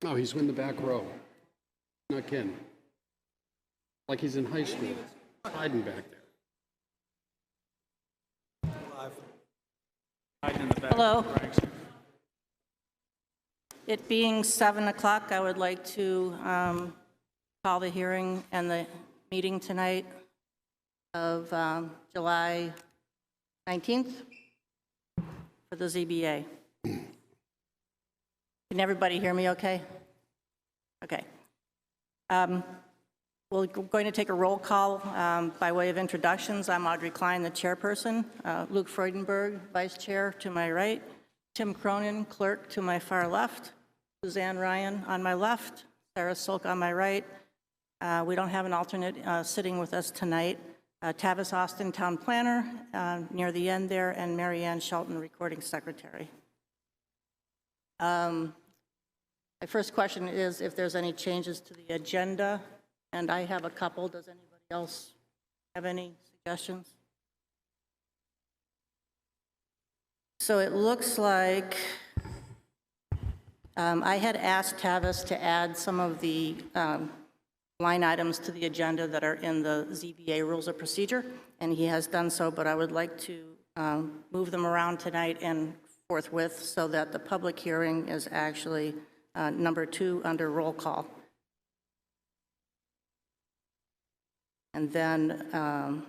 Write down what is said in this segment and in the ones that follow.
Oh, he's in the back row. Not kidding. Like he's in high school, hiding back there. Hello. It being 7 o'clock, I would like to call the hearing and the meeting tonight of July 19th for the ZBA. Can everybody hear me okay? Okay. We're going to take a roll call by way of introductions. I'm Audrey Klein, the chairperson. Luke Freudenberg, vice chair, to my right. Tim Cronin, clerk, to my far left. Suzanne Ryan on my left. Sarah Silk on my right. We don't have an alternate sitting with us tonight. Tavis Austin, town planner, near the end there, and Mary Ann Shelton, recording secretary. My first question is if there's any changes to the agenda, and I have a couple. Does anybody else have any suggestions? So it looks like I had asked Tavis to add some of the line items to the agenda that are in the ZBA rules of procedure, and he has done so, but I would like to move them around tonight and forthwith so that the public hearing is actually number 2 under roll call. And then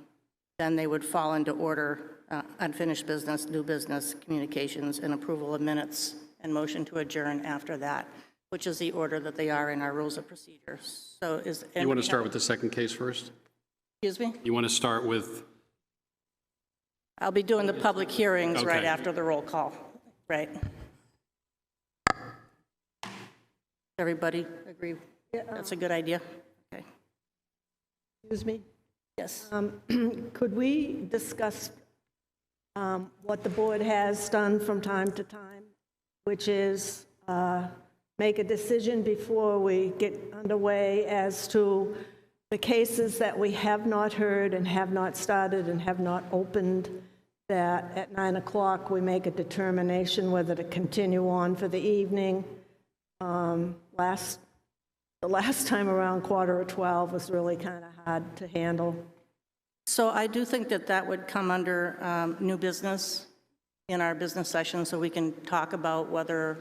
they would fall into order: unfinished business, new business, communications, and approval of minutes, and motion to adjourn after that, which is the order that they are in our rules of procedure. So you want to start with the second case first? Excuse me? You want to start with? I'll be doing the public hearings Okay. right after the roll call, right? Everybody agree? Yeah, That's a good idea? Okay. Excuse me. Yes. Could we discuss what the board has done from time to time, which is make a decision before we get underway as to the cases that we have not heard and have not started and have not opened, that at 9 o'clock we make a determination whether to continue on for the evening. The last time around, 11:45 was really kind of hard to handle. So I do think that that would come under new business in our business session, so we can talk about whether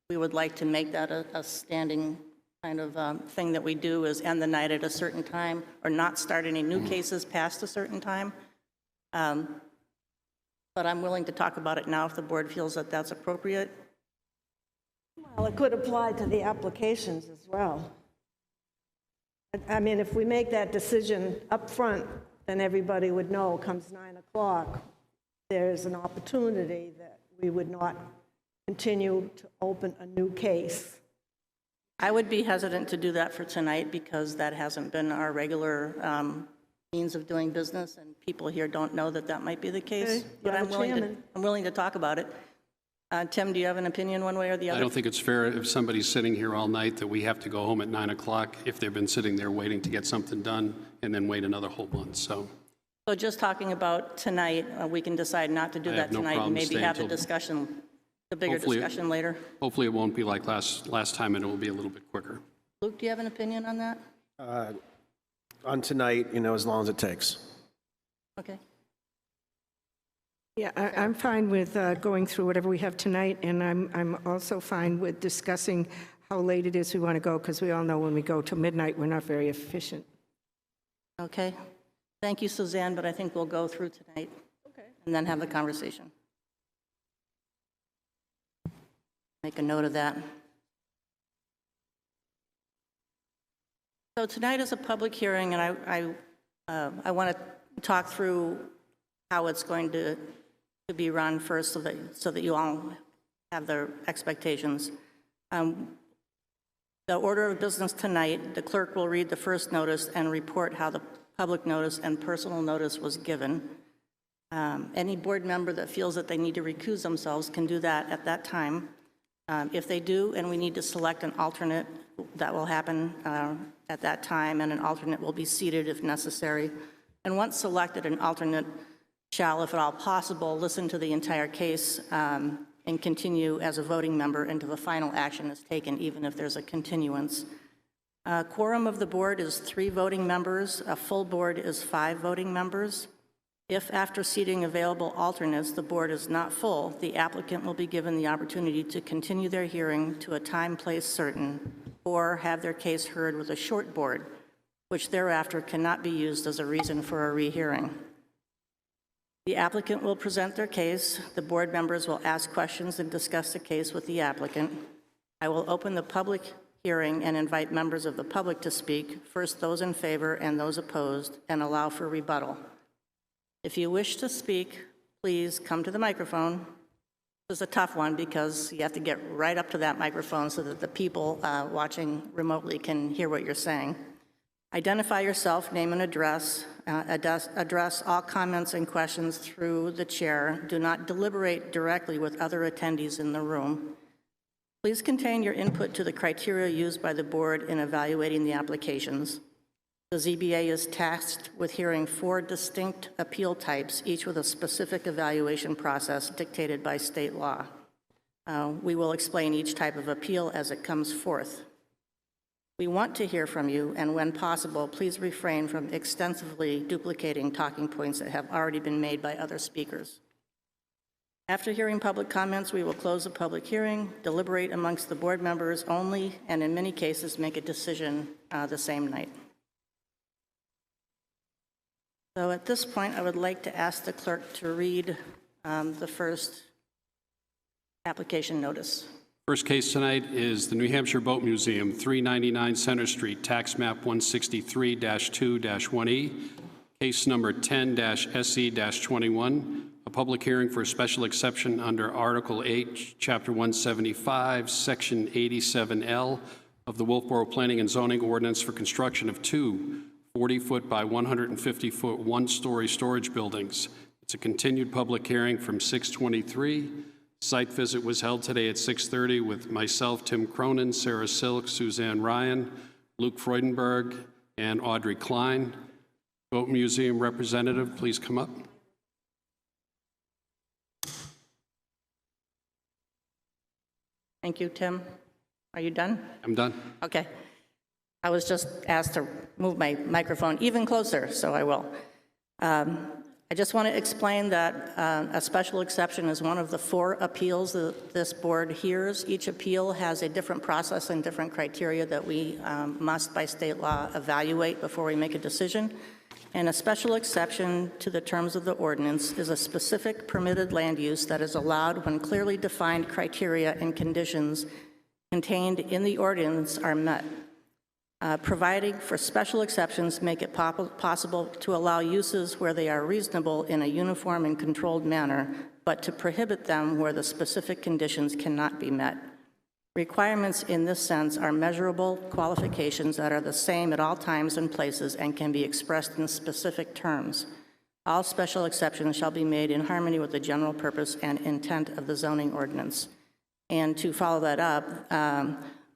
we would like to make that a standing kind of thing that we do, is end the night at a certain time or not start any new cases past a certain time. But I'm willing to talk about it now if the board feels that that's appropriate. Well, it could apply to the applications as well. I mean, if we make that decision up front, then everybody would know comes 9 o'clock, there's an opportunity that we would not continue to open a new case. I would be hesitant to do that for tonight because that hasn't been our regular means of doing business, and people here don't know that that might be the case. Okay, But you're I'm the chairman. willing to talk about it. Tim, do you have an opinion one way or the other? I don't think it's fair if somebody's sitting here all night that we have to go home at 9 o'clock if they've been sitting there waiting to get something done and then wait another whole month. So just talking about tonight, we can decide not to do I that have no tonight and problem maybe staying have the till- discussion, the bigger Hopefully- discussion later. hopefully it won't be like last time, and it will be a little bit quicker. Luke, do you have an opinion on that? On tonight, as long as it takes. Okay. Yeah, I'm fine with going through whatever we have tonight, and I'm also fine with discussing how late it is we want to go, because we all know when we go to midnight, we're not very efficient. Okay. Thank you, Suzanne, but I think we'll go through tonight. Okay. And then have the conversation. Make a note of that. So tonight is a public hearing, and I want to talk through how it's going to be run first so that you all have their expectations. The order of business tonight, the clerk will read the first notice and report how the public notice and personal notice was given. Any board member that feels that they need to recuse themselves can do that at that time. If they do, and we need to select an alternate, that will happen at that time, and an alternate will be seated if necessary. And once selected, an alternate shall, if at all possible, listen to the entire case and continue as a voting member until the final action is taken, even if there's a continuance. Quorum of the board is 3 voting members. A full board is 5 voting members. If after seating available alternates, the board is not full, the applicant will be given the opportunity to continue their hearing to a time, place certain, or have their case heard with a short board, which thereafter cannot be used as a reason for a rehearing. The applicant will present their case. The board members will ask questions and discuss the case with the applicant. I will open the public hearing and invite members of the public to speak, first those in favor and those opposed, and allow for rebuttal. If you wish to speak, please come to the microphone. This is a tough one because you have to get right up to that microphone so that the people watching remotely can hear what you're saying. Identify yourself, name and address. Address all comments and questions through the chair. Do not deliberate directly with other attendees in the room. Please contain your input to the criteria used by the board in evaluating the applications. The ZBA is tasked with hearing 4 distinct appeal types, each with a specific evaluation process dictated by state law. We will explain each type of appeal as it comes forth. We want to hear from you, and when possible, please refrain from extensively duplicating talking points that have already been made by other speakers. After hearing public comments, we will close the public hearing, deliberate amongst the board members only, and in many cases, make a decision the same night. So at this point, I would like to ask the clerk to read the first application notice. First case tonight is the New Hampshire Boat Museum, 399 Center Street, tax map 163-2-1E, case number 10-SE-21, a public hearing for a special exception under Article 8, Chapter 175, Section 87L of the Wolfeboro Planning and Zoning Ordinance for construction of 2 40-foot by 150-foot one-story storage buildings. It's a continued public hearing from 6/23. Site visit was held today at 6:30 with myself, Tim Cronin, Sarah Silk, Suzanne Ryan, Luke Freudenberg, and Audrey Klein. Boat Museum representative, please come up. Thank you, Tim. Are you done? I'm done. Okay. I was just asked to move my microphone even closer, so I will. I just want to explain that a special exception is one of the 4 appeals that this board hears. Each appeal has a different process and different criteria that we must, by state law, evaluate before we make a decision. And a special exception to the terms of the ordinance is a specific permitted land use that is allowed when clearly defined criteria and conditions contained in the ordinance are met. Providing for special exceptions make it possible to allow uses where they are reasonable in a uniform and controlled manner, but to prohibit them where the specific conditions cannot be met. Requirements in this sense are measurable qualifications that are the same at all times and places and can be expressed in specific terms. All special exceptions shall be made in harmony with the general purpose and intent of the zoning ordinance. And to follow that up,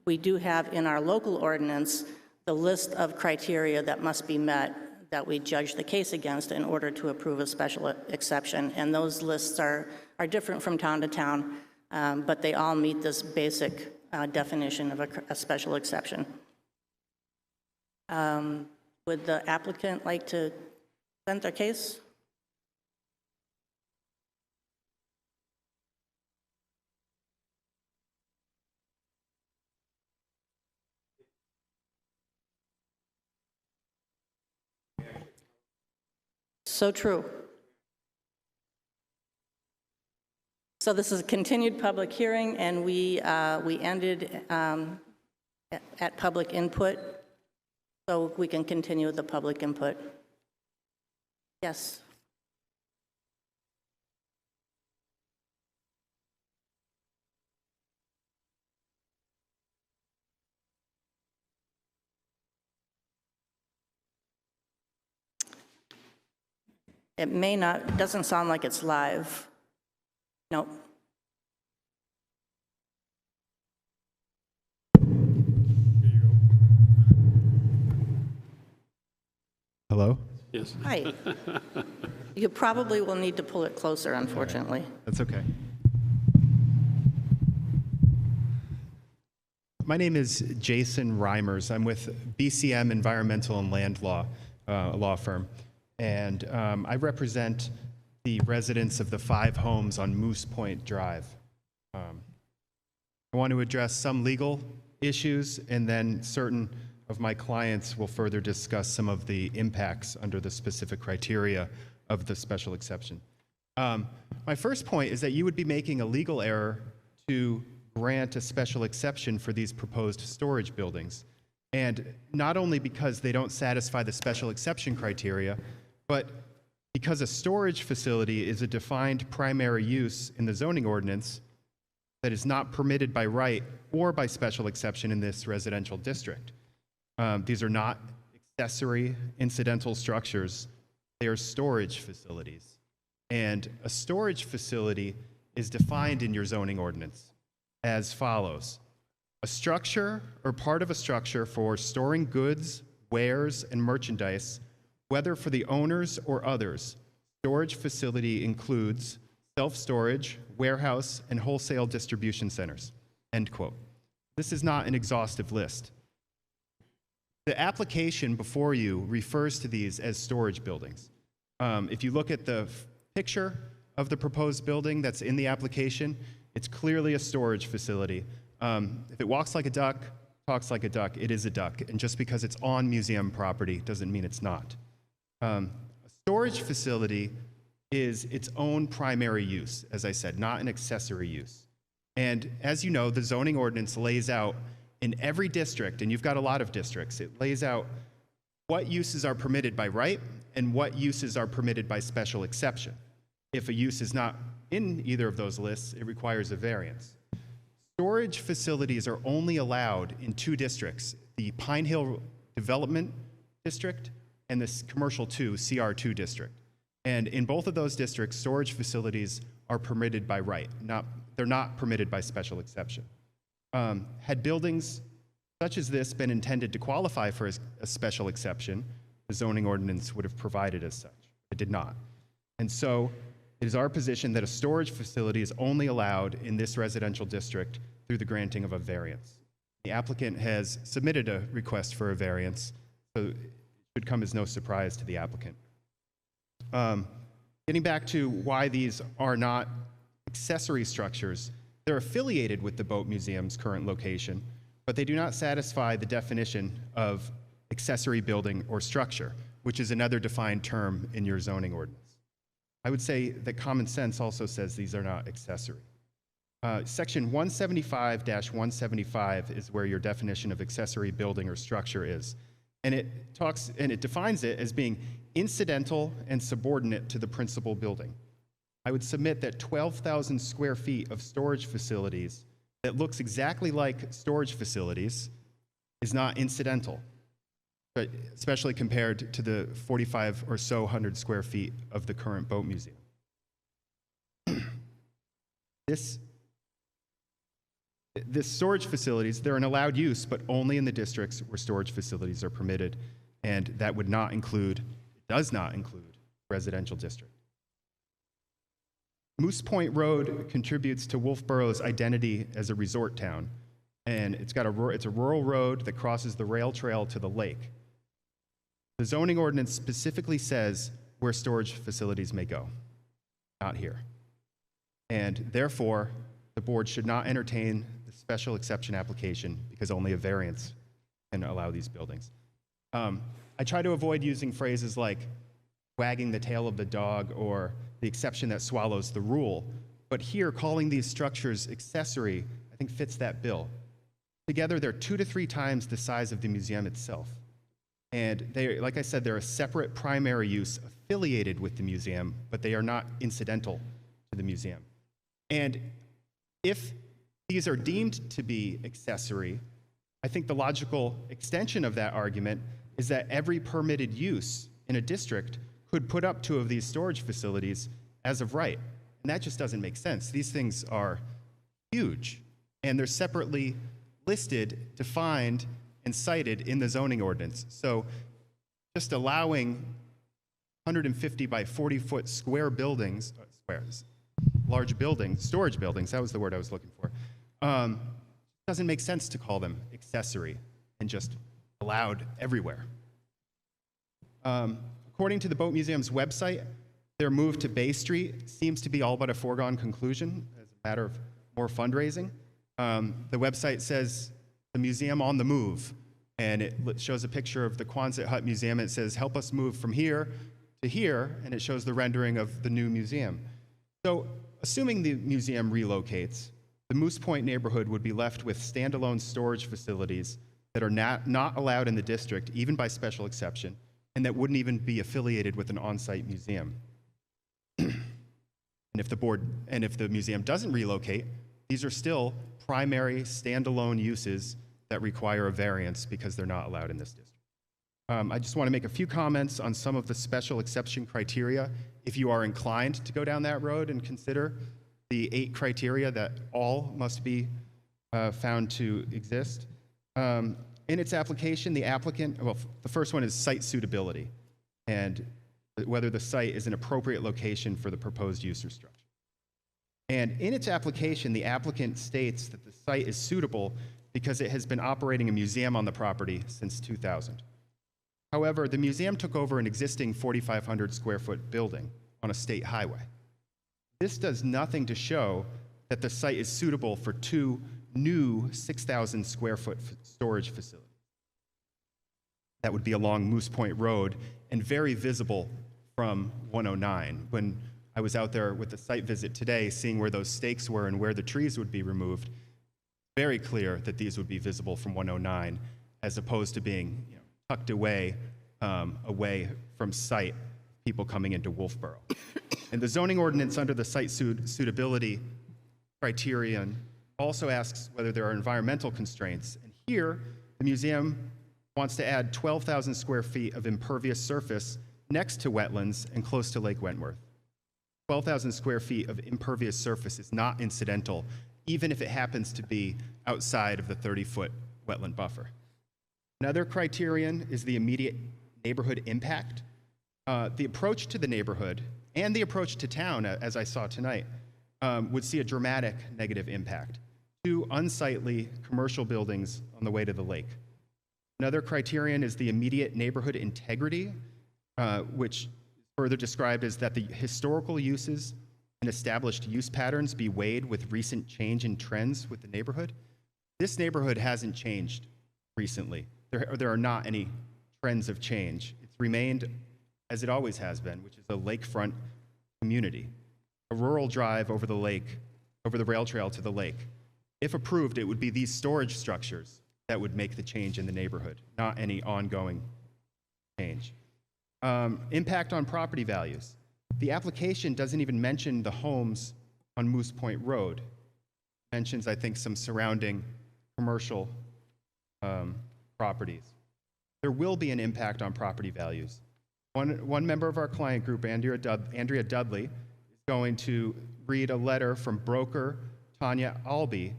we do have in our local ordinance the list of criteria that must be met that we judge the case against in order to approve a special exception. And those lists are different from town to town, but they all meet this basic definition of a special exception. Would the applicant like to present their case? So true. So this is a continued public hearing, and we ended at public input, so we can continue with the public input. Yes. It may not, it doesn't sound like it's live. Nope. Hello? Yes. Hi. You probably will need to pull it closer, unfortunately. That's okay. My name is Jason Reimers. I'm with BCM Environmental and Land Law, a law firm, and I represent the residents of the 5 homes on Moose Point Drive. I want to address some legal issues, and then certain of my clients will further discuss some of the impacts under the specific criteria of the special exception. My first point is that you would be making a legal error to grant a special exception for these proposed storage buildings. And not only because they don't satisfy the special exception criteria, but because a storage facility is a defined primary use in the zoning ordinance that is not permitted by right or by special exception in this residential district. These are not accessory incidental structures. They are storage facilities. And a storage facility is defined in your zoning ordinance as follows: a structure or part of a structure for storing goods, wares, and merchandise, whether for the owners or others. Storage facility includes self-storage, warehouse, and wholesale distribution centers, end quote. This is not an exhaustive list. The application before you refers to these as storage buildings. If you look at the picture of the proposed building that's in the application, it's clearly a storage facility. If it walks like a duck, talks like a duck, it is a duck. And just because it's on museum property doesn't mean it's not. A storage facility is its own primary use, as I said, not an accessory use. And as you know, the zoning ordinance lays out in every district, and you've got a lot of districts, it lays out what uses are permitted by right and what uses are permitted by special exception. If a use is not in either of those lists, it requires a variance. Storage facilities are only allowed in 2 districts, the Pine Hill Development District and the Commercial 2, CR2 district. And in both of those districts, storage facilities are permitted by right. They're not permitted by special exception. Had buildings such as this been intended to qualify for a special exception, the zoning ordinance would have provided as such. It did not. And so it is our position that a storage facility is only allowed in this residential district through the granting of a variance. The applicant has submitted a request for a variance, so it should come as no surprise to the applicant. Getting back to why these are not accessory structures, they're affiliated with the Boat Museum's current location, but they do not satisfy the definition of accessory building or structure, which is another defined term in your zoning ordinance. I would say that common sense also says these are not accessory. Section 175-175 is where your definition of accessory building or structure is. And it defines it as being incidental and subordinate to the principal building. I would submit that 12,000 square feet of storage facilities that looks exactly like storage facilities is not incidental, but especially compared to the 45 or so hundred square feet of the current boat museum. This storage facilities, they're an allowed use, but only in the districts where storage facilities are permitted, and that would not include, does not include, residential district. Moose Point Road contributes to Wolfeboro's identity as a resort town, and it's a rural road that crosses the rail trail to the lake. The zoning ordinance specifically says where storage facilities may go, not here. And therefore, the board should not entertain the special exception application because only a variance can allow these buildings. I try to avoid using phrases like wagging the tail of the dog or the exception that swallows the rule, but here calling these structures accessory, I think fits that bill. Together, they're 2 to 3 times the size of the museum itself. And they, like I said, they're a separate primary use affiliated with the museum, but they are not incidental to the museum. And if these are deemed to be accessory, I think the logical extension of that argument is that every permitted use in a district could put up 2 of these storage facilities as of right. And that just doesn't make sense. These things are huge, and they're separately listed, defined, and cited in the zoning ordinance. So just allowing 150 by 40 foot square buildings, large buildings, storage buildings, that was the word I was looking for, doesn't make sense to call them accessory and just allowed everywhere. According to the Boat Museum's website, their move to Bay Street seems to be all but a foregone conclusion as a matter of more fundraising. The website says the museum on the move, and it shows a picture of the Quonset Hut Museum. It says, help us move from here to here, and it shows the rendering of the new museum. So, assuming the museum relocates, the Moose Point neighborhood would be left with standalone storage facilities that are not allowed in the district, even by special exception, and that wouldn't even be affiliated with an on-site museum. And if the museum doesn't relocate, these are still primary standalone uses that require a variance because they're not allowed in this district. I just want to make a few comments on some of the special exception criteria. If you are inclined to go down that road and consider the 8 criteria that all must be found to exist. In its application, the applicant, well, the first one is site suitability, and whether the site is an appropriate location for the proposed use or structure. And in its application, the applicant states that the site is suitable because it has been operating a museum on the property since 2000. However, the museum took over an existing 4,500 square foot building on a state highway. This does nothing to show that the site is suitable for 2 new 6,000 square foot storage facilities. That would be along Moose Point Road and very visible from 109. When I was out there with the site visit today, seeing where those stakes were and where the trees would be removed, very clear that these would be visible from 109 as opposed to being tucked away, away from sight, people coming into Wolfeboro. And the zoning ordinance under the site suitability criterion also asks whether there are environmental constraints. And here, the museum wants to add 12,000 square feet of impervious surface next to wetlands and close to Lake Wentworth. 12,000 square feet of impervious surface is not incidental, even if it happens to be outside of the 30-foot wetland buffer. Another criterion is the immediate neighborhood impact. The approach to the neighborhood and the approach to town, as I saw tonight, would see a dramatic negative impact. 2 unsightly commercial buildings on the way to the lake. Another criterion is the immediate neighborhood integrity, which is further described as that the historical uses and established use patterns be weighed with recent change in trends with the neighborhood. This neighborhood hasn't changed recently. There are not any trends of change. It's remained as it always has been, which is a lakefront community, a rural drive over the lake, over the rail trail to the lake. If approved, it would be these storage structures that would make the change in the neighborhood, not any ongoing change. Impact on property values. The application doesn't even mention the homes on Moose Point Road. It mentions, I think, some surrounding commercial properties. There will be an impact on property values. One member of our client group, Andrea Dudley, is going to read a letter from broker Tanya Albee,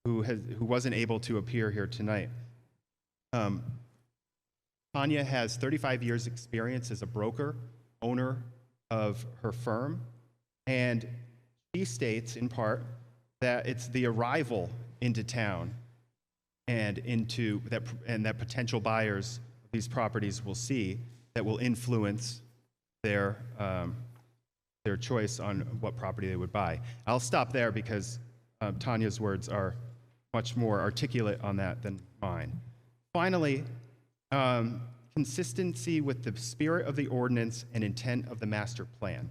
who wasn't able to appear here tonight. Tanya has 35 years experience as a broker, owner of her firm, and she states in part that it's the arrival into town and that potential buyers of these properties will see that will influence their choice on what property they would buy. I'll stop there because Tanya's words are much more articulate on that than mine. Finally, consistency with the spirit of the ordinance and intent of the master plan.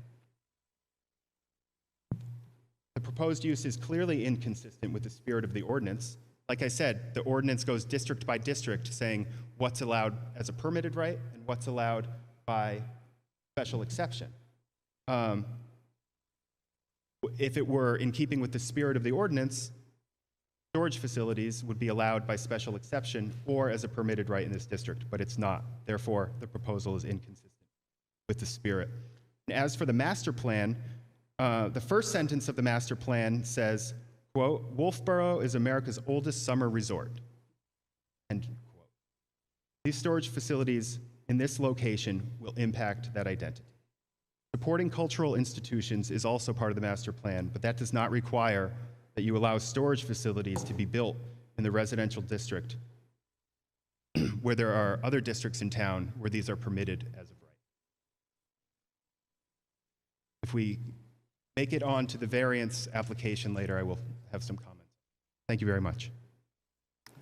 The proposed use is clearly inconsistent with the spirit of the ordinance. Like I said, the ordinance goes district by district saying what's allowed as a permitted right and what's allowed by special exception. If it were in keeping with the spirit of the ordinance, storage facilities would be allowed by special exception or as a permitted right in this district, but it's not. Therefore, the proposal is inconsistent with the spirit. And as for the master plan, the first sentence of the master plan says, quote, "Wolfeboro is America's oldest summer resort." End quote. These storage facilities in this location will impact that identity. Supporting cultural institutions is also part of the master plan, but that does not require that you allow storage facilities to be built in the residential district where there are other districts in town where these are permitted as of right. If we make it on to the variance application later, I will have some comments. Thank you very much.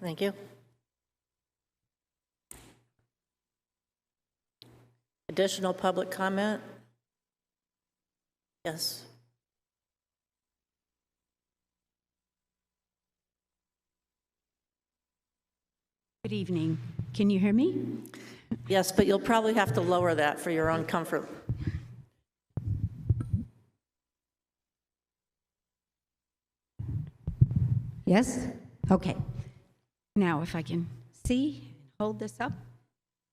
Thank you. Additional public comment? Yes. Good evening. Can you hear me? Yes, but you'll probably have to lower that for your own comfort. Yes? Okay. Now, if I can see, hold this up,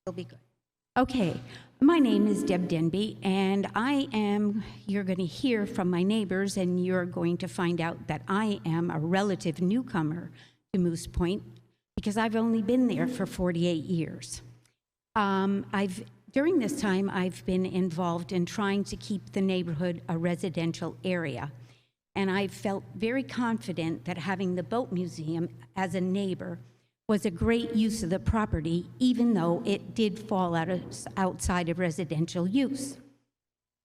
it'll be good. Okay. My name is Deb Denby, and you're going to hear from my neighbors, and you're going to find out that I am a relative newcomer to Moose Point because I've only been there for 48 years. During this time, I've been involved in trying to keep the neighborhood a residential area. And I felt very confident that having the boat museum as a neighbor was a great use of the property, even though it did fall outside of residential use.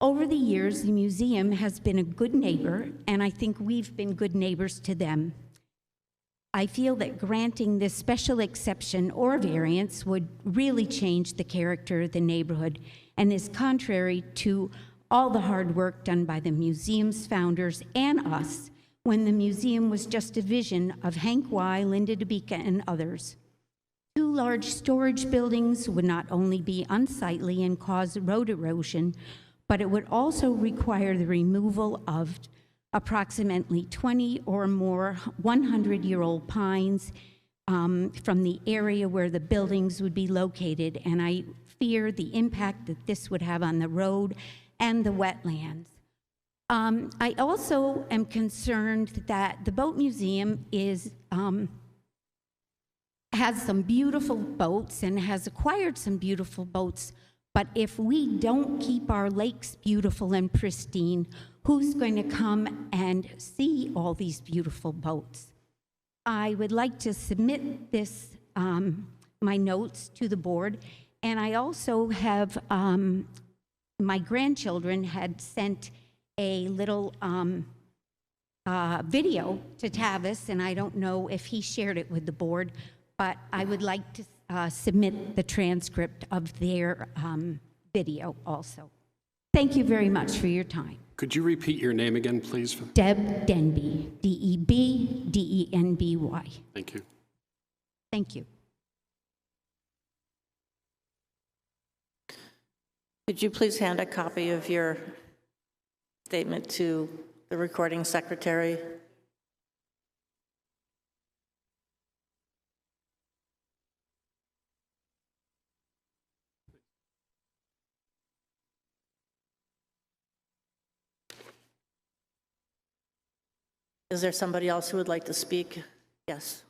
Over the years, the museum has been a good neighbor, and I think we've been good neighbors to them. I feel that granting this special exception or variance would really change the character of the neighborhood and is contrary to all the hard work done by the museum's founders and us when the museum was just a vision of Hank Y., Linda DeBeca, and others. 2 large storage buildings would not only be unsightly and cause road erosion, but it would also require the removal of approximately 20 or more 100-year-old pines from the area where the buildings would be located, and I fear the impact that this would have on the road and the wetlands. I also am concerned that the boat museum has some beautiful boats and has acquired some beautiful boats, but if we don't keep our lakes beautiful and pristine, who's going to come and see all these beautiful boats? I would like to submit this, my notes to the board, and I also have, my grandchildren had sent a little video to Tavis, and I don't know if he shared it with the board, but I would like to submit the transcript of their video also. Thank you very much for your time. Could you repeat your name again, please? Deb Denby, D-E-B-D-E-N-B-Y. Thank you. Thank you. Could you please hand a copy of your statement to the recording secretary? Is there somebody else who would like to speak? Yes.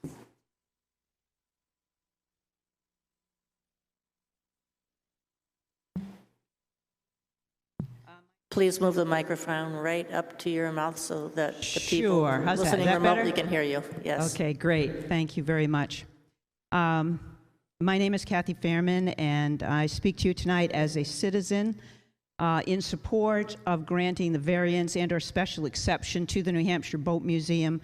Please move the microphone right up to your mouth so that the people Sure. How's that? listening Is that remotely better? can hear you. Yes. Okay, great. Thank you very much. My name is Kathy Fairman, and I speak to you tonight as a citizen in support of granting the variance and/or special exception to the New Hampshire Boat Museum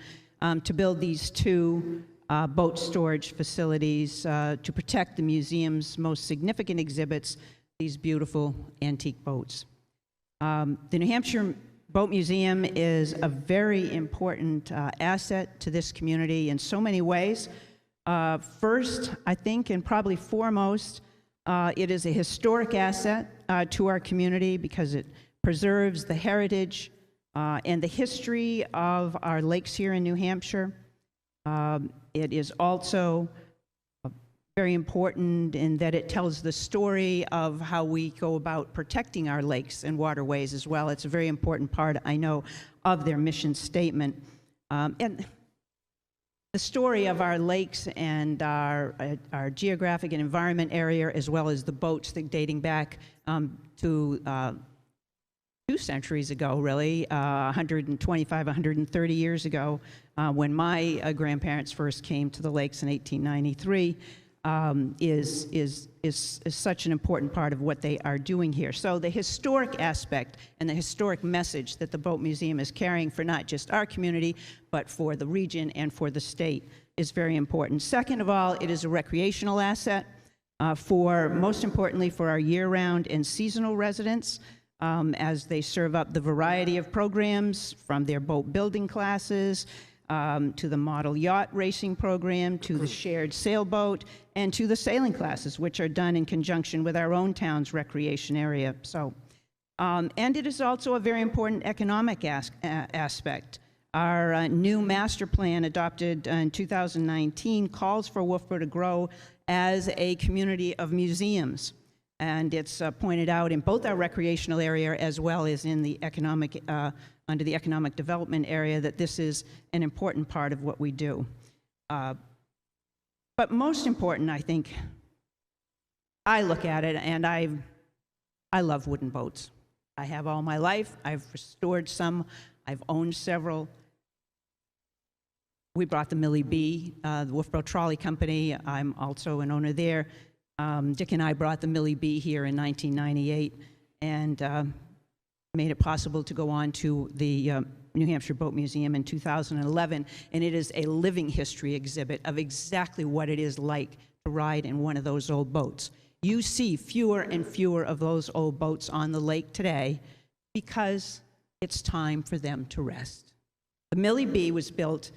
to build these 2 boat storage facilities to protect the museum's most significant exhibits, these beautiful antique boats. The New Hampshire Boat Museum is a very important asset to this community in so many ways. First, I think, and probably foremost, it is a historic asset to our community because it preserves the heritage and the history of our lakes here in New Hampshire. It is also very important in that it tells the story of how we go about protecting our lakes and waterways as well. It's a very important part, I know, of their mission statement. And the story of our lakes and our geographic and environment area, as well as the boats that dating back to 2 centuries ago, really, 125, 130 years ago, when my grandparents first came to the lakes in 1893, is such an important part of what they are doing here. So the historic aspect and the historic message that the Boat Museum is carrying for not just our community, but for the region and for the state is very important. Second of all, it is a recreational asset most importantly, for our year-round and seasonal residents, as they serve up the variety of programs from their boat building classes to the model yacht racing program, to the shared sailboat, and to the sailing classes, which are done in conjunction with our own town's recreation area. So, and it is also a very important economic aspect. Our new master plan adopted in 2019 calls for Wolfeboro to grow as a community of museums. And it's pointed out in both our recreational area as well as in the economic, under the economic development area, that this is an important part of what we do. But most important, I think, I look at it and I love wooden boats. I have all my life. I've restored some. I've owned several. We brought the Millie B, the Wolfeboro Trolley Company. I'm also an owner there. Dick and I brought the Millie B here in 1998 and made it possible to go on to the New Hampshire Boat Museum in 2011, and it is a living history exhibit of exactly what it is like to ride in one of those old boats. You see fewer and fewer of those old boats on the lake today because it's time for them to rest. The Millie B was built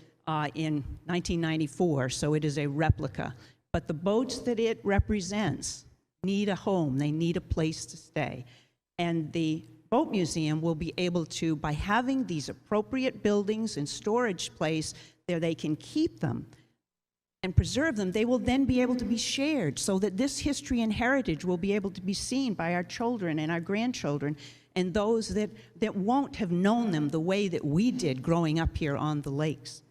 in 1994, so it is a replica. But the boats that it represents need a home. They need a place to stay. And the Boat Museum will be able to, by having these appropriate buildings and storage place there, they can keep them and preserve them. They will then be able to be shared so that this history and heritage will be able to be seen by our children and our grandchildren and those that won't have known them the way that we did growing up here on the lakes.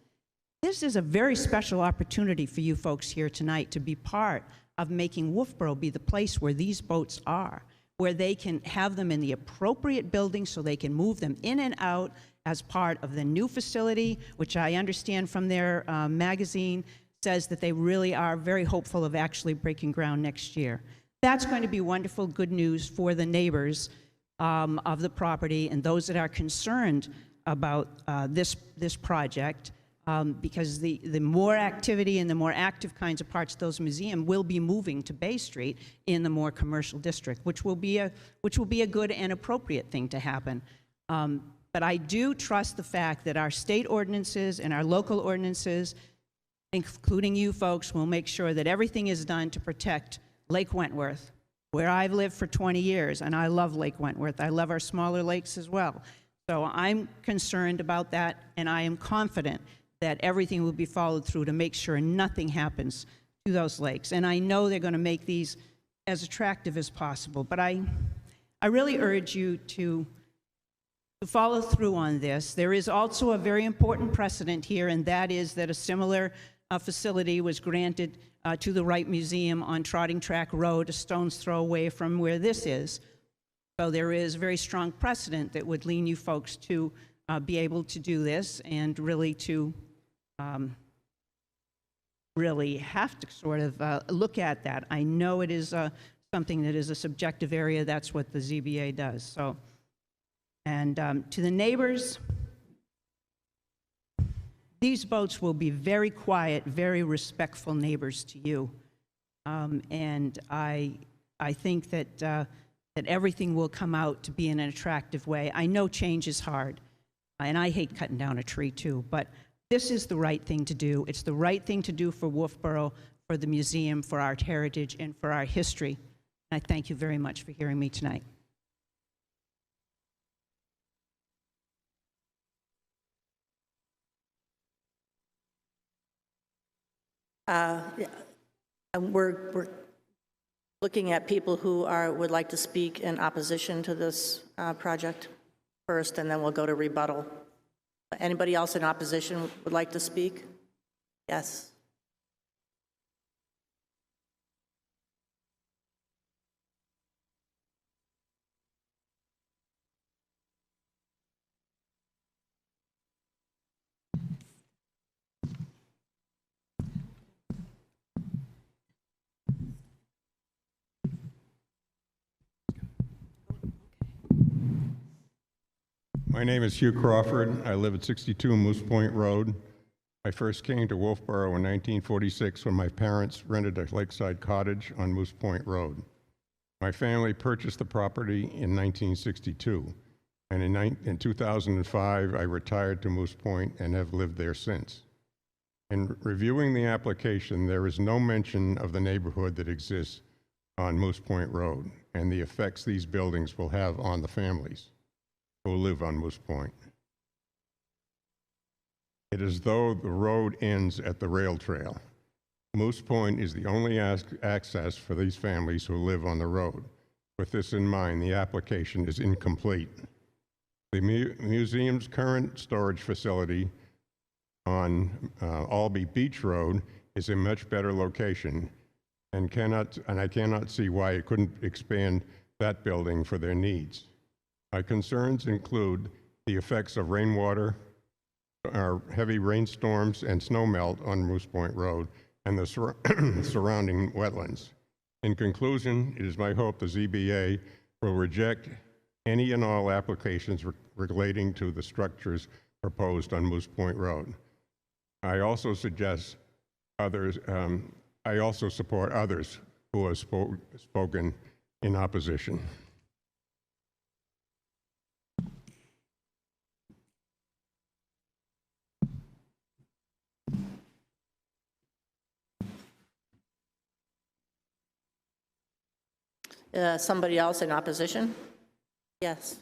This is a very special opportunity for you folks here tonight to be part of making Wolfeboro be the place where these boats are, where they can have them in the appropriate buildings so they can move them in and out as part of the new facility, which I understand from their magazine says that they really are very hopeful of actually breaking ground next year. That's going to be wonderful, good news for the neighbors of the property and those that are concerned about this project. Because the more activity and the more active kinds of parts of those museums will be moving to Bay Street in the more commercial district, which will be a good and appropriate thing to happen. But I do trust the fact that our state ordinances and our local ordinances, including you folks, will make sure that everything is done to protect Lake Wentworth, where I've lived for 20 years, and I love Lake Wentworth. I love our smaller lakes as well. So I'm concerned about that, and I am confident that everything will be followed through to make sure nothing happens to those lakes. And I know they're going to make these as attractive as possible. But I really urge you to follow through on this. There is also a very important precedent here, and that is that a similar facility was granted to the Wright Museum on Trotting Track Road, a stone's throw away from where this is. So there is very strong precedent that would lean you folks to be able to do this and really to really have to sort of look at that. I know it is something that is a subjective area. That's what the ZBA does. So, and to the neighbors, these boats will be very quiet, very respectful neighbors to you. And I think that that everything will come out to be in an attractive way. I know change is hard, and I hate cutting down a tree too, but this is the right thing to do. It's the right thing to do for Wolfeboro, for the museum, for our heritage, and for our history. And I thank you very much for hearing me tonight. We're looking at people who would like to speak in opposition to this project first, and then we'll go to rebuttal. Anybody else in opposition would like to speak? Yes. My name is Hugh Crawford. I live at 62 Moose Point Road. I first came to Wolfeboro in 1946 when my parents rented a lakeside cottage on Moose Point Road. My family purchased the property in 1962, and in 2005, I retired to Moose Point and have lived there since. In reviewing the application, there is no mention of the neighborhood that exists on Moose Point Road and the effects these buildings will have on the families who live on Moose Point. It is as though the road ends at the rail trail. Moose Point is the only access for these families who live on the road. With this in mind, the application is incomplete. The museum's current storage facility on Albee Beach Road is a much better location, and I cannot see why it couldn't expand that building for their needs. My concerns include the effects of rainwater, heavy rainstorms and snowmelt on Moose Point Road, and the surrounding wetlands. In conclusion, it is my hope the ZBA will reject any and all applications relating to the structures proposed on Moose Point Road. I also support others who have spoken in opposition. Somebody else in opposition? Yes.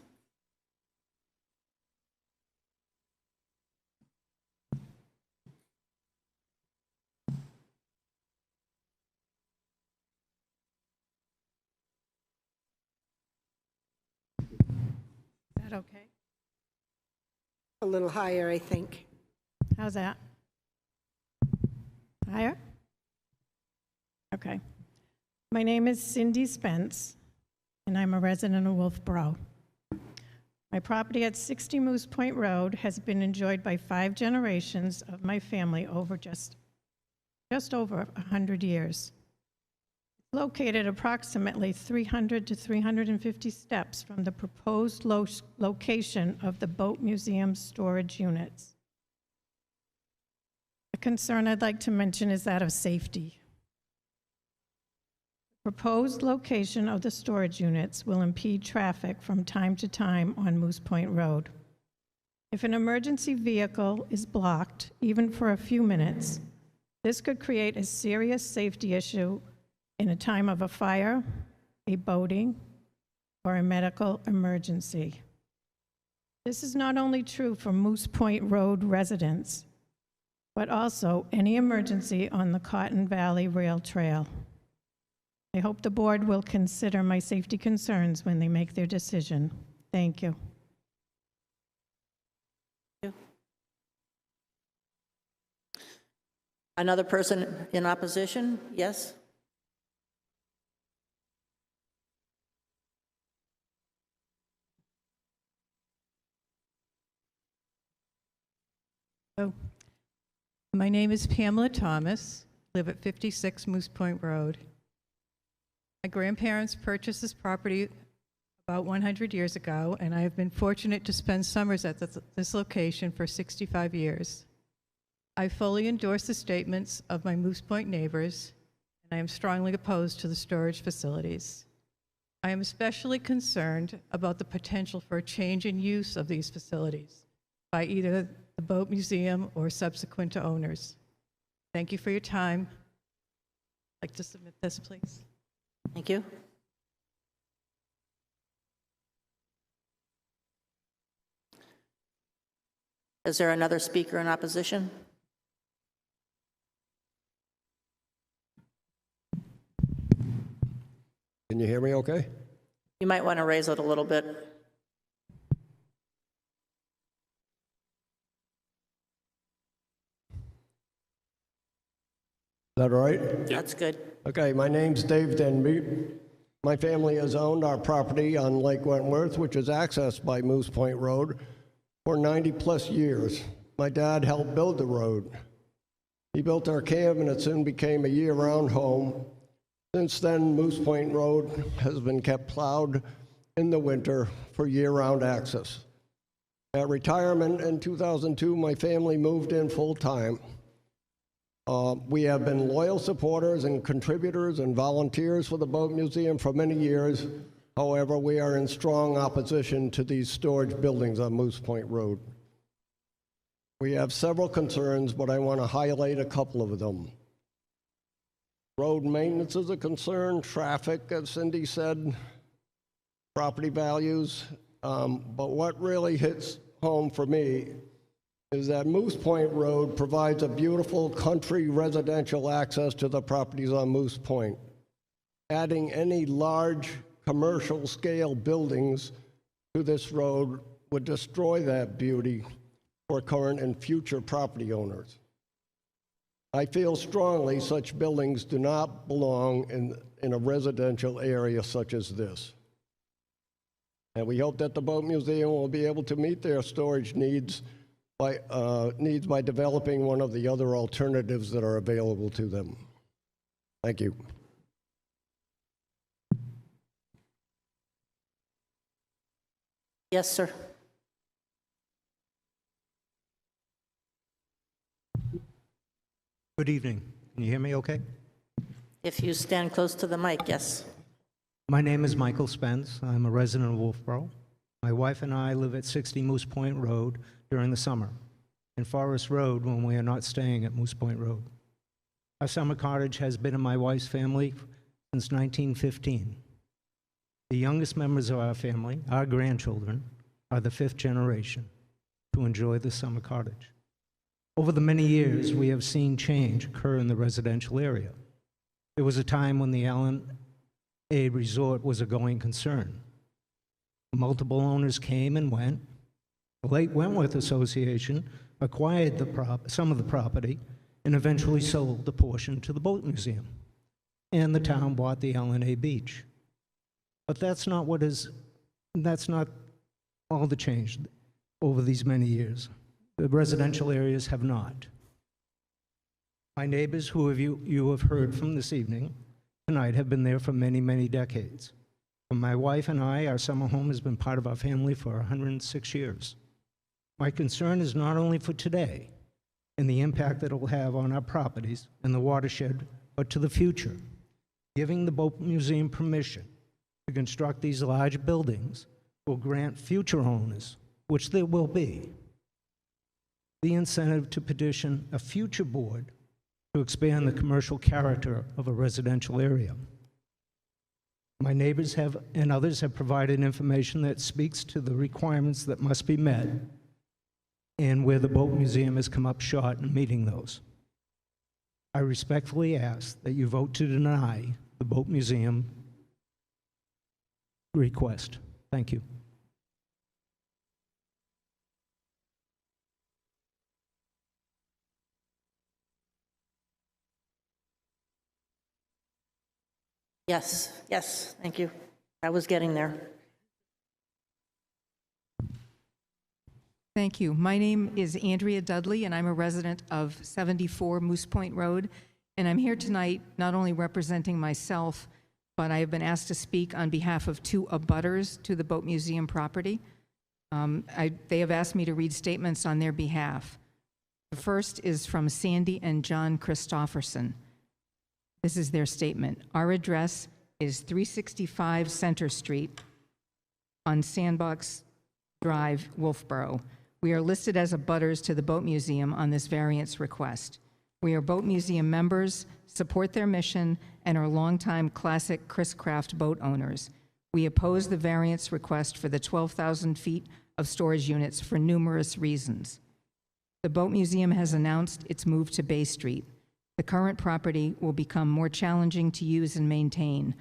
Is that okay? A little higher, I think. How's that? Higher? Okay. My name is Cindy Spence, and I'm a resident of Wolfeboro. My property at 60 Moose Point Road has been enjoyed by 5 generations of my family over just over 100 years. It's located approximately 300 to 350 steps from the proposed location of the Boat Museum storage units. The concern I'd like to mention is that of safety. Proposed location of the storage units will impede traffic from time to time on Moose Point Road. If an emergency vehicle is blocked, even for a few minutes, this could create a serious safety issue in a time of a fire, a boating, or a medical emergency. This is not only true for Moose Point Road residents, but also any emergency on the Cotton Valley Rail Trail. I hope the board will consider my safety concerns when they make their decision. Thank you. Another person in opposition? Yes? Oh. My name is Pamela Thomas, live at 56 Moose Point Road. My grandparents purchased this property about 100 years ago, and I have been fortunate to spend summers at this location for 65 years. I fully endorse the statements of my Moose Point neighbors, and I am strongly opposed to the storage facilities. I am especially concerned about the potential for a change in use of these facilities by either the Boat Museum or subsequent to owners. Thank you for your time. I'd like to submit this, please. Thank you. Is there another speaker in opposition? Can you hear me okay? You might want to raise it a little bit. Is that all right? That's good. Okay, my name's Dave Denby. My family has owned our property on Lake Wentworth, which is accessed by Moose Point Road, for 90-plus years. My dad helped build the road. He built our camp, and it soon became a year-round home. Since then, Moose Point Road has been kept plowed in the winter for year-round access. At retirement in 2002, my family moved in full-time. We have been loyal supporters and contributors and volunteers for the Boat Museum for many years. However, we are in strong opposition to these storage buildings on Moose Point Road. We have several concerns, but I want to highlight a couple of them. Road maintenance is a concern, traffic, as Cindy said, property values. But what really hits home for me is that Moose Point Road provides a beautiful country residential access to the properties on Moose Point. Adding any large commercial scale buildings to this road would destroy that beauty for current and future property owners. I feel strongly such buildings do not belong in a residential area such as this. And we hope that the Boat Museum will be able to meet their storage needs by developing one of the other alternatives that are available to them. Thank you. Yes, sir. Good evening. Can you hear me okay? If you stand close to the mic, yes. My name is Michael Spence. I'm a resident of Wolfeboro. My wife and I live at 60 Moose Point Road during the summer, and Forest Road when we are not staying at Moose Point Road. Our summer cottage has been in my wife's family since 1915. The youngest members of our family, our grandchildren, are the 5th generation to enjoy the summer cottage. Over the many years, we have seen change occur in the residential area. There was a time when the L&A Resort was a going concern. Multiple owners came and went. The Lake Wentworth Association acquired some of the property and eventually sold a portion to the Boat Museum. And the town bought the L&A Beach. But that's not all the change over these many years. The residential areas have not. My neighbors, who you have heard from this evening, tonight, have been there for many, many decades. For my wife and I, our summer home has been part of our family for 106 years. My concern is not only for today and the impact that it will have on our properties and the watershed, but to the future. Giving the Boat Museum permission to construct these large buildings will grant future owners, which there will be, the incentive to petition a future board to expand the commercial character of a residential area. My neighbors and others have provided information that speaks to the requirements that must be met and where the Boat Museum has come up short in meeting those. I respectfully ask that you vote to deny the Boat Museum request. Thank you. Yes, yes, thank you. I was getting there. Thank you. My name is Andrea Dudley, and I'm a resident of 74 Moose Point Road. And I'm here tonight not only representing myself, but I have been asked to speak on behalf of 2 abutters to the Boat Museum property. They have asked me to read statements on their behalf. The first is from Sandy and John Christofferson. This is their statement. Our address is 365 Center Street on Sandbox Drive, Wolfeboro. We are listed as abutters to the Boat Museum on this variance request. We are Boat Museum members, support their mission, and are longtime classic Chris Craft boat owners. We oppose the variance request for the 12,000 feet of storage units for numerous reasons. The Boat Museum has announced its move to Bay Street. The current property will become more challenging to use and maintain.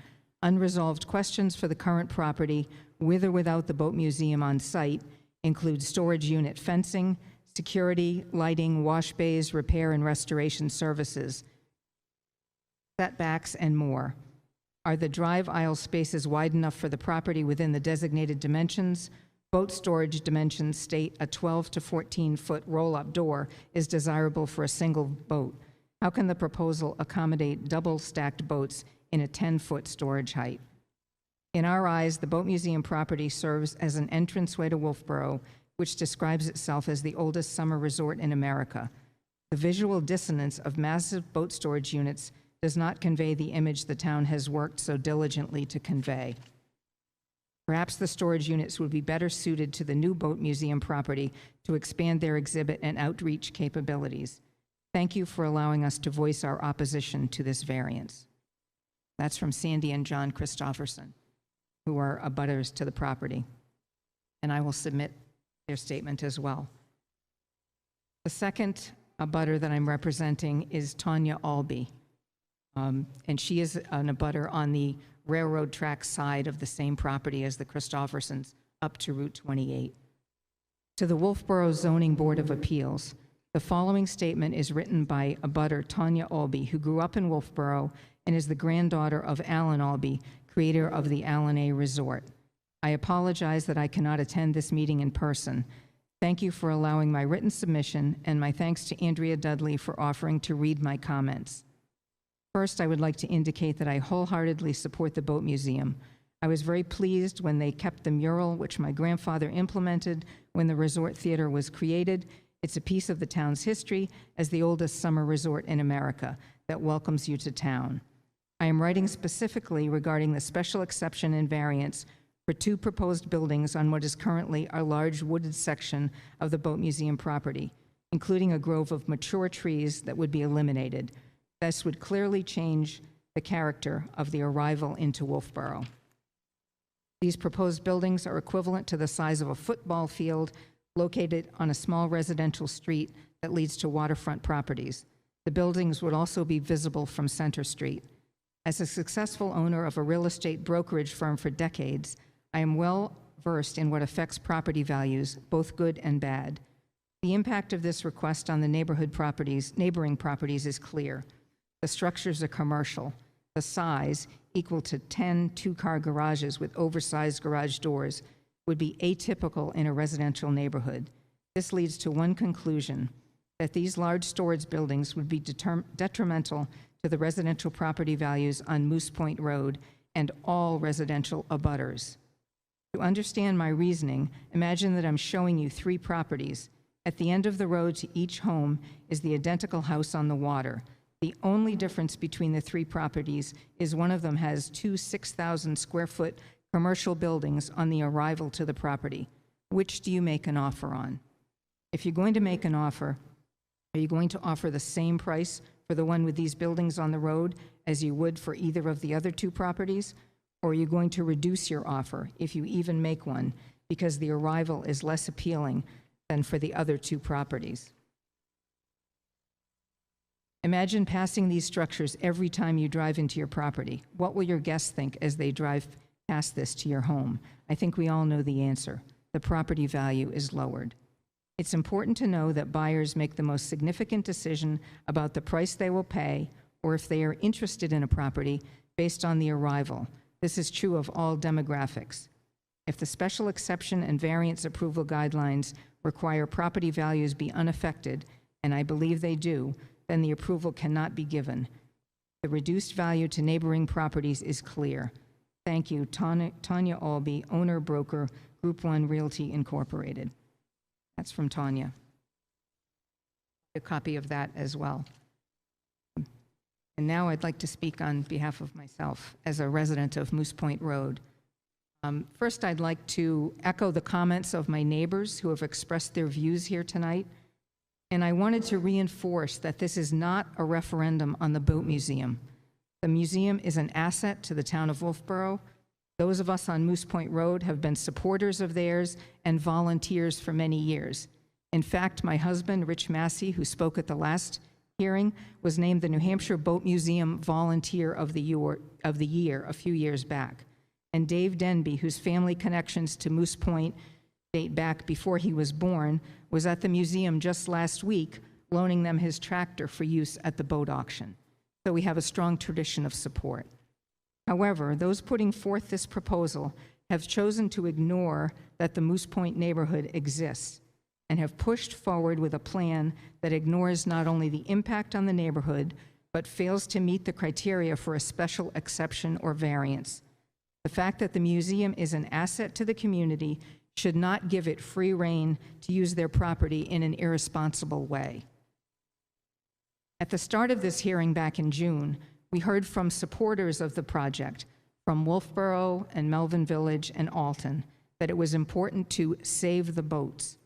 Unresolved questions for the current property, with or without the Boat Museum on site, include storage unit fencing, security, lighting, wash bays, repair and restoration services, setbacks, and more. Are the drive aisle spaces wide enough for the property within the designated dimensions? Boat storage dimensions state a 12 to 14-foot roll-up door is desirable for a single boat. How can the proposal accommodate double-stacked boats in a 10-foot storage height? In our eyes, the Boat Museum property serves as an entranceway to Wolfeboro, which describes itself as the oldest summer resort in America. The visual dissonance of massive boat storage units does not convey the image the town has worked so diligently to convey. Perhaps the storage units would be better suited to the new boat museum property to expand their exhibit and outreach capabilities. Thank you for allowing us to voice our opposition to this variance. That's from Sandy and John Christofferson, who are abutters to the property. And I will submit their statement as well. The second abutter that I'm representing is Tanya Albee. And she is an abutter on the railroad track side of the same property as the Christoffersons up to Route 28. To the Wolfeboro Zoning Board of Appeals, the following statement is written by abutter Tanya Albee, who grew up in Wolfeboro and is the granddaughter of Alan Albee, creator of the Allen A Resort. I apologize that I cannot attend this meeting in person. Thank you for allowing my written submission, and my thanks to Andrea Dudley for offering to read my comments. First, I would like to indicate that I wholeheartedly support the Boat Museum. I was very pleased when they kept the mural, which my grandfather implemented when the resort theater was created. It's a piece of the town's history as the oldest summer resort in America that welcomes you to town. I am writing specifically regarding the special exception and variance for two proposed buildings on what is currently a large wooded section of the Boat Museum property, including a grove of mature trees that would be eliminated. This would clearly change the character of the arrival into Wolfeboro. These proposed buildings are equivalent to the size of a football field located on a small residential street that leads to waterfront properties. The buildings would also be visible from Center Street. As a successful owner of a real estate brokerage firm for decades, I am well versed in what affects property values, both good and bad. The impact of this request on the neighboring properties is clear. The structures are commercial. The size, equal to 10 two-car garages with oversized garage doors, would be atypical in a residential neighborhood. This leads to one conclusion, that these large storage buildings would be detrimental to the residential property values on Moose Point Road and all residential abutters. To understand my reasoning, imagine that I'm showing you three properties. At the end of the road to each home is the identical house on the water. The only difference between the three properties is one of them has two 6,000 square foot commercial buildings on the arrival to the property. Which do you make an offer on? If you're going to make an offer, are you going to offer the same price for the one with these buildings on the road as you would for either of the other two properties? Or are you going to reduce your offer, if you even make one, because the arrival is less appealing than for the other two properties? Imagine passing these structures every time you drive into your property. What will your guests think as they drive past this to your home? I think we all know the answer. The property value is lowered. It's important to know that buyers make the most significant decision about the price they will pay, or if they are interested in a property, based on the arrival. This is true of all demographics. If the special exception and variance approval guidelines require property values be unaffected, and I believe they do, then the approval cannot be given. The reduced value to neighboring properties is clear. Thank you, Tanya Albee, owner broker, Group 1 Realty Incorporated. That's from Tanya. A copy of that as well. And now I'd like to speak on behalf of myself as a resident of Moose Point Road. First, I'd like to echo the comments of my neighbors who have expressed their views here tonight. And I wanted to reinforce that this is not a referendum on the Boat Museum. The museum is an asset to the town of Wolfeboro. Those of us on Moose Point Road have been supporters of theirs and volunteers for many years. In fact, my husband, Rich Massey, who spoke at the last hearing, was named the New Hampshire Boat Museum Volunteer of the Year a few years back. And Dave Denby, whose family connections to Moose Point date back before he was born, was at the museum just last week, loaning them his tractor for use at the boat auction. So we have a strong tradition of support. However, those putting forth this proposal have chosen to ignore that the Moose Point neighborhood exists and have pushed forward with a plan that ignores not only the impact on the neighborhood, but fails to meet the criteria for a special exception or variance. The fact that the museum is an asset to the community should not give it free rein to use their property in an irresponsible way. At the start of this hearing back in June, we heard from supporters of the project from Wolfeboro and Melvin Village and Alton that it was important to save the boats.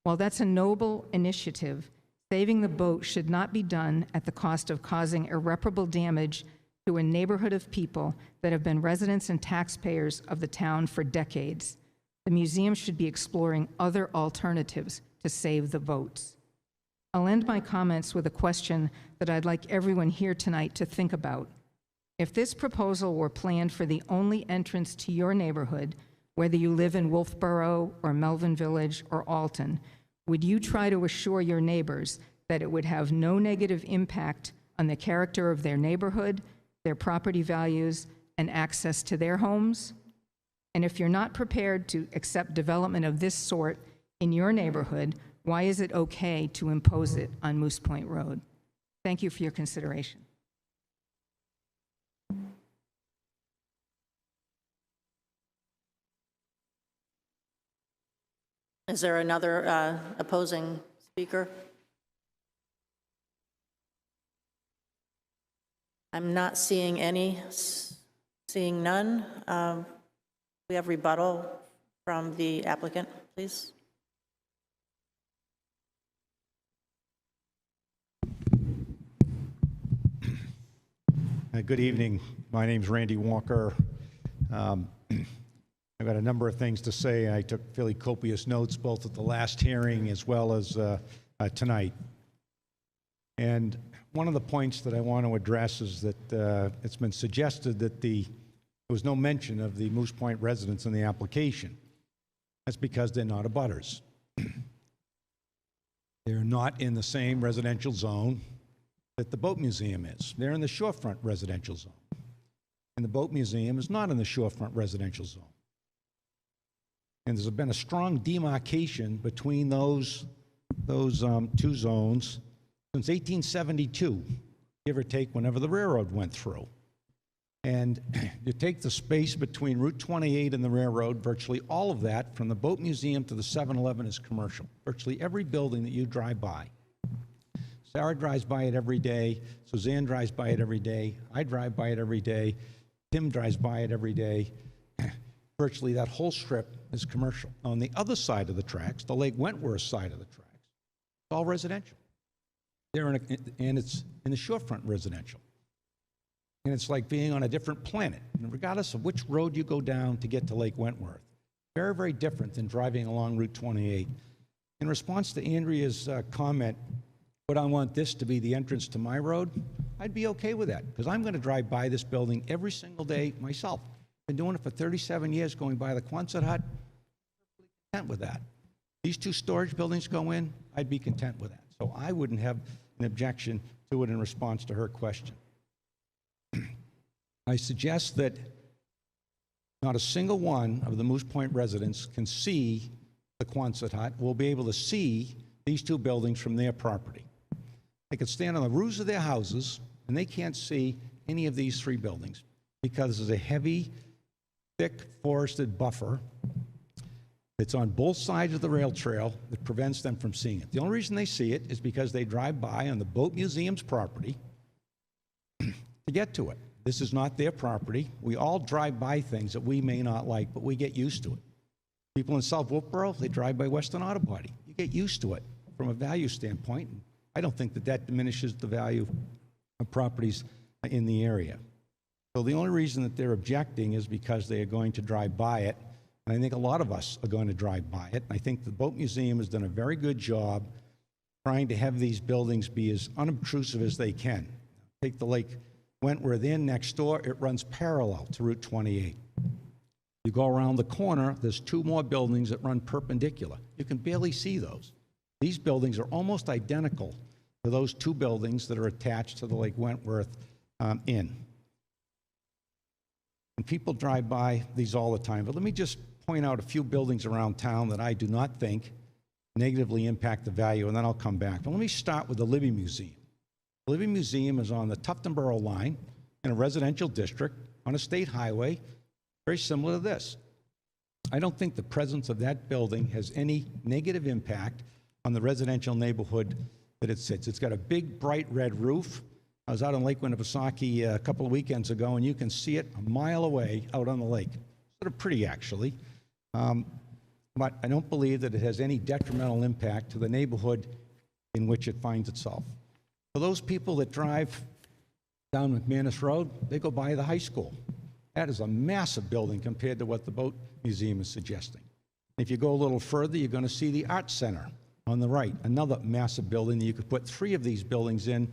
While that's a noble initiative, saving the boat should not be done at the cost of causing irreparable damage to a neighborhood of people that have been residents and taxpayers of the town for decades. The museum should be exploring other alternatives to save the boats. I'll end my comments with a question that I'd like everyone here tonight to think about. If this proposal were planned for the only entrance to your neighborhood, whether you live in Wolfeboro or Melvin Village or Alton, would you try to assure your neighbors that it would have no negative impact on the character of their neighborhood, their property values, and access to their homes? And if you're not prepared to accept development of this sort in your neighborhood, why is it okay to impose it on Moose Point Road? Thank you for your consideration. Is there another opposing speaker? I'm not seeing any. Seeing none, we have rebuttal from the applicant, please. Good evening. My name's Randy Walker. I've got a number of things to say. I took fairly copious notes both at the last hearing as well as tonight. And one of the points that I want to address is that it's been suggested that there was no mention of the Moose Point residents in the application. That's because they're not abutters. They're not in the same residential zone that the boat museum is. They're in the shorefront residential zone. And the boat museum is not in the shorefront residential zone. And there's been a strong demarcation between those two zones since 1872, give or take, whenever the railroad went through. And you take the space between Route 28 and the railroad, virtually all of that, from the boat museum to the 7-Eleven, is commercial. Virtually every building that you drive by. Sarah drives by it every day. Suzanne drives by it every day. I drive by it every day. Tim drives by it every day. Virtually that whole strip is commercial. On the other side of the tracks, the Lake Wentworth side of the tracks, it's all residential. And it's in the shorefront residential. And it's like being on a different planet. And regardless of which road you go down to get to Lake Wentworth, very, very different than driving along Route 28. In response to Andrea's comment, would I want this to be the entrance to my road? I'd be okay with that, because I'm going to drive by this building every single day myself. Been doing it for 37 years, going by the Quonset hut. I'm content with that. These two storage buildings go in, I'd be content with that. So I wouldn't have an objection to it in response to her question. I suggest that not a single one of the Moose Point residents can see the Quonset hut, will be able to see these two buildings from their property. They could stand on the roofs of their houses, and they can't see any of these three buildings because there's a heavy, thick forested buffer that's on both sides of the rail trail that prevents them from seeing it. The only reason they see it is because they drive by on the boat museum's property to get to it. This is not their property. We all drive by things that we may not like, but we get used to it. People in South Wolfeboro, they drive by Western Auto Body. You get used to it from a value standpoint. I don't think that that diminishes the value of properties in the area. So the only reason that they're objecting is because they are going to drive by it. And I think a lot of us are going to drive by it. And I think the Boat Museum has done a very good job trying to have these buildings be as unobtrusive as they can. Take the Lake Wentworth Inn next door, it runs parallel to Route 28. You go around the corner, there's two more buildings that run perpendicular. You can barely see those. These buildings are almost identical to those two buildings that are attached to the Lake Wentworth Inn. And people drive by these all the time. But let me just point out a few buildings around town that I do not think negatively impact the value, and then I'll come back. But let me start with the Libby Museum. The Libby Museum is on the Tufton-Borough line in a residential district on a state highway, very similar to this. I don't think the presence of that building has any negative impact on the residential neighborhood that it sits. It's got a big, bright red roof. I was out on Lake Winnipesaukee a couple of weekends ago, and you can see it a mile away out on the lake. Sort of pretty, actually. But I don't believe that it has any detrimental impact to the neighborhood in which it finds itself. For those people that drive down McManus Road, they go by the high school. That is a massive building compared to what the boat museum is suggesting. If you go a little further, you're going to see the Art Center on the right, another massive building. You could put 3 of these buildings in,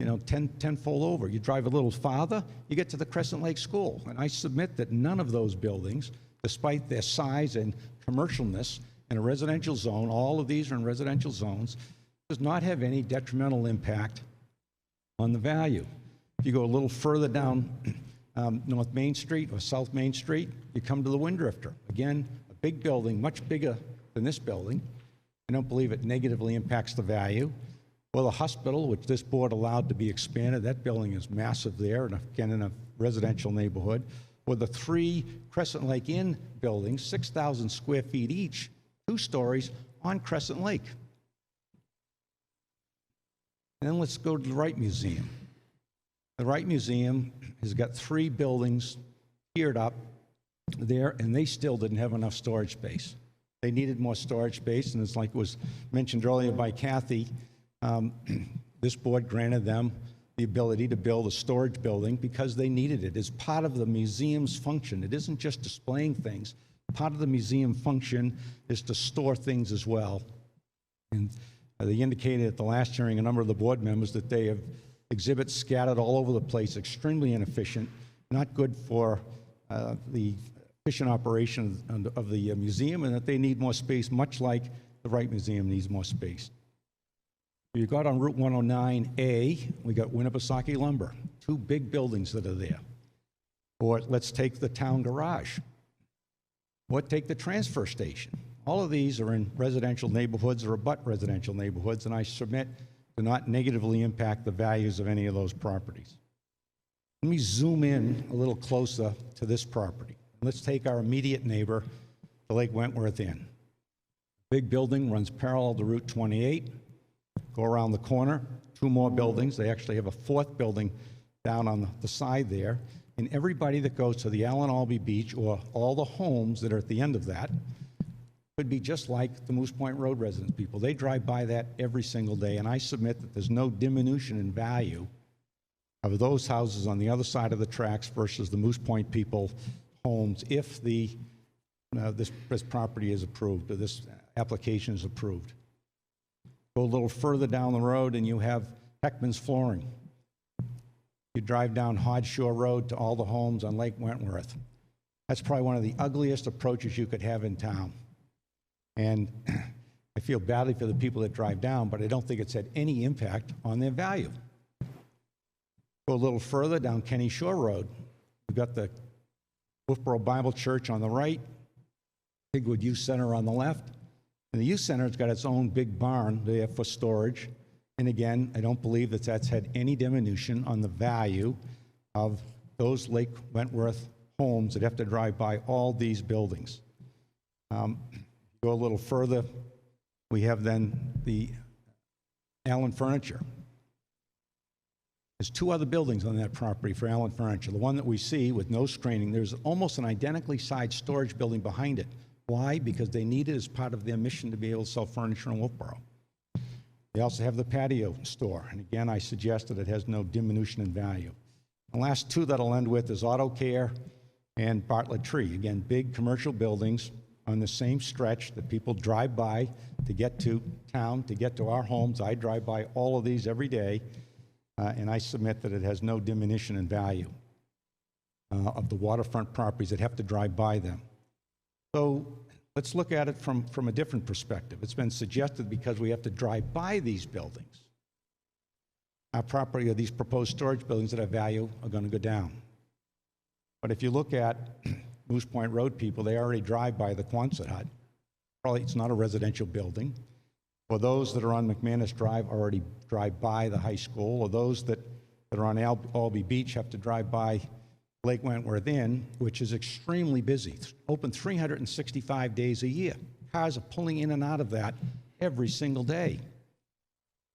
10-fold over. You drive a little farther, you get to the Crescent Lake School. And I submit that none of those buildings, despite their size and commercialness in a residential zone, all of these are in residential zones, does not have any detrimental impact on the value. If you go a little further down North Main Street or South Main Street, you come to the Windrifter. Again, a big building, much bigger than this building. I don't believe it negatively impacts the value. Well, the hospital, which this board allowed to be expanded, that building is massive there, and again, in a residential neighborhood. Or the 3 Crescent Lake Inn buildings, 6,000 square feet each, 2 stories on Crescent Lake. And then let's go to the Wright Museum. The Wright Museum has got 3 buildings tiered up there, and they still didn't have enough storage space. They needed more storage space, and it's like was mentioned earlier by Kathy, this board granted them the ability to build a storage building because they needed it. It's part of the museum's function. It isn't just displaying things. Part of the museum function is to store things as well. And they indicated at the last hearing, a number of the board members, that they have exhibits scattered all over the place, extremely inefficient, not good for the efficient operation of the museum, and that they need more space, much like the Wright Museum needs more space. You got on Route 109A, we got Winnipesaukee Lumber, 2 big buildings that are there. Or let's take the town garage. Or take the transfer station. All of these are in residential neighborhoods or abut residential neighborhoods, and I submit do not negatively impact the values of any of those properties. Let me zoom in a little closer to this property. Let's take our immediate neighbor, the Lake Wentworth Inn. Big building runs parallel to Route 28. Go around the corner, 2 more buildings. They actually have a 4th building down on the side there. And everybody that goes to the Allen Albee Beach, or all the homes that are at the end of that, could be just like the Moose Point Road residents people. They drive by that every single day, and I submit that there's no diminution in value of those houses on the other side of the tracks versus the Moose Point people homes if this property is approved, or this application is approved. Go a little further down the road and you have Heckman's Flooring. You drive down Hodge-Shore Road to all the homes on Lake Wentworth. That's probably one of the ugliest approaches you could have in town. And I feel badly for the people that drive down, but I don't think it's had any impact on their value. Go a little further down Kenny Shore Road. We've got the Wolfeboro Bible Church on the right, Pigwood Youth Center on the left. And the youth center has got its own big barn there for storage. And again, I don't believe that that's had any diminution on the value of those Lake Wentworth homes that have to drive by all these buildings. Go a little further, we have then the Allen Furniture. There's 2 other buildings on that property for Allen Furniture. The one that we see with no screening, there's almost an identically sized storage building behind it. Why? Because they need it as part of their mission to be able to sell furniture in Wolfeboro. They also have the patio store, and again, I suggest that it has no diminution in value. The last 2 that I'll end with is Auto Care and Bartlett Tree. Again, big commercial buildings on the same stretch that people drive by to get to town, to get to our homes. I drive by all of these every day, and I submit that it has no diminution in value of the waterfront properties that have to drive by them. So let's look at it from a different perspective. It's been suggested because we have to drive by these buildings, our property or these proposed storage buildings that have value are going to go down. But if you look at Moose Point Road people, they already drive by the Quonset hut. Probably it's not a residential building. Or those that are on McManus Drive already drive by the high school, or those that are on Albee Beach have to drive by Lake Wentworth Inn, which is extremely busy, open 365 days a year. Cars are pulling in and out of that every single day.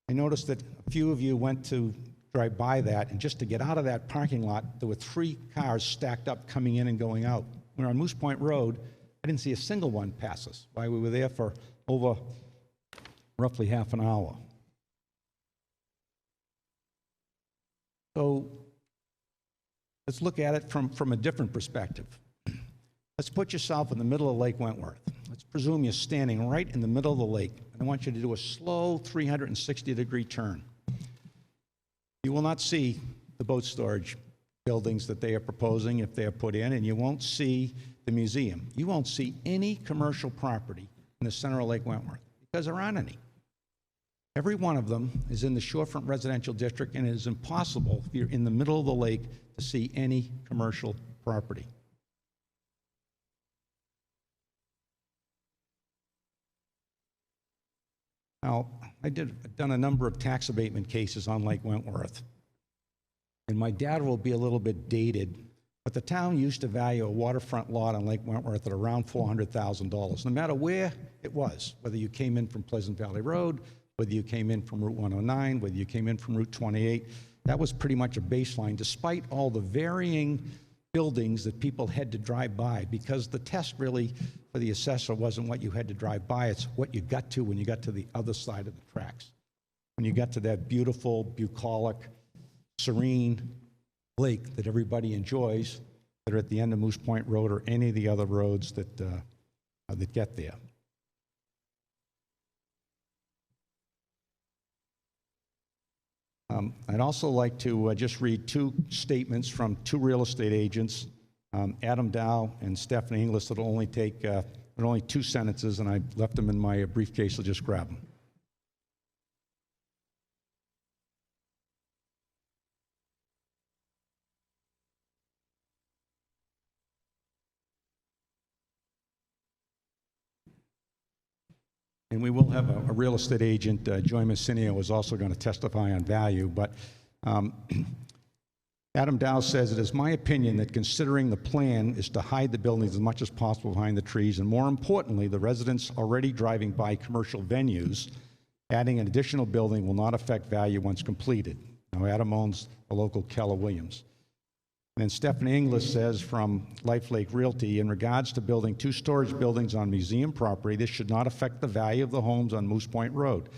I noticed that a few of you went to drive by that, and just to get out of that parking lot, there were 3 cars stacked up coming in and going out. When we were on Moose Point Road, I didn't see a single one pass us while we were there for over roughly half an hour. So let's look at it from a different perspective. Let's put yourself in the middle of Lake Wentworth. Let's presume you're standing right in the middle of the lake, and I want you to do a slow 360-degree turn. You will not see the boat storage buildings that they are proposing if they are put in, and you won't see the museum. You won't see any commercial property in the center of Lake Wentworth because there aren't any. Every one of them is in the shorefront residential district, and it is impossible if you're in the middle of the lake to see any commercial property. Now, I've done a number of tax abatement cases on Lake Wentworth, and my data will be a little bit dated, but the town used to value a waterfront lot on Lake Wentworth at around $400,000, no matter where it was, whether you came in from Pleasant Valley Road, whether you came in from Route 109, whether you came in from Route 28. That was pretty much a baseline, despite all the varying buildings that people had to drive by, because the test really for the assessor wasn't what you had to drive by, it's what you got to when you got to the other side of the tracks. When you got to that beautiful, bucolic, serene lake that everybody enjoys, that are at the end of Moose Point Road or any of the other roads that get there. I'd also like to just read 2 statements from 2 real estate agents, Adam Dow and Stephanie Inglis. It'll only take only 2 sentences, and I left them in my briefcase, so just grab them. And we will have a real estate agent, Joy Messinio, is also going to testify on value. But Adam Dow says, "It is my opinion that considering the plan is to hide the buildings as much as possible behind the trees, and more importantly, the residents already driving by commercial venues, adding an additional building will not affect value once completed." Now, Adam owns the local Keller Williams. And then Stephanie Inglis says from Life Lake Realty, "In regards to building 2 storage buildings on museum property, this should not affect the value of the homes on Moose Point Road.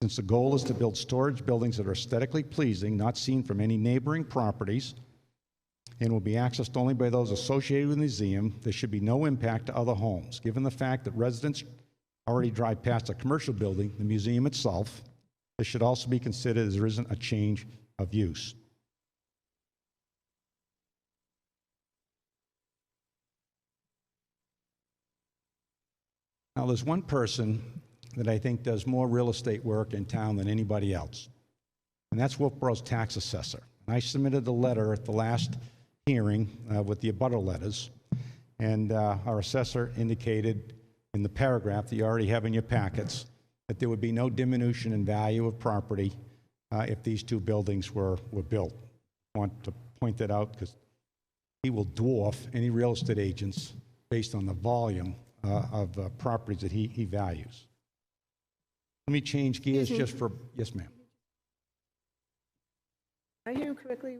Since the goal is to build storage buildings that are aesthetically pleasing, not seen from any neighboring properties, and will be accessed only by those associated with the museum, there should be no impact to other homes. Given the fact that residents already drive past a commercial building, the museum itself, this should also be considered as there isn't a change of use." Now, there's one person that I think does more real estate work in town than anybody else, and that's Wolfeboro's tax assessor. And I submitted the letter at the last hearing with the abutter letters, and our assessor indicated in the paragraph that you already have in your packets that there would be no diminution in value of property if these 2 buildings were built. I want to point that out because he will dwarf any real estate agents based on the volume of properties that he values. Let me change gears just for, yes, ma'am. Did I hear him correctly?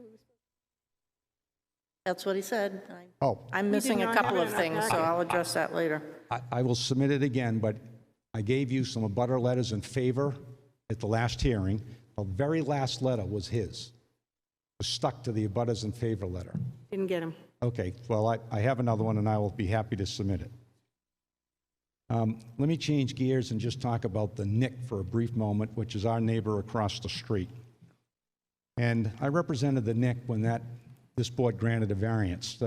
That's what he said. Oh. I'm missing a couple of things, so I'll address that later. I will submit it again, but I gave you some abutter letters in favor at the last hearing. The very last letter was his. It was stuck to the abutters in favor letter. Didn't get him. Okay, well, I have another one, and I will be happy to submit it. Let me change gears and just talk about the Nick for a brief moment, which is our neighbor across the street. And I represented the Nick when this board granted a variance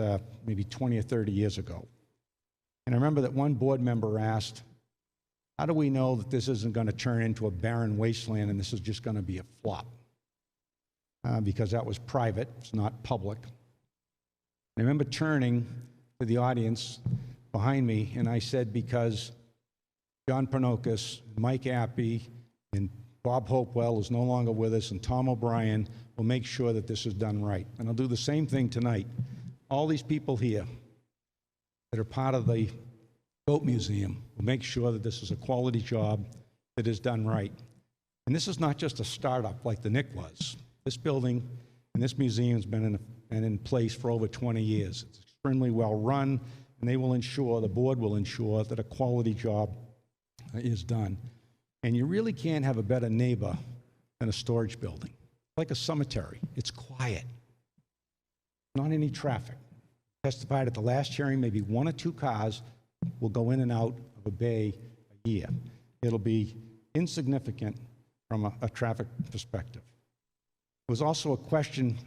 maybe 20 or 30 years ago. And I remember that one board member asked, "How do we know that this isn't going to turn into a barren wasteland and this is just going to be a flop?" Because that was private, it's not public. And I remember turning to the audience behind me, and I said, because John Pernokis, Mike Appy, and Bob Hopewell is no longer with us, and Tom O'Brien will make sure that this is done right. And I'll do the same thing tonight. all these people here that are part of the Boat Museum will make sure that this is a quality job that is done right. And this is not just a startup like the Nick was. This building and this museum has been in place for over 20 years. It's extremely well run, and they will ensure, the board will ensure, that a quality job is done. And you really can't have a better neighbor than a storage building. Like a cemetery, it's quiet, not any traffic. Testified at the last hearing, maybe 1 or 2 cars will go in and out of a bay a year. It'll be insignificant from a traffic perspective. There was also a question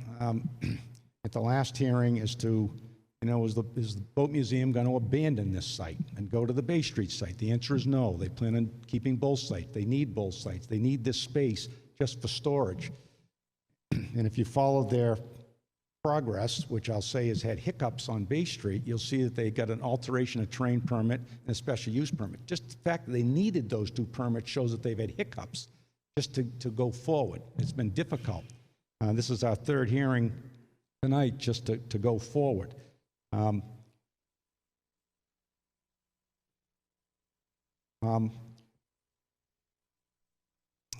at the last hearing as to, is the Boat Museum going to abandon this site and go to the Bay Street site? The answer is no. They plan on keeping both sites. They need both sites. They need this space just for storage. And if you follow their progress, which I'll say has had hiccups on Bay Street, you'll see that they got an alteration of terrain permit and a special use permit. Just the fact that they needed those 2 permits shows that they've had hiccups just to go forward. It's been difficult. This is our 3rd hearing tonight just to go forward. I'll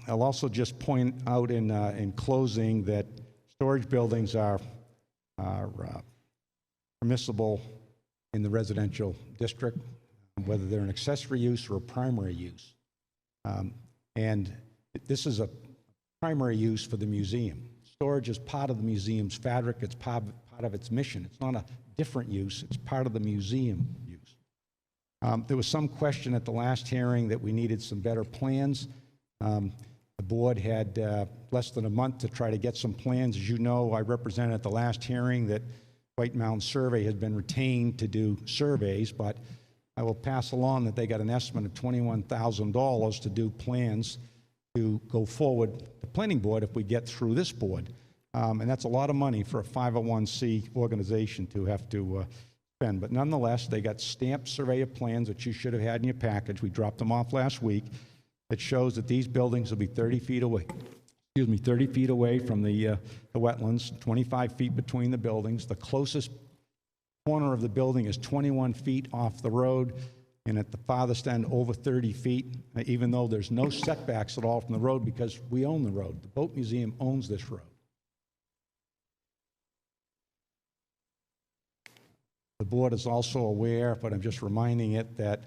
also just point out in closing that storage buildings are permissible in the residential district, whether they're an accessory use or a primary use. And this is a primary use for the museum. Storage is part of the museum's fabric. It's part of its mission. It's not a different use. It's part of the museum use. There was some question at the last hearing that we needed some better plans. The board had less than a month to try to get some plans. As you know, I represented at the last hearing that White Mountain Survey has been retained to do surveys, but I will pass along that they got an estimate of $21,000 to do plans to go forward the planning board if we get through this board. And that's a lot of money for a 501c organization to have to spend. But nonetheless, they got stamped surveyor plans that you should have had in your package. We dropped them off last week. It shows that these buildings will be 30 feet away. 30 feet away from the wetlands, 25 feet between the buildings. The closest corner of the building is 21 feet off the road, and at the farthest end, over 30 feet, even though there's no setbacks at all from the road because we own the road. The Boat Museum owns this road. The board is also aware, but I'm just reminding it, that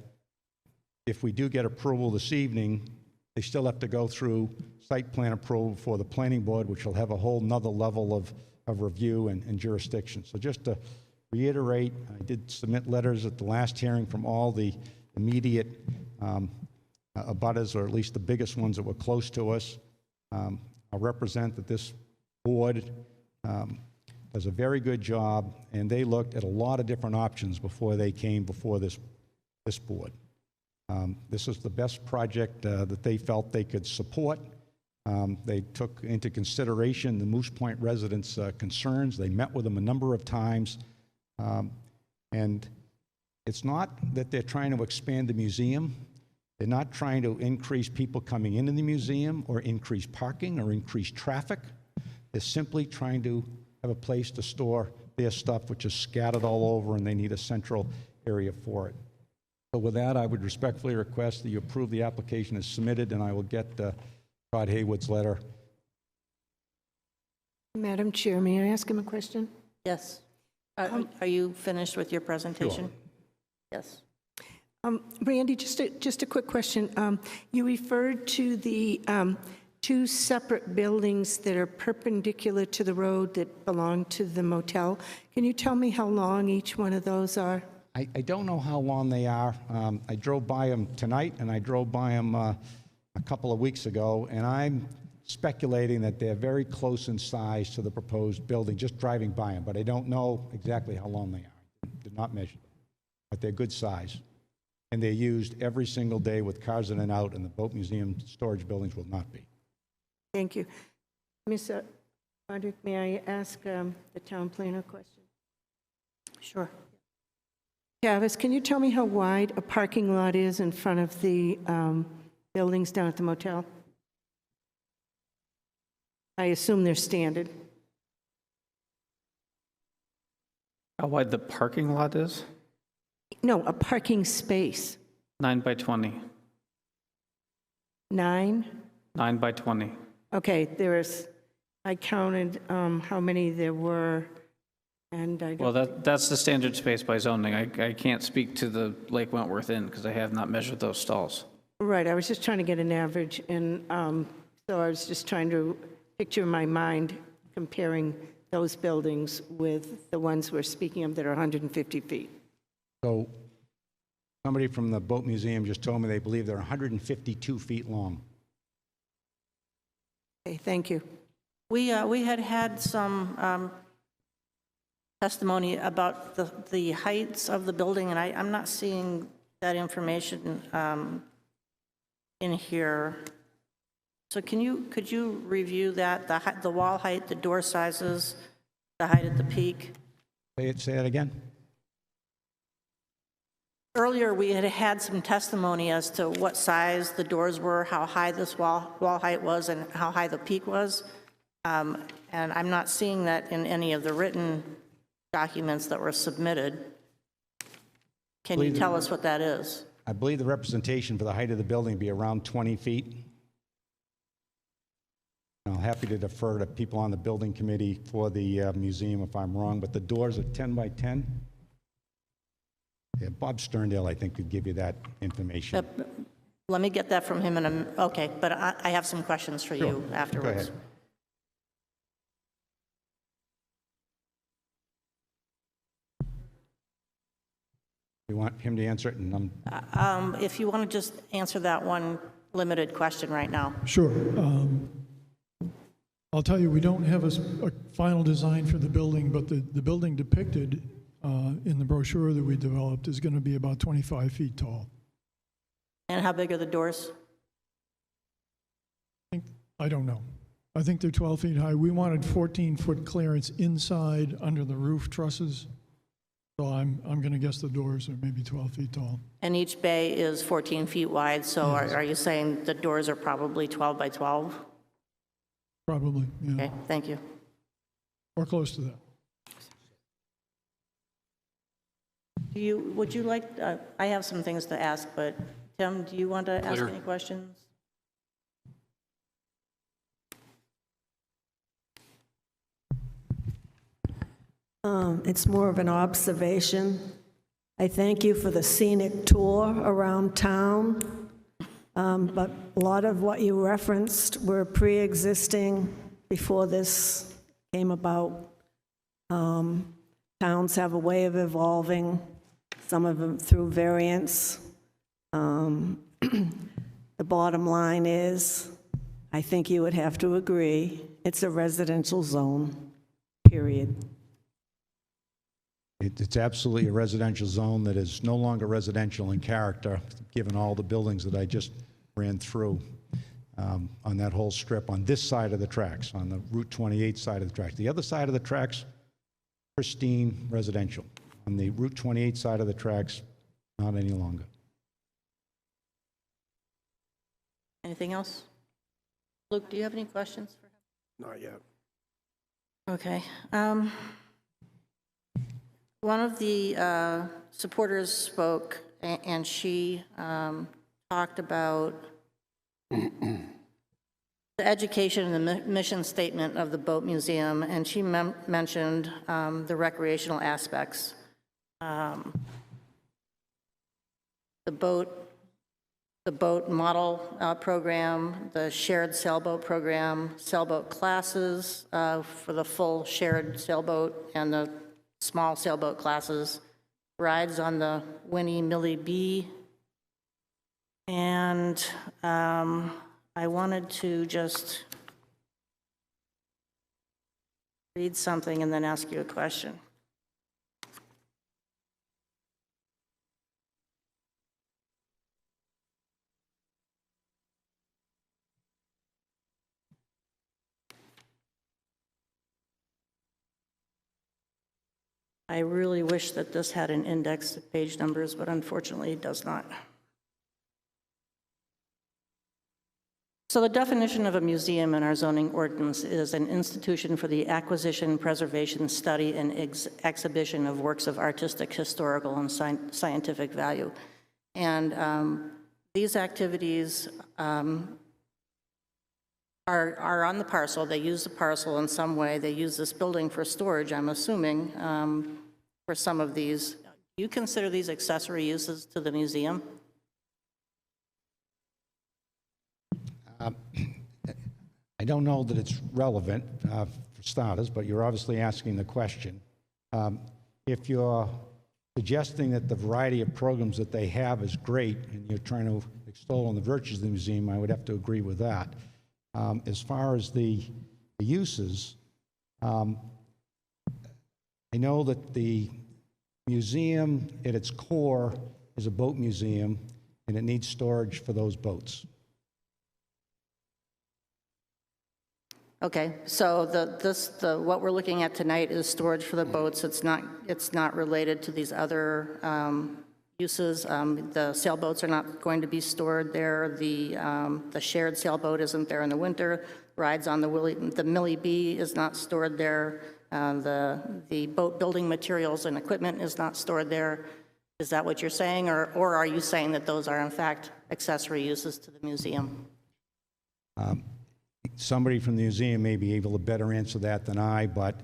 if we do get approval this evening, they still have to go through site plan approval for the planning board, which will have a whole nother level of review and jurisdiction. So just to reiterate, I did submit letters at the last hearing from all the immediate abutters, or at least the biggest ones that were close to us. I'll represent that this board does a very good job, and they looked at a lot of different options before they came before this board. This is the best project that they felt they could support. They took into consideration the Moose Point residents' concerns. They met with them a number of times. And it's not that they're trying to expand the museum. They're not trying to increase people coming into the museum or increase parking or increase traffic. They're simply trying to have a place to store their stuff, which is scattered all over, and they need a central area for it. So with that, I would respectfully request that you approve the application as submitted, and I will get Todd Haywood's letter. Madam Chair, may I ask him a question? Yes. Are you finished with your presentation? Sure. Yes. Randy, just a quick question. You referred to the 2 separate buildings that are perpendicular to the road that belong to the motel. Can you tell me how long each one of those are? I don't know how long they are. I drove by them tonight, and I drove by them a couple of weeks ago, and I'm speculating that they're very close in size to the proposed building, just driving by them, but I don't know exactly how long they are. I did not measure them, but they're good size. And they're used every single day with cars in and out, and the Boat Museum storage buildings will not be. Thank you. Ms. Roderick, may I ask the town planner a question? Sure. Travis, can you tell me how wide a parking lot is in front of the buildings down at the motel? I assume they're standard. How wide the parking lot is? No, a parking space. 9 by 20. 9? 9 by 20. Okay, I counted how many there were, and I Well, don't, that's the standard space by zoning. I can't speak to the Lake Wentworth Inn because I have not measured those stalls. right, I was just trying to get an average, and so I was just trying to picture in my mind comparing those buildings with the ones we're speaking of that are 150 feet. So somebody from the boat museum just told me they believe they're 152 feet long. Okay, thank you. We had some testimony about the heights of the building, and I'm not seeing that information in here. So could you review that, the wall height, the door sizes, the height at the peak? Say that again? Earlier, we had some testimony as to what size the doors were, how high this wall height was, and how high the peak was. And I'm not seeing that in any of the written documents that were submitted. Can you tell us what that is? I believe the representation for the height of the building be around 20 feet. I'm happy to defer to people on the building committee for the museum if I'm wrong, but the doors are 10 by 10. Yeah, Bob Sterndale, I think, could give you that information. Let me get that from him okay, but I have some questions for you afterwards. Go ahead. You want him to answer it? And If you want to just answer that one limited question right now. Sure. I'll tell you, we don't have a final design for the building, but the building depicted in the brochure that we developed is going to be about 25 feet tall. And how big are the doors? I don't know. I think they're 12 feet high. We wanted 14-foot clearance inside under the roof trusses. So I'm going to guess the doors are maybe 12 feet tall. And each bay is 14 feet wide, so Yes. are you saying the doors are probably 12 by 12? Probably, yeah. Okay, thank you. Or close to that. Would you like, I have some things to ask, but Tim, do you want to ask Clear. any questions? It's more of an observation. I thank you for the scenic tour around town, but a lot of what you referenced were pre-existing before this came about. Towns have a way of evolving, some of them through variance. The bottom line is, I think you would have to agree, it's a residential zone, period. It's absolutely a residential zone that is no longer residential in character, given all the buildings that I just ran through on that whole strip, on this side of the tracks, on the Route 28 side of the tracks. The other side of the tracks, pristine residential. On the Route 28 side of the tracks, not any longer. Anything else? Luke, do you have any questions for him? Not yet. Okay. One of the supporters spoke, and she talked about the education and the mission statement of the Boat Museum, and she mentioned the recreational aspects. The boat model program, the shared sailboat program, sailboat classes for the full shared sailboat and the small sailboat classes, rides on the Winnie Millie B. And I wanted to just read something and then ask you a question. I really wish that this had an index of page numbers, but unfortunately it does not. So the definition of a museum in our zoning ordinance is an institution for the acquisition, preservation, study, and exhibition of works of artistic, historical, and scientific value. And these activities are on the parcel. They use the parcel in some way. They use this building for storage, I'm assuming, for some of these. Do you consider these accessory uses to the museum? I don't know that it's relevant, for starters, but you're obviously asking the question. If you're suggesting that the variety of programs that they have is great and you're trying to extol on the virtues of the museum, I would have to agree with that. As far as the uses, I know that the museum at its core is a boat museum and it needs storage for those boats. Okay, so what we're looking at tonight is storage for the boats. It's not related to these other uses. The sailboats are not going to be stored there. The shared sailboat isn't there in the winter. Rides on the Millie B is not stored there. The boat building materials and equipment is not stored there. Is that what you're saying, or are you saying that those are in fact accessory uses to the museum? Somebody from the museum may be able to better answer that than I, but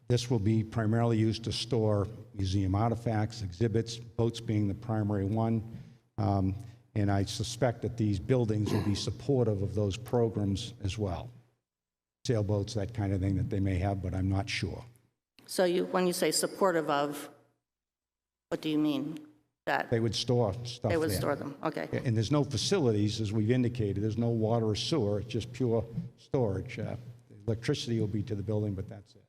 this will be primarily used to store museum artifacts, exhibits, boats being the primary one. And I suspect that these buildings will be supportive of those programs as well. Sailboats, that kind of thing that they may have, but I'm not sure. So when you say supportive of, what do you mean? That they would store stuff They would there. store them, okay. And there's no facilities, as we've indicated. There's no water or sewer. It's just pure storage. Electricity will be to the building, but that's it.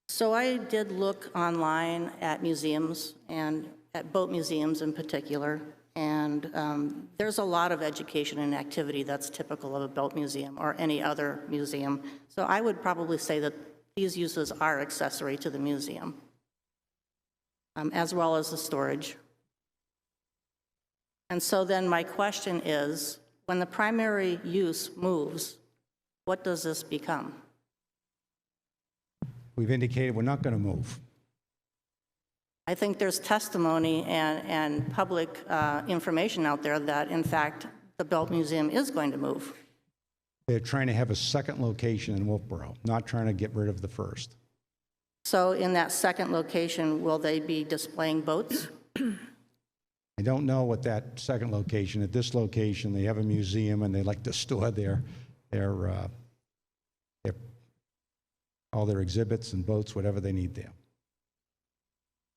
So I did look online at museums, and at boat museums in particular, and there's a lot of education and activity that's typical of a boat museum or any other museum. So I would probably say that these uses are accessory to the museum, as well as the storage. And so then my question is, when the primary use moves, what does this become? We've indicated we're not going to move. I think there's testimony and public information out there that, in fact, the Boat Museum is going to move. They're trying to have a second location in Wolfeboro, not trying to get rid of the first. So in that second location, will they be displaying boats? I don't know what that second location, at this location, they have a museum and they like to store all their exhibits and boats, whatever they need there.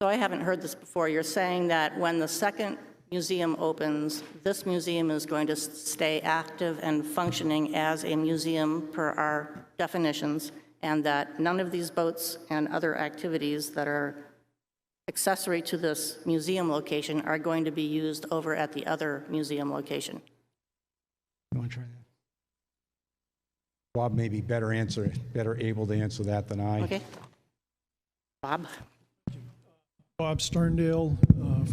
So I haven't heard this before. You're saying that when the second museum opens, this museum is going to stay active and functioning as a museum per our definitions, and that none of these boats and other activities that are accessory to this museum location are going to be used over at the other museum location. You want to try that? Bob may be better able to answer that than I. Okay. Bob? Bob Sterndale,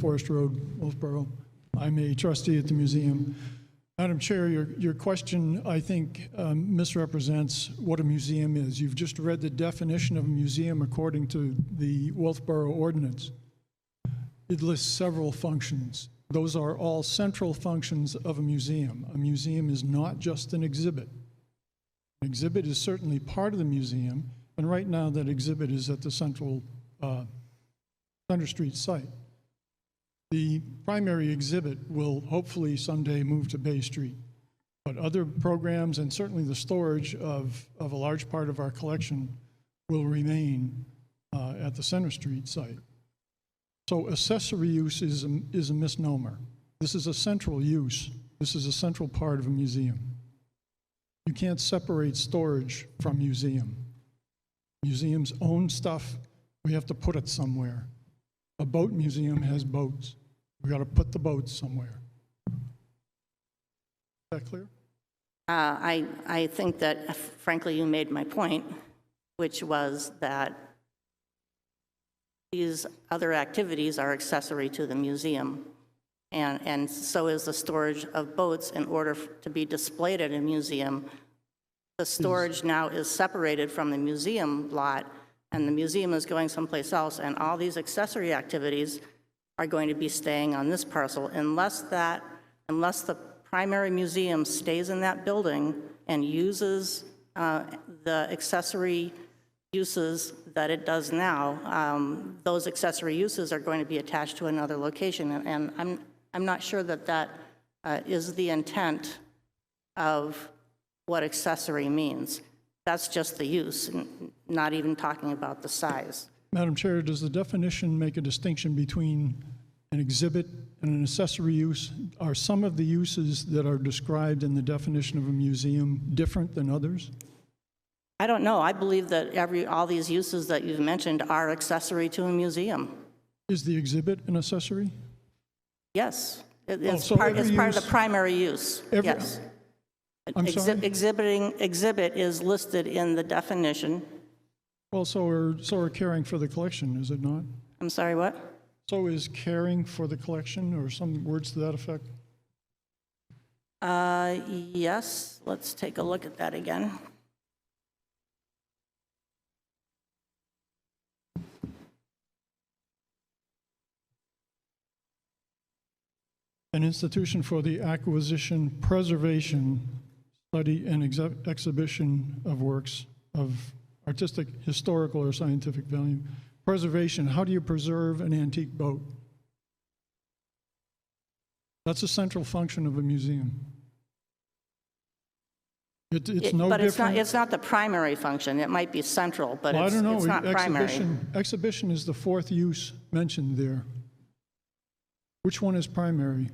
Forest Road, Wolfeboro. I'm a trustee at the museum. Madam Chair, your question, I think, misrepresents what a museum is. You've just read the definition of a museum according to the Wolfeboro ordinance. It lists several functions. Those are all central functions of a museum. A museum is not just an exhibit. An exhibit is certainly part of the museum, and right now that exhibit is at the Center Street site. The primary exhibit will hopefully someday move to Bay Street, but other programs and certainly the storage of a large part of our collection will remain at the Center Street site. So accessory use is a misnomer. This is a central use. This is a central part of a museum. You can't separate storage from museum. Museums own stuff. We have to put it somewhere. A boat museum has boats. We got to put the boats somewhere. Is that clear? I think that, frankly, you made my point, which was that these other activities are accessory to the museum. and so is the storage of boats in order to be displayed at a museum. The storage now is separated from the museum lot, and the museum is going someplace else, and all these accessory activities are going to be staying on this parcel unless the primary museum stays in that building and uses the accessory uses that it does now. Those accessory uses are going to be attached to another location, and I'm not sure that that is the intent of what accessory means. That's just the use, not even talking about the size. Madam Chair, does the definition make a distinction between an exhibit and an accessory use? Are some of the uses that are described in the definition of a museum different than others? I don't know. I believe that all these uses that you've mentioned are accessory to a museum. Is the exhibit an accessory? Yes. It's so part of every the primary use. Yes. I'm sorry? Exhibit is listed in the definition. Well, so are caring for the collection, is it not? I'm sorry, what? So is caring for the collection, or some words to that effect? Yes. Let's take a look at that again. An institution for the acquisition, preservation, study, and exhibition of works of artistic, historical, or scientific value. Preservation, how do you preserve an antique boat? That's a central function of a museum. It's no but different. It's not the primary function. It might be central, but Well, I don't know. it's not primary. Exhibition is the fourth use mentioned there. Which one is primary?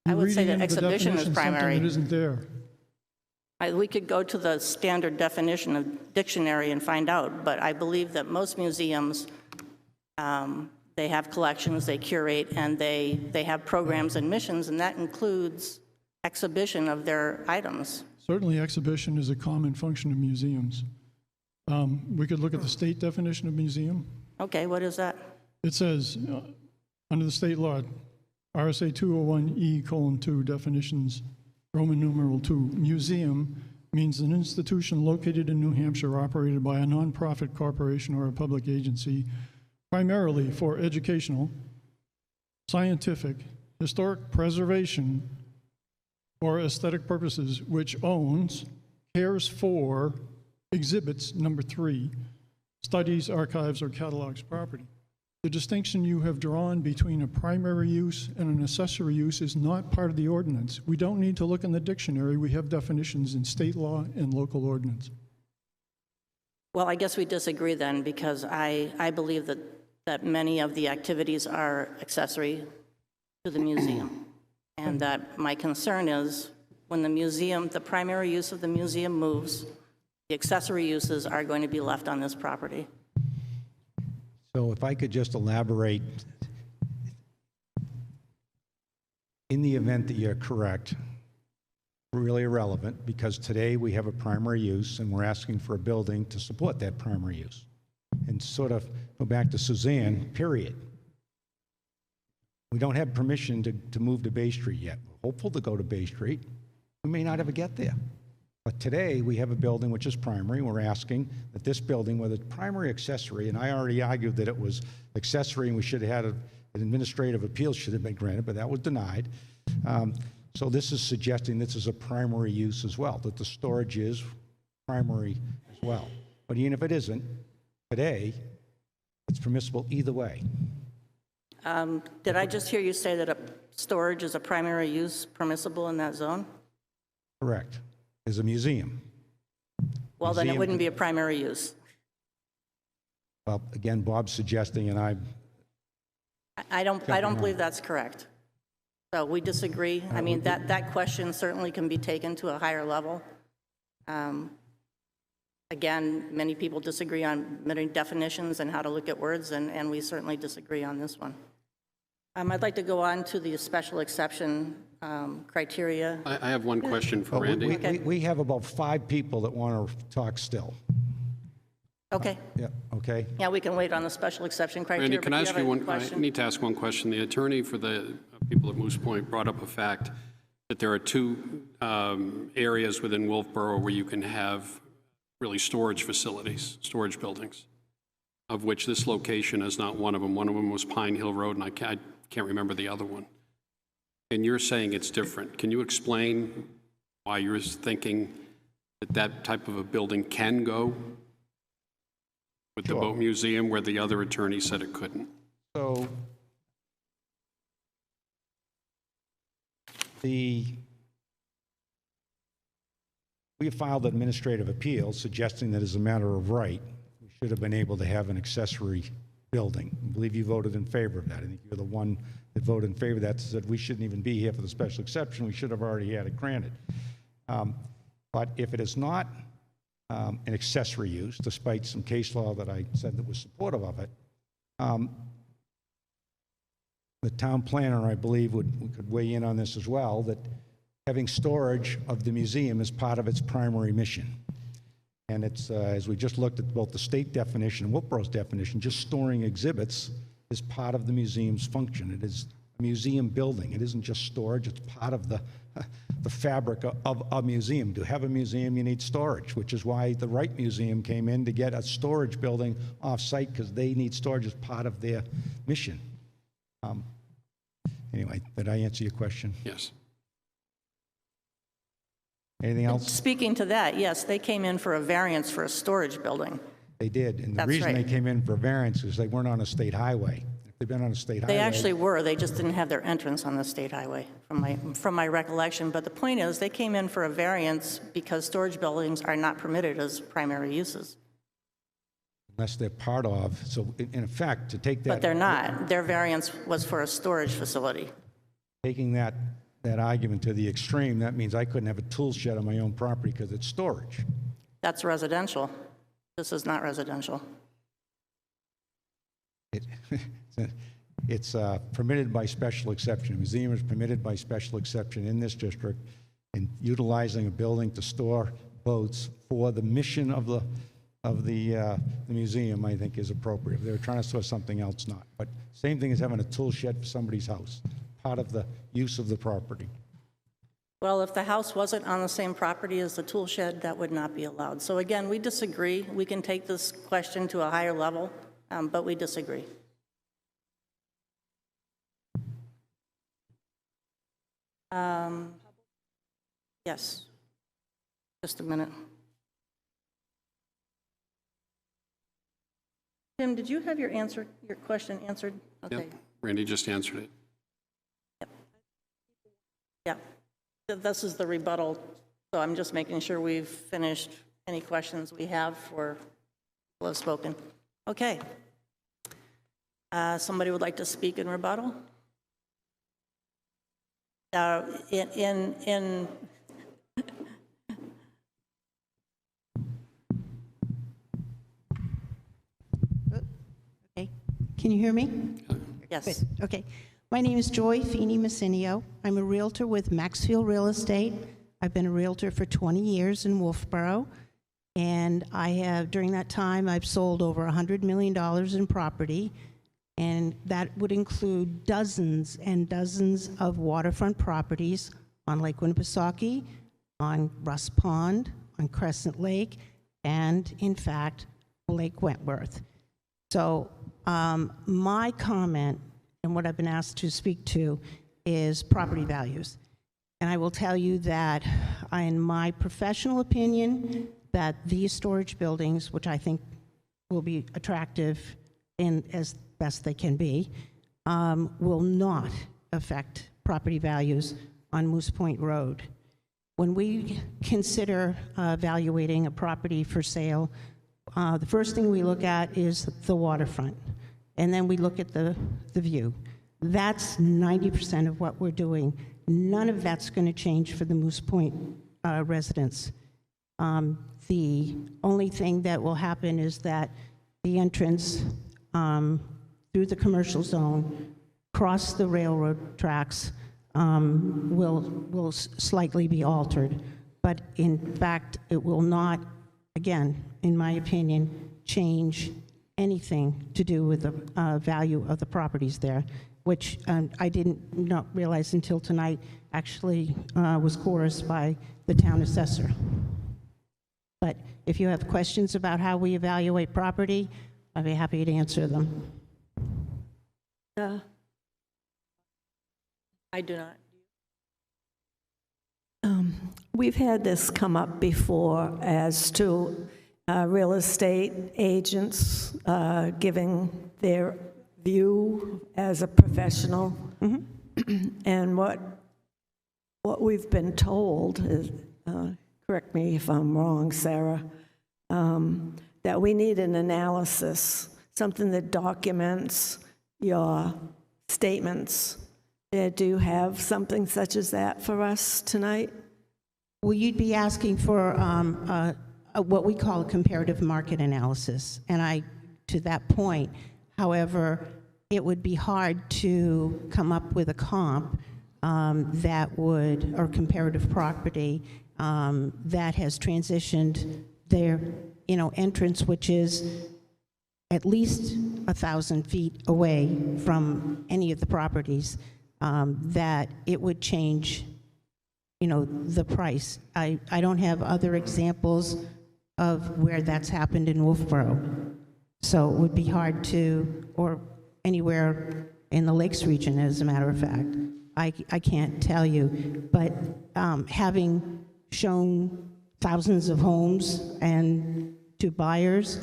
I would say You're that reading into the exhibition is definition something primary. that isn't there. We could go to the standard definition of dictionary and find out, but I believe that most museums, they have collections, they curate, and they have programs and missions, and that includes exhibition of their items. Certainly, exhibition is a common function of museums. We could look at the state definition of museum. Okay, what is that? It says, under the state law, RSA 201E:2 definitions, Roman numeral 2, museum means an institution located in New Hampshire operated by a nonprofit corporation or a public agency, primarily for educational, scientific, historic preservation, or aesthetic purposes, which owns, cares for, exhibits, number 3, studies, archives, or catalogs property. The distinction you have drawn between a primary use and an accessory use is not part of the ordinance. We don't need to look in the dictionary. We have definitions in state law and local ordinance. Well, I guess we disagree then, because I believe that many of the activities are accessory to the museum, and that my concern is when the primary use of the museum moves, the accessory uses are going to be left on this property. So if I could just elaborate, in the event that you're correct, really irrelevant, because today we have a primary use and we're asking for a building to support that primary use. And sort of go back to Suzanne, period. We don't have permission to move to Bay Street yet. We're hopeful to go to Bay Street. We may not ever get there. But today, we have a building which is primary. We're asking that this building, whether it's primary or accessory, and I already argued that it was accessory and we should have had an administrative appeal should have been granted, but that was denied. So this is suggesting this is a primary use as well, that the storage is primary as well. But even if it isn't, today, it's permissible either way. Did I just hear you say that storage is a primary use permissible in that zone? Correct. Is a museum. Well, then it wouldn't be a primary use. Well, again, Bob's suggesting, and I don't believe that's correct. So we disagree. I mean, that question certainly can be taken to a higher level. Again, many people disagree on many definitions and how to look at words, and we certainly disagree on this one. I'd like to go on to the special exception criteria. I have one question for Randy. We have about 5 people that want to talk still. Okay. Yeah, okay? Yeah, we can wait on the special exception criteria. Randy, can but I do ask have you a one, I question? need to ask one question. The attorney for the people at Moose Point brought up a fact that there are two areas within Wolfeboro where you can have really storage facilities, storage buildings, of which this location is not one of them. One of them was Pine Hill Road, and I can't remember the other one. And you're saying it's different. Can you explain why you're thinking that that type of a building can go with the boat museum where the other attorney said it couldn't? So we have filed administrative appeal suggesting that as a matter of right, we should have been able to have an accessory building. I believe you voted in favor of that. I think you're the one that voted in favor of that, said we shouldn't even be here for the special exception. We should have already had it granted. But if it is not an accessory use, despite some case law that I said that was supportive of it, the town planner, I believe, could weigh in on this as well, that having storage of the museum is part of its primary mission. And it's, as we just looked at both the state definition and Wolfeboro's definition, just storing exhibits is part of the museum's function. It is a museum building. It isn't just storage, it's part of the fabric of a museum. To have a museum, you need storage, which is why the Wright Museum came in to get a storage building off-site, because they need storage as part of their mission. Anyway, did I answer your question? Yes. Anything else? Speaking to that, yes, they came in for a variance for a storage building. They did, and the That's reason right. they came in for variance is they weren't on a state highway. If they'd been on a state highway... They actually were, they just didn't have their entrance on the state highway, from my recollection. But the point is, they came in for a variance because storage buildings are not permitted as primary uses. Unless they're part of, so in effect, to take that... But they're not. Their variance was for a storage facility. Taking that argument to the extreme, that means I couldn't have a tool shed on my own property because it's storage. That's residential. This is not residential. It's permitted by special exception. A museum is permitted by special exception in this district, and utilizing a building to store boats for the mission of the museum, I think, is appropriate. If they were trying to store something else, not. But same thing as having a tool shed for somebody's house, part of the use of the property. Well, if the house wasn't on the same property as the tool shed, that would not be allowed. So again, we disagree. We can take this question to a higher level, but we disagree. Yes. Just a minute. Tim, did you have your question answered? Okay. Yep. Randy just answered it. Yeah. This is the rebuttal, so I'm just making sure we've finished any questions we have for people who have spoken. Okay. Somebody would like to speak in rebuttal? Okay. Can you hear me? Yes. Good. Okay. My name is Joy Feeney Massinio. I'm a realtor with Maxfield Real Estate. I've been a realtor for 20 years in Wolfeboro, and I have, during that time, I've sold over $100 million in property, and that would include dozens and dozens of waterfront properties on Lake Winnipesaukee, on Russ Pond, on Crescent Lake, and, in fact, Lake Wentworth. So my comment, and what I've been asked to speak to, is property values. And I will tell you that, in my professional opinion, that these storage buildings, which I think will be attractive in as best they can be, will not affect property values on Moose Point Road. When we consider evaluating a property for sale, the first thing we look at is the waterfront, and then we look at the view. That's 90% of what we're doing. None of that's going to change for the Moose Point residents. The only thing that will happen is that the entrance through the commercial zone, across the railroad tracks, will slightly be altered. But in fact, it will not, again, in my opinion, change anything to do with the value of the properties there, which I didn't not realize until tonight actually was chorused by the town assessor. But if you have questions about how we evaluate property, I'd be happy to answer them. I do not. We've had this come up before as to real estate agents giving their view as a professional. And what we've been told is, correct me if I'm wrong, Sarah, that we need an analysis, something that documents your statements. Do you have something such as that for us tonight? Well, you'd be asking for what we call a comparative market analysis. And to that point, however, it would be hard to come up with a comp or comparative property that has transitioned their, entrance, which is at least 1,000 feet away from any of the properties, that it would change, the price. I don't have other examples of where that's happened in Wolfeboro. So it would be hard or anywhere in the Lakes region, as a matter of fact. I can't tell you. But having shown thousands of homes and to buyers,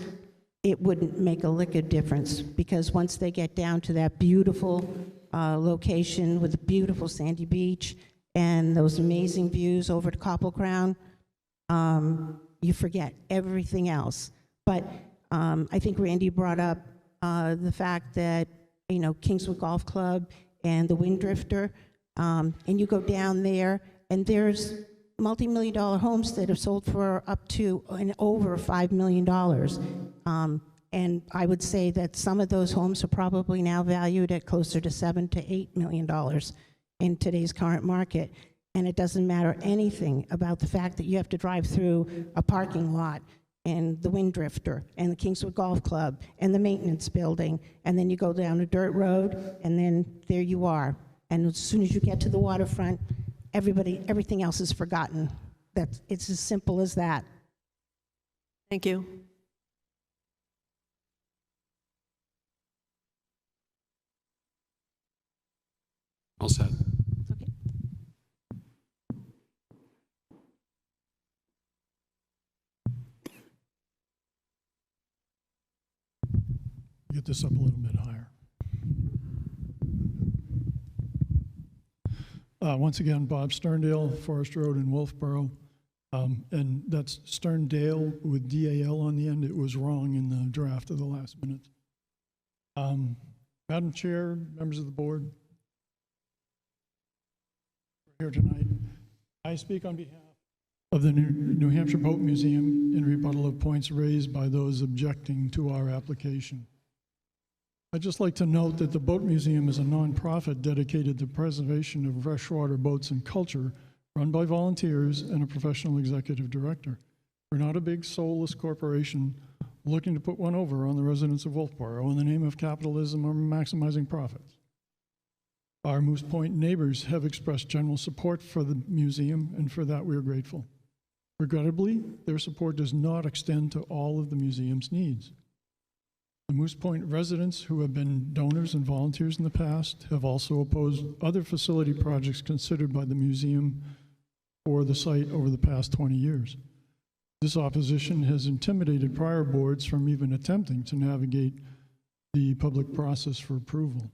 it wouldn't make a lick of difference, because once they get down to that beautiful location with a beautiful sandy beach and those amazing views over to Copple Crown, you forget everything else. But I think Randy brought up the fact that, Kingswood Golf Club and the Wind Drifter, and you go down there and there's multi-million-dollar homes that have sold for up to and over $5 million. And I would say that some of those homes are probably now valued at closer to $7 to $8 million in today's current market. And it doesn't matter anything about the fact that you have to drive through a parking lot and the Wind Drifter and the Kingswood Golf Club and the maintenance building, and then you go down a dirt road, and then there you are. And as soon as you get to the waterfront, everything else is forgotten. It's as simple as that. Thank you. All set. Get this up a little bit higher. Once again, Bob Sterndale, Forest Road in Wolfeboro. And that's Sterndale with DAL on the end. It was wrong in the draft of the last minute. Madam Chair, members of the board, we're here tonight. I speak on behalf of the New Hampshire Boat Museum in rebuttal of points raised by those objecting to our application. I'd just like to note that the Boat Museum is a nonprofit dedicated to preservation of freshwater boats and culture, run by volunteers and a professional executive director. We're not a big soulless corporation looking to put one over on the residents of Wolfeboro in the name of capitalism or maximizing profits. Our Moose Point neighbors have expressed general support for the museum, and for that we are grateful. Regrettably, their support does not extend to all of the museum's needs. The Moose Point residents, who have been donors and volunteers in the past, have also opposed other facility projects considered by the museum for the site over the past 20 years. This opposition has intimidated prior boards from even attempting to navigate the public process for approval.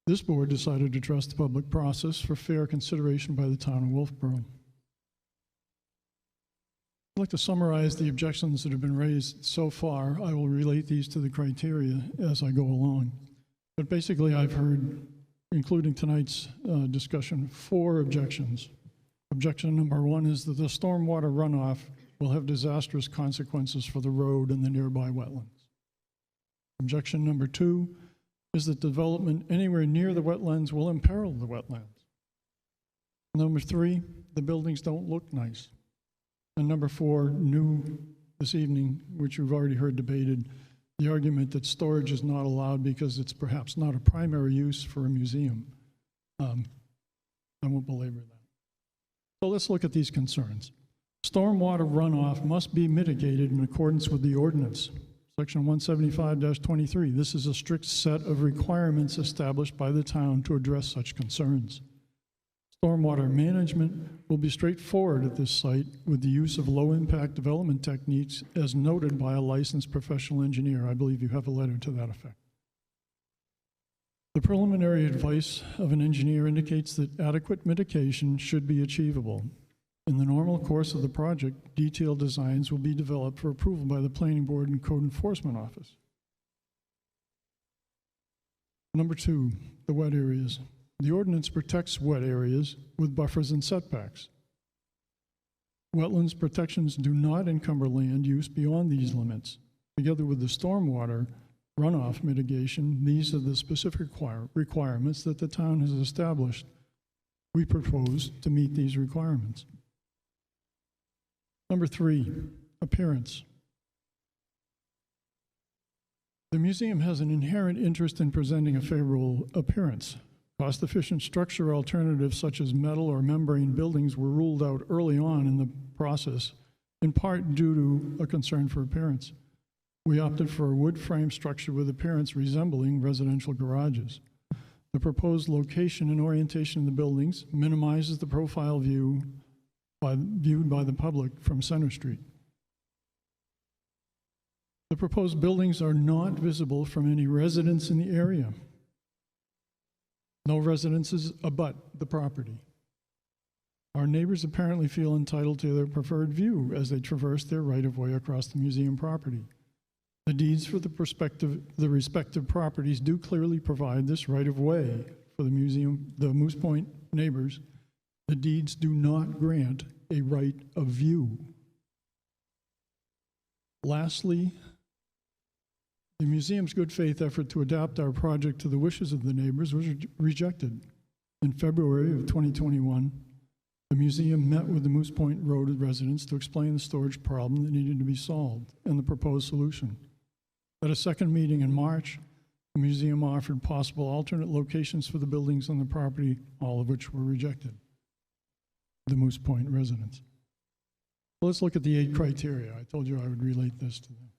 This board decided to trust the public process for fair consideration by the town of Wolfeboro. I'd like to summarize the objections that have been raised so far. I will relate these to the criteria as I go along. But basically, I've heard, including tonight's discussion, 4 objections. Objection number 1 is that the stormwater runoff will have disastrous consequences for the road and the nearby wetlands. Objection number 2 is that development anywhere near the wetlands will imperil the wetlands. Number 3, the buildings don't look nice. And number 4, new this evening, which you've already heard debated, the argument that storage is not allowed because it's perhaps not a primary use for a museum. I won't belabor that. So let's look at these concerns. Stormwater runoff must be mitigated in accordance with the ordinance. Section 175-23. This is a strict set of requirements established by the town to address such concerns. Stormwater management will be straightforward at this site with the use of low-impact development techniques as noted by a licensed professional engineer. I believe you have a letter to that effect. The preliminary advice of an engineer indicates that adequate mitigation should be achievable. In the normal course of the project, detailed designs will be developed for approval by the Planning Board and Code Enforcement Office. Number 2, the wet areas. The ordinance protects wet areas with buffers and setbacks. Wetlands protections do not encumber land use beyond these limits. Together with the stormwater runoff mitigation, these are the specific requirements that the town has established. We propose to meet these requirements. Number 3, appearance. The museum has an inherent interest in presenting a favorable appearance. Cost-efficient structure alternatives such as metal or membrane buildings were ruled out early on in the process, in part due to a concern for appearance. We opted for a wood frame structure with appearance resembling residential garages. The proposed location and orientation of the buildings minimizes the profile viewed by the public from Center Street. The proposed buildings are not visible from any residence in the area. No residences abut the property. Our neighbors apparently feel entitled to their preferred view as they traverse their right-of-way across the museum property. The deeds for the respective properties do clearly provide this right-of-way for the museum, the Moose Point neighbors. The deeds do not grant a right of view. Lastly, the museum's good faith effort to adapt our project to the wishes of the neighbors was rejected. In February of 2021, the museum met with the Moose Point Road residents to explain the storage problem that needed to be solved and the proposed solution. At a second meeting in March, the museum offered possible alternate locations for the buildings on the property, all of which were rejected. The Moose Point residents. Let's look at the 8 criteria. I told you I would relate this to them.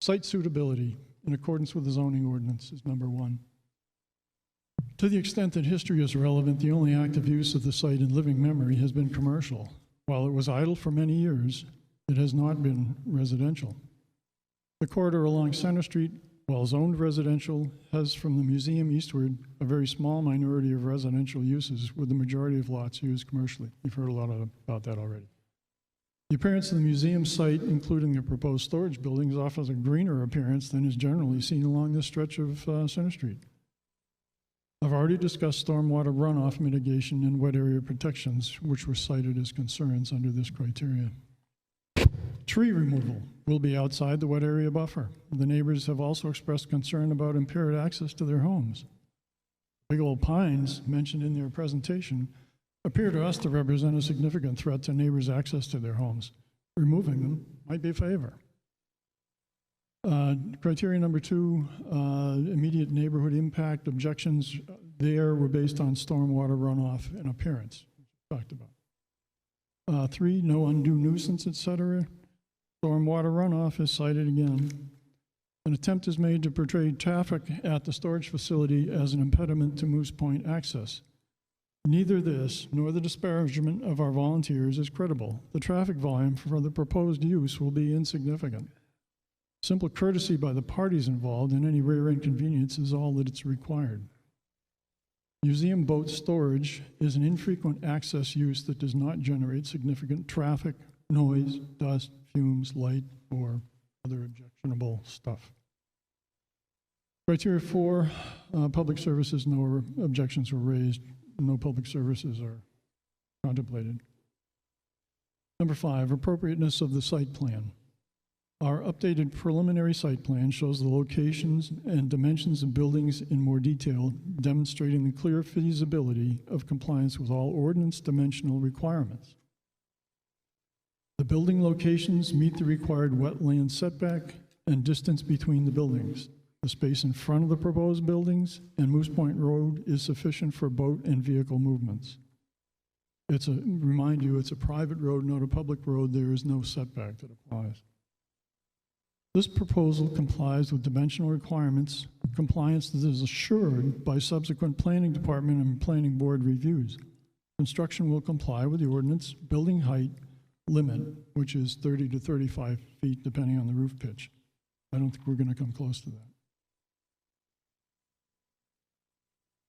Site suitability in accordance with the zoning ordinance is number 1. To the extent that history is relevant, the only active use of the site in living memory has been commercial. While it was idle for many years, it has not been residential. The corridor along Center Street, while zoned residential, has from the museum eastward a very small minority of residential uses, with the majority of lots used commercially. You've heard a lot about that already. The appearance of the museum site, including the proposed storage buildings, offers a greener appearance than is generally seen along this stretch of Center Street. I've already discussed stormwater runoff mitigation and wet area protections, which were cited as concerns under this criteria. Tree removal will be outside the wet area buffer. The neighbors have also expressed concern about impaired access to their homes. Big old pines mentioned in their presentation appear to us to represent a significant threat to neighbors' access to their homes. Removing them might be a favor. Criteria number 2, immediate neighborhood impact objections there were based on stormwater runoff and appearance, which we talked about. 3, no undue nuisance, etc. Stormwater runoff is cited again. An attempt is made to portray traffic at the storage facility as an impediment to Moose Point access. Neither this nor the disparagement of our volunteers is credible. The traffic volume for the proposed use will be insignificant. Simple courtesy by the parties involved and any rare inconvenience is all that is required. Museum boat storage is an infrequent access use that does not generate significant traffic, noise, dust, fumes, light, or other objectionable stuff. Criteria 4, public services, no objections were raised. No public services are contemplated. Number 5, appropriateness of the site plan. Our updated preliminary site plan shows the locations and dimensions of buildings in more detail, demonstrating the clear feasibility of compliance with all ordinance dimensional requirements. The building locations meet the required wetland setback and distance between the buildings. The space in front of the proposed buildings and Moose Point Road is sufficient for boat and vehicle movements. Remind you, it's a private road, not a public road. There is no setback that applies. This proposal complies with dimensional requirements, compliance that is assured by subsequent planning department and planning board reviews. Construction will comply with the ordinance building height limit, which is 30 to 35 feet, depending on the roof pitch. I don't think we're going to come close to that.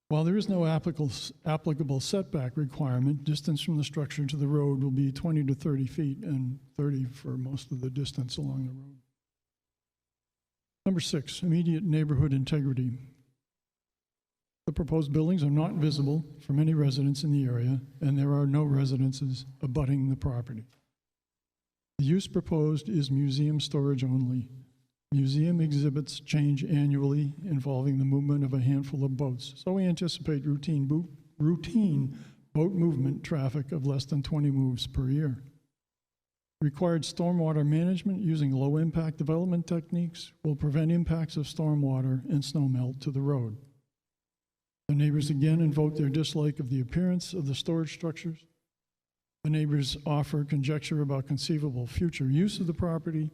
While there is no applicable setback requirement, distance from the structure to the road will be 20 to 30 feet and 30 for most of the distance along the road. Number 6, immediate neighborhood integrity. The proposed buildings are not visible from any residents in the area, and there are no residences abutting the property. The use proposed is museum storage only. Museum exhibits change annually, involving the movement of a handful of boats, so we anticipate routine boat movement traffic of less than 20 moves per year. Required stormwater management using low-impact development techniques will prevent impacts of stormwater and snowmelt to the road. The neighbors again invoke their dislike of the appearance of the storage structures. The neighbors offer conjecture about conceivable future use of the property,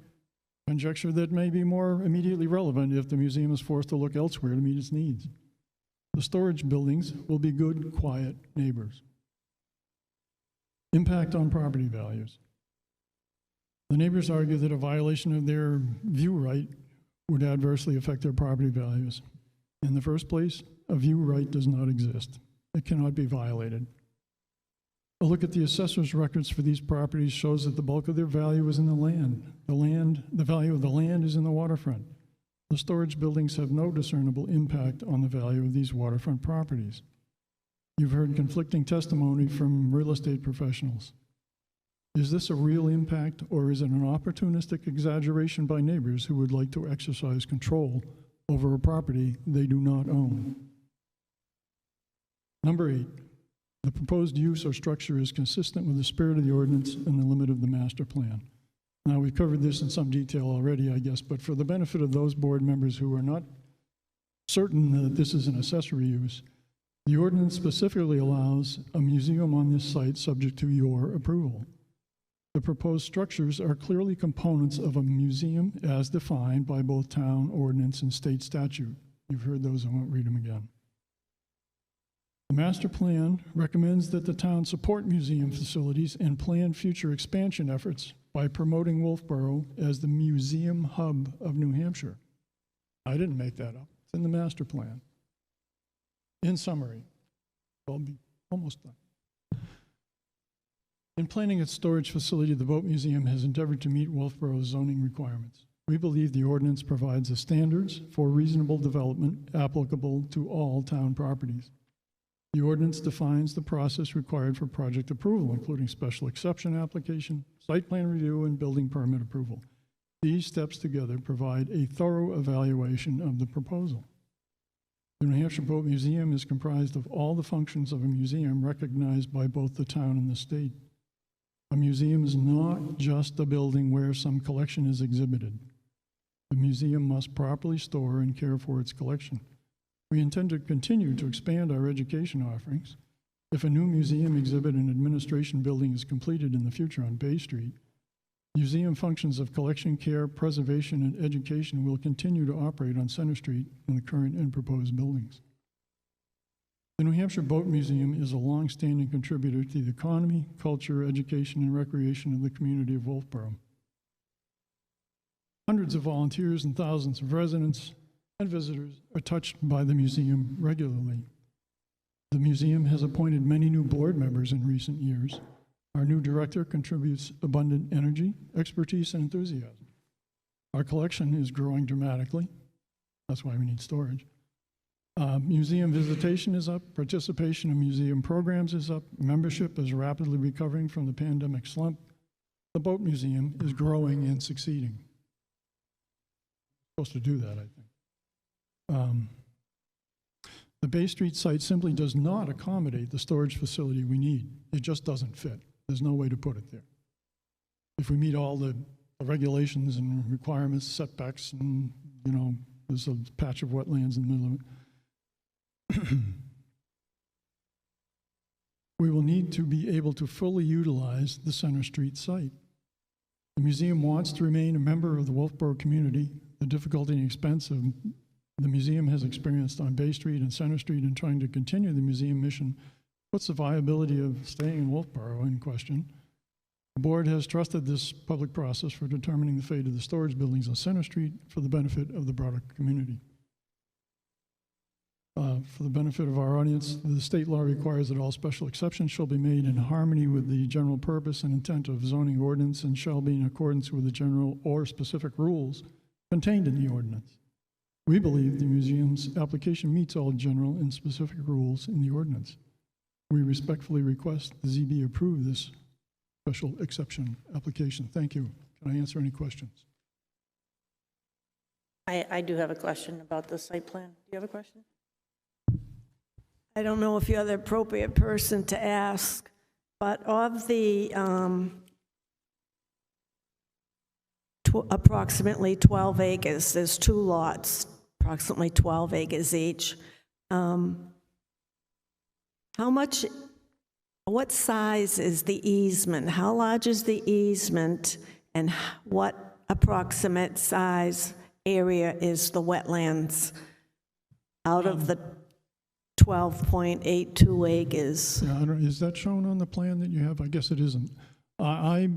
conjecture that may be more immediately relevant if the museum is forced to look elsewhere to meet its needs. The storage buildings will be good, quiet neighbors. Impact on property values. The neighbors argue that a violation of their view right would adversely affect their property values. In the first place, a view right does not exist. It cannot be violated. A look at the assessor's records for these properties shows that the bulk of their value is in the land. The value of the land is in the waterfront. The storage buildings have no discernible impact on the value of these waterfront properties. You've heard conflicting testimony from real estate professionals. Is this a real impact, or is it an opportunistic exaggeration by neighbors who would like to exercise control over a property they do not own? Number 8. The proposed use or structure is consistent with the spirit of the ordinance and the limit of the master plan. Now, we've covered this in some detail already, I guess, but for the benefit of those board members who are not certain that this is an accessory use, the ordinance specifically allows a museum on this site subject to your approval. The proposed structures are clearly components of a museum as defined by both town ordinance and state statute. You've heard those, I won't read them again. The master plan recommends that the town support museum facilities and plan future expansion efforts by promoting Wolfeboro as the museum hub of New Hampshire. I didn't make that up. It's in the master plan. In summary, I'll be almost done. In planning its storage facility, the Boat Museum has endeavored to meet Wolfeboro's zoning requirements. We believe the ordinance provides the standards for reasonable development applicable to all town properties. The ordinance defines the process required for project approval, including special exception application, site plan review, and building permit approval. These steps together provide a thorough evaluation of the proposal. The New Hampshire Boat Museum is comprised of all the functions of a museum recognized by both the town and the state. A museum is not just a building where some collection is exhibited. The museum must properly store and care for its collection. We intend to continue to expand our education offerings. If a new museum exhibit and administration building is completed in the future on Bay Street, museum functions of collection, care, preservation, and education will continue to operate on Center Street in the current and proposed buildings. The New Hampshire Boat Museum is a long-standing contributor to the economy, culture, education, and recreation of the community of Wolfeboro. Hundreds of volunteers and thousands of residents and visitors are touched by the museum regularly. The museum has appointed many new board members in recent years. Our new director contributes abundant energy, expertise, and enthusiasm. Our collection is growing dramatically. That's why we need storage. Museum visitation is up, participation in museum programs is up, membership is rapidly recovering from the pandemic slump. The Boat Museum is growing and succeeding. Supposed to do that, I think. The Bay Street site simply does not accommodate the storage facility we need. It just doesn't fit. There's no way to put it there. if we meet all the regulations and requirements, setbacks, and, there's a patch of wetlands in the middle of it. We will need to be able to fully utilize the Center Street site. The museum wants to remain a member of the Wolfeboro community. The difficulty and expense of the museum has experienced on Bay Street and Center Street in trying to continue the museum mission puts the viability of staying in Wolfeboro in question. The board has trusted this public process for determining the fate of the storage buildings on Center Street for the benefit of the broader community. For the benefit of our audience, the state law requires that all special exceptions shall be made in harmony with the general purpose and intent of zoning ordinance and shall be in accordance with the general or specific rules contained in the ordinance. We believe the museum's application meets all general and specific rules in the ordinance. We respectfully request the ZBA approve this special exception application. Thank you. Can I answer any questions? I do have a question about the site plan. Do you have a question? I don't know if you're the appropriate person to ask, but of the approximately 12 acres, there's 2 lots, approximately 12 acres each. How much, what size is the easement? How large is the easement, and what approximate size area is the wetlands out of the 12.82 acres? Yeah, is that shown on the plan that you have? I guess it isn't. I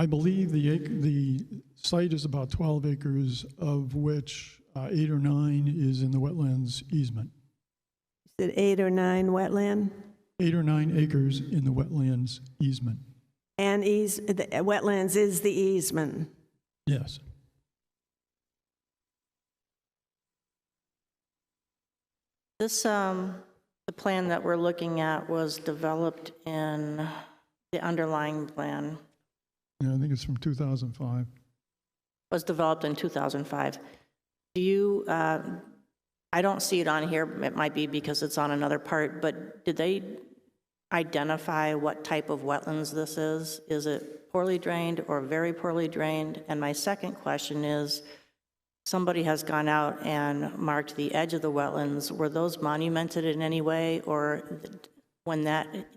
believe the site is about 12 acres, of which 8 or 9 is in the wetlands easement. Is it 8 or 9 wetland? 8 or 9 acres in the wetlands easement. And the wetlands is the easement? Yes. This, the plan that we're looking at was developed in the underlying plan, Yeah, I think it's from 2005. was developed in 2005. Do you, I don't see it on here, it might be because it's on another part, but did they identify what type of wetlands this is? Is it poorly drained or very poorly drained? And my second question is, somebody has gone out and marked the edge of the wetlands. Were those monumented in any way, or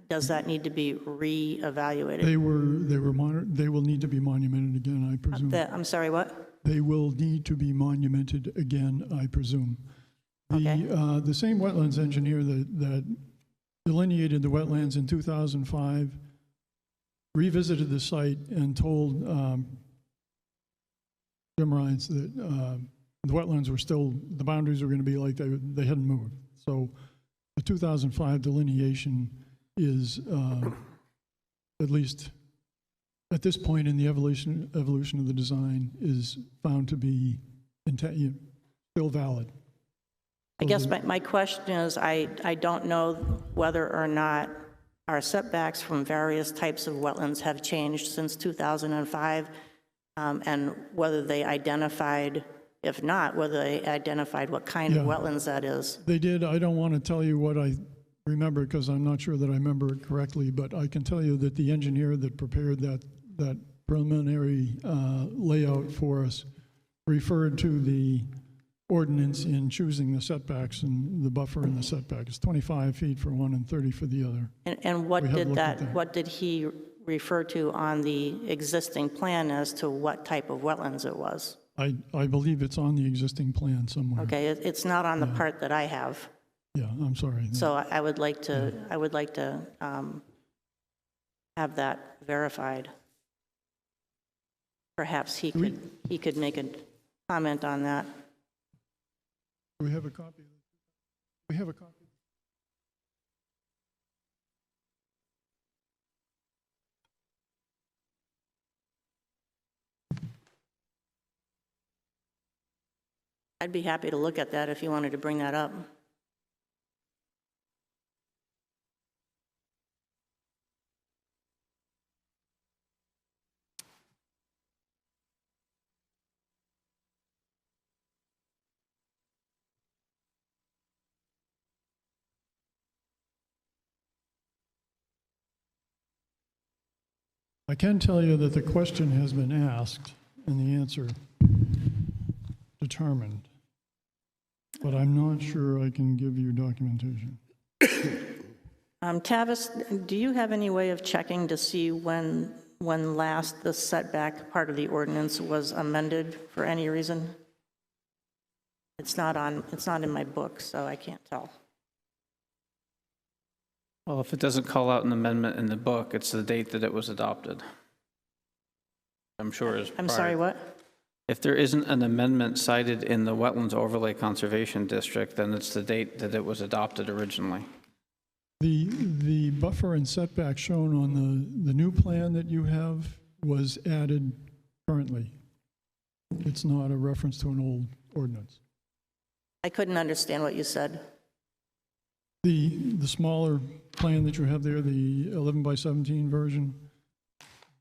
does that need to be re-evaluated? They will need to be monumented again, I presume. I'm sorry, what? They will need to be monumented again, I presume. The same wetlands engineer that delineated the wetlands in 2005 revisited the site and told Jim Rines that the wetlands were still, the boundaries were going to be like they hadn't moved. So the 2005 delineation is, at least at this point in the evolution of the design, is found to be still valid. I guess my question is, I don't know whether or not our setbacks from various types of wetlands have changed since 2005, and whether they identified, if not, whether they identified what kind of wetlands that is. They did. I don't want to tell you what I remember because I'm not sure that I remember it correctly, but I can tell you that the engineer that prepared that preliminary layout for us referred to the ordinance in choosing the setbacks and the buffer in the setback. It's 25 feet for one and 30 for the other. And what did he refer to on the existing plan as to what type of wetlands it was? I believe it's on the existing plan somewhere. Okay, it's not on the part that I have. Yeah, I'm sorry. So I would like to have that verified. Perhaps he could make a comment on that. Do we have a copy? We have a copy. I'd be happy to look at that if you wanted to bring that up. I can tell you that the question has been asked and the answer determined, but I'm not sure I can give you documentation. Tavis, do you have any way of checking to see when last the setback part of the ordinance was amended for any reason? It's not in my book, so I can't tell. Well, if it doesn't call out an amendment in the book, it's the date that it was adopted. I'm sure is. I'm sorry, what? If there isn't an amendment cited in the Wetlands Overlay Conservation District, then it's the date that it was adopted originally. The buffer and setback shown on the new plan that you have was added currently. It's not a reference to an old ordinance. I couldn't understand what you said. The smaller plan that you have there, the 11 by 17 version,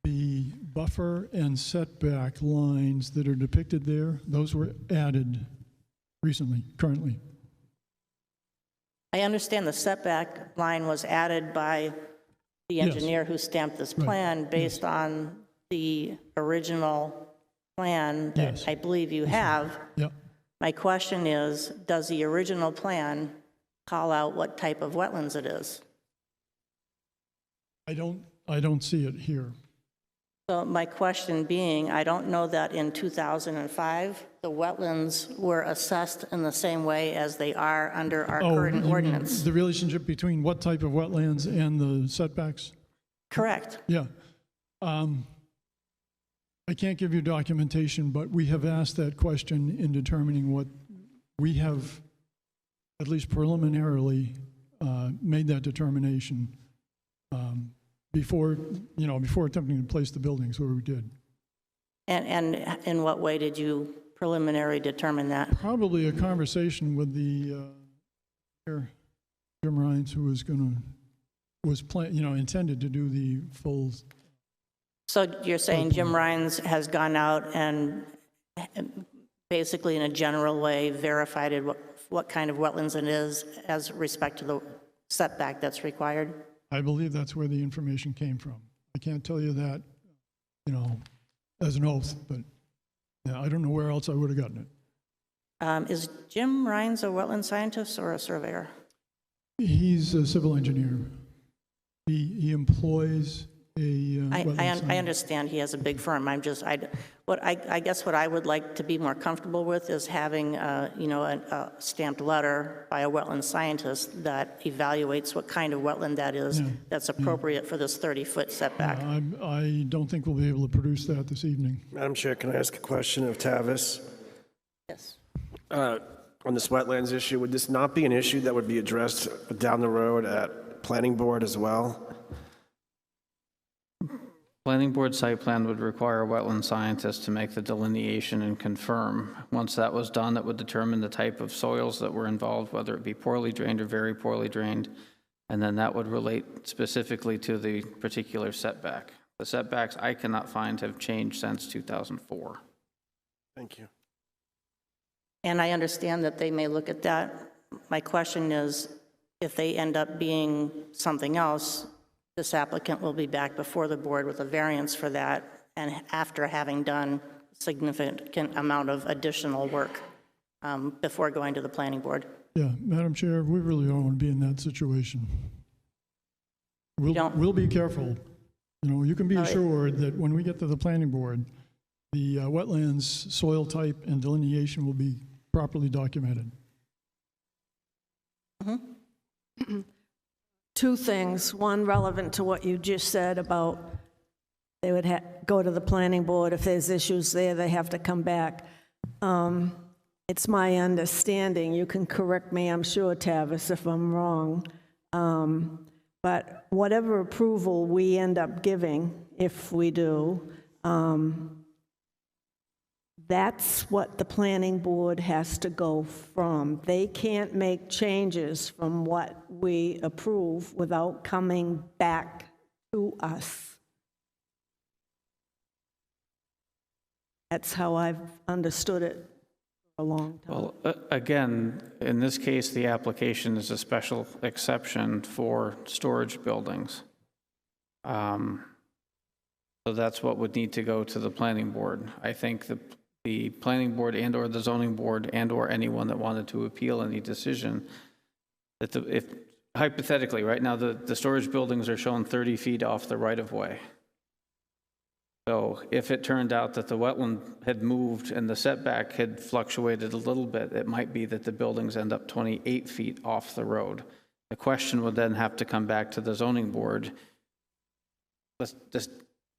the buffer and setback lines that are depicted there, those were added recently, currently. I understand the setback line was added by the engineer who stamped this plan based on the original plan that I believe you have. Yep. My question is, does the original plan call out what type of wetlands it is? I don't see it here. So my question being, I don't know that in 2005, the wetlands were assessed in the same way as they are under our current ordinance. The relationship between what type of wetlands and the setbacks? Correct. Yeah. I can't give you documentation, but we have asked that question in determining what we have, at least preliminarily, made that determination before attempting to place the buildings where we did. And in what way did you preliminary determine that? Probably a conversation with the Jim Rhines, who was intended to do the full. So you're saying Jim Rhines has gone out and basically in a general way verified what kind of wetlands it is as respect to the setback that's required? I believe that's where the information came from. I can't tell you that, as an oath, but yeah, I don't know where else I would have gotten it. Is Jim Rhines a wetland scientist or a surveyor? He's a civil engineer. He employs a I understand he has a big firm. I guess what I would like to be more comfortable with is having a stamped letter by a wetland scientist that evaluates what kind of wetland that is that's appropriate for this 30-foot setback. I don't think we'll be able to produce that this evening. Madam Chair, can I ask a question of Tavis? Yes. On this wetlands issue, would this not be an issue that would be addressed down the road at Planning Board as well? Planning board site plan would require a wetland scientist to make the delineation and confirm. Once that was done, it would determine the type of soils that were involved, whether it be poorly drained or very poorly drained, and then that would relate specifically to the particular setback. The setbacks I cannot find have changed since 2004. Thank you. And I understand that they may look at that. My question is, if they end up being something else, this applicant will be back before the board with a variance for that, and after having done a significant amount of additional work before going to the planning board. Yeah, Madam Chair, we really don't want to be in that situation. We'll be careful. You can be assured that when we get to the planning board, the wetlands, soil type, and delineation will be properly documented. Mm-hmm. Two things. One relevant to what you just said about they would go to the planning board. If there's issues there, they have to come back. It's my understanding, you can correct me, I'm sure, Tavis, if I'm wrong, but whatever approval we end up giving, if we do, that's what the planning board has to go from. They can't make changes from what we approve without coming back to us. That's how I've understood it for a long time. Well, again, in this case, the application is a special exception for storage buildings. So that's what would need to go to the planning board. I think the planning board and/or the zoning board and/or anyone that wanted to appeal any decision, that if hypothetically, right now, the storage buildings are shown 30 feet off the right-of-way. So if it turned out that the wetland had moved and the setback had fluctuated a little bit, it might be that the buildings end up 28 feet off the road. The question would then have to come back to the zoning board.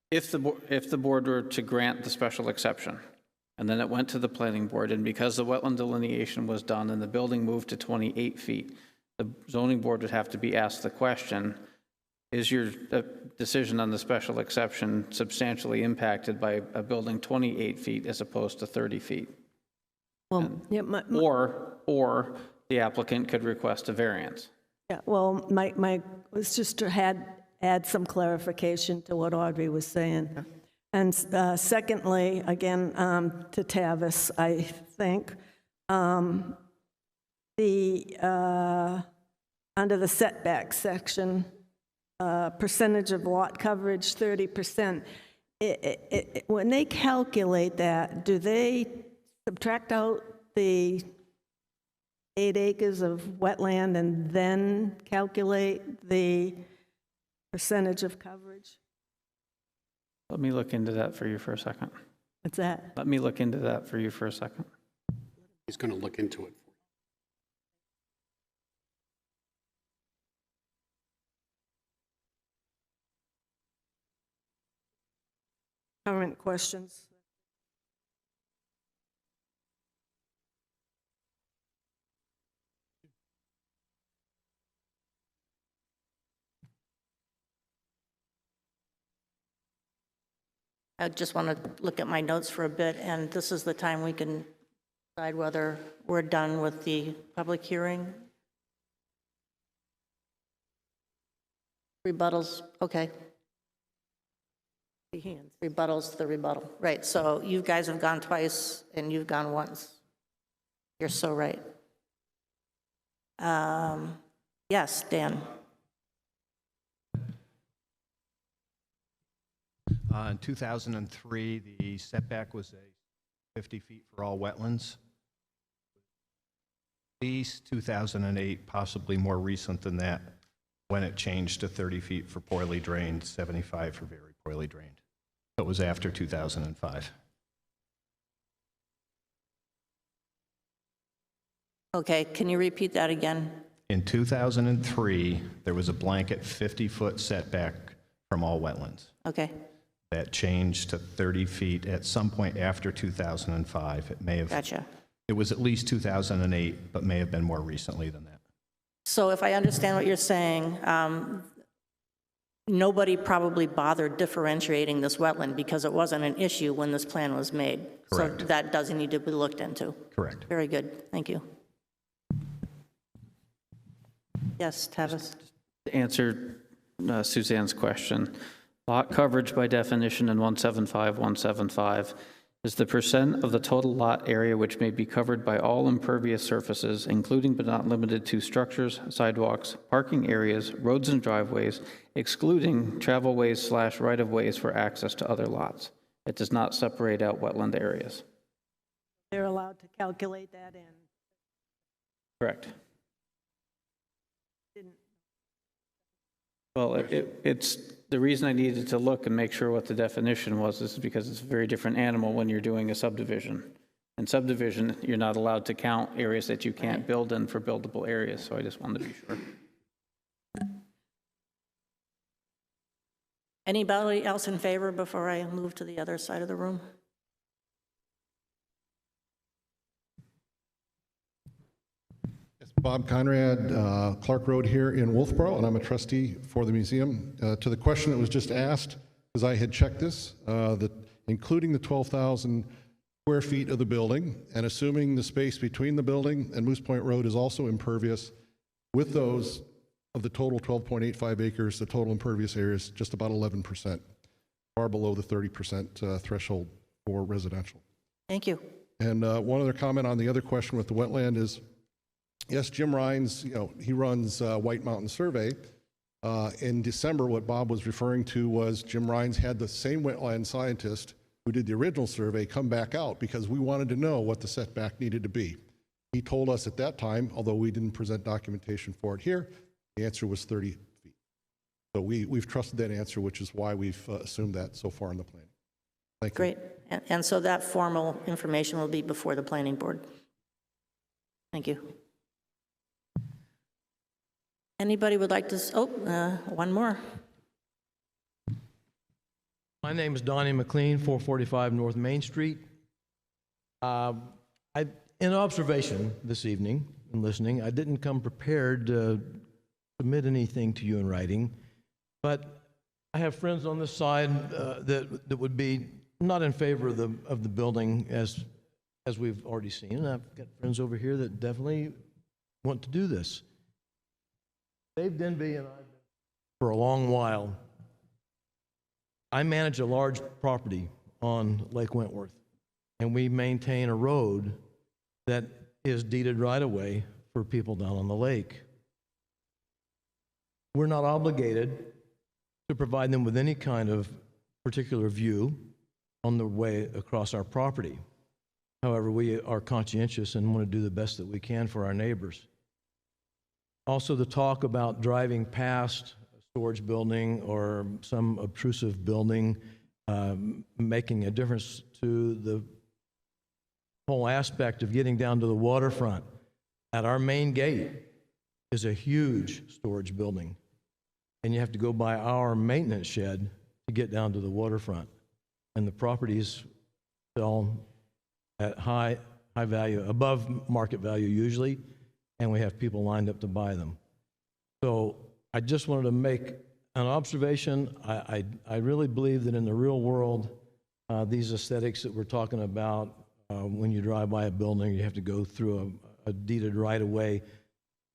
If the board were to grant the special exception, and then it went to the planning board, and because the wetland delineation was done and the building moved to 28 feet, the zoning board would have to be asked the question, is your decision on the special exception substantially impacted by a building 28 feet as opposed to 30 feet? Well, yeah, Or the applicant could request a variance. yeah, well, my was just to add some clarification to what Audrey was saying. And secondly, again, to Tavis, I think, under the setback section, percentage of lot coverage, 30%, when they calculate that, do they subtract out the 8 acres of wetland and then calculate the percentage of coverage? Let me look into that for you for a second. What's that? Let me look into that for you for a second. He's going to look into it. Current questions? I just want to look at my notes for a bit, and this is the time we can decide whether we're done with the public hearing. Rebuttals, okay. Rebuttals to the rebuttal. Right, so you guys have gone twice and you've gone once. You're so right. Yes, Dan. In 2003, the setback was 50 feet for all wetlands. At least 2008, possibly more recent than that, when it changed to 30 feet for poorly drained, 75 for very poorly drained. So it was after 2005. Okay, can you repeat that again? In 2003, there was a blanket 50-foot setback from all wetlands. Okay. That changed to 30 feet at some point after 2005. It may have. Gotcha. It was at least 2008, but may have been more recently than that. So if I understand what you're saying, nobody probably bothered differentiating this wetland because it wasn't an issue when this plan was made. Correct. So that doesn't need to be looked into. Correct. Very good. Thank you. Yes, Tavis. To answer Suzanne's question, lot coverage by definition in 175 is the percent of the total lot area which may be covered by all impervious surfaces, including but not limited to structures, sidewalks, parking areas, roads and driveways, excluding travelways / right-of-ways for access to other lots. It does not separate out wetland areas. They're allowed to calculate that in. Correct. Well, it's the reason I needed to look and make sure what the definition was is because it's a very different animal when you're doing a subdivision. In subdivision, you're not allowed to count areas that you can't build in for buildable areas, so I just wanted to be sure. Anybody else in favor before I move to the other side of the room? Bob Conrad, Clark Road here in Wolfeboro, and I'm a trustee for the museum. To the question that was just asked, because I had checked this, including the 12,000 square feet of the building, and assuming the space between the building and Moose Point Road is also impervious, with those of the total 12.85 acres, the total impervious area is just about 11%, far below the 30% threshold for residential. Thank you. And one other comment on the other question with the wetland is, yes, Jim Rhines, he runs White Mountain Survey. In December, what Bob was referring to was Jim Rhines had the same wetland scientist who did the original survey come back out because we wanted to know what the setback needed to be. He told us at that time, although we didn't present documentation for it here, the answer was 30 feet. So we've trusted that answer, which is why we've assumed that so far in the planning. Thank you. Great. And so that formal information will be before the planning board. Thank you. Anybody would like to, one more. My name is Donnie McLean, 445 North Main Street. In observation this evening and listening, I didn't come prepared to submit anything to you in writing, but I have friends on this side that would be not in favor of the building as we've already seen, and I've got friends over here that definitely want to do this. Dave Denby and I, for a long while, I manage a large property on Lake Wentworth, and we maintain a road that is deeded right away for people down on the lake. We're not obligated to provide them with any kind of particular view on the way across our property. However, we are conscientious and want to do the best that we can for our neighbors. Also, the talk about driving past a storage building or some obtrusive building, making a difference to the whole aspect of getting down to the waterfront. At our main gate is a huge storage building, and you have to go by our maintenance shed to get down to the waterfront. And the properties sell at high value, above market value usually, and we have people lined up to buy them. So I just wanted to make an observation. I really believe that in the real world, these aesthetics that we're talking about, when you drive by a building, you have to go through a deeded right-of-way.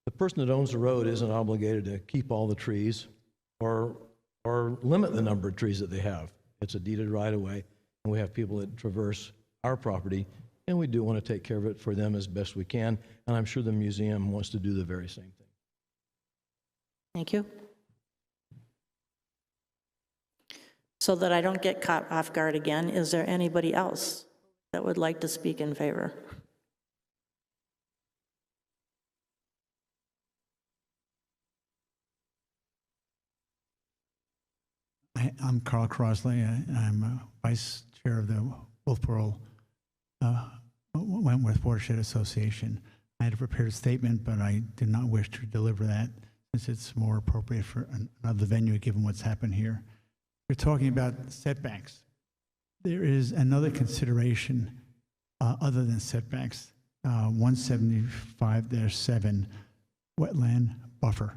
The person that owns the road isn't obligated to keep all the trees or limit the number of trees that they have. It's a deeded right-of-way, and we have people that traverse our property, and we do want to take care of it for them as best we can, and I'm sure the museum wants to do the very same thing. Thank you. So that I don't get caught off guard again, is there anybody else that would like to speak in favor? I'm Carl Crosley. I'm Vice Chair of the Wolfeboro Wentworth Watershed Association. I had prepared a statement, but I did not wish to deliver that since it's more appropriate for another venue given what's happened here. We're talking about setbacks. There is another consideration other than setbacks, 175-7, wetland buffer.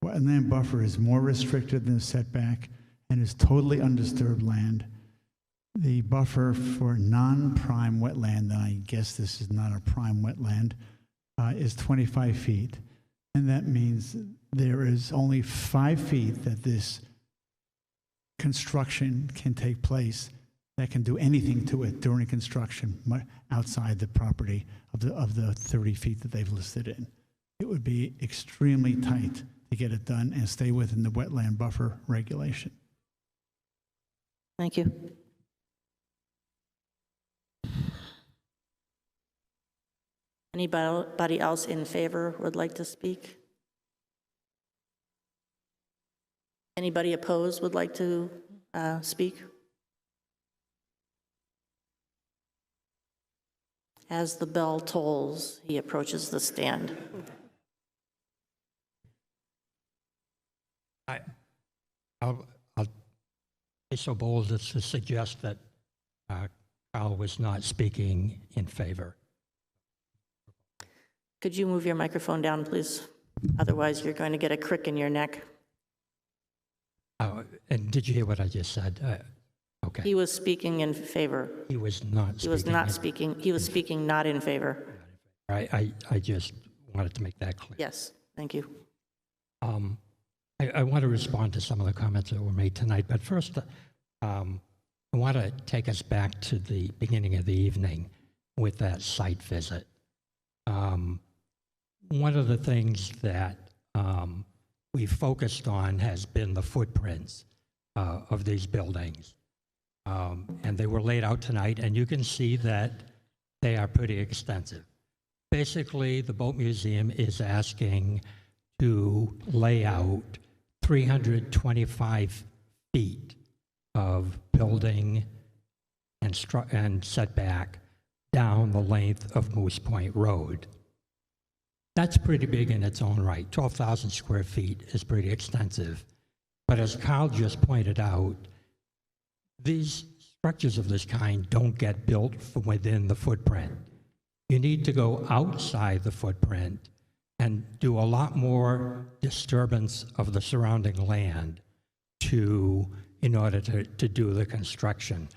Wetland buffer is more restricted than the setback and is totally undisturbed land. The buffer for non-prime wetland, and I guess this is not a prime wetland, is 25 feet. And that means there is only 5 feet that this construction can take place that can do anything to it during construction outside the property of the 30 feet that they've listed in. It would be extremely tight to get it done and stay within the wetland buffer regulation. Thank you. Anybody else in favor would like to speak? Anybody opposed would like to speak? As the bell tolls, he approaches the stand. I'll be so bold as to suggest that Carl was not speaking in favor. Could you move your microphone down, please? Otherwise, you're going to get a crick in your neck. And did you hear what I just said? Okay. He was speaking in favor. He was not. He was not speaking. He was speaking not in favor. I just wanted to make that clear. Yes. Thank you. I want to respond to some of the comments that were made tonight, but first, I want to take us back to the beginning of the evening with that site visit. One of the things that we've focused on has been the footprints of these buildings. And they were laid out tonight, and you can see that they are pretty extensive. Basically, the Boat Museum is asking to lay out 325 feet of building and setback down the length of Moose Point Road. That's pretty big in its own right. 12,000 square feet is pretty extensive. But as Carl just pointed out, these structures of this kind don't get built from within the footprint. You need to go outside the footprint and do a lot more disturbance of the surrounding land in order to do the construction.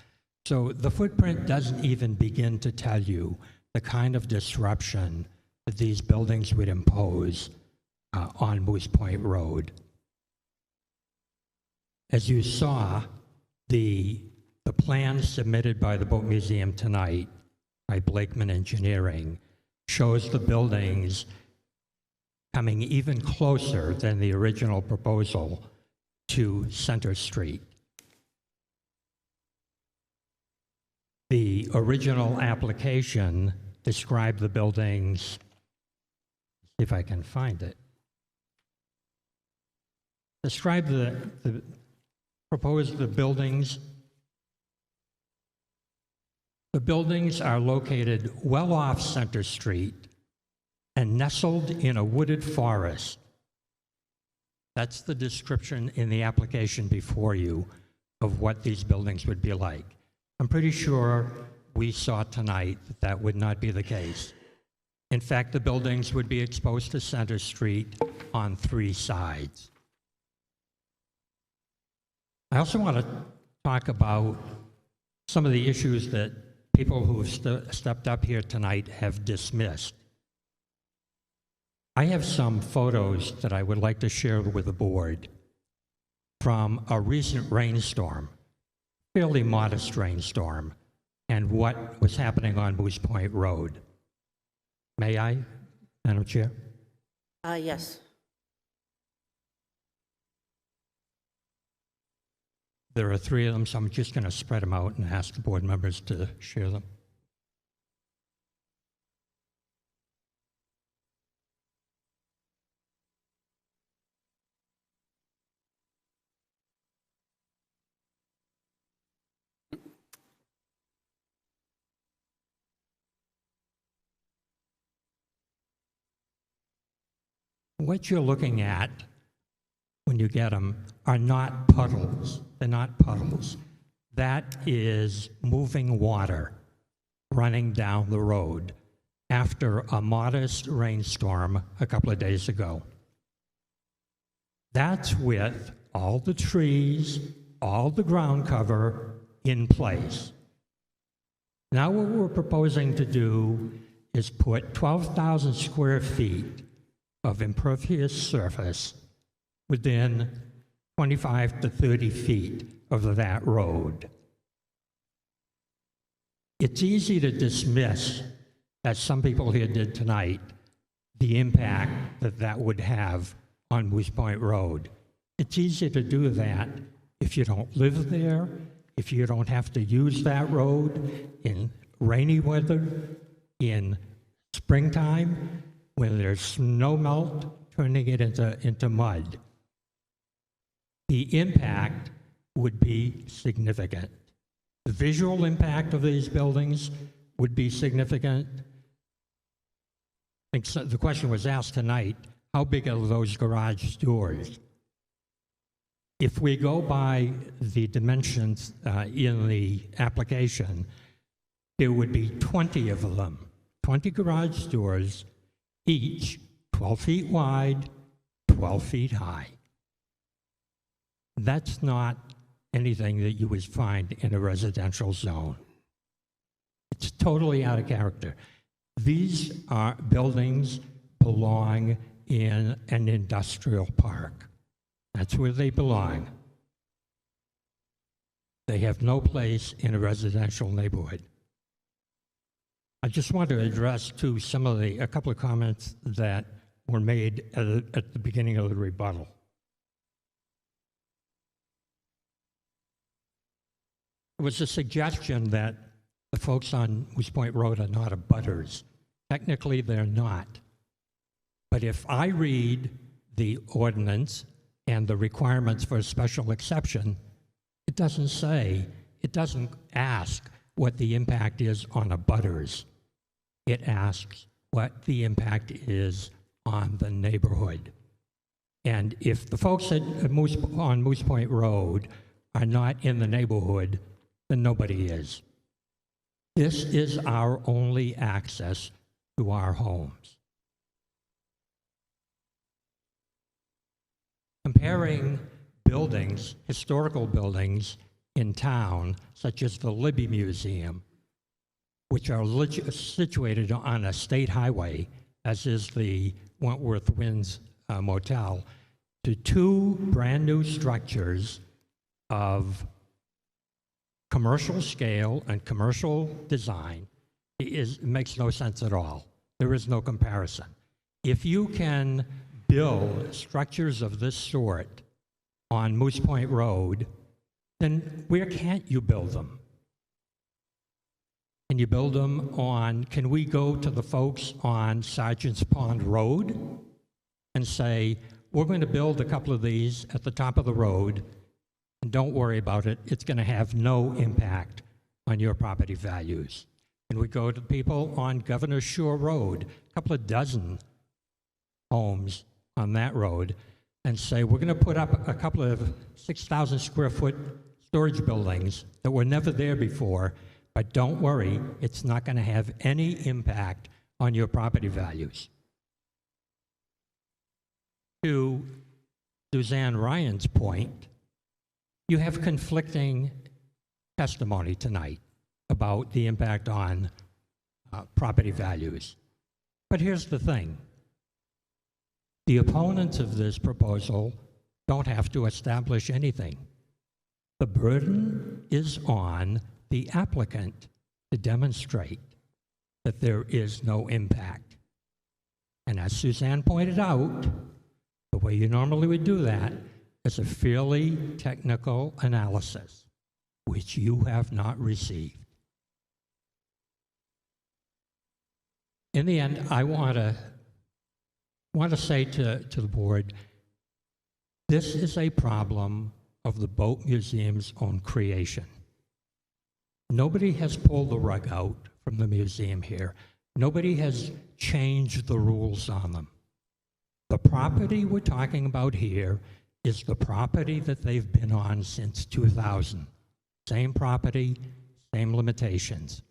So the footprint doesn't even begin to tell you the kind of disruption that these buildings would impose on Moose Point Road. As you saw, the plan submitted by the Boat Museum tonight by Blakeman Engineering shows the buildings coming even closer than the original proposal to Center Street. The original application described the buildings, if I can find it, described proposed the buildings. The buildings are located well off Center Street and nestled in a wooded forest. That's the description in the application before you of what these buildings would be like. I'm pretty sure we saw tonight that that would not be the case. In fact, the buildings would be exposed to Center Street on 3 sides. I also want to talk about some of the issues that people who have stepped up here tonight have dismissed. I have some photos that I would like to share with the board from a recent rainstorm, fairly modest rainstorm, and what was happening on Moose Point Road. May I, Madam Chair? Yes. There are 3 of them, so I'm just going to spread them out and ask the board members to share them. What you're looking at when you get them are not puddles. They're not puddles. That is moving water running down the road after a modest rainstorm a couple of days ago. That's with all the trees, all the ground cover in place. Now what we're proposing to do is put 12,000 square feet of impervious surface within 25 to 30 feet of that road. It's easy to dismiss, as some people here did tonight, the impact that that would have on Moose Point Road. It's easy to do that if you don't live there, if you don't have to use that road in rainy weather, in springtime, when there's snow melt, turning it into mud. The impact would be significant. The visual impact of these buildings would be significant. I think the question was asked tonight, how big are those garage doors? If we go by the dimensions in the application, there would be 20 of them, 20 garage doors, each 12 feet wide, 12 feet high. That's not anything that you would find in a residential zone. It's totally out of character. These buildings belong in an industrial park. That's where they belong. They have no place in a residential neighborhood. I just want to address a couple of comments that were made at the beginning of the rebuttal. It was a suggestion that the folks on Moose Point Road are not abutters. Technically, they're not. But if I read the ordinance and the requirements for a special exception, it doesn't say, it doesn't ask what the impact is on abutters. It asks what the impact is on the neighborhood. And if the folks on Moose Point Road are not in the neighborhood, then nobody is. This is our only access to our homes. Comparing buildings, historical buildings in town, such as the Libby Museum, which are situated on a state highway, as is the Wentworth Winds Motel, to two brand new structures of commercial scale and commercial design, it makes no sense at all. There is no comparison. If you can build structures of this sort on Moose Point Road, then where can't you build them? Can you build them on, can we go to the folks on Sergeant's Pond Road and say, we're going to build a couple of these at the top of the road, and don't worry about it, it's going to have no impact on your property values? Can we go to people on Governor Shore Road, a couple of dozen homes on that road, and say, we're going to put up a couple of 6,000 square foot storage buildings that were never there before, but don't worry, it's not going to have any impact on your property values? To Suzanne Ryan's point, you have conflicting testimony tonight about the impact on property values. But here's the thing. The opponents of this proposal don't have to establish anything. The burden is on the applicant to demonstrate that there is no impact. And as Suzanne pointed out, the way you normally would do that is a fairly technical analysis, which you have not received. In the end, I want to say to the board, this is a problem of the Boat Museum's own creation. Nobody has pulled the rug out from the museum here. Nobody has changed the rules on them. The property we're talking about here is the property that they've been on since 2000. Same property, same limitations.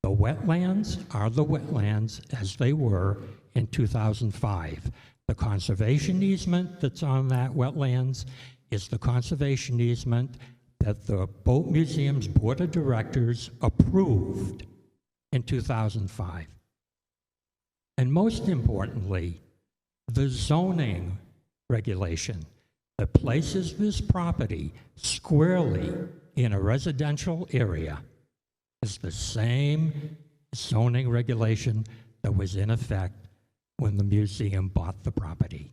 The wetlands are the wetlands as they were in 2005. The conservation easement that's on that wetlands is the conservation easement that the Boat Museum's Board of Directors approved in 2005. And most importantly, the zoning regulation that places this property squarely in a residential area is the same zoning regulation that was in effect when the museum bought the property.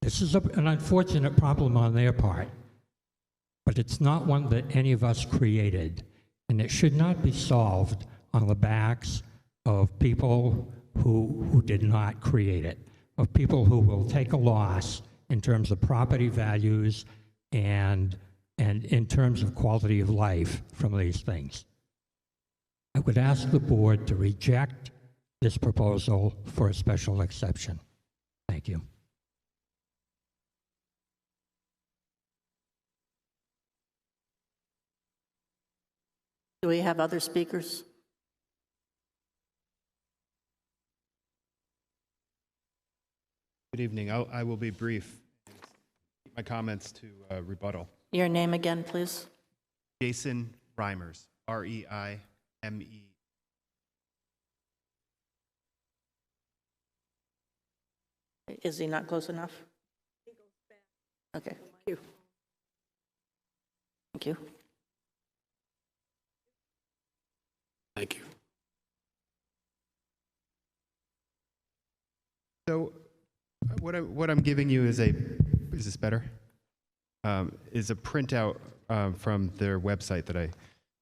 This is an unfortunate problem on their part, but it's not one that any of us created, and it should not be solved on the backs of people who did not create it, of people who will take a loss in terms of property values and in terms of quality of life from these things. I would ask the board to reject this proposal for a special exception. Thank you. Do we have other speakers? Good evening. I will be brief. Keep my comments to rebuttal. Your name again, please. Jason Reimers, R-E-I-M-E. Is he not close enough? Okay. Thank you. Thank you. Thank you. So what I'm giving you is is this better? Is a printout from their website that I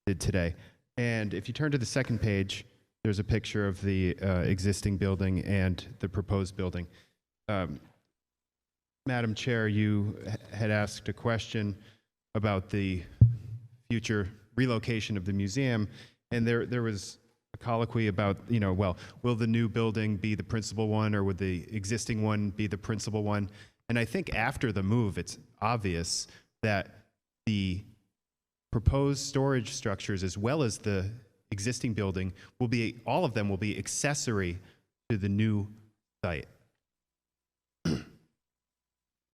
did today. And if you turn to the second page, there's a picture of the existing building and the proposed building. Madam Chair, you had asked a question about the future relocation of the museum, and there was a colloquy about, well, will the new building be the principal one, or would the existing one be the principal one? And I think after the move, it's obvious that the proposed storage structures, as well as the existing building, all of them will be accessory to the new site.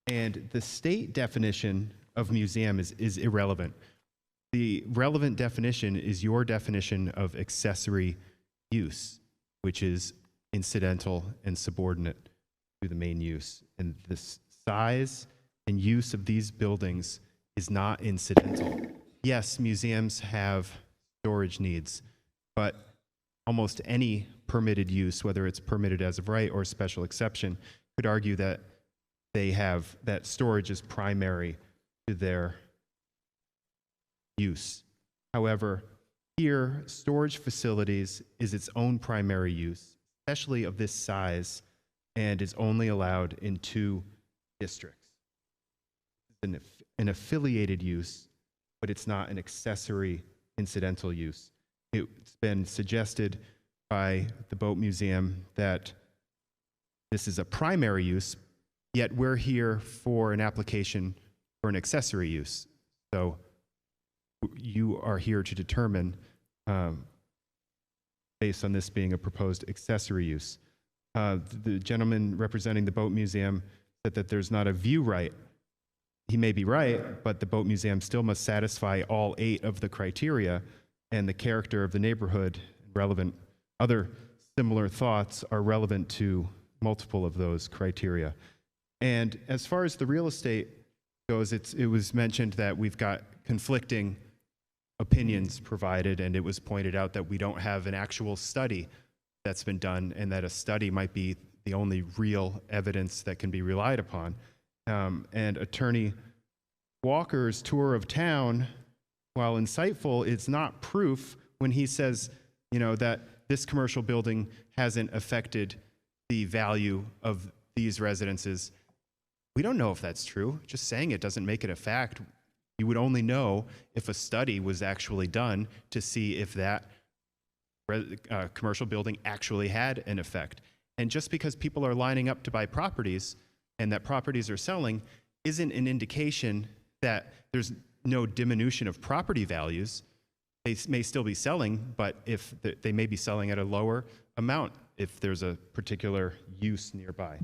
And the state definition of museum is irrelevant. The relevant definition is your definition of accessory use, which is incidental and subordinate to the main use. And the size and use of these buildings is not incidental. Yes, museums have storage needs, but almost any permitted use, whether it's permitted as of right or special exception, could argue that that storage is primary to their use. However, here, storage facilities is its own primary use, especially of this size, and is only allowed in 2 districts. It's an affiliated use, but it's not an accessory incidental use. It's been suggested by the Boat Museum that this is a primary use, yet we're here for an application for an accessory use. So you are here to determine, based on this being a proposed accessory use. The gentleman representing the Boat Museum said that there's not a view right. He may be right, but the Boat Museum still must satisfy all 8 of the criteria, and the character of the neighborhood, relevant, other similar thoughts are relevant to multiple of those criteria. And as far as the real estate goes, it was mentioned that we've got conflicting opinions provided, and it was pointed out that we don't have an actual study that's been done, and that a study might be the only real evidence that can be relied upon. And Attorney Walker's tour of town, while insightful, it's not proof when he says, that this commercial building hasn't affected the value of these residences. We don't know if that's true. Just saying it doesn't make it a fact. You would only know if a study was actually done to see if that commercial building actually had an effect. And just because people are lining up to buy properties and that properties are selling isn't an indication that there's no diminution of property values. They may still be selling, but if they may be selling at a lower amount if there's a particular use nearby.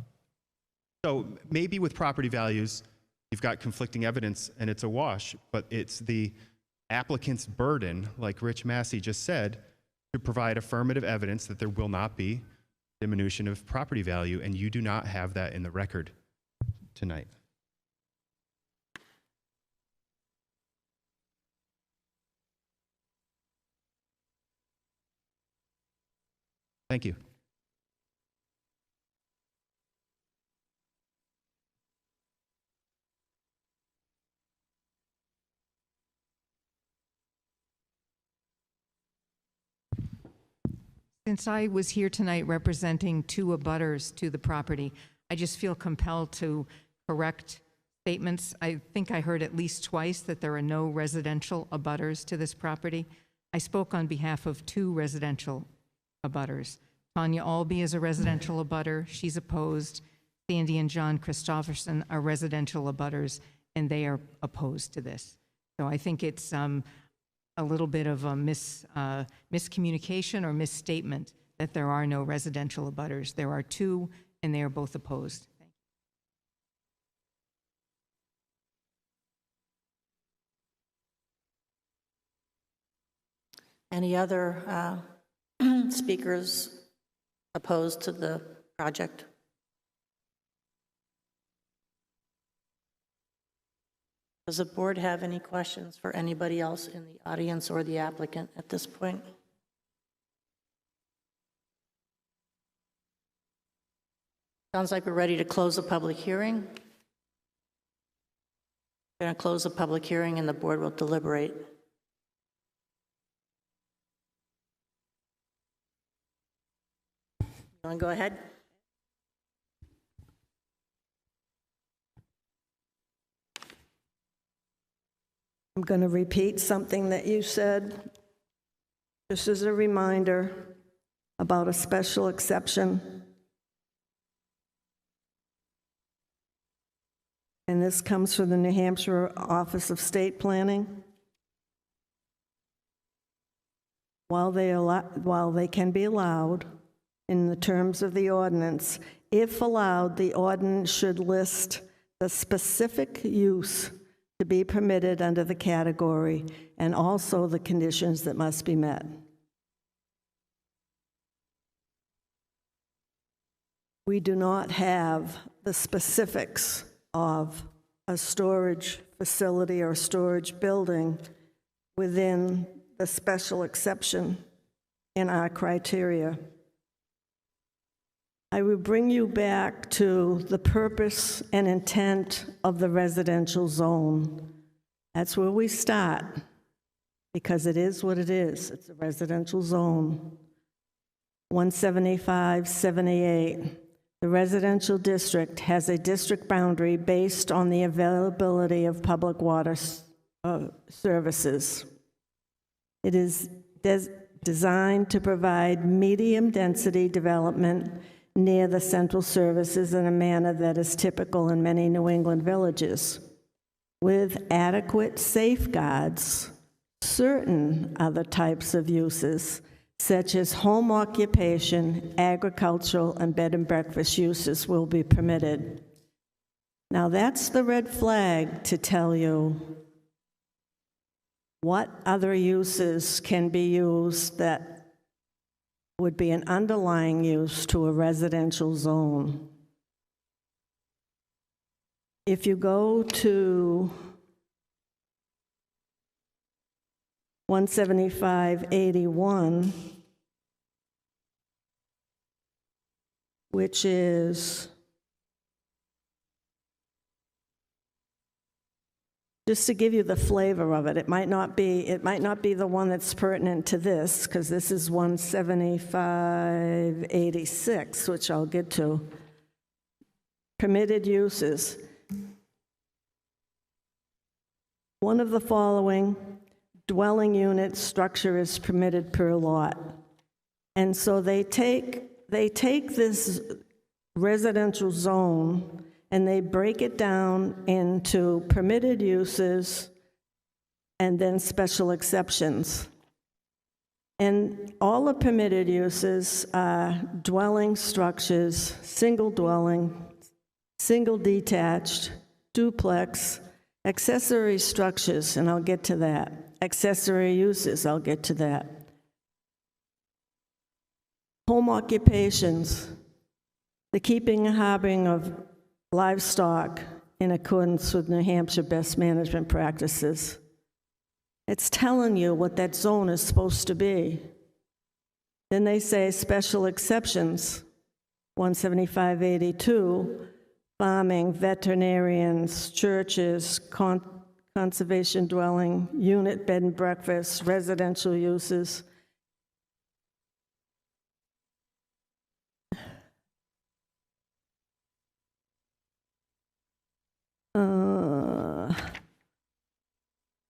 So maybe with property values, you've got conflicting evidence and it's a wash, but it's the applicant's burden, like Rich Massey just said, to provide affirmative evidence that there will not be diminution of property value, and you do not have that in the record tonight. Thank you. Since I was here tonight representing 2 abutters to the property, I just feel compelled to correct statements. I think I heard at least twice that there are no residential abutters to this property. I spoke on behalf of 2 residential abutters. Tanya Albee is a residential abutter. She's opposed. Sandy and John Christofferson are residential abutters, and they are opposed to this. So I think it's a little bit of a miscommunication or misstatement that there are no residential abutters. There are 2, and they are both opposed. Thank you. Any other speakers opposed to the project? Does the board have any questions for anybody else in the audience or the applicant at this point? Sounds like we're ready to close the public hearing. Going to close the public hearing and the board will deliberate. You want to go ahead? I'm going to repeat something that you said. This is a reminder about a special exception. And this comes from the New Hampshire Office of State Planning. While they can be allowed in the terms of the ordinance, if allowed, the ordinance should list the specific use to be permitted under the category and also the conditions that must be met. We do not have the specifics of a storage facility or storage building within the special exception in our criteria. I will bring you back to the purpose and intent of the residential zone. That's where we start, because it is what it is. It's a residential zone. 175-78. The residential district has a district boundary based on the availability of public water services. It is designed to provide medium-density development near the central services in a manner that is typical in many New England villages, with adequate safeguards. Certain other types of uses, such as home occupation, agricultural, and bed and breakfast uses, will be permitted. Now, that's the red flag to tell you what other uses can be used that would be an underlying use to a residential zone. If you go to 175-81, which is just to give you the flavor of it. It might not be the one that's pertinent to this, because this is 175-86, which I'll get to. Permitted uses. One of the following dwelling unit structure is permitted per lot. And so they take this residential zone and they break it down into permitted uses and then special exceptions. And all the permitted uses are dwelling structures, single dwelling, single detached, duplex, accessory structures, and I'll get to that. Accessory uses, I'll get to that. Home occupations, the keeping and harboring of livestock in accordance with New Hampshire best management practices. It's telling you what that zone is supposed to be. Then they say special exceptions, 175-82, farming, veterinarians, churches, conservation dwelling, unit bed and breakfast, residential uses.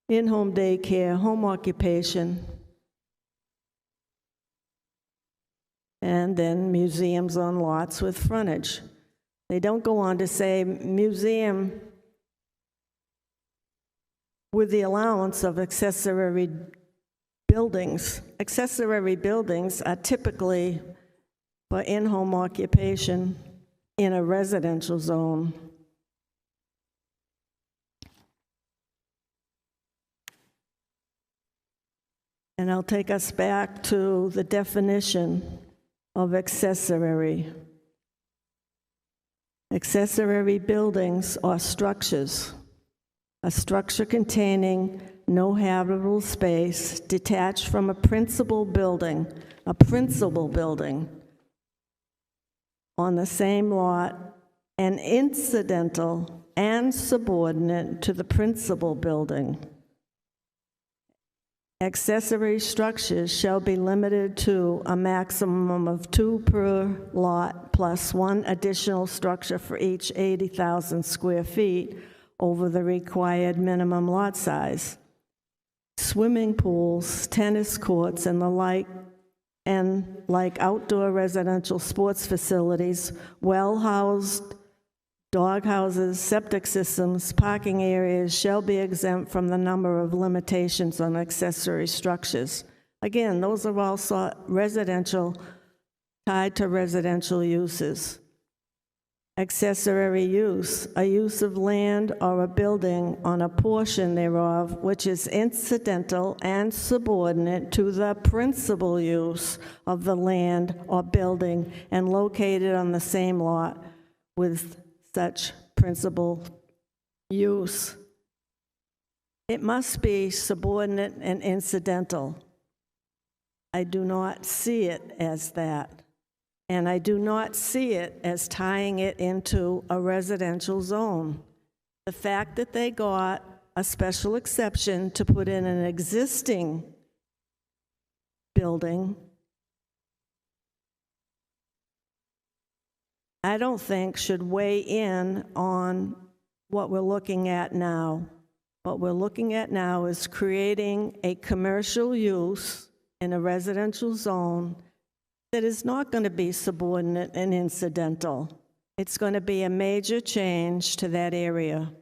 In-home daycare, home occupation, and then museums on lots with frontage. They don't go on to say museum with the allowance of accessory buildings. Accessory buildings are typically for in-home occupation in a residential zone. And I'll take us back to the definition of accessory. Accessory buildings or structures. A structure containing no habitable space detached from a principal building on the same lot and incidental and subordinate to the principal building. Accessory structures shall be limited to a maximum of 2 per lot plus 1 additional structure for each 80,000 square feet over the required minimum lot size. Swimming pools, tennis courts, and the like, and like outdoor residential sports facilities, well-housed dog houses, septic systems, parking areas shall be exempt from the number of limitations on accessory structures. Again, those are also residential, tied to residential uses. Accessory use, a use of land or a building on a portion thereof which is incidental and subordinate to the principal use of the land or building and located on the same lot with such principal use. It must be subordinate and incidental. I do not see it as that. And I do not see it as tying it into a residential zone. The fact that they got a special exception to put in an existing building, I don't think should weigh in on what we're looking at now. What we're looking at now is creating a commercial use in a residential zone that is not going to be subordinate and incidental. It's going to be a major change to that area.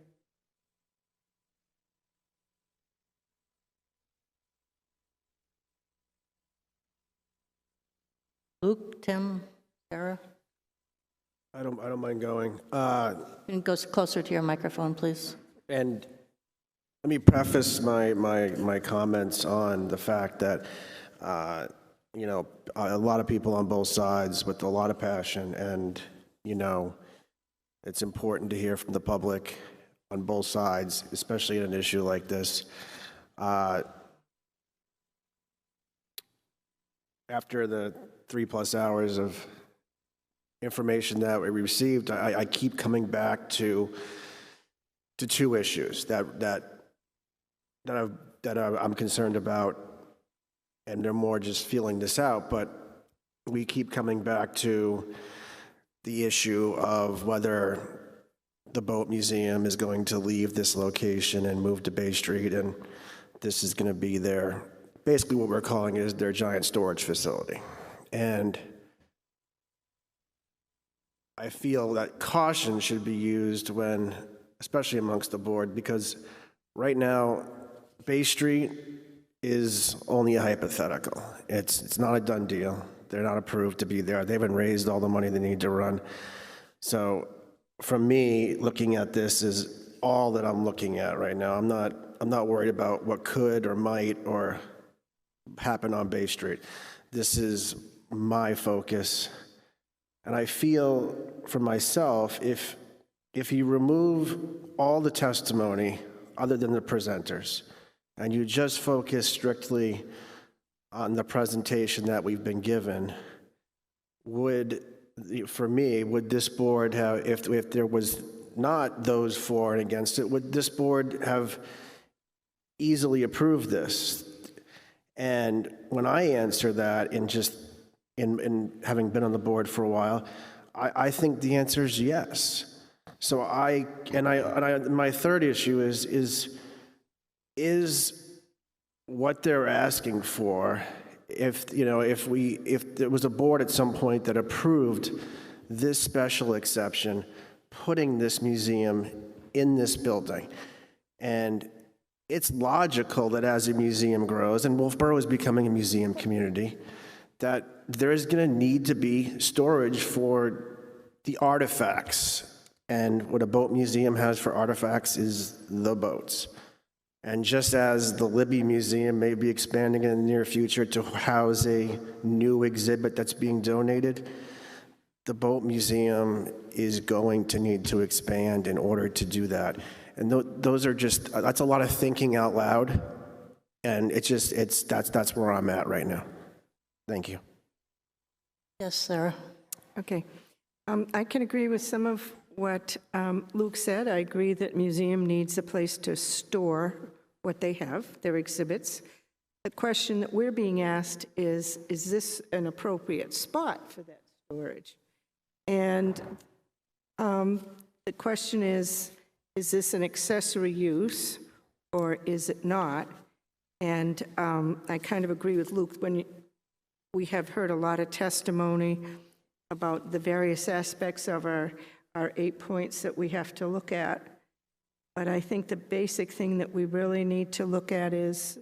Luke, Tim, Sarah? I don't mind going. You can go closer to your microphone, please. And let me preface my comments on the fact that, you know, a lot of people on both sides with a lot of passion, and, you know, it's important to hear from the public on both sides, especially in an issue like this. After the 3+ hours of information that we received, I keep coming back to two issues that I'm concerned about, and they're more just feeling this out, but we keep coming back to the issue of whether the boat museum is going to leave this location and move to Bay Street, and this is going to be their, basically what we're calling is their giant storage facility. And I feel that caution should be used when, especially amongst the board, because right now, Bay Street is only a hypothetical. It's not a done deal. They're not approved to be there. They haven't raised all the money they need to run. So for me, looking at this is all that I'm looking at right now. I'm not worried about what could or might or happen on Bay Street. This is my focus. And I feel for myself, if you remove all the testimony other than the presenters, and you just focus strictly on the presentation that we've been given, would this board have, if there was not those for and against it, would this board have easily approved this? And when I answer that, in having been on the board for a while, I think the answer is yes. So my third issue is what they're asking for. If there was a board at some point that approved this special exception, putting this museum in this building, and it's logical that as a museum grows, and Wolfeboro is becoming a museum community, that there is going to need to be storage for the artifacts. And what a boat museum has for artifacts is the boats. And just as the Libby Museum may be expanding in the near future to house a new exhibit that's being donated, the boat museum is going to need to expand in order to do that. And that's a lot of thinking out loud. And that's where I'm at right now. Thank you. Yes, Sarah. Okay. I can agree with some of what Luke said. I agree that museum needs a place to store what they have, their exhibits. The question that we're being asked is this an appropriate spot for that storage? And the question is this an accessory use or is it not? And I kind of agree with Luke when we have heard a lot of testimony about the various aspects of our 8 points that we have to look at. But I think the basic thing that we really need to look at is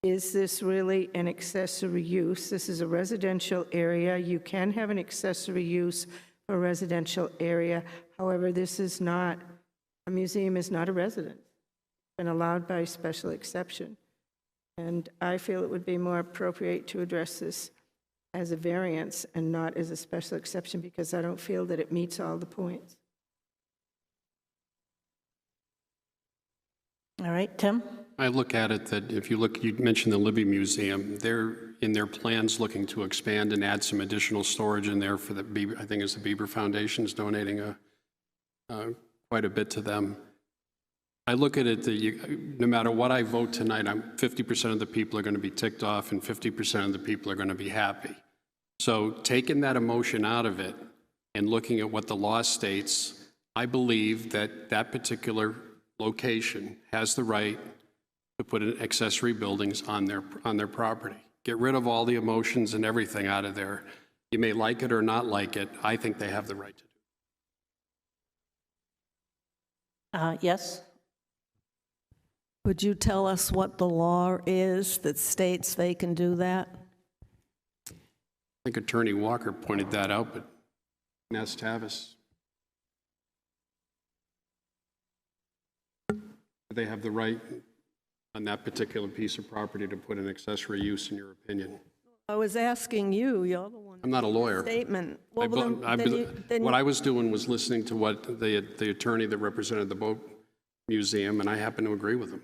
this really an accessory use? This is a residential area. You can have an accessory use for a residential area. However, this is not, a museum is not a residence. It's been allowed by special exception. And I feel it would be more appropriate to address this as a variance and not as a special exception because I don't feel that it meets all the points. All right, Tim? I look at it that if you look, you mentioned the Libby Museum, they're in their plans looking to expand and add some additional storage in there for the Bieber, I think it's the Bieber Foundation's donating quite a bit to them. I look at it that no matter what I vote tonight, 50% of the people are going to be ticked off and 50% of the people are going to be happy. So taking that emotion out of it and looking at what the law states, I believe that that particular location has the right to put in accessory buildings on their property. Get rid of all the emotions and everything out of there. You may like it or not like it. I think they have the right to do it. Yes? Would you tell us what the law is that states they can do that? I think Attorney Walker pointed that out, but ask Tavis. They have the right on that particular piece of property to put an accessory use, in your opinion? I was asking you. You're the one. I'm not a lawyer. Statement. Well, what I was doing was listening to what the attorney that represented the boat museum, and I happen to agree with him.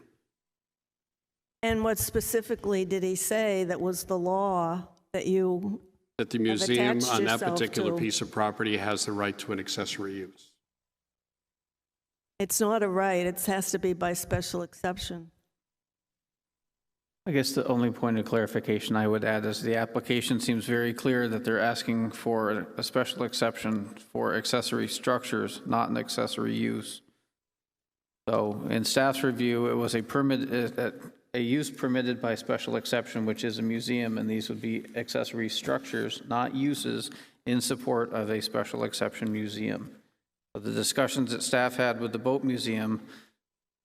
And what specifically did he say that was the law that you That the museum on that yourself particular to? piece of property has the right to an accessory use. It's not a right. It has to be by special exception. I guess the only point of clarification I would add is the application seems very clear that they're asking for a special exception for accessory structures, not an accessory use. So in staff's review, it was a use permitted by special exception, which is a museum, and these would be accessory structures, not uses, in support of a special exception museum. So the discussions that staff had with the boat museum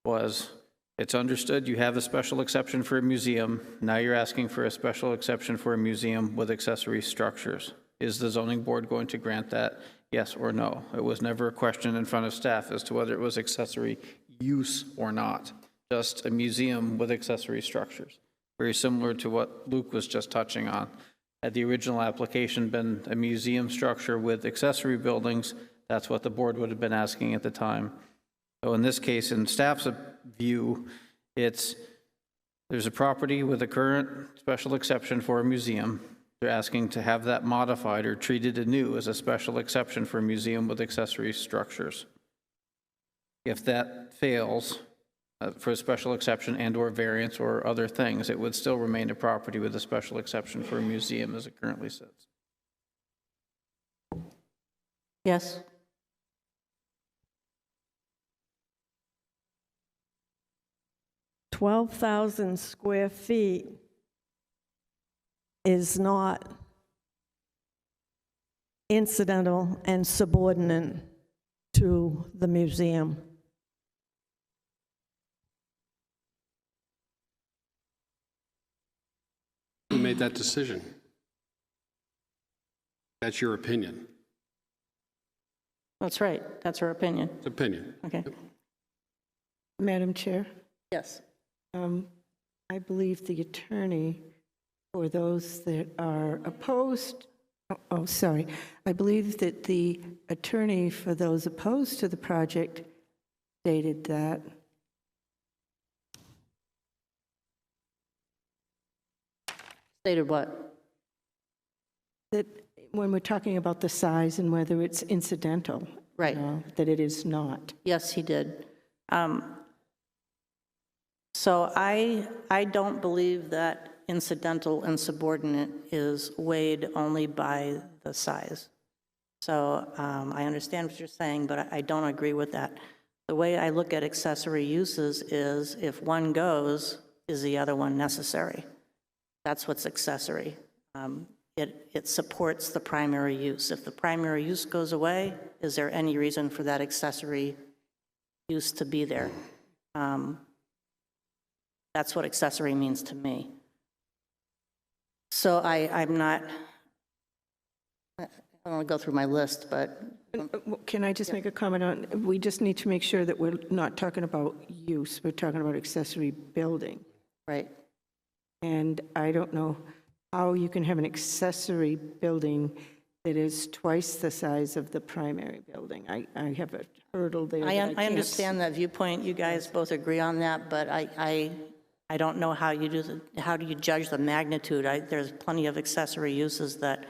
was, it's understood you have a special exception for a museum. Now you're asking for a special exception for a museum with accessory structures. Is the zoning board going to grant that? Yes or no? It was never a question in front of staff as to whether it was accessory use or not. Just a museum with accessory structures. Very similar to what Luke was just touching on. Had the original application been a museum structure with accessory buildings, that's what the board would have been asking at the time. So in this case, in staff's view, there's a property with a current special exception for a museum. They're asking to have that modified or treated anew as a special exception for a museum with accessory structures. If that fails for a special exception and or variance or other things, it would still remain a property with a special exception for a museum as it currently sits. Yes? 12,000 square feet is not incidental and subordinate to the museum. Who made that decision? That's your opinion. That's right. That's her opinion. It's opinion. Okay. Madam Chair? Yes. I believe the attorney for those that are opposed, I believe that the attorney for those opposed to the project stated that Stated what? that when we're talking about the size and whether it's incidental, Right. That it is not. Yes, he did. So I don't believe that incidental and subordinate is weighed only by the size. So I understand what you're saying, but I don't agree with that. The way I look at accessory uses is if one goes, is the other one necessary? That's what's accessory. It supports the primary use. If the primary use goes away, is there any reason for that accessory use to be there? That's what accessory means to me. So I'm not, I don't want to go through my list, but. Can I just make a comment on, we just need to make sure that we're not talking about use, we're talking about accessory building. Right. And I don't know how you can have an accessory building that is twice the size of the primary building. I have a hurdle there. I understand that viewpoint. You guys both agree on that, but I don't know how you do how do you judge the magnitude? There's plenty of accessory uses that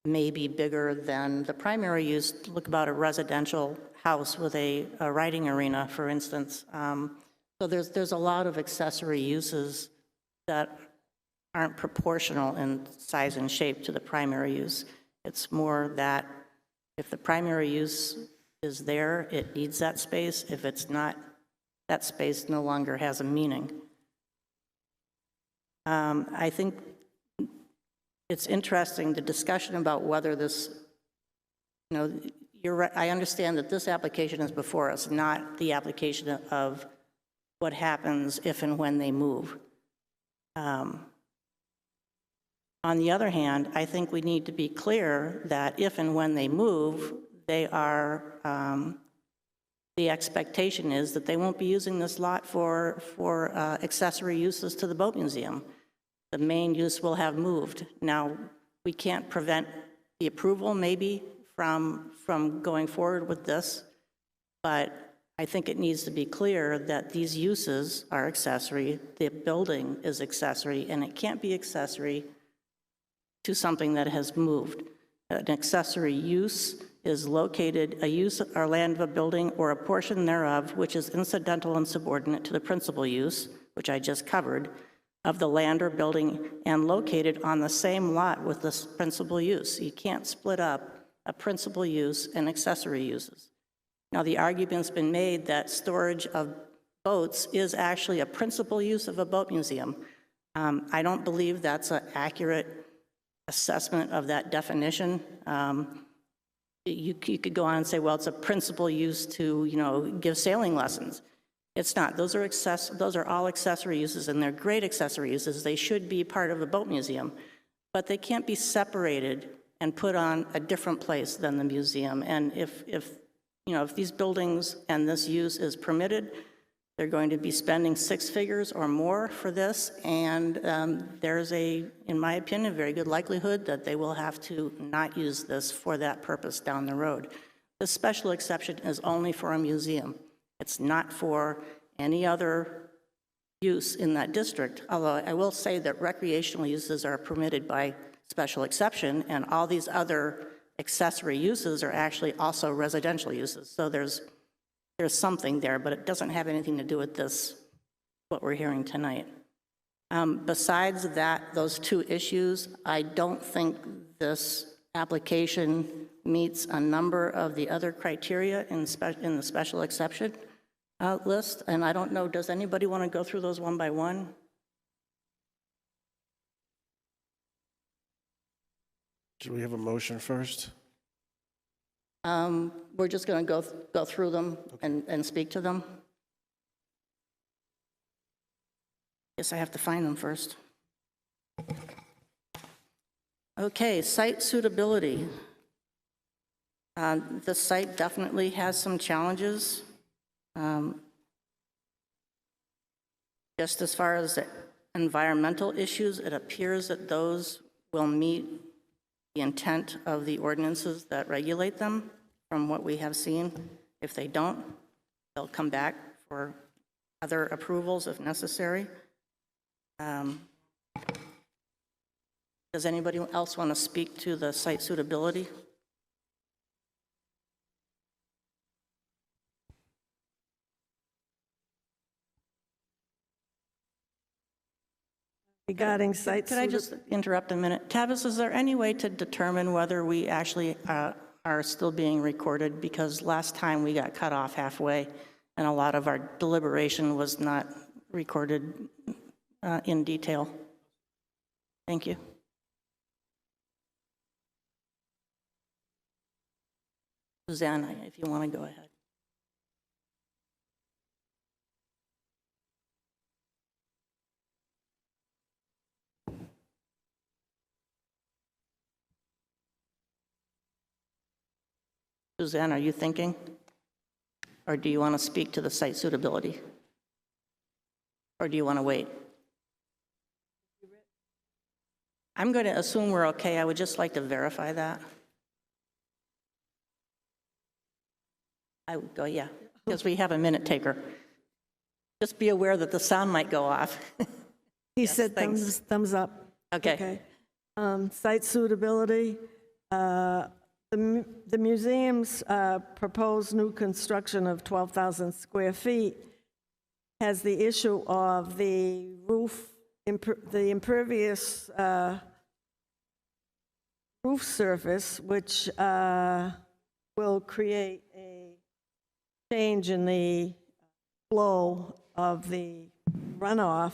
may be bigger than the primary use. Look about a residential house with a riding arena, for instance. So there's a lot of accessory uses that aren't proportional in size and shape to the primary use. It's more that if the primary use is there, it needs that space. If it's not, that space no longer has a meaning. I think it's interesting, the discussion about whether this, you're right, I understand that this application is before us, not the application of what happens if and when they move. On the other hand, I think we need to be clear that if and when they move, they are, the expectation is that they won't be using this lot for accessory uses to the boat museum. The main use will have moved. Now, we can't prevent the approval maybe from going forward with this, but I think it needs to be clear that these uses are accessory, the building is accessory, and it can't be accessory to something that has moved. An accessory use is located, a use or land of a building or a portion thereof which is incidental and subordinate to the principal use, which I just covered, of the land or building and located on the same lot with this principal use. You can't split up a principal use and accessory uses. Now, the argument's been made that storage of boats is actually a principal use of a boat museum. I don't believe that's an accurate assessment of that definition. You could go on and say, well, it's a principal use to, give sailing lessons. It's not. Those are all accessory uses, and they're great accessory uses. They should be part of a boat museum, but they can't be separated and put on a different place than the museum. And if these buildings and this use is permitted, they're going to be spending 6 figures or more for this, and there's in my opinion, a very good likelihood that they will have to not use this for that purpose down the road. The special exception is only for a museum. It's not for any other use in that district, although I will say that recreational uses are permitted by special exception, and all these other accessory uses are actually also residential uses. So there's something there, but it doesn't have anything to do with this, what we're hearing tonight. Besides that, those 2 issues, I don't think this application meets a number of the other criteria in the special exception list, and I don't know, does anybody want to go through those one by one? Should we have a motion first? We're just going to go through them and speak to them. Guess I have to find them first. Okay, site suitability. The site definitely has some challenges. Just as far as the environmental issues, it appears that those will meet the intent of the ordinances that regulate them from what we have seen. If they don't, they'll come back for other approvals if necessary. Does anybody else want to speak to the site suitability? regarding site Could I just interrupt a minute? Tavis, is there any way to determine whether we actually are still being recorded? Because last time we got cut off halfway, and a lot of our deliberation was not recorded in detail. Thank you. Suzanne, if you want to go ahead. Suzanne, are you thinking? Or do you want to speak to the site suitability? Or do you want to wait? I'm going to assume we're okay. I would just like to verify that. I would go, yeah, because we have a minute taker. Just be aware that the sound might go off. He said thumbs up. Okay. Site suitability. The museum's proposed new construction of 12,000 square feet has the issue of the roof, the impervious roof surface, which will create a change in the flow of the runoff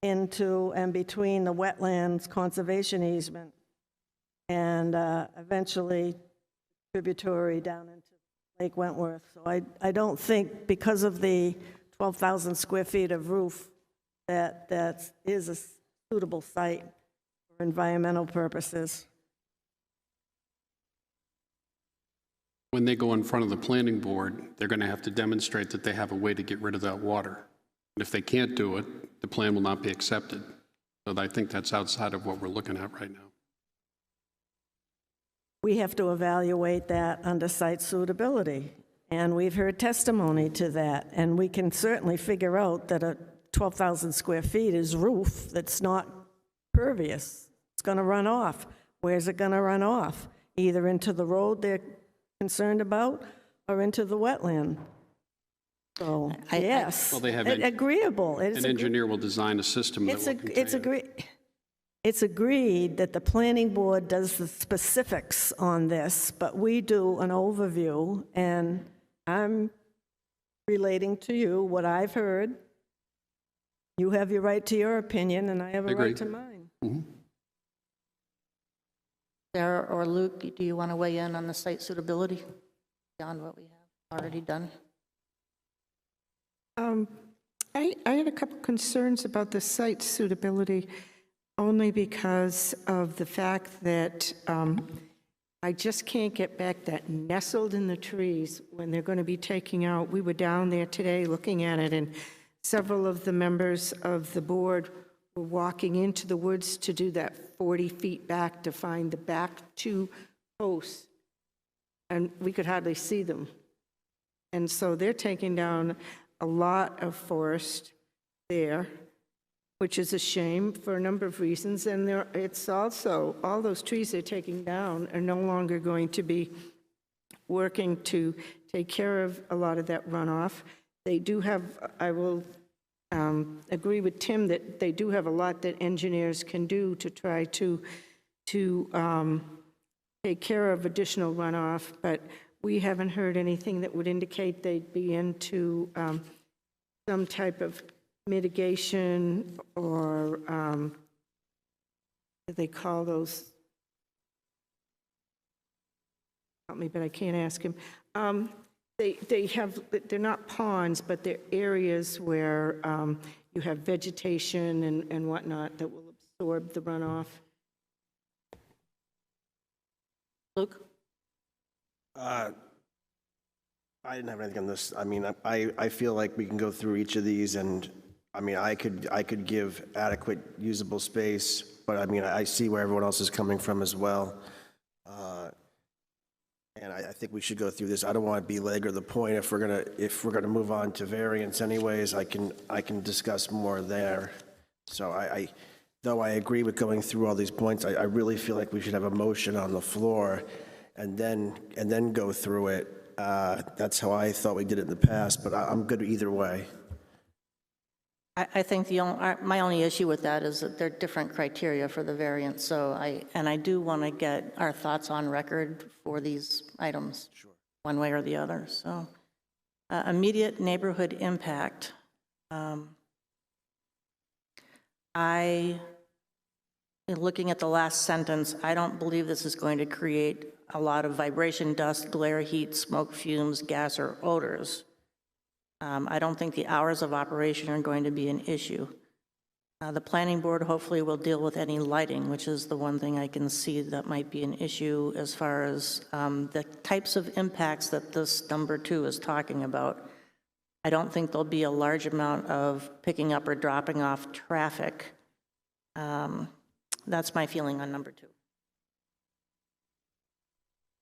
into and between the wetlands conservation easement and eventually tributary down into Lake Wentworth. So I don't think, because of the 12,000 square feet of roof, that is a suitable site for environmental purposes. When they go in front of the planning board, they're going to have to demonstrate that they have a way to get rid of that water. And if they can't do it, the plan will not be accepted. So I think that's outside of what we're looking at right now. We have to evaluate that under site suitability, and we've heard testimony to that, and we can certainly figure out that a 12,000 square feet is roof that's not pervious. It's going to run off. Where's it going to run off? Either into the road they're concerned about or into the wetland. So, yes, Well, they have agreeable. An engineer will design a system that will contain it. It's agreed that the planning board does the specifics on this, but we do an overview, and I'm relating to you what I've heard. You have your right to your opinion, and I have a right to mine. Mm-hmm. Sarah or Luke, do you want to weigh in on the site suitability beyond what we have already done? I had a couple concerns about the site suitability, only because of the fact that I just can't get back that nestled in the trees when they're going to be taking out. We were down there today looking at it, and several of the members of the board were walking into the woods to do that 40 feet back to find the back two posts, and we could hardly see them. And so they're taking down a lot of forest there, which is a shame for a number of reasons. And it's also, all those trees they're taking down are no longer going to be working to take care of a lot of that runoff. They do have, I will agree with Tim that they do have a lot that engineers can do to try to take care of additional runoff, but we haven't heard anything that would indicate they'd be into some type of mitigation or what do they call those? Help me, but I can't ask him. They're not ponds, but they're areas where you have vegetation and whatnot that will absorb the runoff. Luke? I didn't have anything on this. I mean, I feel like we can go through each of these, and I mean, I could give adequate usable space, but I mean, I see where everyone else is coming from as well. And I think we should go through this. I don't want to belabor the point. If we're gonna move on to variance anyways, I can discuss more there. So though I agree with going through all these points, I really feel like we should have a motion on the floor and then go through it. That's how I thought we did it in the past, but I'm good either way. I think my only issue with that is that there are different criteria for the variance, so I do want to get our thoughts on record for these items, one way or the other, so. Immediate neighborhood impact. Looking at the last sentence, I don't believe this is going to create a lot of vibration, dust, glare, heat, smoke, fumes, gas, or odors. I don't think the hours of operation are going to be an issue. The planning board hopefully will deal with any lighting, which is the one thing I can see that might be an issue as far as the types of impacts that this number 2 is talking about. I don't think there'll be a large amount of picking up or dropping off traffic. That's my feeling on number 2.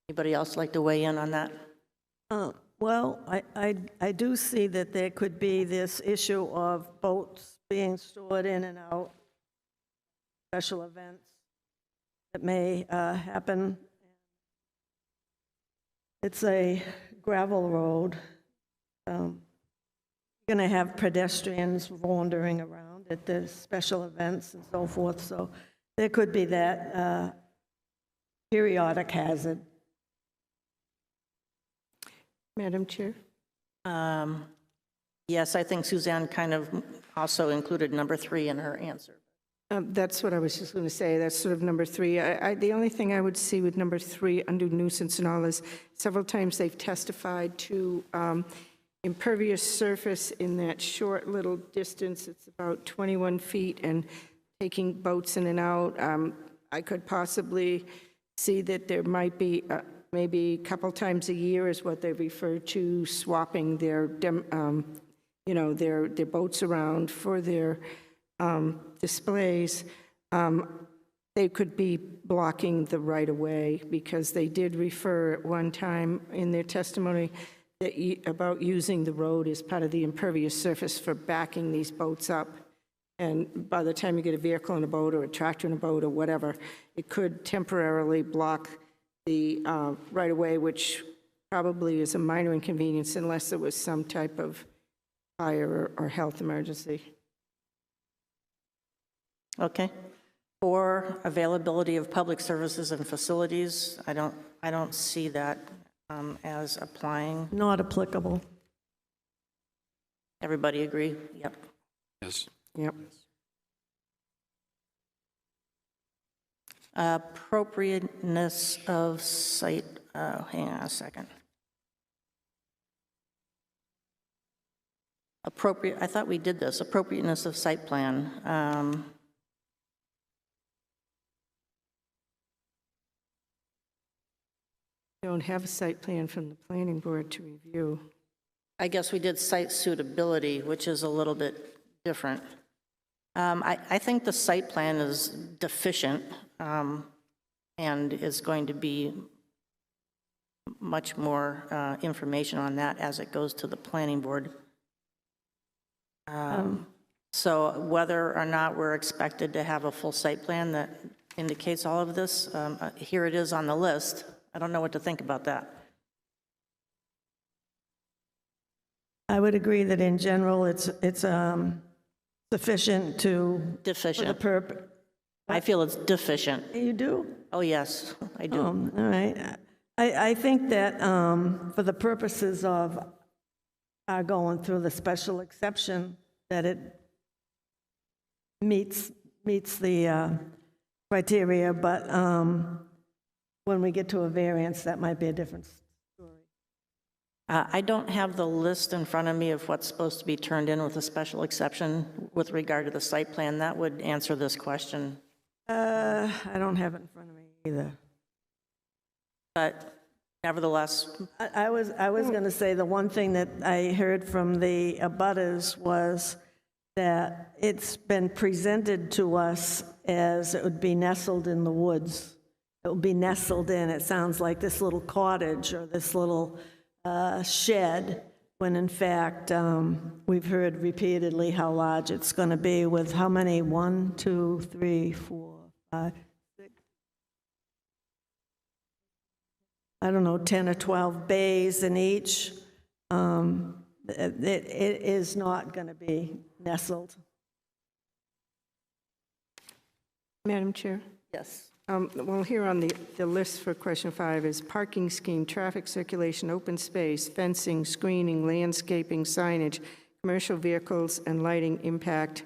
Anybody else like to weigh in on that? Well, I do see that there could be this issue of boats being stored in and out, special events that may happen. It's a gravel road. You're going to have pedestrians wandering around at the special events and so forth, so there could be that periodic hazard. Madam Chair? Yes, I think Suzanne kind of also included number 3 in her answer. That's what I was just going to say. That's sort of number 3. The only thing I would see with number 3 under nuisance and all is several times they've testified to impervious surface in that short little distance. It's about 21 feet, and taking boats in and out. I could possibly see that there might be maybe a couple times a year is what they refer to, swapping their their boats around for their displays. They could be blocking the right-of-way, because they did refer at one time in their testimony that about using the road as part of the impervious surface for backing these boats up. And by the time you get a vehicle in a boat or a tractor in a boat or whatever, it could temporarily block the right-of-way, which probably is a minor inconvenience unless there was some type of fire or health emergency. Okay. For availability of public services and facilities, I don't see that as applying. Not applicable. Everybody agree? Yep. Yes. Yep. Appropriateness of site, hang on a second. I thought we did this, appropriateness of site plan. Don't have a site plan from the planning board to review. I guess we did site suitability, which is a little bit different. I think the site plan is deficient and is going to be much more information on that as it goes to the planning board. So whether or not we're expected to have a full site plan that indicates all of this, here it is on the list. I don't know what to think about that. I would agree that in general it's sufficient to deficient. For the purpose. I feel it's deficient. You do? Oh yes, I do. All right. I think that for the purposes of going through the special exception, that it meets the criteria, but when we get to a variance, that might be a different story. I don't have the list in front of me of what's supposed to be turned in with a special exception with regard to the site plan. That would answer this question. I don't have it in front of me either. But nevertheless, I was going to say the one thing that I heard from the abutters was that it's been presented to us as it would be nestled in the woods. It would be nestled in. It sounds like this little cottage or this little shed, when in fact we've heard repeatedly how large it's going to be, with how many? 1, 2, 3, 4, 5, 6. I don't know, 10 or 12 bays in each. It is not going to be nestled Madam Chair? Yes. Well, here on the list for question 5 is parking scheme, traffic circulation, open space, fencing, screening, landscaping, signage, commercial vehicles, and lighting impact,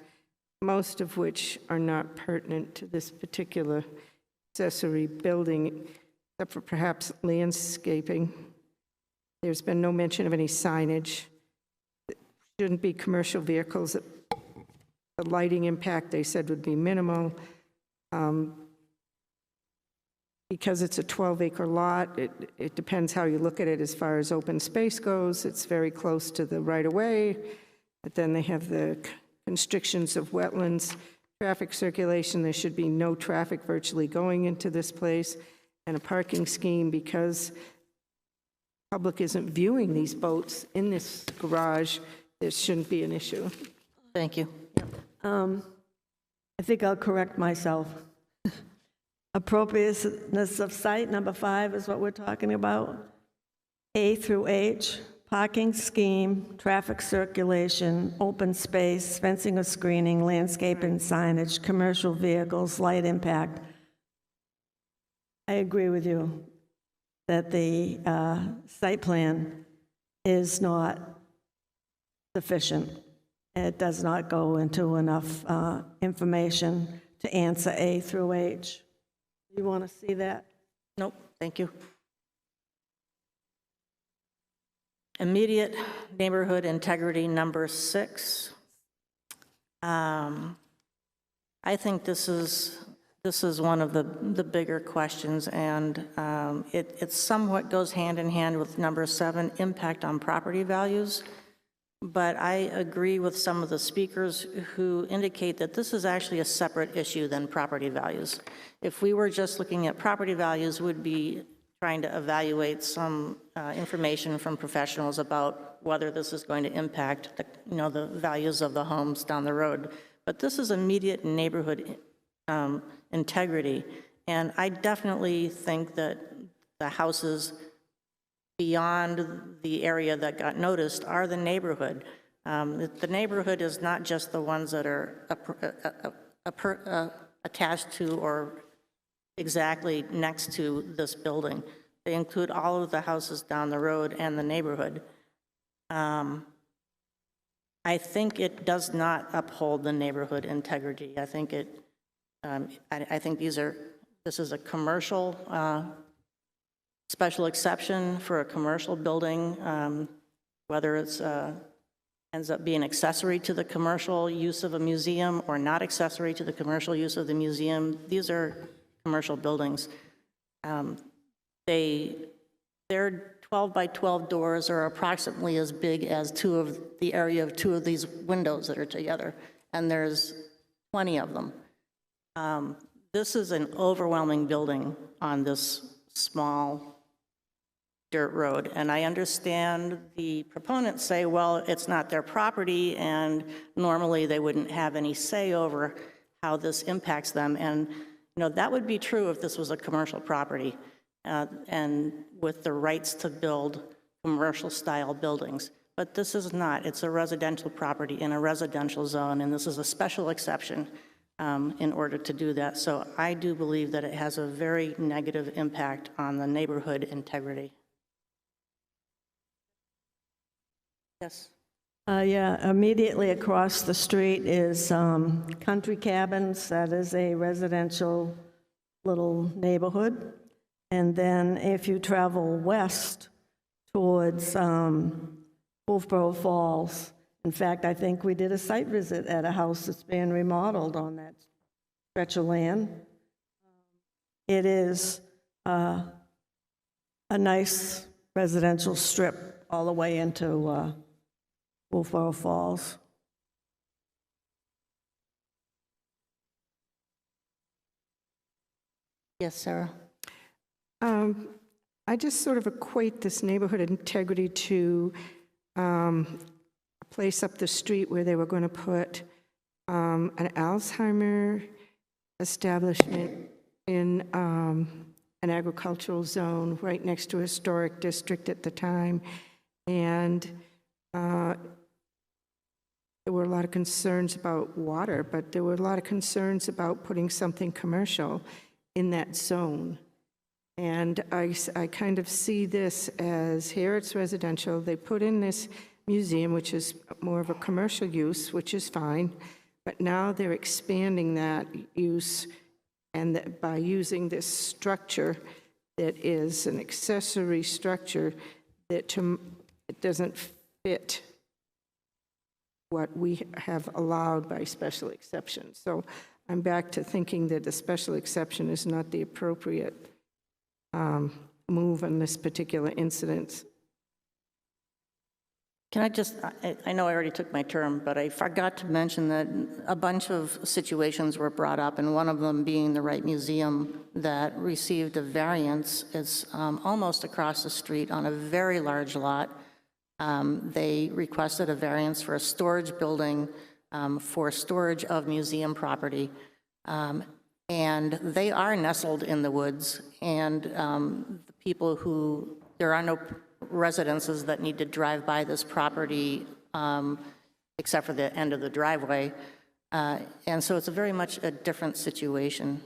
most of which are not pertinent to this particular accessory building, except for perhaps landscaping. There's been no mention of any signage. It shouldn't be commercial vehicles. The lighting impact, they said, would be minimal. Because it's a 12-acre lot, it depends how you look at it as far as open space goes. It's very close to the right-of-way, but then they have the constrictions of wetlands, traffic circulation. There should be no traffic virtually going into this place, and a parking scheme because public isn't viewing these boats in this garage. This shouldn't be an issue. Thank you. I think I'll correct myself. Appropriateness of site, number 5 is what we're talking about. A through H, parking scheme, traffic circulation, open space, fencing or screening, landscaping, signage, commercial vehicles, light impact. I agree with you that the site plan is not sufficient. It does not go into enough information to answer A through H. You want to see that? Nope, thank you. Immediate neighborhood integrity, number 6. I think this is one of the bigger questions, and it somewhat goes hand in hand with number 7, impact on property values. But I agree with some of the speakers who indicate that this is actually a separate issue than property values. If we were just looking at property values, we'd be trying to evaluate some information from professionals about whether this is going to impact the values of the homes down the road. But this is immediate neighborhood integrity, and I definitely think that the houses beyond the area that got noticed are the neighborhood. The neighborhood is not just the ones that are attached to or exactly next to this building. They include all of the houses down the road and the neighborhood. I think it does not uphold the neighborhood integrity. I think I think this is a commercial special exception for a commercial building, whether it's ends up being accessory to the commercial use of a museum or not accessory to the commercial use of the museum. These are commercial buildings. Their 12 by 12 doors are approximately as big as the area of 2 of these windows that are together, and there's 20 of them. This is an overwhelming building on this small dirt road, and I understand the proponents say, well, it's not their property, and normally they wouldn't have any say over how this impacts them. And that would be true if this was a commercial property and with the rights to build commercial style buildings. But this is not. It's a residential property in a residential zone, and this is a special exception in order to do that. So I do believe that it has a very negative impact on the neighborhood integrity. Yes. Yeah, immediately across the street is Country Cabins. That is a residential little neighborhood. And then if you travel west towards Wolfeboro Falls, in fact, I think we did a site visit at a house that's being remodeled on that stretch of land. It is a nice residential strip all the way into Wolfeboro Falls. Yes, Sarah. I just sort of equate this neighborhood integrity to a place up the street where they were going to put an Alzheimer establishment in an agricultural zone right next to a historic district at the time. And there were a lot of concerns about water, but there were a lot of concerns about putting something commercial in that zone. And I kind of see this as, here it's residential, they put in this museum, which is more of a commercial use, which is fine, but now they're expanding that use, and that by using this structure that is an accessory structure that it doesn't fit what we have allowed by special exception. So I'm back to thinking that the special exception is not the appropriate move on this particular incident. Can I just, I know I already took my turn, but I forgot to mention that a bunch of situations were brought up, and one of them being the Wright Museum that received a variance. It's almost across the street on a very large lot. They requested a variance for a storage building for storage of museum property. And they are nestled in the woods, and the people who, there are no residences that need to drive by this property except for the end of the driveway. And so it's very much a different situation,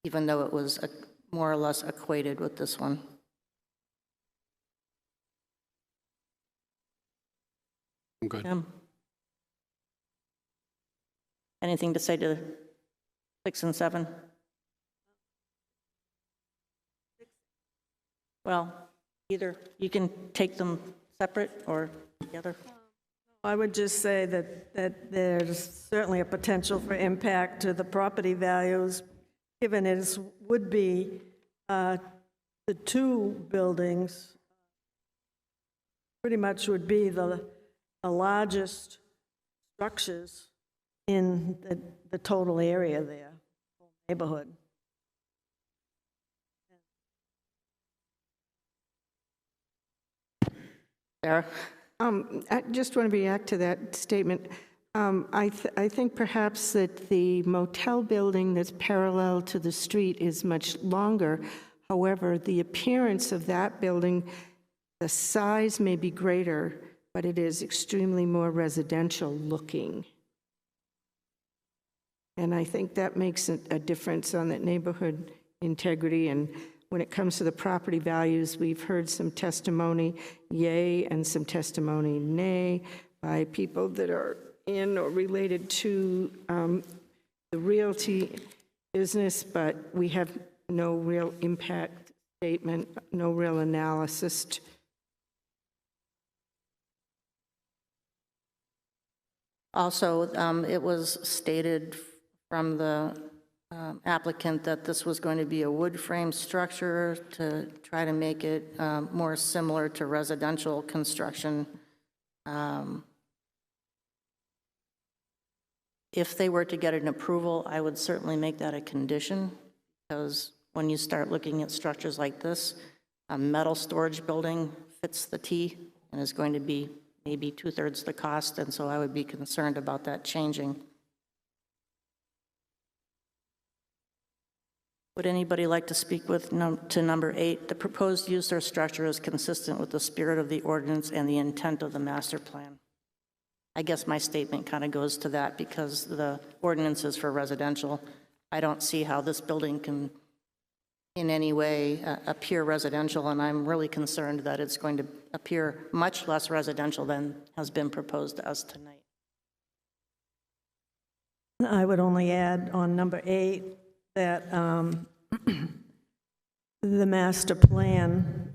even though it was more or less equated with this one. Good. Anything to say to 6 and 7? Well, either you can take them separate or together. I would just say that there's certainly a potential for impact to the property values, given it would be the two buildings pretty much would be the largest structures in the total area there, whole neighborhood. Sarah? I just want to react to that statement. I think perhaps that the motel building that's parallel to the street is much longer. However, the appearance of that building, the size may be greater, but it is extremely more residential looking. And I think that makes a difference on that neighborhood integrity. And when it comes to the property values, we've heard some testimony yay and some testimony nay by people that are in or related to the realty business, but we have no real impact statement, no real analysis. Also, it was stated from the applicant that this was going to be a wood frame structure to try to make it more similar to residential construction. If they were to get an approval, I would certainly make that a condition, because when you start looking at structures like this, a metal storage building fits the T and is going to be maybe 2/3 the cost, and so I would be concerned about that changing. Would anybody like to speak to number 8? The proposed use or structure is consistent with the spirit of the ordinance and the intent of the master plan. I guess my statement kind of goes to that, because the ordinance is for residential. I don't see how this building can in any way appear residential, and I'm really concerned that it's going to appear much less residential than has been proposed to us tonight. I would only add on number 8 that the master plan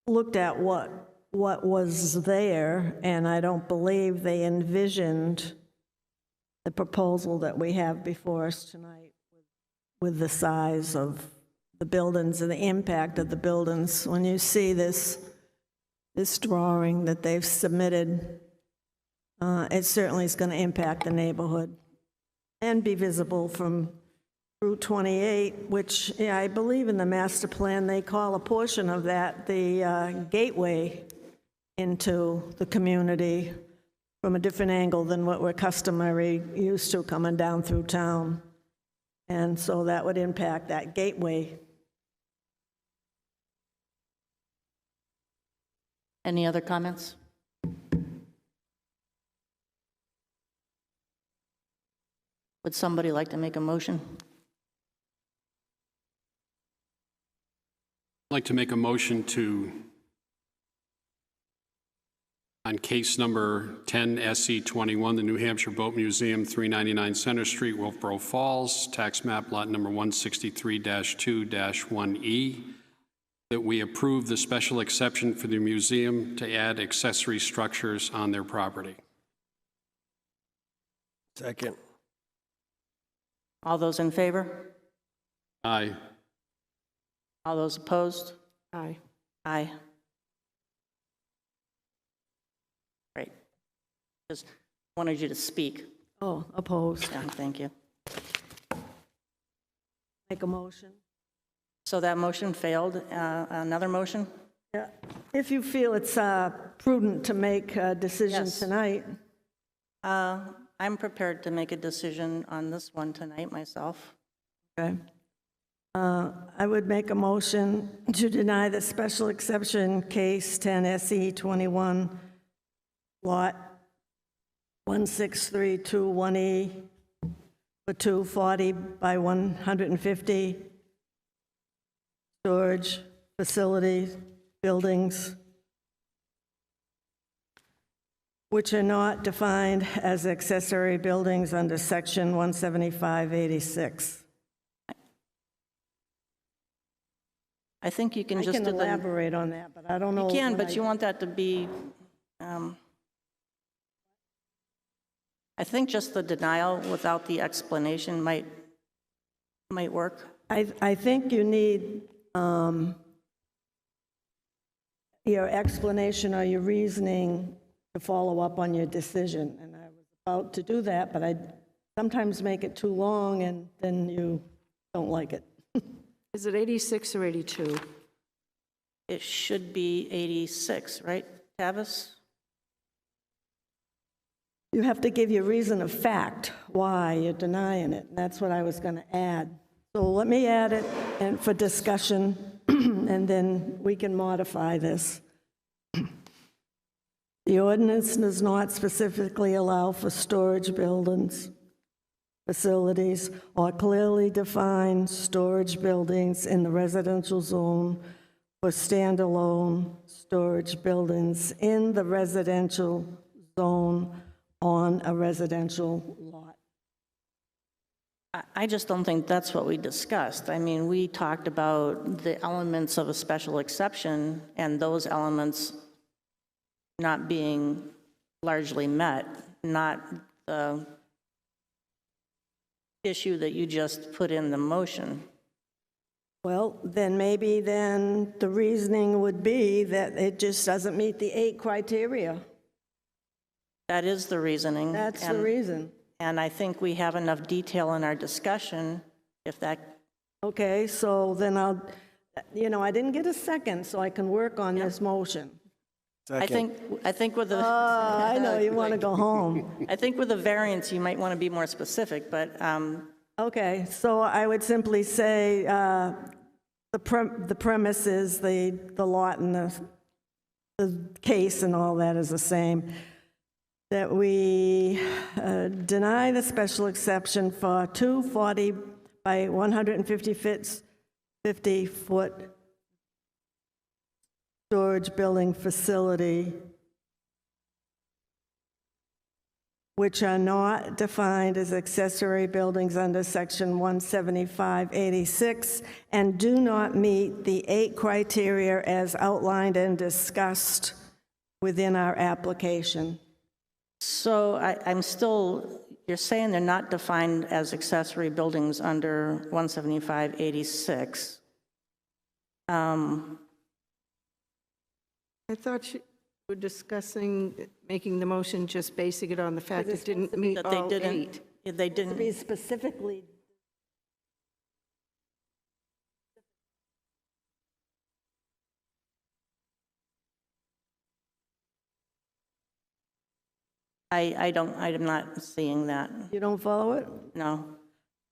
looked at what was there, and I don't believe they envisioned the proposal that we have before us tonight with the size of the buildings and the impact of the buildings. When you see this drawing that they've submitted, it certainly is going to impact the neighborhood and be visible from Route 28, which, yeah, I believe in the master plan, they call a portion of that the gateway into the community from a different angle than what we're customary used to coming down through town. And so that would impact that gateway. Any other comments? Would somebody like to make a motion? I'd like to make a motion on case number 10 SE 21, the New Hampshire Boat Museum, 399 Center Street, Wolfeboro Falls, tax map lot number 163-2-1E, that we approve the special exception for the museum to add accessory structures on their property. Second. All those in favor? Aye. All those opposed? Aye. Aye. Great. Just wanted you to speak. Oh, opposed. Yeah, thank you. Make a motion. So that motion failed. Another motion? Yeah. If you feel it's prudent to make a decision Yes. tonight. I'm prepared to make a decision on this one tonight myself. Okay. I would make a motion to deny the special exception case 10 SE 21 lot 16321E for 240 by 150 storage facilities, buildings, which are not defined as accessory buildings under section 175-86. I think you can I just can do the... elaborate on that, but I don't know. You can, what but I- you want that to be, I think just the denial without the explanation might work. I think you need your explanation or your reasoning to follow up on your decision. And I was about to do that, but I sometimes make it too long and then you don't like it. Is it 86 or 82? It should be 86, right, Tavis? You have to give your reason of fact why you're denying it. And that's what I was going to add. So let me add it and for discussion, and then we can modify this. The ordinance does not specifically allow for storage buildings, facilities, or clearly defined storage buildings in the residential zone for standalone storage buildings in the residential zone on a residential lot. I just don't think that's what we discussed. I mean, we talked about the elements of a special exception and those elements not being largely met, not the issue that you just put in the motion. Well, then maybe then the reasoning would be that it just doesn't meet the 8 criteria. That is the reasoning. That's the reason. And I think we have enough detail in our discussion, if that... Okay, so then I'll, I didn't get a second, so I can work on this motion. I think with the... I know, you want to go home. I think with the variance, you might want to be more specific, but... Okay, so I would simply say the premise is the lot and the case and all that is the same. That we deny the special exception for 240 by 150 50-foot storage building facility, which are not defined as accessory buildings under section 175-86 and do not meet the 8 criteria as outlined and discussed within our application. So I'm still, you're saying they're not defined as accessory buildings under 175-86. I thought you were discussing making the motion just basing it on the fact it didn't meet That all they didn't, 8. they didn't... To be specifically I'm not seeing that. You don't follow it? No.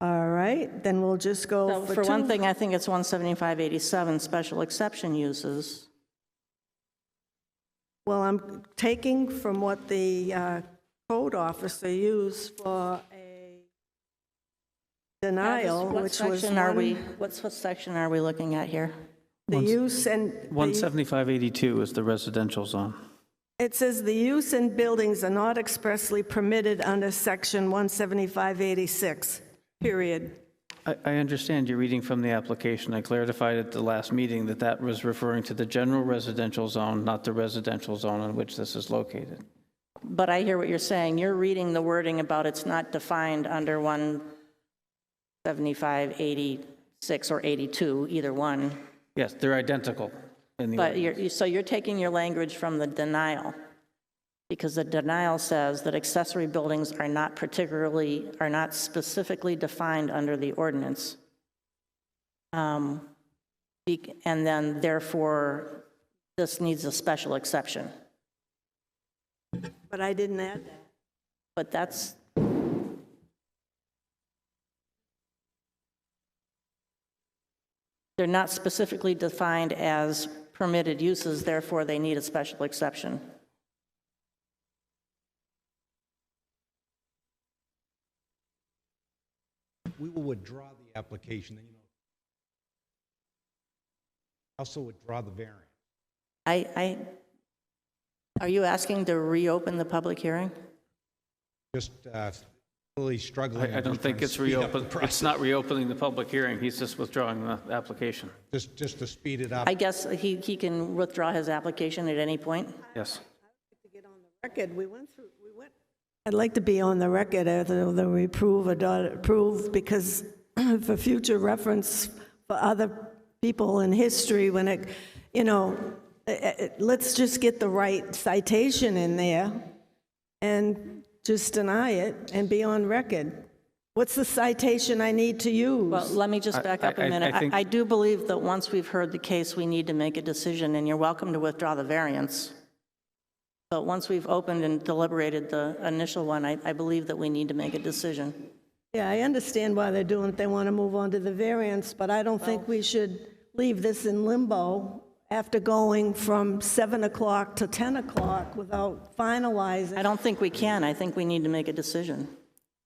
All right, then we'll just go So for one thing, I think it's 175-87, special exception uses. Well, I'm taking from what the code officer used for a denial, What which was section are we, one, what section are we looking at here? the use and, 17582 is the residential zone. it says the use in buildings are not expressly permitted under section 17586, period. I understand you're reading from the application. I clarified at the last meeting that that was referring to the general residential zone, not the residential zone in which this is located. But I hear what you're saying. You're reading the wording about it's not defined under 17586 or 82, either one. Yes, they're identical in the But ordinance. so you're taking your language from the denial, because the denial says that accessory buildings are not specifically defined under the ordinance. And then therefore, this needs a special exception. But I didn't add that. But that's, they're not specifically defined as permitted uses, therefore they need a special exception. We will withdraw the application, then, also withdraw the variance. Are you asking to reopen the public hearing? Just really struggling. I don't think it's reopen. It's not reopening the public hearing. He's just withdrawing the application. Just to speed it up. I guess he can withdraw his application at any point. Yes. Record, I'd like to be on the record whether we approve or don't approve, because for future reference for other people in history, when it, let's just get the right citation in there and just deny it and be on record. What's the citation I need to use? Well, let me just back up a minute. I do believe that once we've heard the case, we need to make a decision, and you're welcome to withdraw the variance. But once we've opened and deliberated the initial one, I believe that we need to make a decision. Yeah, I understand why they're doing it. They want to move on to the variance, but I don't think we should leave this in limbo after going from 7 o'clock to 10 o'clock without finalizing. I don't think we can. I think we need to make a decision.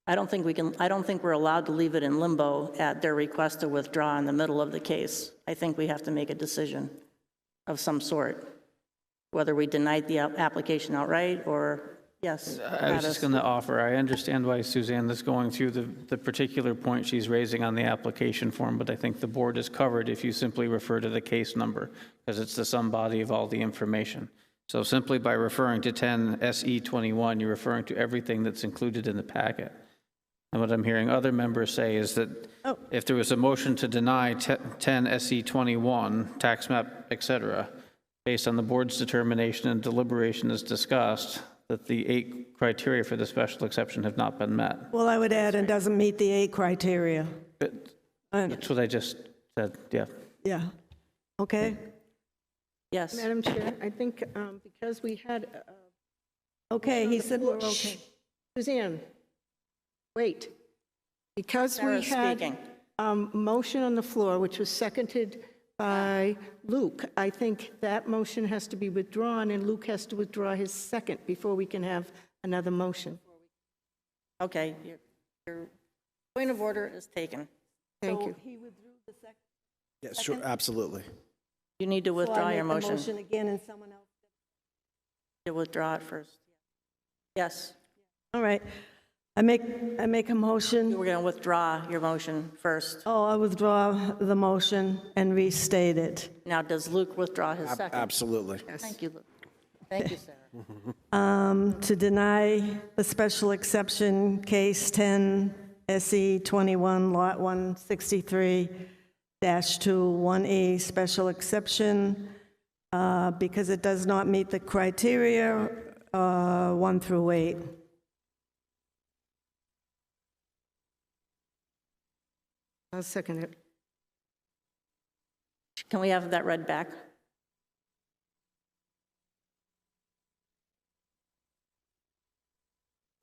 I don't think we're allowed to leave it in limbo at their request to withdraw in the middle of the case. I think we have to make a decision of some sort, whether we denied the application outright or yes. I was just going to offer, I understand why Suzanne is going through the particular point she's raising on the application form, but I think the board is covered if you simply refer to the case number, because it's the sum body of all the information. So simply by referring to 10 SE 21, you're referring to everything that's included in the packet. And what I'm hearing other members say is that if there was a motion to deny 10 SE 21, tax map, et cetera, based on the board's determination and deliberation as discussed, that the 8 criteria for the special exception have not been met. Well, I would add, it doesn't meet the 8 criteria. That's what I just said, yeah. Yeah. Okay. Yes. Madam Chair, I think because we had... Okay, he said we're okay. Suzanne, wait. Because we Sarah's had speaking. a motion on the floor, which was seconded by Luke, I think that motion has to be withdrawn, and Luke has to withdraw his second before we can have another motion. Okay, your point of order is taken. Thank you. He withdrew the second. Yes, sure, absolutely. You need to withdraw your motion. So I make the motion again and someone else. To withdraw it first. Yes. All right. I make a motion. We're going to withdraw your motion first. Oh, I withdraw the motion and restate it. Now, does Luke withdraw his second? Absolutely. Thank you, Luke. Thank you, Sarah. To deny the special exception, case 10 SE 21, lot 163-2-1E, special exception, because it does not meet the criteria 1 through 8. I'll second it. Can we have that read back?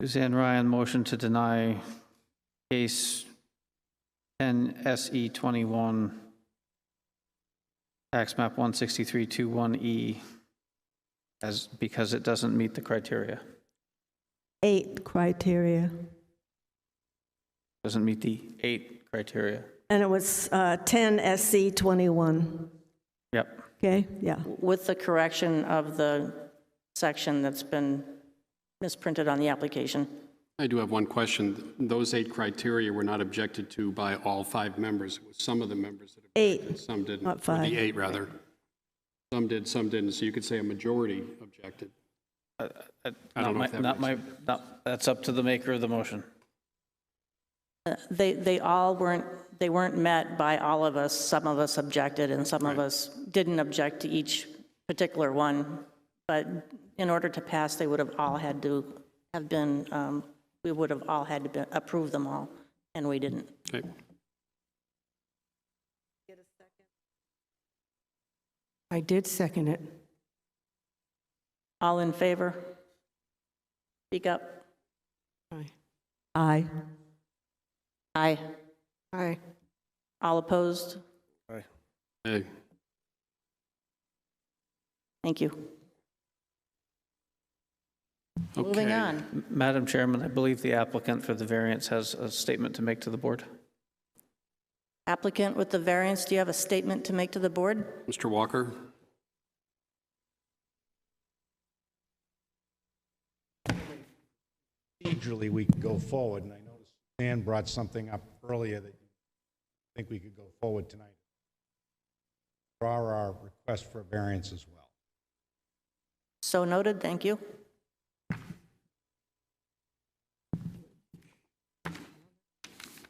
Suzanne Ryan, motion to deny case 10 SE 21, tax map 16321E, because it doesn't meet the criteria. 8 criteria. Doesn't meet the 8 criteria. criteria. And it was 10 SC 21. Yep. Okay, yeah. With the correction of the section that's been misprinted on the application. I do have one question. Those 8 criteria were not objected to by all 5 members. It was some of the members that objected. 8, Some didn't. not Or 5. the 8, rather. Some did, some didn't. So you could say a majority objected. I don't know if that makes sense. That's up to the maker of the motion. They weren't met by all of us. Some of us objected and some of us didn't object to each particular one. But in order to pass, they would have all had to have been, we would have all had to approve them all, and we didn't. Okay. I did second it. All in favor? Speak up. Aye. Aye. Aye. All opposed? Aye. Hey. Thank you. Moving on. Madam Chairman, I believe the applicant for the variance has a statement to make to the board. Applicant with the variance, do you have a statement to make to the board? Mr. Walker? Procedurally, we can go forward, and I noticed Dan brought something up earlier that I think we could go forward tonight. Draw our request for a variance as well. So noted, thank you.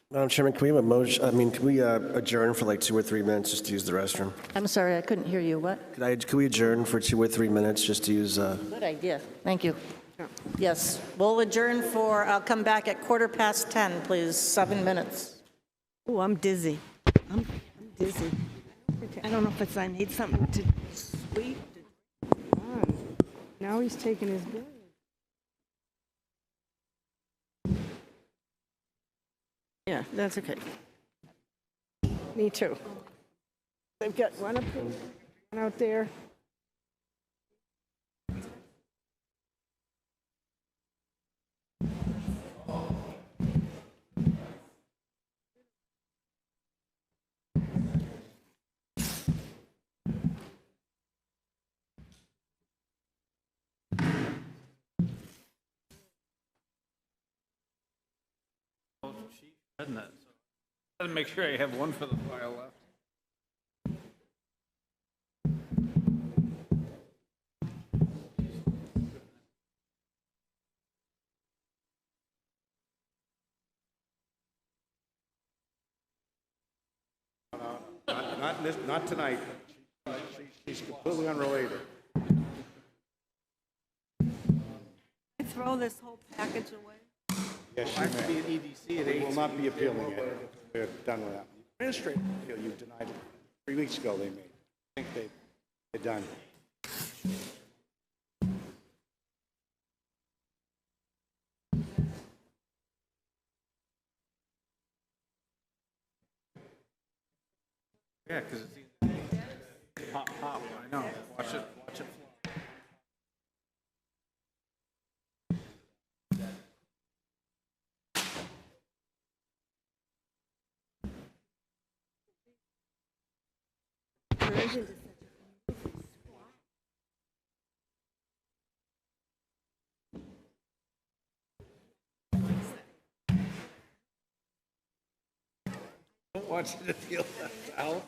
Madam Chairman, can we have a motion, can we adjourn for like 2 or 3 minutes just to use the restroom? I'm sorry, I couldn't hear you. What? Could we adjourn for 2 or 3 minutes just to use, Good idea. Thank you. Yes, we'll adjourn for, I'll come back at 10:15, please, 7 minutes. Oh, I'm dizzy. I'm dizzy. I don't know if it's I need something to sweet. Now he's taking his bill. Yeah, that's okay. Me too. They've got one up here, one out there. Doesn't it? Let's make sure I have one for the file left. Not tonight. She's completely unrelated. Throw this whole package away. Yes, she may. EDC at 8. We will not be appealing it. We're done with that. Administrative appeal, you denied it 3 weeks ago. They made. I think they're done. Yeah, because it's easy. Pop, I know. Watch it flow. Don't want you to feel left out.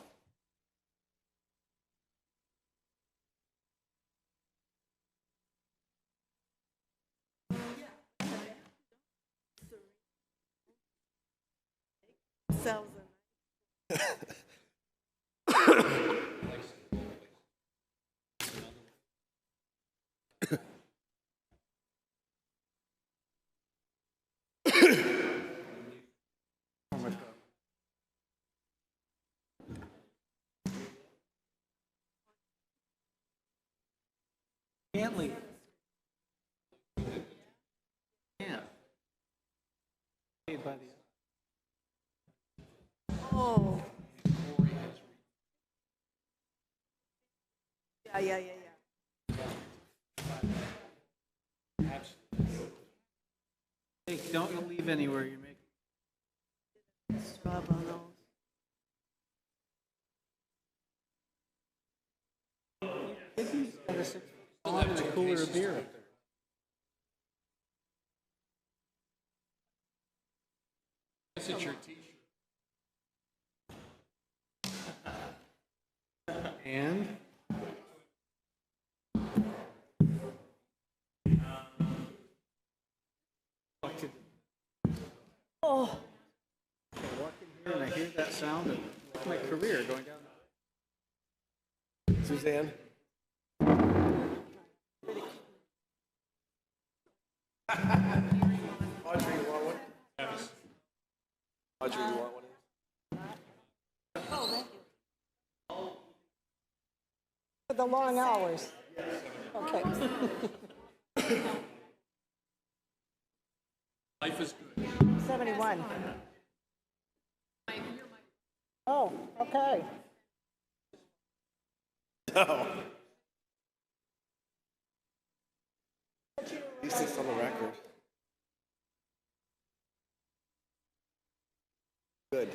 Can't leave. Yeah. Paid by the. Oh. Yeah. Hey, don't you leave anywhere you're making. Rob on those. Still have two cooler beer up there. Guess it's your t-shirt. And? Oh. I walk in here and I hear that sound and my career going down. Suzanne? Audrey, you want one? Audrey, you want one? Oh, thank you. For the long hours. Okay. Life is good. 71. Oh, okay. No. At least it's on the record. Good.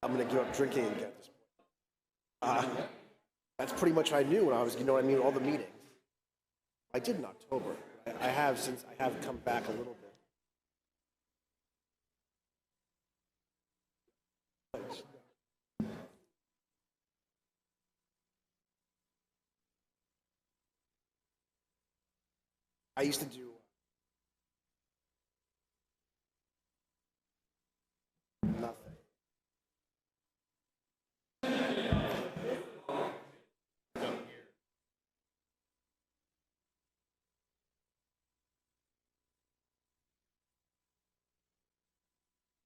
I'm going to give up drinking again at this point. That's pretty much what I knew when I was, you know what I mean, all the meetings. I did in October. I have since I have come back a little bit. I used to do nothing.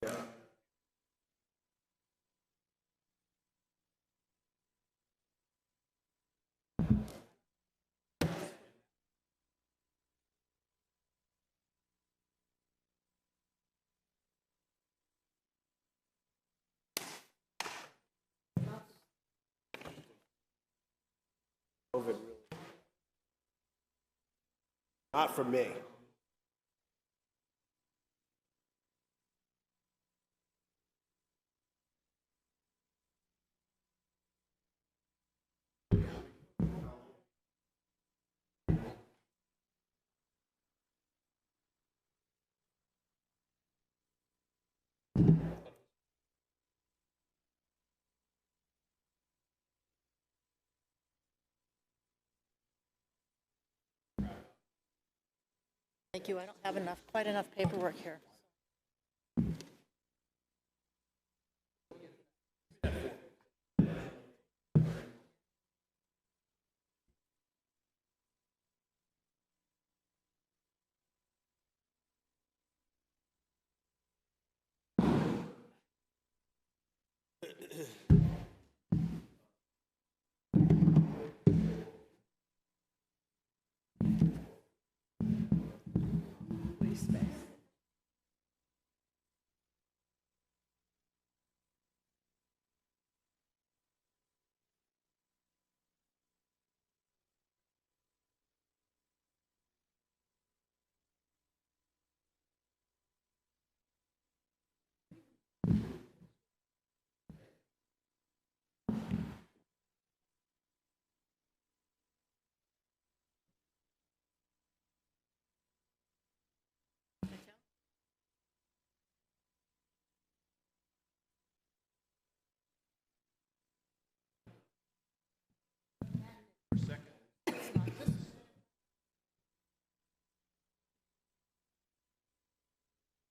Yeah. COVID really. Not for me. Thank you. I don't have quite enough paperwork here.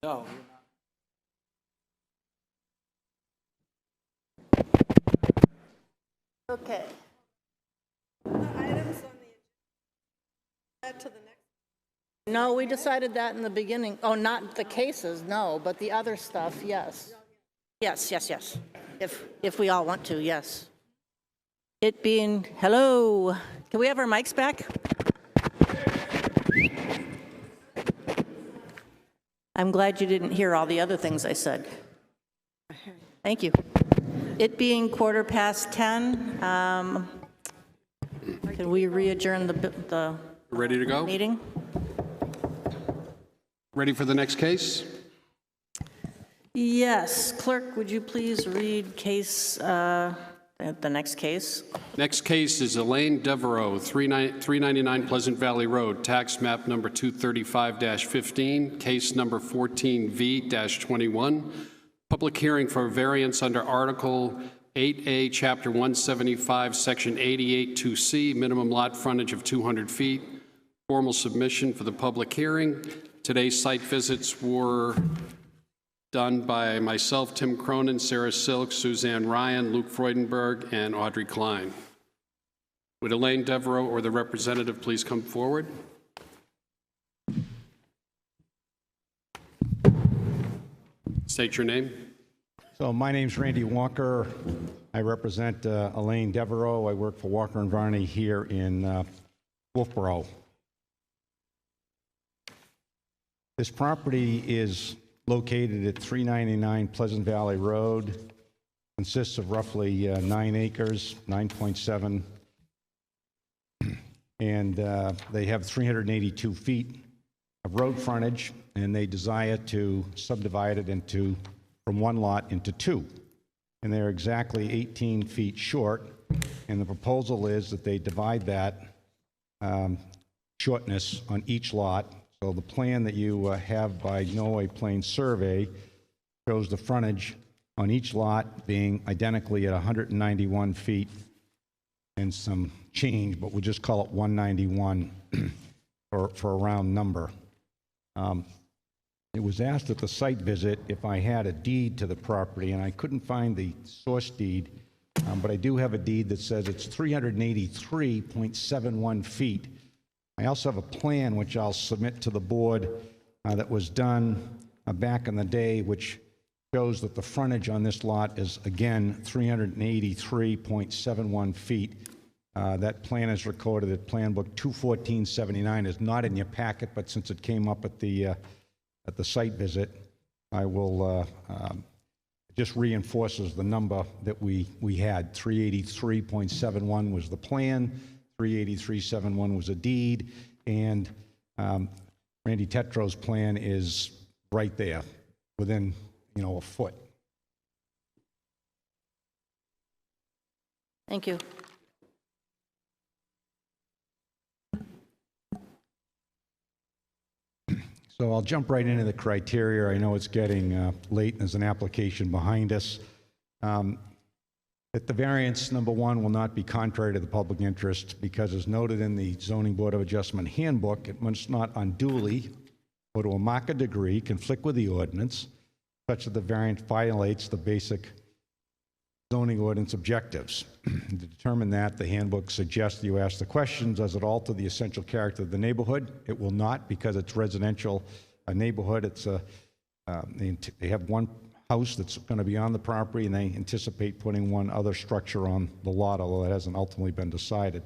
No. Okay. Items on the agenda to the next. No, we decided that in the beginning. Oh, not the cases, no, but the other stuff, yes. Yes, yes, yes. If we all want to, yes. It being, hello, can we have our mics back? I'm glad you didn't hear all the other things I said. Thank you. It being 10:15, can we re-adjourn the Ready to go? meeting? Ready for the next case? Yes. Clerk, would you please read the next case? Next case is Elaine Devereaux, 399 Pleasant Valley Road, tax map number 235-15, case number 14V-21. Public hearing for variance under Article 8A, Chapter 175, Section 88-2C, minimum lot frontage of 200 feet. Formal submission for the public hearing. Today's site visits were done by myself, Tim Cronin, Sarah Silk, Suzanne Ryan, Luke Freudenberg, and Audrey Klein. Would Elaine Devereaux or the representative please come forward? State your name. So my name's Randy Walker. I represent Elaine Devereaux. I work for Walker and Varney here in Wolfeboro. This property is located at 399 Pleasant Valley Road. Consists of roughly 9 acres, 9.7, and they have 382 feet of road frontage, and they desire to subdivide it from one lot into two. And they're exactly 18 feet short, and the proposal is that they divide that shortness on each lot. So the plan that you have by Norway Plain Survey shows the frontage on each lot being identically at 191 feet and some change, but we'll just call it 191 for a round number. It was asked at the site visit if I had a deed to the property, and I couldn't find the source deed, but I do have a deed that says it's 383.71 feet. I also have a plan which I'll submit to the board that was done back in the day, which shows that the frontage on this lot is, again, 383.71 feet. That plan is recorded at Plan Book 21479. Is not in your packet, but since it came up at the site visit, I will just reinforces the number that we had. 383.71 was the plan. 383.71 was a deed, and Randy Tetro's plan is right there, within a foot. Thank you. So I'll jump right into the criteria. I know it's getting late and there's an application behind us. That the variance, number one, will not be contrary to the public interest because, as noted in the Zoning Board of Adjustment handbook, it must not unduly or to a marked degree conflict with the ordinance such that the variance violates the basic zoning ordinance objectives. To determine that, the handbook suggests you ask the question, does it alter the essential character of the neighborhood? It will not, because it's residential neighborhood. It's they have one house that's going to be on the property, and they anticipate putting one other structure on the lot, although that hasn't ultimately been decided.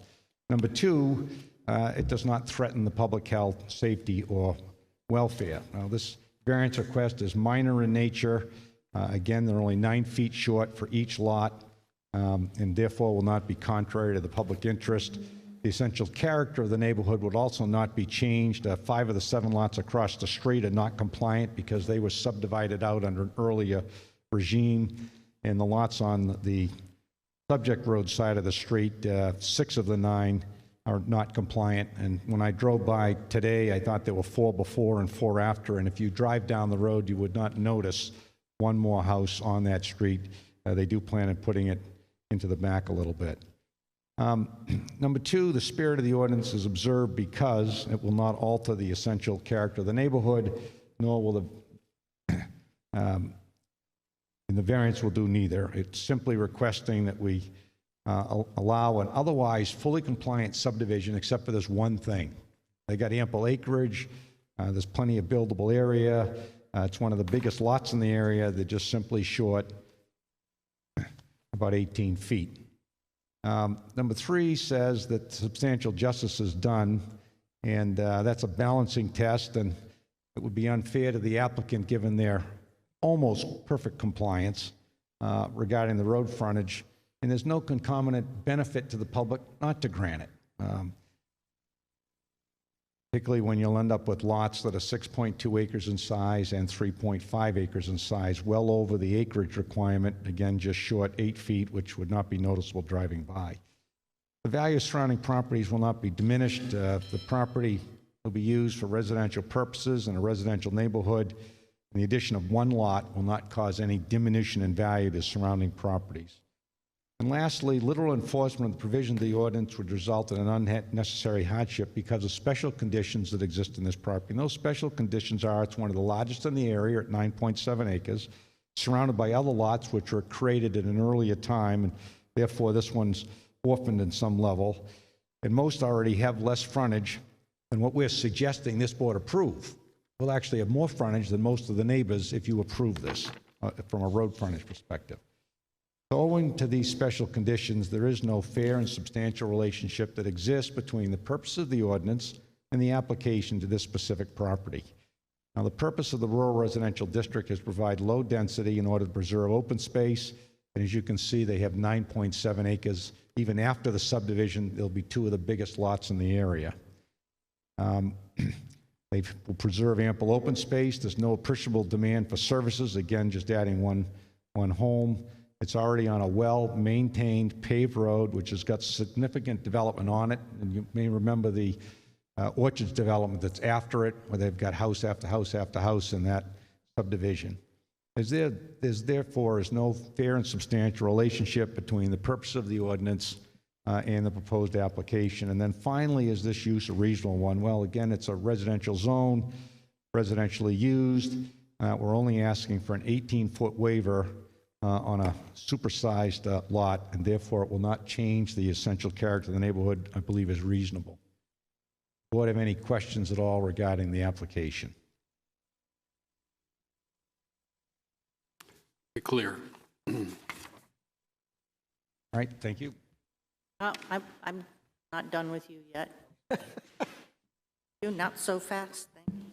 Number two, it does not threaten the public health, safety, or welfare. Now, this variance request is minor in nature. Again, they're only 9 feet short for each lot, and therefore will not be contrary to the public interest. The essential character of the neighborhood would also not be changed. 5 of the 7 lots across the street are not compliant because they were subdivided out under an earlier regime, and the lots on the subject road side of the street, 6 of the 9 are not compliant. And when I drove by today, I thought there were 4 before and 4 after, and if you drive down the road, you would not notice one more house on that street. They do plan on putting it into the back a little bit. Number two, the spirit of the ordinance is observed because it will not alter the essential character of the neighborhood, nor will and the variance will do neither. It's simply requesting that we allow an otherwise fully compliant subdivision, except for this one thing. They got ample acreage, there's plenty of buildable area, it's one of the biggest lots in the area. They're just simply short about 18 feet. Number three says that substantial justice is done, and that's a balancing test, and it would be unfair to the applicant given their almost perfect compliance regarding the road frontage, and there's no concomitant benefit to the public not to grant it. Particularly when you'll end up with lots that are 6.2 acres in size and 3.5 acres in size, well over the acreage requirement, again, just short 8 feet, which would not be noticeable driving by. The value of surrounding properties will not be diminished. The property will be used for residential purposes in a residential neighborhood, and the addition of one lot will not cause any diminution in value to surrounding properties. And lastly, literal enforcement of the provision of the ordinance would result in an unnecessary hardship because of special conditions that exist in this property. And those special conditions are it's one of the largest in the area at 9.7 acres, surrounded by other lots which were created at an earlier time, and therefore this one's orphaned in some level. And most already have less frontage than what we're suggesting this board approve. We'll actually have more frontage than most of the neighbors if you approve this from a road frontage perspective. Owing to these special conditions, there is no fair and substantial relationship that exists between the purpose of the ordinance and the application to this specific property. Now, the purpose of the rural residential district is to provide low density in order to preserve open space, and as you can see, they have 9.7 acres. Even after the subdivision, there'll be 2 of the biggest lots in the area. They will preserve ample open space. There's no appreciable demand for services. Again, just adding one home. It's already on a well-maintained paved road, which has got significant development on it. And you may remember the Orchards development that's after it, where they've got house after house after house in that subdivision. Therefore is no fair and substantial relationship between the purpose of the ordinance and the proposed application. And then finally, is this use a reasonable one? Well, again, it's a residential zone, residentially used. We're only asking for an 18-foot waiver on a supersized lot, and therefore it will not change the essential character of the neighborhood. I believe is reasonable. Board have any questions at all regarding the application? Clear. All right, thank you. I'm not done with you yet. You're not so fast. Thank you so much.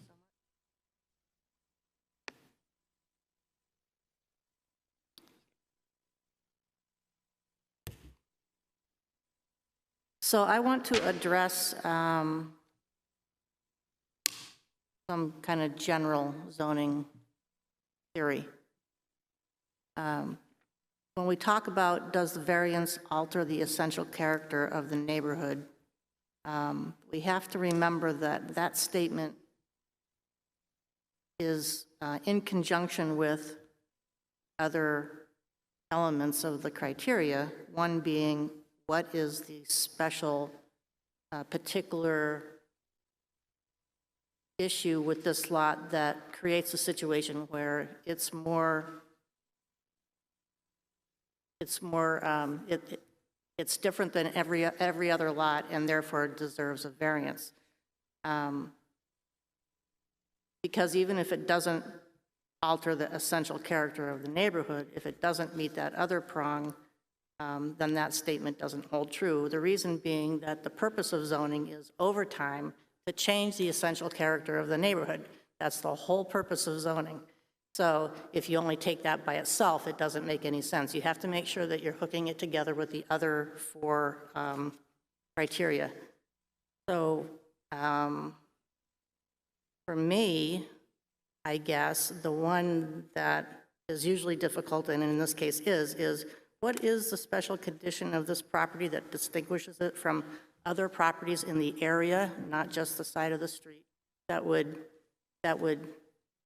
So I want to address some kind of general zoning theory. When we talk about does the variance alter the essential character of the neighborhood, we have to remember that that statement is in conjunction with other elements of the criteria, one being what is the special particular issue with this lot that creates a situation where it's different than every other lot and therefore deserves a variance. Because even if it doesn't alter the essential character of the neighborhood, if it doesn't meet that other prong, then that statement doesn't hold true. The reason being that the purpose of zoning is over time to change the essential character of the neighborhood. That's the whole purpose of zoning. So if you only take that by itself, it doesn't make any sense. You have to make sure that you're hooking it together with the other 4 criteria. So for me, I guess the one that is usually difficult, and in this case is what is the special condition of this property that distinguishes it from other properties in the area, not just the side of the street, that would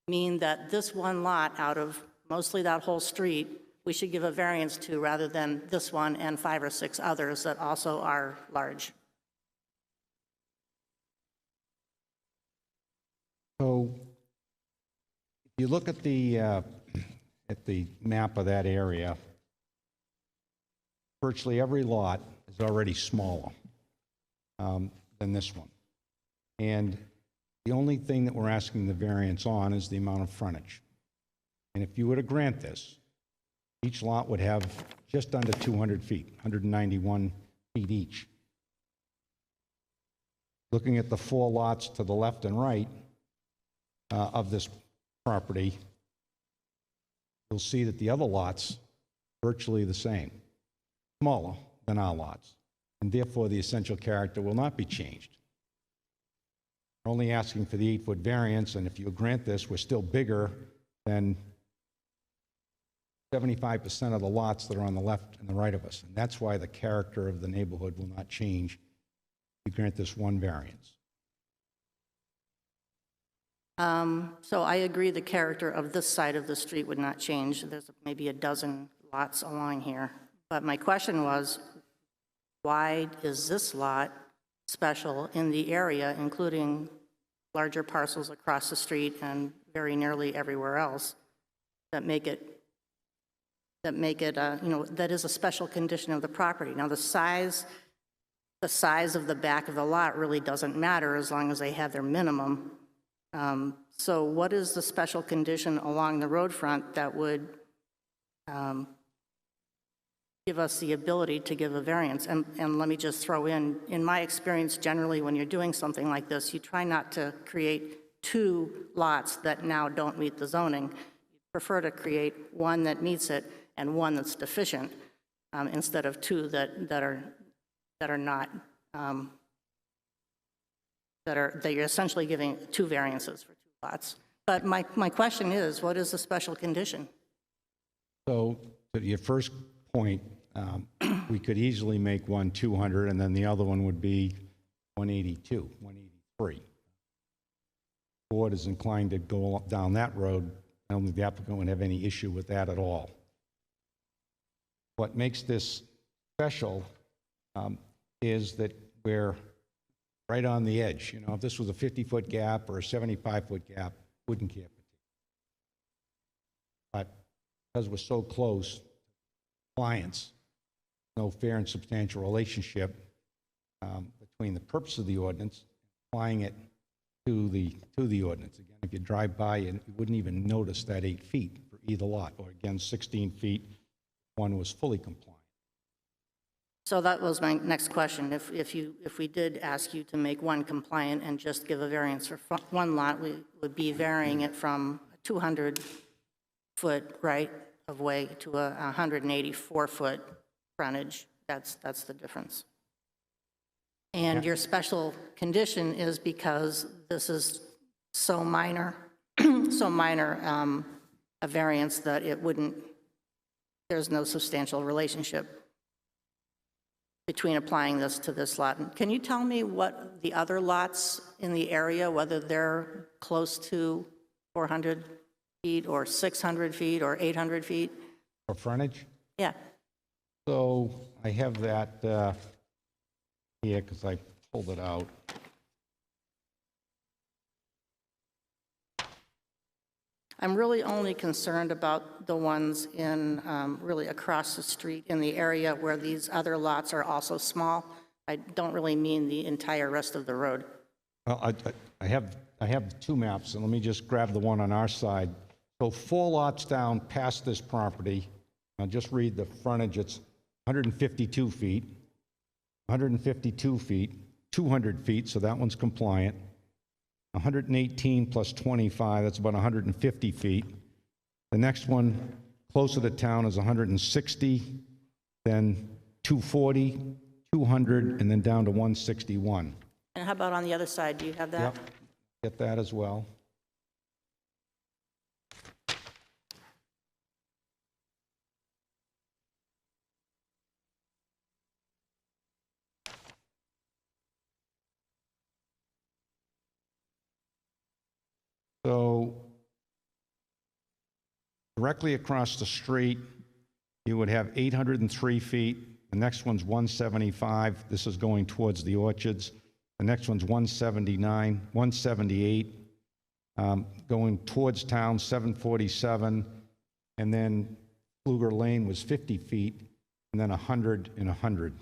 mean that this one lot out of mostly that whole street, we should give a variance to rather than this one and 5 or 6 others that also are large. So if you look at the map of that area, virtually every lot is already smaller than this one. And the only thing that we're asking the variance on is the amount of frontage. And if you were to grant this, each lot would have just under 200 feet, 191 feet each. Looking at the 4 lots to the left and right of this property, you'll see that the other lots virtually the same, smaller than our lots, and therefore the essential character will not be changed. We're only asking for the 8-foot variance, and if you grant this, we're still bigger than 75% of the lots that are on the left and the right of us. And that's why the character of the neighborhood will not change if you grant this one variance. So I agree the character of this side of the street would not change. There's maybe a dozen lots along here. But my question was, why is this lot special in the area, including larger parcels across the street and very nearly everywhere else, that make it that is a special condition of the property? Now, the size of the back of the lot really doesn't matter as long as they have their minimum. So what is the special condition along the road front that would give us the ability to give a variance? And let me just throw in my experience, generally when you're doing something like this, you try not to create two lots that now don't meet the zoning. You prefer to create one that meets it and one that's deficient, instead of two that are not, that you're essentially giving two variances for two lots. But my question is, what is the special condition? So to your first point, we could easily make one 200, and then the other one would be 182, 183. The board is inclined to go down that road. I don't think the applicant would have any issue with that at all. What makes this special is that we're right on the edge. You know, if this was a 50-foot gap or a 75-foot gap, wouldn't care. But because we're so close, compliance, no fair and substantial relationship between the purpose of the ordinance, applying it to the ordinance. Again, if you drive by, you wouldn't even notice that 8 feet for either lot, or again, 16 feet. One was fully compliant. So that was my next question. If we did ask you to make one compliant and just give a variance for one lot, we would be varying it from a 200-foot right of way to a 184-foot frontage. That's the difference. And your special condition is because this is so minor, a variance that it wouldn't. There's no substantial relationship between applying this to this lot. Can you tell me what the other lots in the area, whether they're close to 400 feet or 600 feet or 800 feet? For frontage? Yeah. So I have that here because I pulled it out. I'm really only concerned about the ones in really across the street in the area where these other lots are also small. I don't really mean the entire rest of the road. Well, I have two maps, and let me just grab the one on our side. So 4 lots down past this property, I'll just read the frontage. It's 152 feet, 152 feet, 200 feet, so that one's compliant. 118 plus 25, that's about 150 feet. The next one closer to town is 160, then 240, 200, and then down to 161. And how about on the other side? Do you have that? Yep, get that as well. So directly across the street, you would have 803 feet. The next one's 175. This is going towards the orchards. The next one's 179, 178. Going towards town, 747. And then Pfluger Lane was 50 feet, and then 100 and 100.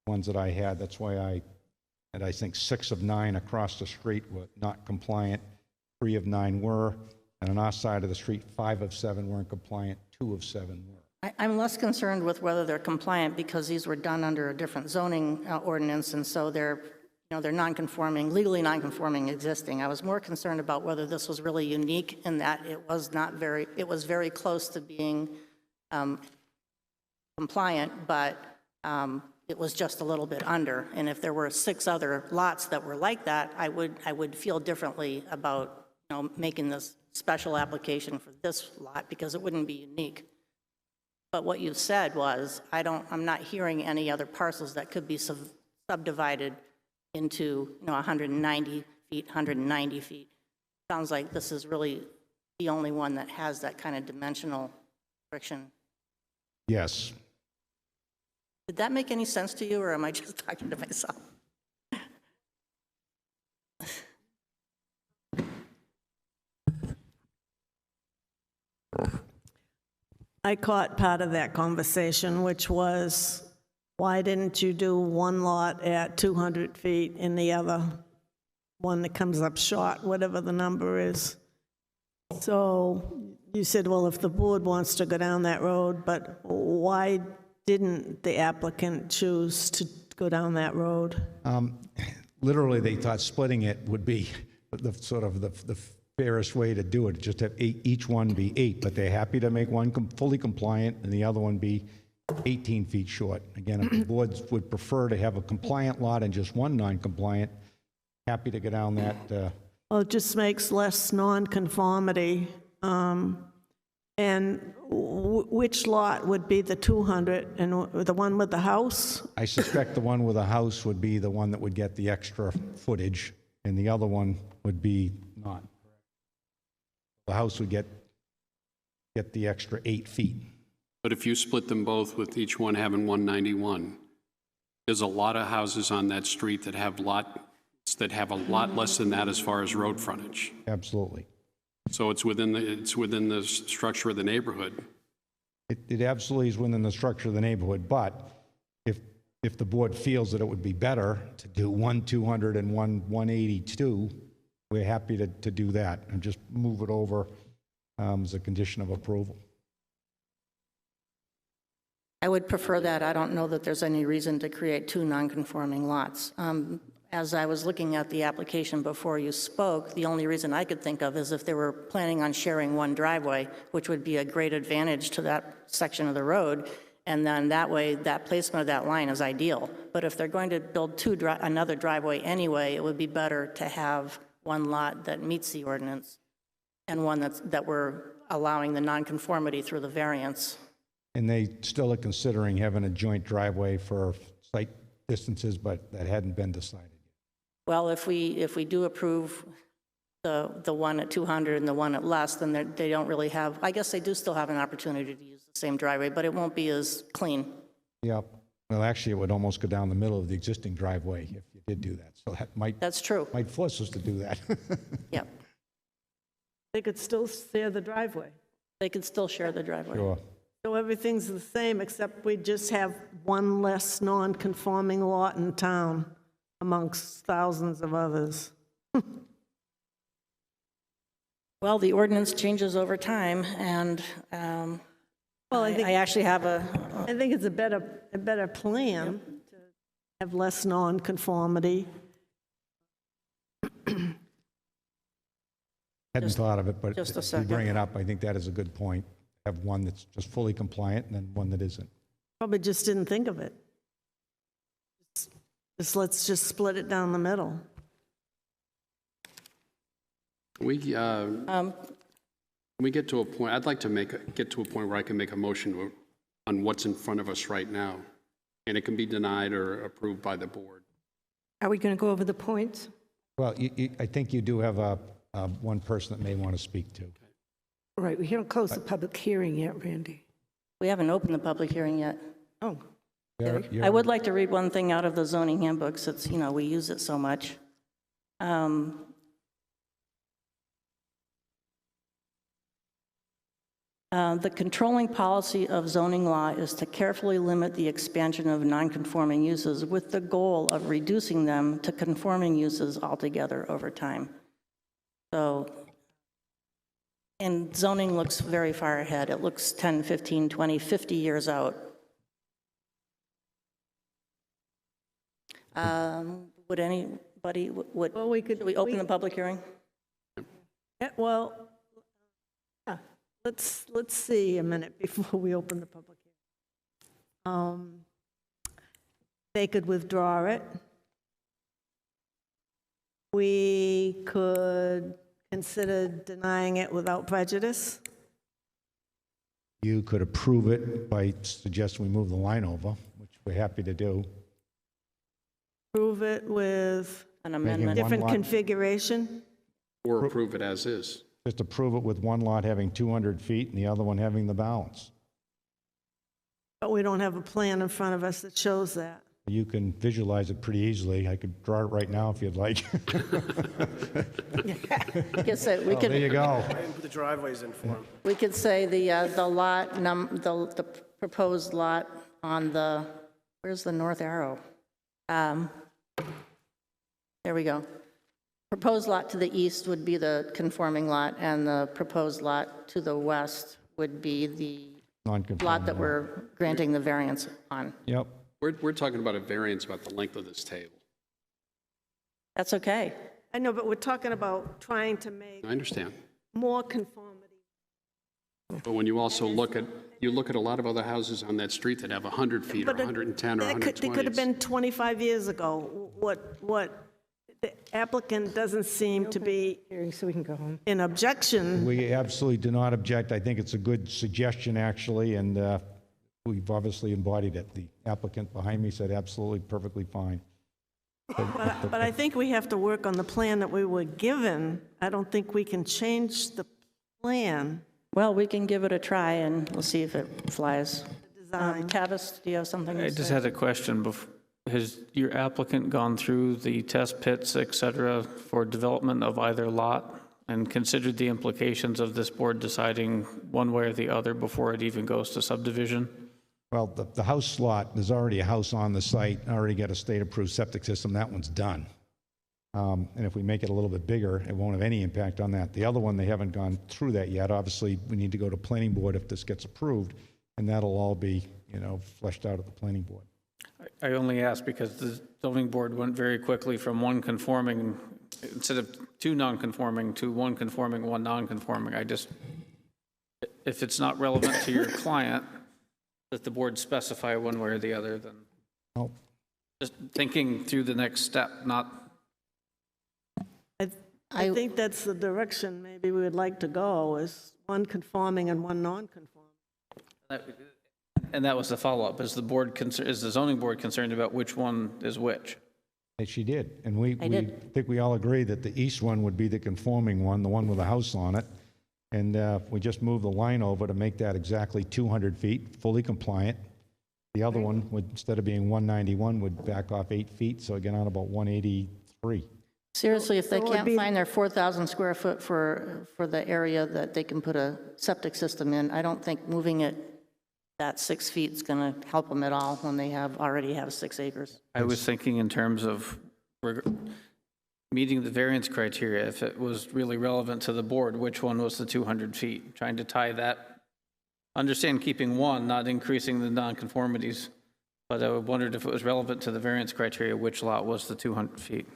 Ones that I had, that's why I think 6 of 9 across the street were not compliant. 3 of 9 were, and on our side of the street, 5 of 7 weren't compliant, 2 of 7 were. I'm less concerned with whether they're compliant because these were done under a different zoning ordinance, and so they're non-conforming, legally non-conforming existing. I was more concerned about whether this was really unique in that it was very close to being compliant, but it was just a little bit under. And if there were 6 other lots that were like that, I would feel differently about, making this special application for this lot, because it wouldn't be unique. But what you said was, I'm not hearing any other parcels that could be subdivided into, 190 feet, 190 feet. Sounds like this is really the only one that has that kind of dimensional restriction. Yes. Did that make any sense to you, or am I just talking to myself? I caught part of that conversation, which was, why didn't you do one lot at 200 feet and the other one that comes up short, whatever the number is? So you said, well, if the board wants to go down that road, but why didn't the applicant choose to go down that road? Literally, they thought splitting it would be the fairest way to do it, just have each one be 8, but they're happy to make one fully compliant and the other one be 18 feet short. Again, if the boards would prefer to have a compliant lot and just one non-compliant, happy to go down that. Well, it just makes less non-conformity. And which lot would be the 200, and the one with the house? I suspect the one with a house would be the one that would get the extra footage, and the other one would be not. The house would get the extra 8 feet. But if you split them both with each one having 191, there's a lot of houses on that street that have a lot less than that as far as road frontage. Absolutely. So it's within the structure of the neighborhood. It absolutely is within the structure of the neighborhood, but if the board feels that it would be better to do one 200 and one 182, we're happy to do that and just move it over as a condition of approval. I would prefer that. I don't know that there's any reason to create 2 non-conforming lots. As I was looking at the application before you spoke, the only reason I could think of is if they were planning on sharing one driveway, which would be a great advantage to that section of the road, and then that way, that placement of that line is ideal. But if they're going to build another driveway anyway, it would be better to have one lot that meets the ordinance and one that we're allowing the nonconformity through the variance. And they still are considering having a joint driveway for site distances, but that hadn't been decided. Well, if we do approve the one at 200 and the one at less, then they don't really have, I guess they do still have an opportunity to use the same driveway, but it won't be as clean. Yep. Well, actually, it would almost go down the middle of the existing driveway if you did do that. So that might... That's true. Might force us to do that. Yep. They could still share the driveway. They could still share the driveway. Sure. So everything's the same, except we just have one less non-conforming lot in town amongst thousands of others. Well, the ordinance changes over time, and well, I actually have I think it's a better plan to have less non-conformity. Hadn't thought of it, but just a if you second. bring it up, I think that is a good point. Have one that's just fully compliant and then one that isn't. Probably just didn't think of it. Let's just split it down the middle. We get to a point, I'd like to get to a point where I can make a motion on what's in front of us right now, and it can be denied or approved by the board. Are we going to go over the points? Well, I think you do have one person that may want to speak to. All right, we haven't closed the public hearing yet, Randy. We haven't opened the public hearing yet. Oh. I would like to read one thing out of the zoning handbook, since, we use it so much. The controlling policy of zoning law is to carefully limit the expansion of nonconforming uses with the goal of reducing them to conforming uses altogether over time. So, and zoning looks very far ahead. It looks 10, 15, 20, 50 years out. Would anybody, Well, should we open the public hearing? Yeah, well, let's see a minute before we open the public They could withdraw it. We could consider denying it without prejudice. You could approve it by suggesting we move the line over, which we're happy to do. Prove it with An Making amendment. one different lot- configuration. Or approve it as is. Just approve it with one lot having 200 feet and the other one having the balance. But we don't have a plan in front of us that shows that. You can visualize it pretty easily. I could draw it right now if you'd like. I guess that we Oh, there you could, go. I didn't put the driveways in for them. we could say the lot, the proposed lot on the, where's the north arrow? There we go. Proposed lot to the east would be the conforming lot, and the proposed lot to the west would be the Non-conforming lot that lot. we're granting the variance on. Yep. We're talking about a variance about the length of this table. That's okay. I know, but we're talking about trying to make I understand. more conformity. But when you also look at a lot of other houses on that street that have 100 feet or But it- 110 or They 120. could have been 25 years ago. What the applicant doesn't seem to be So we can go home. in objection. We absolutely do not object. I think it's a good suggestion, actually, and we've obviously embodied it. The applicant behind me said absolutely, perfectly fine. But I think we have to work on the plan that we were given. I don't think we can change the plan. Well, we can give it a try, and we'll see if it flies. Design. Tavis, do you have something to I say? just had a question. Has your applicant gone through the test pits, et cetera, for development of either lot and considered the implications of this board deciding one way or the other before it even goes to subdivision? Well, the house lot, there's already a house on the site, already got a state-approved septic system. That one's done. And if we make it a little bit bigger, it won't have any impact on that. The other one, they haven't gone through that yet. Obviously, we need to go to planning board if this gets approved, and that'll all be, fleshed out at the planning board. I only ask because the zoning board went very quickly from one conforming, instead of two non-conforming, to one conforming, one non-conforming. If it's not relevant to your client, that the board specify one way or the other, then Oh. just thinking through the next step, not, I think that's the direction maybe we would like to go, is one conforming and one non-conforming. and that was the follow-up. Is the zoning board concerned about which one is which? She did, and we did. think we all agree that the east one would be the conforming one, the one with a house on it. And we just moved the line over to make that exactly 200 feet, fully compliant. The other one would, instead of being 191, would back off 8 feet, so again, on about 183. Seriously, if they So it would can't be- find their 4,000 square foot for the area that they can put a septic system in, I don't think moving it that 6 feet is going to help them at all when they already have 6 acres. I was thinking in terms of meeting the variance criteria, if it was really relevant to the board, which one was the 200 feet? Trying to tie that, understand keeping one, not increasing the nonconformities, but I wondered if it was relevant to the variance criteria, which lot was the 200 feet?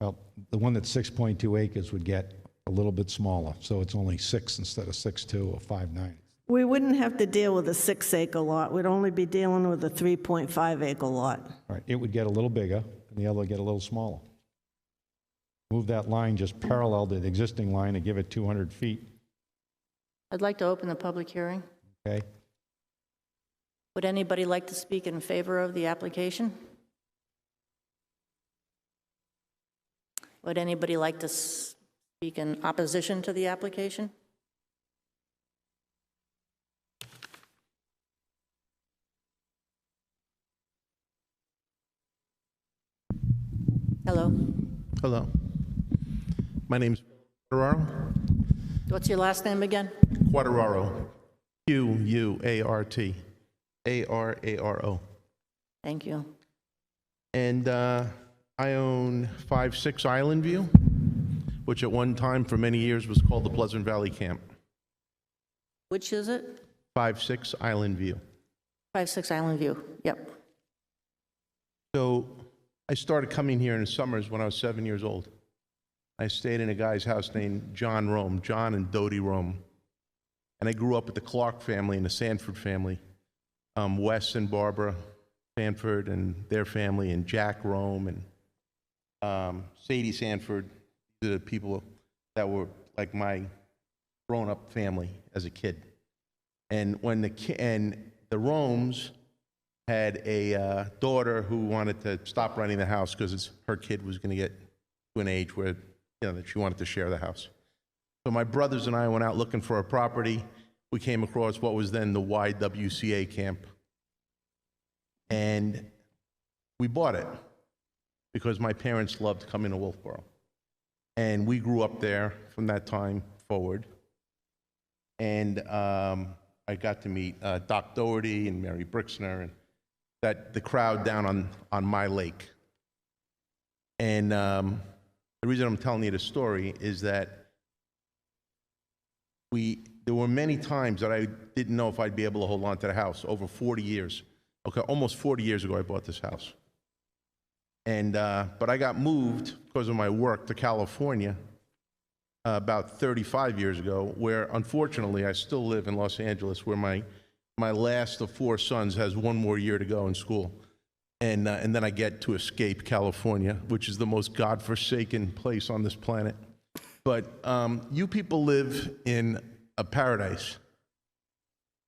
Well, the one that's 6.2 acres would get a little bit smaller, so it's only 6 instead of 6.2 or 5.9. We wouldn't have to deal with a 6-acre lot. We'd only be dealing with a 3.5-acre lot. All right, it would get a little bigger, and the other would get a little smaller. Move that line just parallel to the existing line and give it 200 feet, I'd like to open the public hearing. okay? Would anybody like to speak in favor of the application? Would anybody like to speak in opposition to the application? Hello. Hello. My name's Quateraro. What's your last name again? Quateraro. Quuart. Araro. Thank you. And I own 5-6 Island View, which at one time for many years was called the Pleasant Valley Camp. Which is it? 5-6 Island View. 56 Island View. Yep. So I started coming here in the summers when I was 7 years old. I stayed in a guy's house named John Rome, John and Dodie Rome. And I grew up with the Clark family and the Sanford family. Wes and Barbara Sanford and their family, and Jack Rome and Sadie Sanford. These are the people that were like my grown-up family as a kid. And when the Romes had a daughter who wanted to stop renting the house because her kid was going to get to an age where that she wanted to share the house. So my brothers and I went out looking for a property. We came across what was then the YWCA camp, and we bought it because my parents loved coming to Wolfeboro, and we grew up there from that time forward. And I got to meet Doc Doherty and Mary Brixner and the crowd down on my lake. And the reason I'm telling you the story is that there were many times that I didn't know if I'd be able to hold on to the house over 40 years. Okay, almost 40 years ago I bought this house. And but I got moved because of my work to California about 35 years ago, where unfortunately I still live in Los Angeles, where my last of 4 sons has 1 more year to go in school. And then I get to escape California, which is the most godforsaken place on this planet. But you people live in a paradise.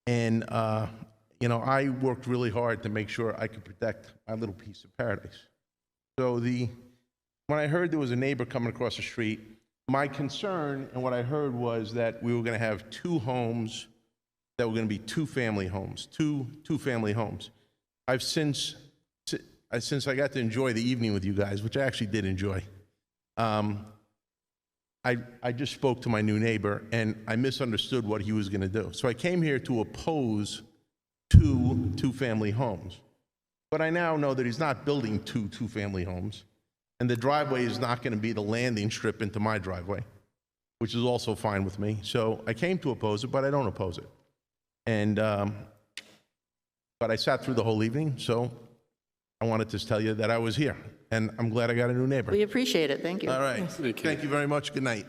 And, I worked really hard to make sure I could protect my little piece of paradise. So when I heard there was a neighbor coming across the street, my concern and what I heard was that we were going to have 2 homes that were going to be 2-family homes, two-family homes. Since I got to enjoy the evening with you guys, which I actually did enjoy, I just spoke to my new neighbor, and I misunderstood what he was going to do. So I came here to oppose 2 two-family homes. But I now know that he's not building 2 two-family homes, and the driveway is not going to be the landing strip into my driveway, which is also fine with me. So I came to oppose it, but I don't oppose it. And but I sat through the whole evening, so I wanted to tell you that I was here, and I'm glad I got a new neighbor. We appreciate it. Thank you. All right. Thank you very much. Good night.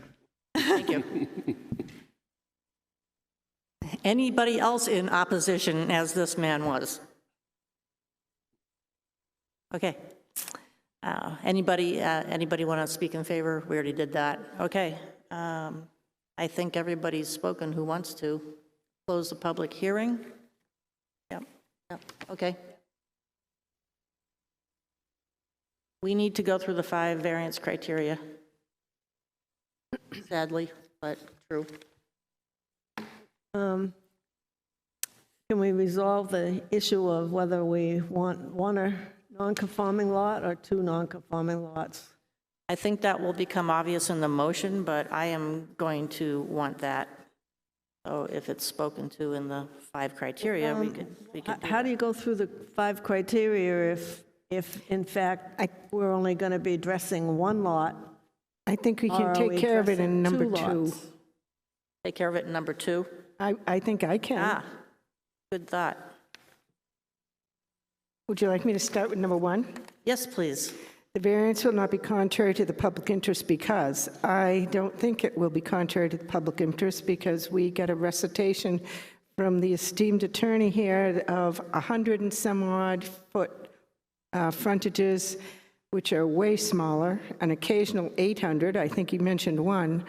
Thank you. Anybody else in opposition, as this man was? Okay. Anybody want to speak in favor? We already did that. Okay. I think everybody's spoken who wants to. Close the public hearing. Yep. Okay. We need to go through the 5 variance criteria. Sadly, but true. Can we resolve the issue of whether we want 1 non-conforming lot or 2 non-conforming lots? I think that will become obvious in the motion, but I am going to want that. So if it's spoken to in the 5 criteria, we could do How do you go through the 5 criteria if in fact we're only going to be addressing 1 lot? I think we Or can are take we care of it addressing in number 2 2. lots? Take care of it in number 2? I think I can. Good thought. Would you like me to start with number 1? Yes, please. The variance will not be contrary to the public interest because I don't think it will be contrary to the public interest because we got a recitation from the esteemed attorney here of 100 and some odd foot frontages, which are way smaller, an occasional 800. I think he mentioned 1.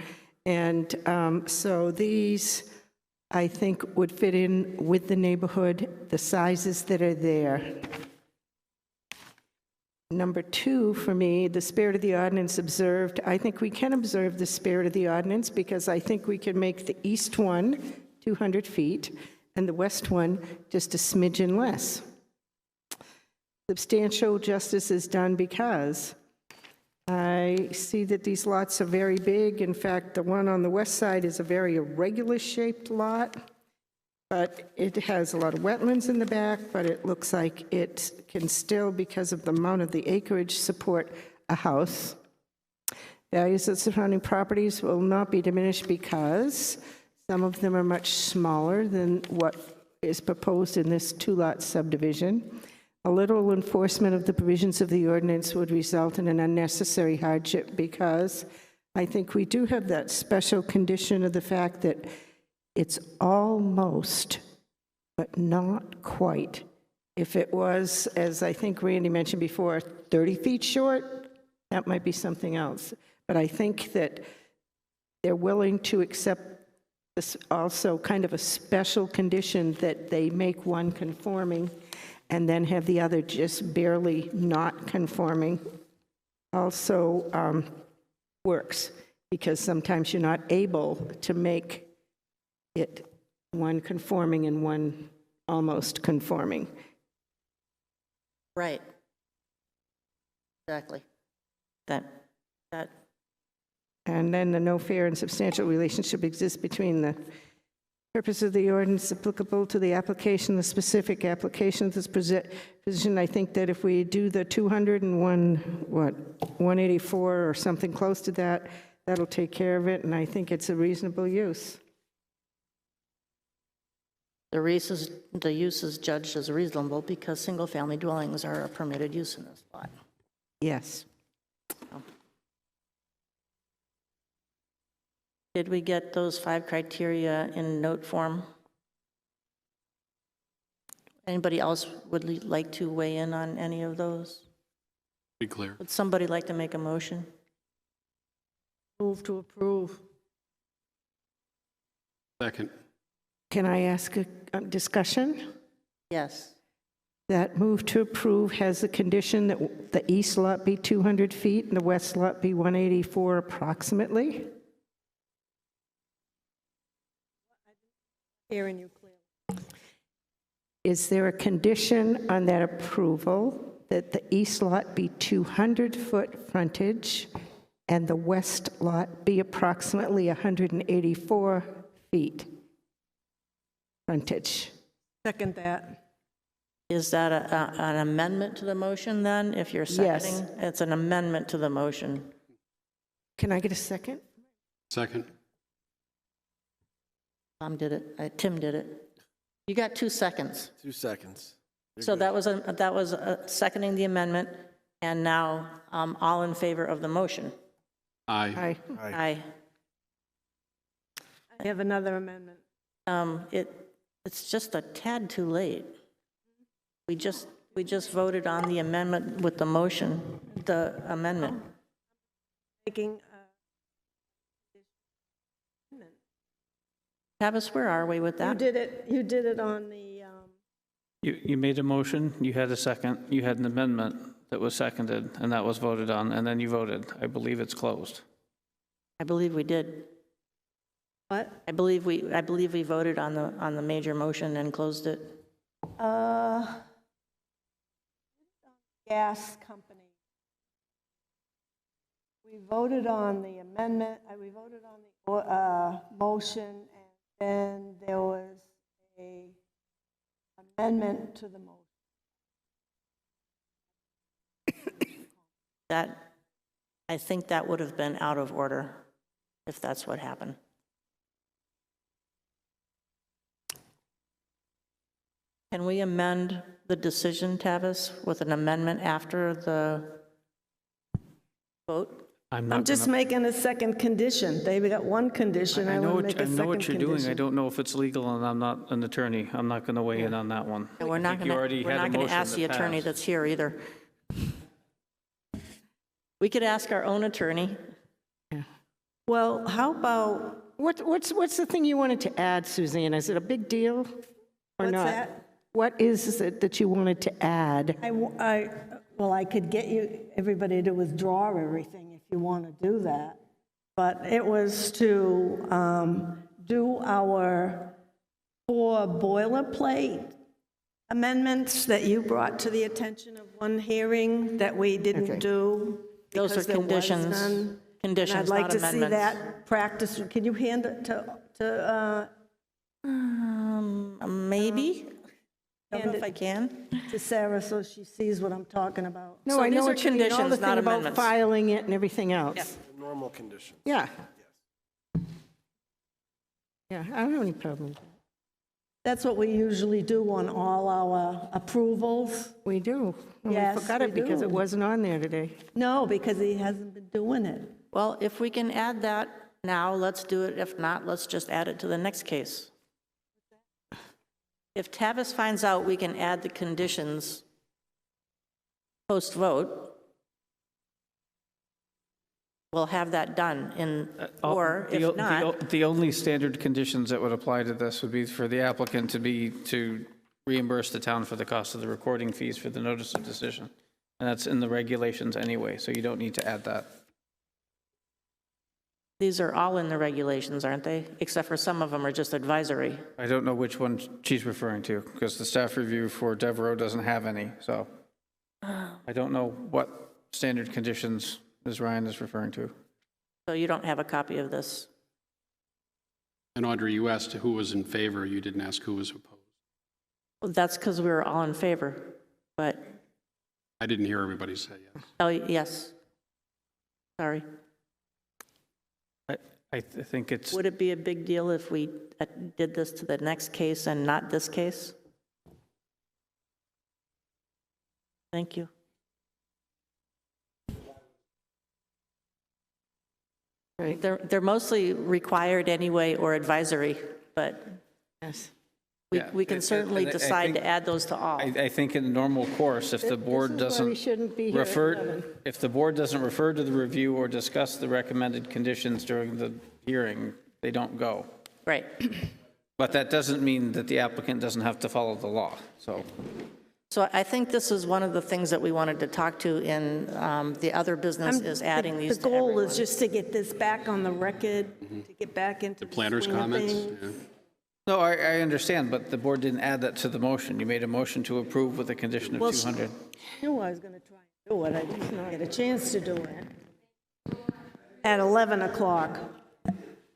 And so these, I think, would fit in with the neighborhood, the sizes that are there. Number 2, for me, the spirit of the ordinance observed. I think we can observe the spirit of the ordinance because I think we can make the east one 200 feet and the west one just a smidgen less. Substantial justice is done because I see that these lots are very big. In fact, the one on the west side is a very irregular shaped lot, but it has a lot of wetlands in the back, but it looks like it can still, because of the amount of the acreage, support a house. Values of surrounding properties will not be diminished because some of them are much smaller than what is proposed in this 2-lot subdivision. A literal enforcement of the provisions of the ordinance would result in an unnecessary hardship because I think we do have that special condition of the fact that it's almost but not quite. If it was, as I think Randy mentioned before, 30 feet short, that might be something else. But I think that they're willing to accept this also kind of a special condition that they make one conforming and then have the other just barely not conforming. Also works, because sometimes you're not able to make it one conforming and one almost conforming. Right. Exactly. That. And then the no fair and substantial relationship exists between the purpose of the ordinance applicable to the application, the specific application of this position. I think that if we do the 201, 184 or something close to that, that'll take care of it, and I think it's a reasonable use. The use is judged as reasonable because single-family dwellings are a permitted use in this lot. Yes. Did we get those 5 criteria in note form? Anybody else would like to weigh in on any of those? Be clear. Would somebody like to make a motion? Move to approve. Second. Can I ask a discussion? Yes. That move to approve has the condition that the east lot be 200 feet and the west lot be 184 approximately? Hearing you clearly. Is there a condition on that approval that the east lot be 200-foot frontage and the west lot be approximately 184 feet frontage? Second that. Is that an amendment to the motion then, if you're seconding? Yes. It's an amendment to the motion. Can I get a second? Second. Tom did it. Tim did it. You got 2 seconds. 2 seconds. So that was seconding the amendment, and now all in favor of the motion. Aye. Aye. I have another amendment. It's just a tad too late. We just voted on the amendment with the motion, the amendment. Making Tavis, where are we with that? You did it on the, You made a motion, you had a second, you had an amendment that was seconded, and that was voted on, and then you voted. I believe it's closed. I believe we did. what? I believe we voted on the major motion and closed it. Gas company. We voted on the amendment, we voted on the motion, and then there was a amendment to the motion. I think that would have been out of order if that's what happened. Can we amend the decision, Tavis, with an amendment after the vote? I'm just making a second condition. They got one condition, I want to make a second condition. I know what you're doing. I don't know if it's legal, and I'm not an attorney. I'm not going to weigh in on that one. And we're not going to ask the attorney that's here either. We could ask our own attorney. Well, how about, What's the thing you wanted to add, Suzanne? Is it a big deal or what's not? that? What is it that you wanted to add? Well, I could get everybody to withdraw everything if you want to do that. But it was to do our 4 boilerplate amendments that you brought to the attention of one hearing that we didn't do. Those are because there was conditions. none. Conditions, And I'd like not to see amendments. that practice. Can you hand it to Maybe. I don't know hand if I can. to Sarah so she sees what I'm talking about? No, So I know these are what you mean, all the conditions, thing not about amendments. filing it and everything else. Normal conditions. Yeah. Yeah, I don't have any problem with that. That's what we usually do on all our approvals. We do. And Yes, we forgot we it because it do. wasn't on there today. No, because he hasn't been doing it. Well, if we can add that now, let's do it. If not, let's just add it to the next case. If Tavis finds out we can add the conditions post-vote, we'll have that done in, or if not, The only standard conditions that would apply to this would be for the applicant to reimburse the town for the cost of the recording fees for the notice of decision. And that's in the regulations anyway, so you don't need to add that. these are all in the regulations, aren't they? Except for some of them are just advisory. I don't know which one she's referring to, because the staff review for Devereaux doesn't have any, so I don't know what standard conditions Ms. Ryan is referring to. So you don't have a copy of this? And Audrey, you asked who was in favor. You didn't ask who was opposed. Well, that's because we were all in favor, but, I didn't hear everybody say yes. oh, yes. Sorry. I think it's, Would it be a big deal if we did this to the next case and not this case? Thank you. Right, they're mostly required anyway or advisory, but yes, we can certainly decide to add those to all. I think in the normal course, if the board doesn't refer, if the board doesn't refer to the review or discuss the recommended conditions during the hearing, they don't go. Right. But that doesn't mean that the applicant doesn't have to follow the law, so. So I think this is one of the things that we wanted to talk to in the other business is adding these The to goal everyone. is just to get this back on the record, to get back into the Planner's swing of comments? things. Yeah. No, I understand, but the board didn't add that to the motion. You made a motion to approve with a condition of Well, 200. I knew I was going to try and do it, I just didn't get a chance to do it. At 11 o'clock.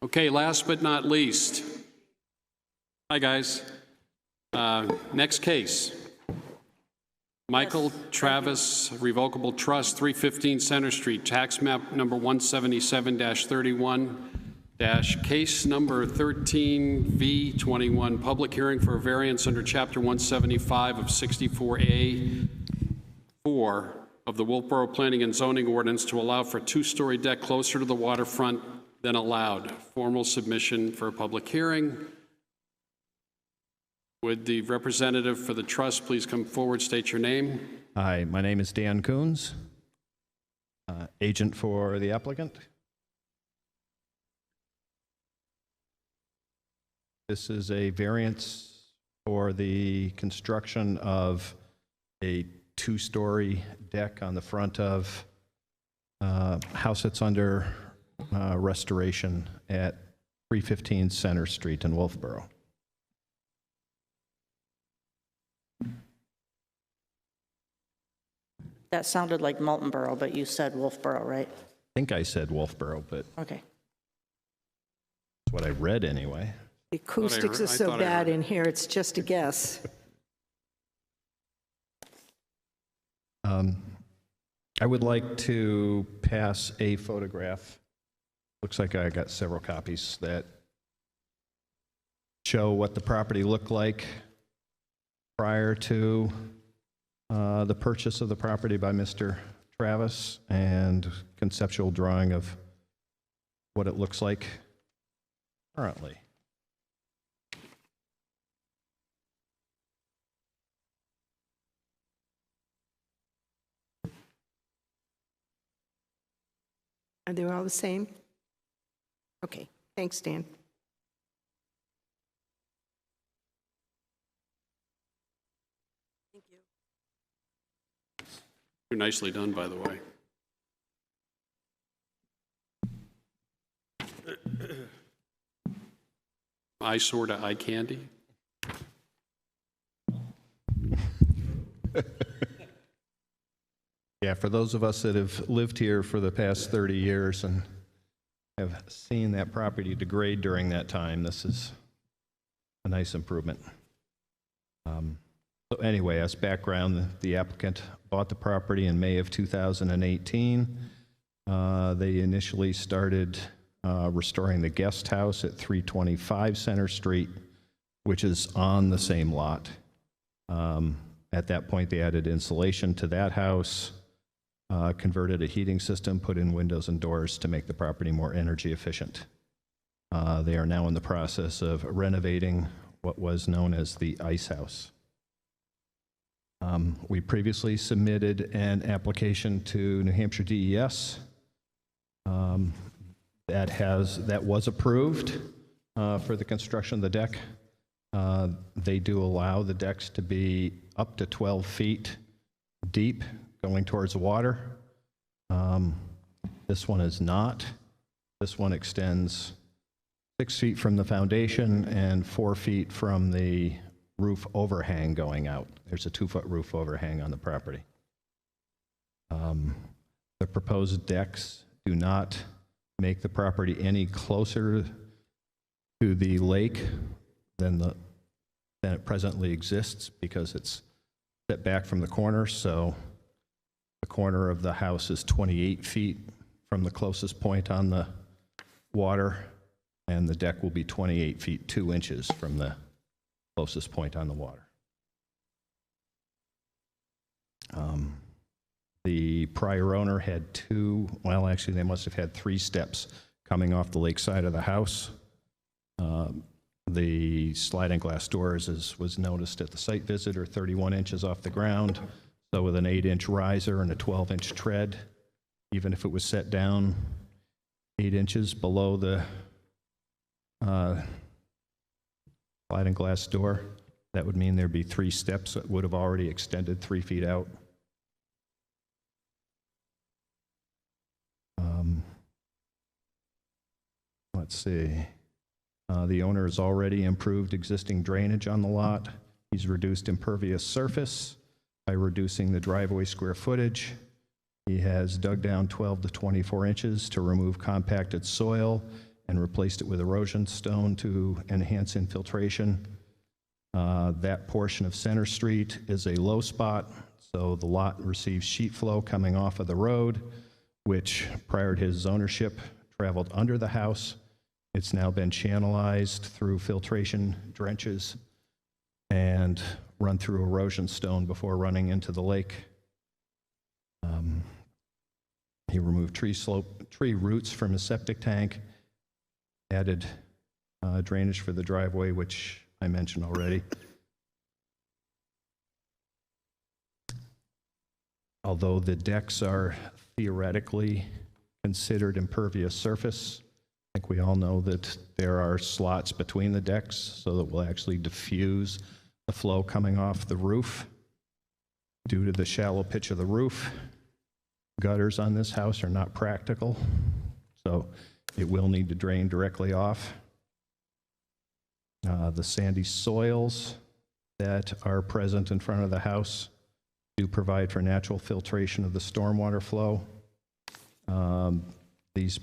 Okay, last but not least. Hi, guys. Next case. Michael Travis, Revocable Trust, 315 Center Street, tax map number 177-31, case number 13V21, public hearing for a variance under Chapter 175 of 64A 4 of the Wolfeboro Planning and Zoning Ordinance to allow for a two-story deck closer to the waterfront than allowed. Formal submission for a public hearing. Would the representative for the trust please come forward, state your name? Hi, my name is Dan Coons, agent for the applicant. This is a variance for the construction of a two-story deck on the front of a house that's under restoration at 315 Center Street in Wolfeboro. That sounded like Moultonboro, but you said Wolfboro, right? I think I said Wolfeboro, but Okay. that's what I read anyway. The acoustics are so bad in here, it's just a guess. I would like to pass a photograph. Looks like I got several copies that show what the property looked like prior to the purchase of the property by Mr. Travis, and conceptual drawing of what it looks like currently. Are they all the same? Okay, thanks, Dan. You're nicely done, by the way. Eyesore to eye candy. Yeah, for those of us that have lived here for the past 30 years and have seen that property degrade during that time, this is a nice improvement. So anyway, as background, the applicant bought the property in May of 2018. They initially started restoring the guest house at 325 Center Street, which is on the same lot. At that point, they added insulation to that house, converted a heating system, put in windows and doors to make the property more energy efficient. They are now in the process of renovating what was known as the ice house. We previously submitted an application to New Hampshire DES that was approved for the construction of the deck. They do allow the decks to be up to 12 feet deep going towards the water. This one is not. This one extends 6 feet from the foundation and 4 feet from the roof overhang going out. There's a 2-foot roof overhang on the property. The proposed decks do not make the property any closer to the lake than it presently exists, because it's set back from the corner. So the corner of the house is 28 feet from the closest point on the water, and the deck will be 28 feet 2 inches from the closest point on the water. The prior owner had actually they must have had 3 steps coming off the lake side of the house. The sliding glass doors, as was noticed at the site visit, are 31 inches off the ground. So with an 8-inch riser and a 12-inch tread, even if it was set down 8 inches below the sliding glass door, that would mean there'd be 3 steps that would have already extended 3 feet out. Let's see. The owner has already improved existing drainage on the lot. He's reduced impervious surface by reducing the driveway square footage. He has dug down 12 to 24 inches to remove compacted soil and replaced it with erosion stone to enhance infiltration. That portion of Center Street is a low spot, so the lot receives sheet flow coming off of the road, which prior to his ownership traveled under the house. It's now been channelized through filtration drenches and run through erosion stone before running into the lake. He removed tree roots from his septic tank, added drainage for the driveway, which I mentioned already. Although the decks are theoretically considered impervious surface, I think we all know that there are slots between the decks so that will actually diffuse the flow coming off the roof. Due to the shallow pitch of the roof, gutters on this house are not practical, so it will need to drain directly off. The sandy soils that are present in front of the house do provide for natural filtration of the stormwater flow. These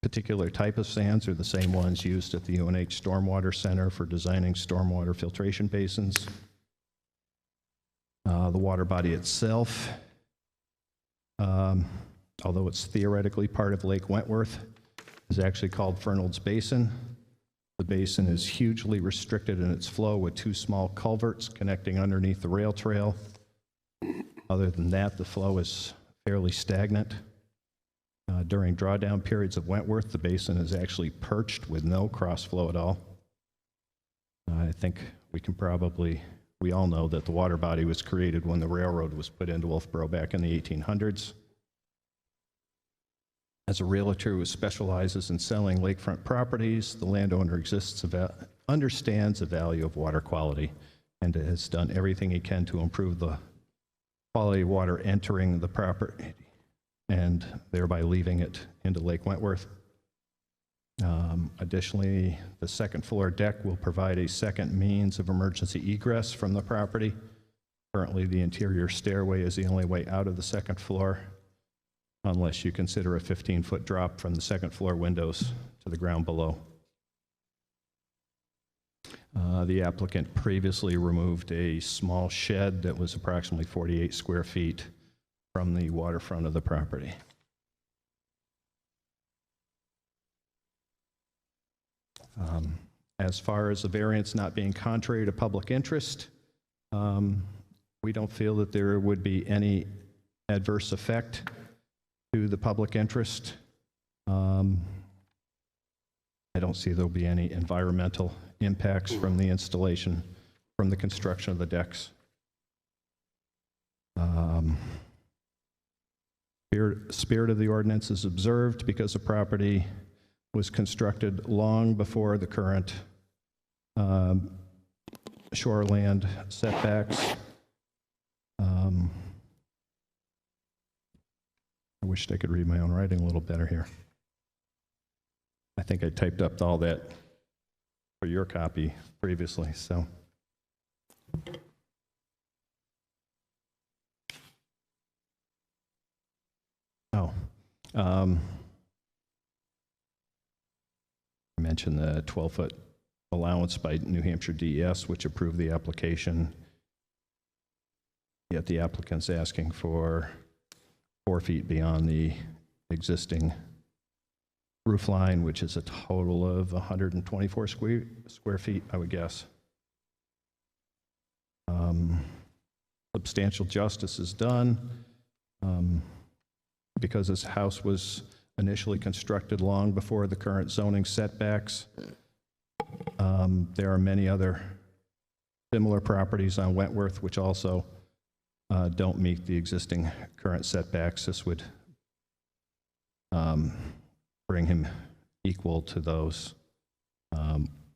particular type of sands are the same ones used at the UNH Stormwater Center for designing stormwater filtration basins. The water body itself, although it's theoretically part of Lake Wentworth, is actually called Fernald's Basin. The basin is hugely restricted in its flow with 2 small culverts connecting underneath the rail trail. Other than that, the flow is fairly stagnant. During drawdown periods of Wentworth, the basin is actually perched with no cross flow at all. I think we all know that the water body was created when the railroad was put into Wolfeboro back in the 1800s. As a realtor who specializes in selling lakefront properties, the landowner understands the value of water quality and has done everything he can to improve the quality of water entering the property and thereby leaving it into Lake Wentworth. Additionally, the second floor deck will provide a second means of emergency egress from the property. Currently, the interior stairway is the only way out of the second floor, unless you consider a 15-foot drop from the second floor windows to the ground below. The applicant previously removed a small shed that was approximately 48 square feet from the waterfront of the property. As far as the variance not being contrary to public interest, we don't feel that there would be any adverse effect to the public interest. I don't see there'll be any environmental impacts from the installation, from the construction of the decks. Spirit of the ordinance is observed because the property was constructed long before the current shoreland setbacks. I wished I could read my own writing a little better here. I think I typed up all that for your copy previously, so. Oh, I mentioned the 12-foot allowance by New Hampshire DES, which approved the application. Yet the applicant's asking for 4 feet beyond the existing roof line, which is a total of 124 square feet, I would guess. Substantial justice is done. Because this house was initially constructed long before the current zoning setbacks, there are many other similar properties on Wentworth which also don't meet the existing current setbacks. This would bring him equal to those.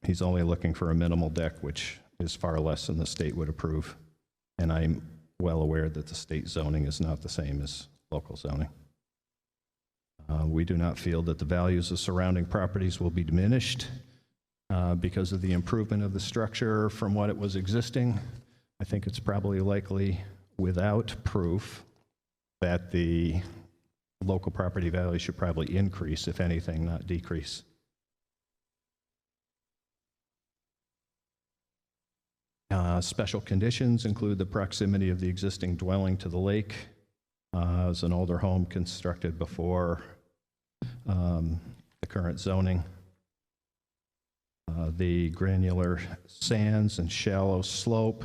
He's only looking for a minimal deck, which is far less than the state would approve. And I'm well aware that the state zoning is not the same as local zoning. We do not feel that the values of surrounding properties will be diminished because of the improvement of the structure from what it was existing. I think it's probably likely, without proof, that the local property value should probably increase, if anything, not decrease. Special conditions include the proximity of the existing dwelling to the lake. As an older home constructed before the current zoning. The granular sands and shallow slope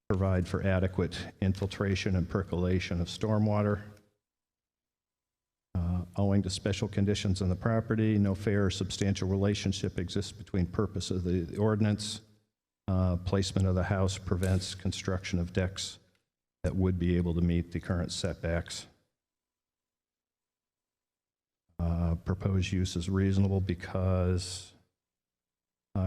provide for adequate infiltration and percolation of stormwater. Owing to special conditions on the property, no fair or substantial relationship exists between purpose of the ordinance. Placement of the house prevents construction of decks that would be able to meet the current setbacks. Proposed use is reasonable because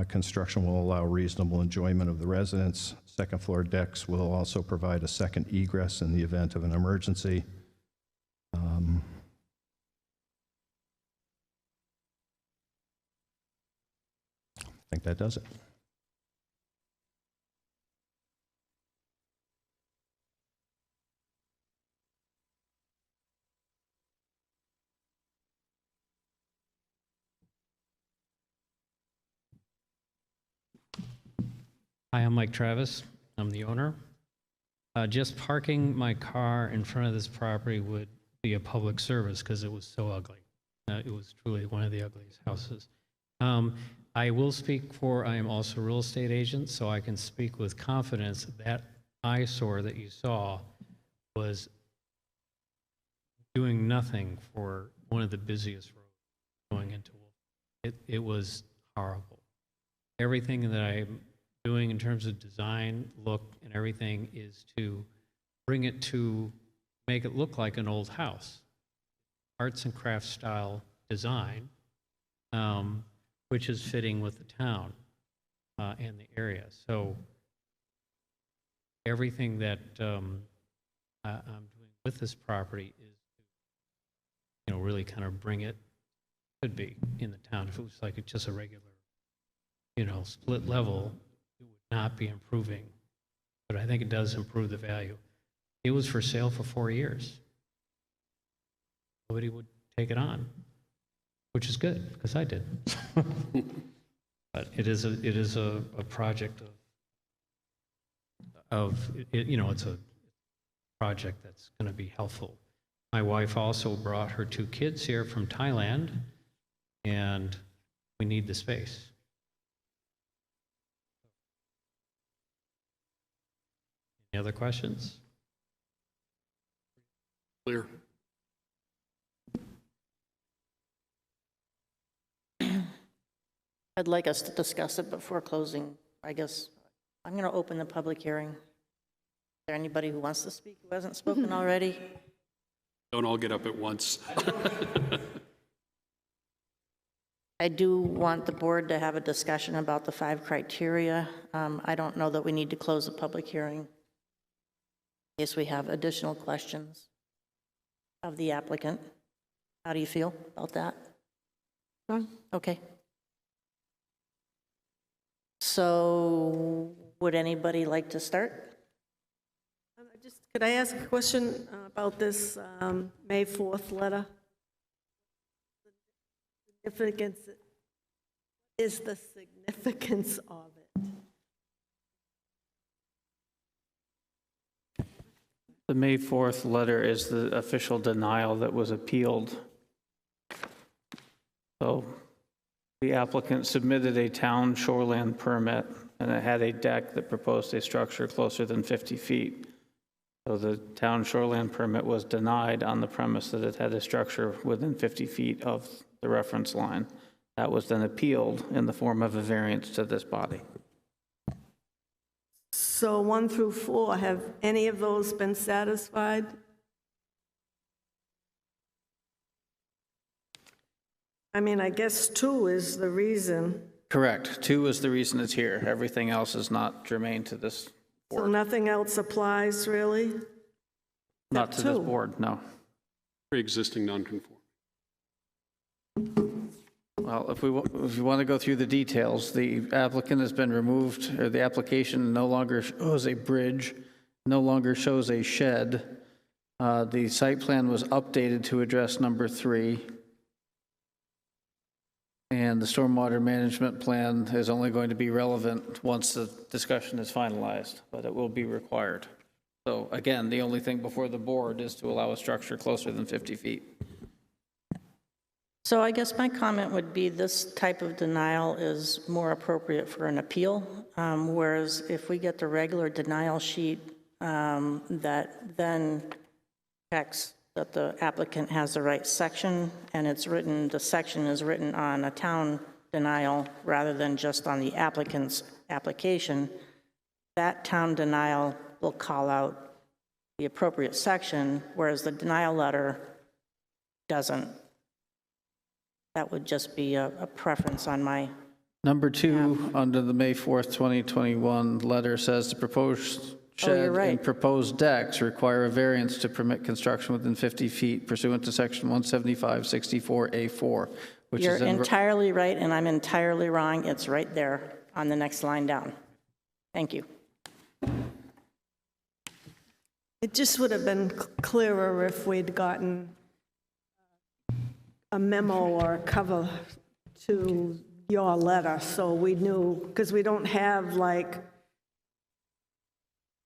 construction will allow reasonable enjoyment of the residents. Second floor decks will also provide a second egress in the event of an emergency. I think that does it. Hi, I'm Mike Travis. I'm the owner. Just parking my car in front of this property would be a public service because it was so ugly. It was truly one of the ugliest houses. I will speak for, I am also a real estate agent, so I can speak with confidence that eyesore that you saw was doing nothing for one of the busiest roads going into Wolf. It was horrible. Everything that I'm doing in terms of design, look, and everything is to bring it to make it look like an old house. Arts and crafts style design, which is fitting with the town and the area. So everything that I'm doing with this property is, you know, really kind of bring it, could be in the town. If it was like just a regular, you know, split level, it would not be improving. But I think it does improve the value. It was for sale for 4 years. Nobody would take it on, which is good because I did. But it is a project you know, it's a project that's going to be helpful. My wife also brought her 2 kids here from Thailand, and we need the space. Any other questions? Clear. I'd like us to discuss it before closing. I guess I'm going to open the public hearing. Is there anybody who wants to speak who hasn't spoken already? Don't all get up at once. I do want the board to have a discussion about the 5 criteria. I don't know that we need to close the public hearing in case we have additional questions of the applicant. How do you feel about that? Okay. So would anybody like to start? Could I ask a question about this May 4th letter? Significance is the significance of it. The May 4th letter is the official denial that was appealed. So the applicant submitted a town shoreland permit, and it had a deck that proposed a structure closer than 50 feet. So the town shoreland permit was denied on the premise that it had a structure within 50 feet of the reference line. That was then appealed in the form of a variance to this body. So 1 through 4, have any of those been satisfied? I mean, I guess 2 is the reason. Correct. 2 is the reason it's here. Everything else is not germane to this board. So nothing else applies, really? Not to this 2. board, no. Pre-existing non-conforming. Well, if you want to go through the details, the applicant has been removed, or the application no longer shows a bridge, no longer shows a shed. The site plan was updated to address number 3. And the stormwater management plan is only going to be relevant once the discussion is finalized, but it will be required. So again, the only thing before the board is to allow a structure closer than 50 feet. So I guess my comment would be this type of denial is more appropriate for an appeal, whereas if we get the regular denial sheet that then checks that the applicant has the right section, and it's written, the section is written on a town denial rather than just on the applicant's application, that town denial will call out the appropriate section, whereas the denial letter doesn't. That would just be a preference on my... Number 2, under the May 4th, 2021 letter says the proposed shed and proposed decks require a variance to permit construction within 50 feet pursuant to section 175-64A4, which You're is entirely right, and I'm entirely wrong. It's right there on the next line down. Thank you. It just would have been clearer if we'd gotten a memo or a cover to your letter, so we knew, because we don't have like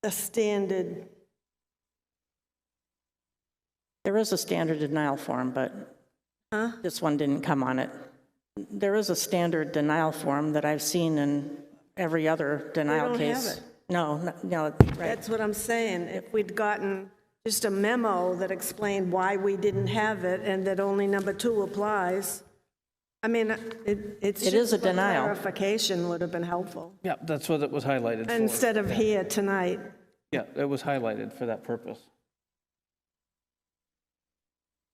a standard. There is a standard denial form, but this one didn't come on it. There is a standard denial form that I've seen in every other denial case. Have it. No, right. That's what I'm saying. If we'd gotten just a memo that explained why we didn't have it and that only number 2 applies, I mean, it is a denial. Clarification would have been helpful. Yeah, that's what it was highlighted for. Instead of here tonight. Yeah, it was highlighted for that purpose.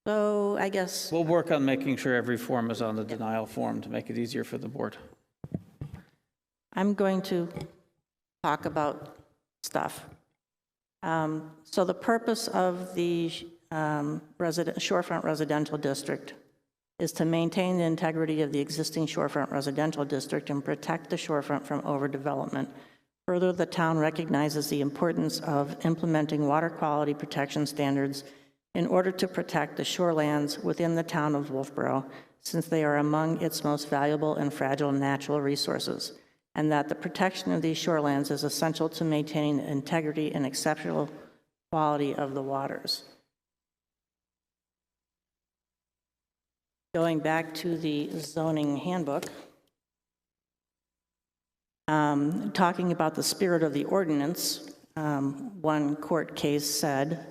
So I guess... We'll work on making sure every form is on the denial form to make it easier for the board. I'm going to talk about stuff. So the purpose of the shorefront residential district is to maintain the integrity of the existing shorefront residential district and protect the shorefront from overdevelopment. Further, the town recognizes the importance of implementing water quality protection standards in order to protect the shorelands within the town of Wolfeboro, since they are among its most valuable and fragile natural resources, and that the protection of these shorelands is essential to maintaining the integrity and exceptional quality of the waters. Going back to the zoning handbook, talking about the spirit of the ordinance, one court case said,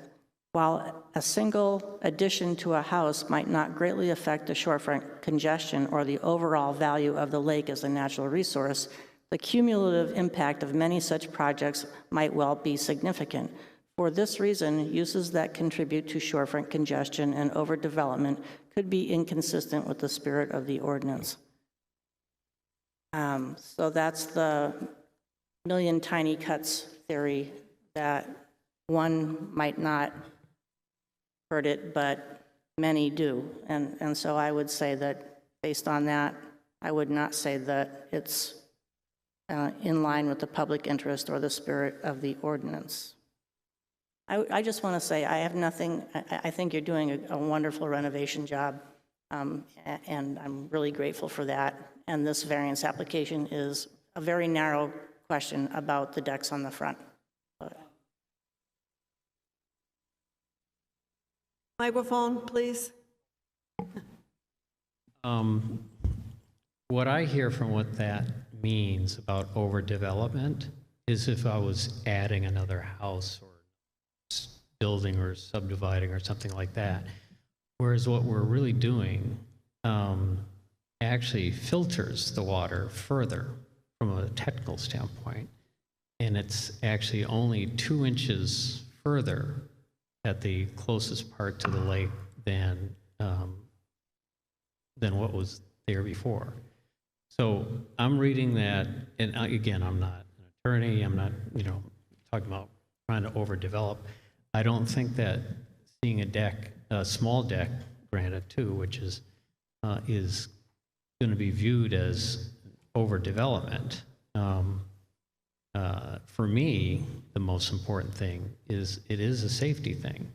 While a single addition to a house might not greatly affect the shorefront congestion or the overall value of the lake as a natural resource, the cumulative impact of many such projects might well be significant. For this reason, uses that contribute to shorefront congestion and overdevelopment could be inconsistent with the spirit of the ordinance. So that's the million tiny cuts theory, that one might not hurt it, but many do. And so I would say that based on that, I would not say that it's in line with the public interest or the spirit of the ordinance. I just want to say I have nothing, I think you're doing a wonderful renovation job, and I'm really grateful for that. And this variance application is a very narrow question about the decks on the front. Microphone, please. What I hear from what that means about overdevelopment is if I was adding another house or building or subdividing or something like that. Whereas what we're really doing actually filters the water further from a technical standpoint. And it's actually only 2 inches further at the closest part to the lake than what was there before. So I'm reading that, and again, I'm not an attorney, I'm not, talking about trying to overdevelop. I don't think that seeing a deck, a small deck, granted too, which is going to be viewed as overdevelopment. For me, the most important thing is it is a safety thing,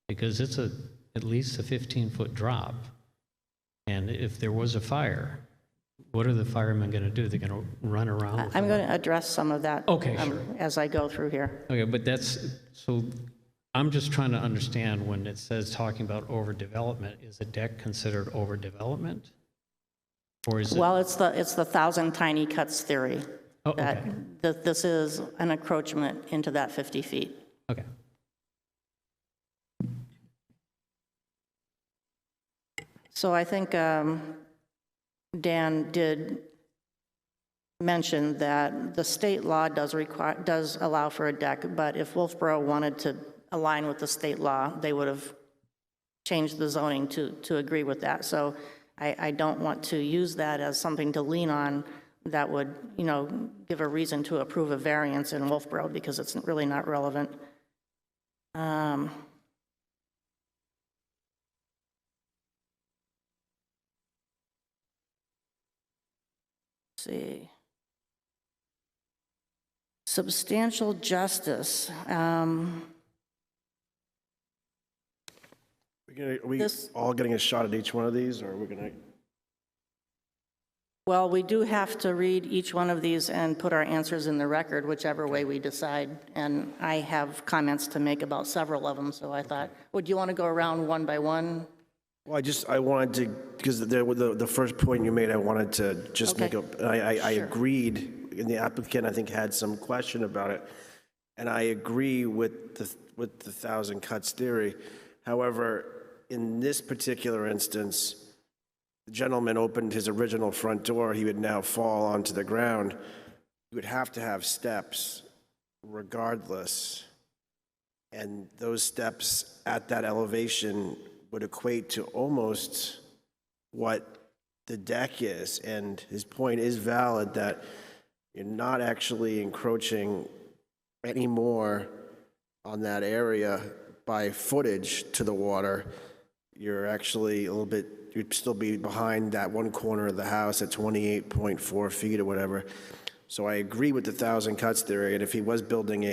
because it's at least a 15-foot drop. And if there was a fire, what are the firemen going to do? They're going to run around? I'm going to address some of that sure. As I go through here. Okay, but so I'm just trying to understand when it says talking about overdevelopment, is a deck considered overdevelopment? Or is it? Well, it's the 1,000 tiny cuts theory. Oh, okay. That this is an encroachment into that 50 feet. Okay. So I think Dan did mention that the state law does allow for a deck, but if Wolfeboro wanted to align with the state law, they would have changed the zoning to agree with that. So I don't want to use that as something to lean on that would, give a reason to approve a variance in Wolfeboro, because it's really not relevant. Let's see. Substantial justice. Are we all getting a shot at each one of these, or are we going to? Well, we do have to read each one of these and put our answers in the record, whichever way we decide. And I have comments to make about several of them, so I thought, would you want to go around one by one? Well, I wanted to, because the first point you made, I wanted to just make up, I agreed, and the applicant, I think, had some question about it, and I agree with the 1,000 cuts theory. However, in this particular instance, the gentleman opened his original front door, he would now fall onto the ground. You would have to have steps regardless, and those steps at that elevation would equate to almost what the deck is. And his point is valid that you're not actually encroaching any more on that area by footage to the water. You're actually you'd still be behind that one corner of the house at 28.4 feet or whatever. So I agree with the 1,000 cuts theory. And if he was building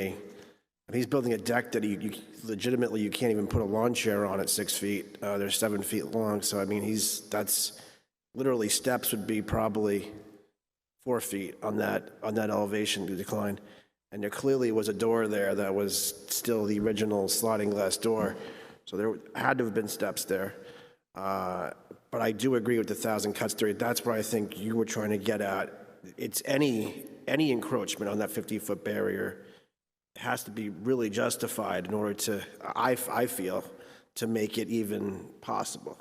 he's building a deck that you legitimately, you can't even put a lawn chair on at 6 feet. They're 7 feet long. So, I mean, that's literally steps would be probably 4 feet on that elevation to decline. And there clearly was a door there that was still the original sliding glass door. So there had to have been steps there. But I do agree with the 1,000 cuts theory. That's what I think you were trying to get at. It's any encroachment on that 50-foot barrier has to be really justified in order to, I feel, to make it even possible.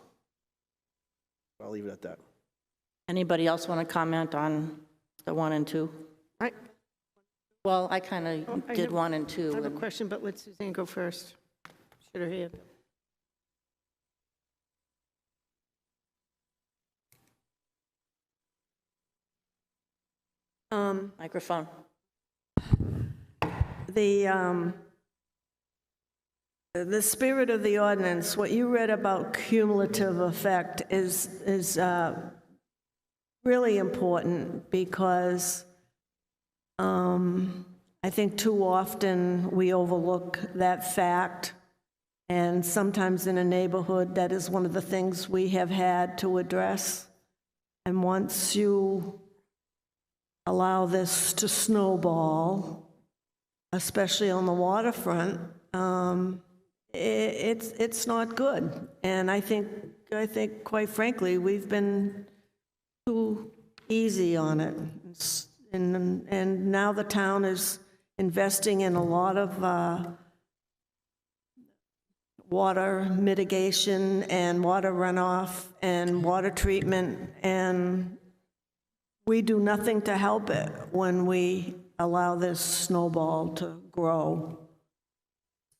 I'll leave it at that. Anybody else want to comment on the 1 and 2? Well, I kind of did 1 and 2. I have a question, but let Suzanne go first. Should her hand. Microphone. The spirit of the ordinance, what you read about cumulative effect is really important, because I think too often we overlook that fact, and sometimes in a neighborhood, that is one of the things we have had to address. And once you allow this to snowball, especially on the waterfront, it's not good. And I think quite frankly, we've been too easy on it. And now the town is investing in a lot of water mitigation and water runoff and water treatment, and we do nothing to help it when we allow this snowball to grow.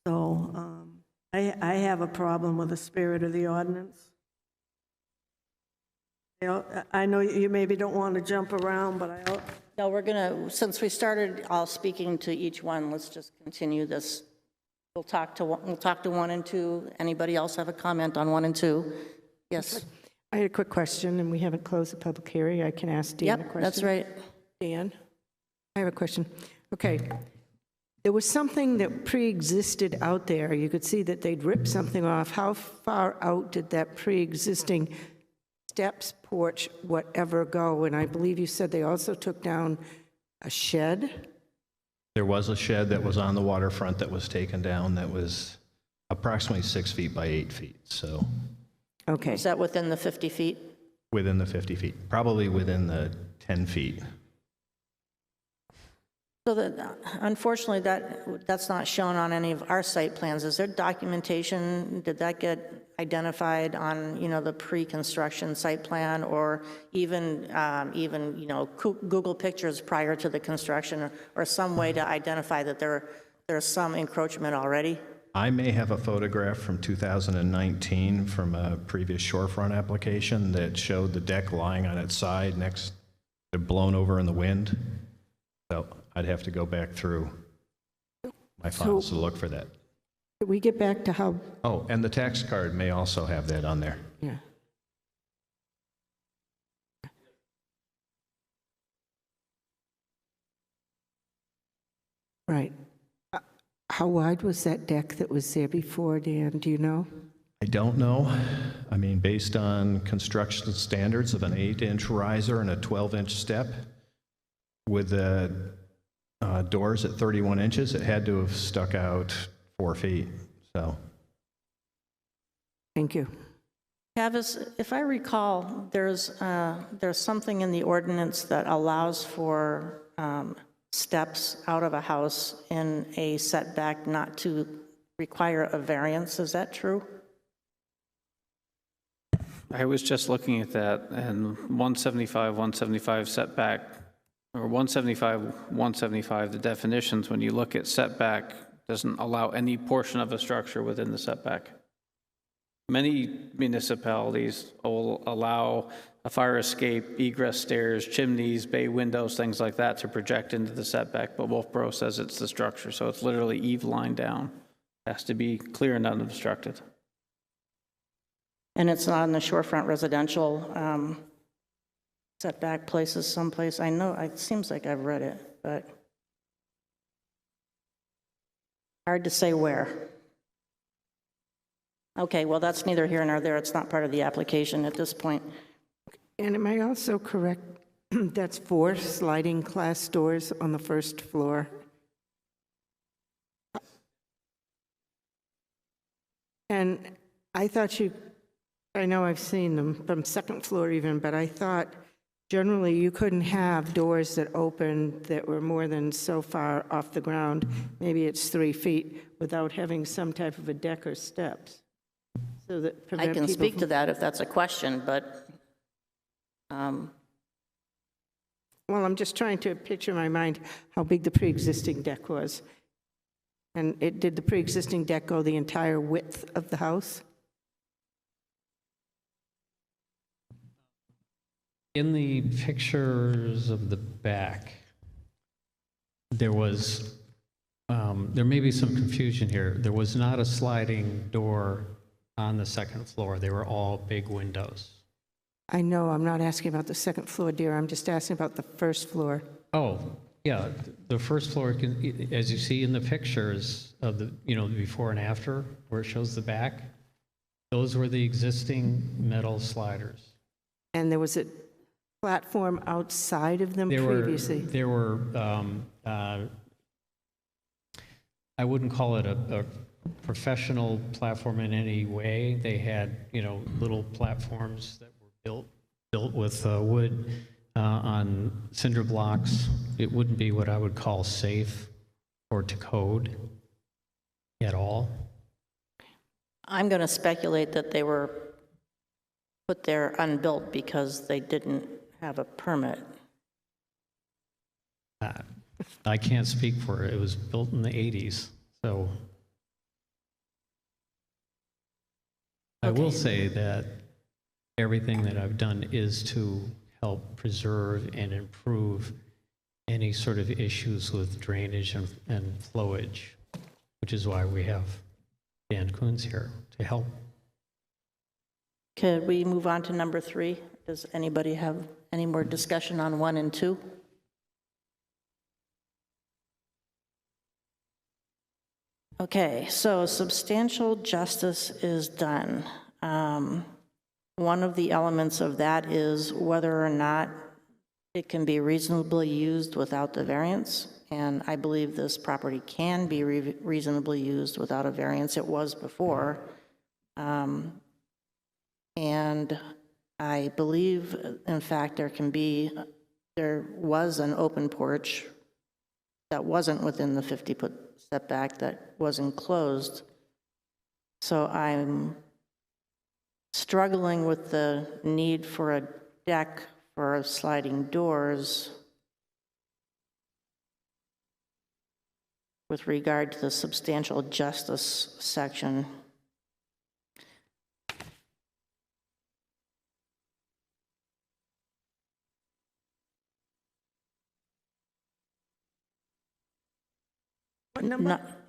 So I have a problem with the spirit of the ordinance. I know you maybe don't want to jump around, but No, we're going to, since we started all speaking to each one, let's just continue this. We'll talk to 1 and 2. Anybody else have a comment on 1 and 2? Yes. I had a quick question, and we haven't closed the public hearing. I can ask Dan a question. That's right. Dan, I have a question. Okay. There was something that pre-existed out there. You could see that they'd ripped something off. How far out did that pre-existing steps, porch, whatever go? And I believe you said they also took down a shed? There was a shed that was on the waterfront that was taken down that was approximately 6 feet by 8 feet, so. Okay. Is that within the 50 feet? Within the 50 feet, probably within the 10 feet. So that, unfortunately, that's not shown on any of our site plans. Is there documentation? Did that get identified on, the pre-construction site plan, or even Google pictures prior to the construction, or some way to identify that there's some encroachment already? I may have a photograph from 2019 from a previous shorefront application that showed the deck lying on its side next to blown over in the wind. So I'd have to go back through my files to look for that. Did we get back to how? Oh, and the tax card may also have that on there. Yeah. Right. How wide was that deck that was there before, Dan? Do you know? I don't know. I mean, based on construction standards of an 8-inch riser and a 12-inch step, with the doors at 31 inches, it had to have stuck out 4 feet, so. Thank you. Tavis, if I recall, there's something in the ordinance that allows for steps out of a house in a setback not to require a variance. Is that true? I was just looking at that, and 175 setback, or 175, the definitions, when you look at setback, doesn't allow any portion of a structure within the setback. Many municipalities will allow a fire escape, egress stairs, chimneys, bay windows, things like that to project into the setback, but Wolfeboro says it's the structure, so it's literally eve line down. It has to be clear and unobstructed. And it's not in the shorefront residential setback places someplace. I know, it seems like I've read it, but hard to say where. Okay, well, that's neither here nor there. It's not part of the application at this point. And am I also correct, that's 4 sliding glass doors on the first floor? And I thought I know I've seen them from second floor even, but I thought generally, you couldn't have doors that opened that were more than so far off the ground, maybe it's 3 feet, without having some type of a deck or steps. So that I prevent can people speak from- to that if that's a question, but Well, I'm just trying to picture in my mind how big the pre-existing deck was. And did the pre-existing deck go the entire width of the house? In the pictures of the back, there was, there may be some confusion here. There was not a sliding door on the second floor. They were all big windows. I know, I'm not asking about the second floor, dear, I'm just asking about the first floor. Oh, yeah, the first floor, as you see in the pictures of the, before and after, where it shows the back, those were the existing metal sliders. And there was a platform outside of them previously? There were, I wouldn't call it a professional platform in any way. They had, little platforms that were built with wood on cinder blocks. It wouldn't be what I would call safe or to code at all. I'm going to speculate that they were put there unbuilt because they didn't have a permit. I can't speak for it. It was built in the 80s, so. I will say that everything that I've done is to help preserve and improve any sort of issues with drainage and flowage, which is why we have Dan Coons here to help. Could we move on to number 3? Does anybody have any more discussion on 1 and 2? Okay, so substantial justice is done. One of the elements of that is whether or not it can be reasonably used without the variance, and I believe this property can be reasonably used without a variance. It was before. And I believe, in fact, there was an open porch that wasn't within the 50-foot setback that was enclosed. So I'm struggling with the need for a deck for sliding doors with regard to the substantial justice section.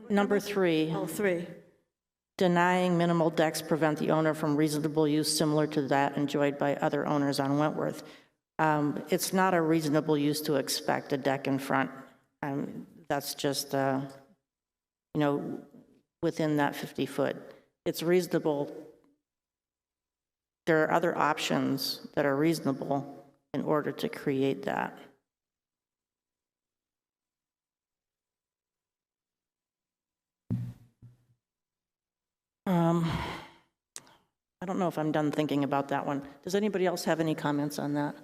Number 3. Oh, 3. Denying minimal decks prevent the owner from reasonable use similar to that enjoyed by other owners on Wentworth. It's not a reasonable use to expect a deck in front. That's just, within that 50-foot. It's reasonable. There are other options that are reasonable in order to create that. I don't know if I'm done thinking about that one. Does anybody else have any comments on that?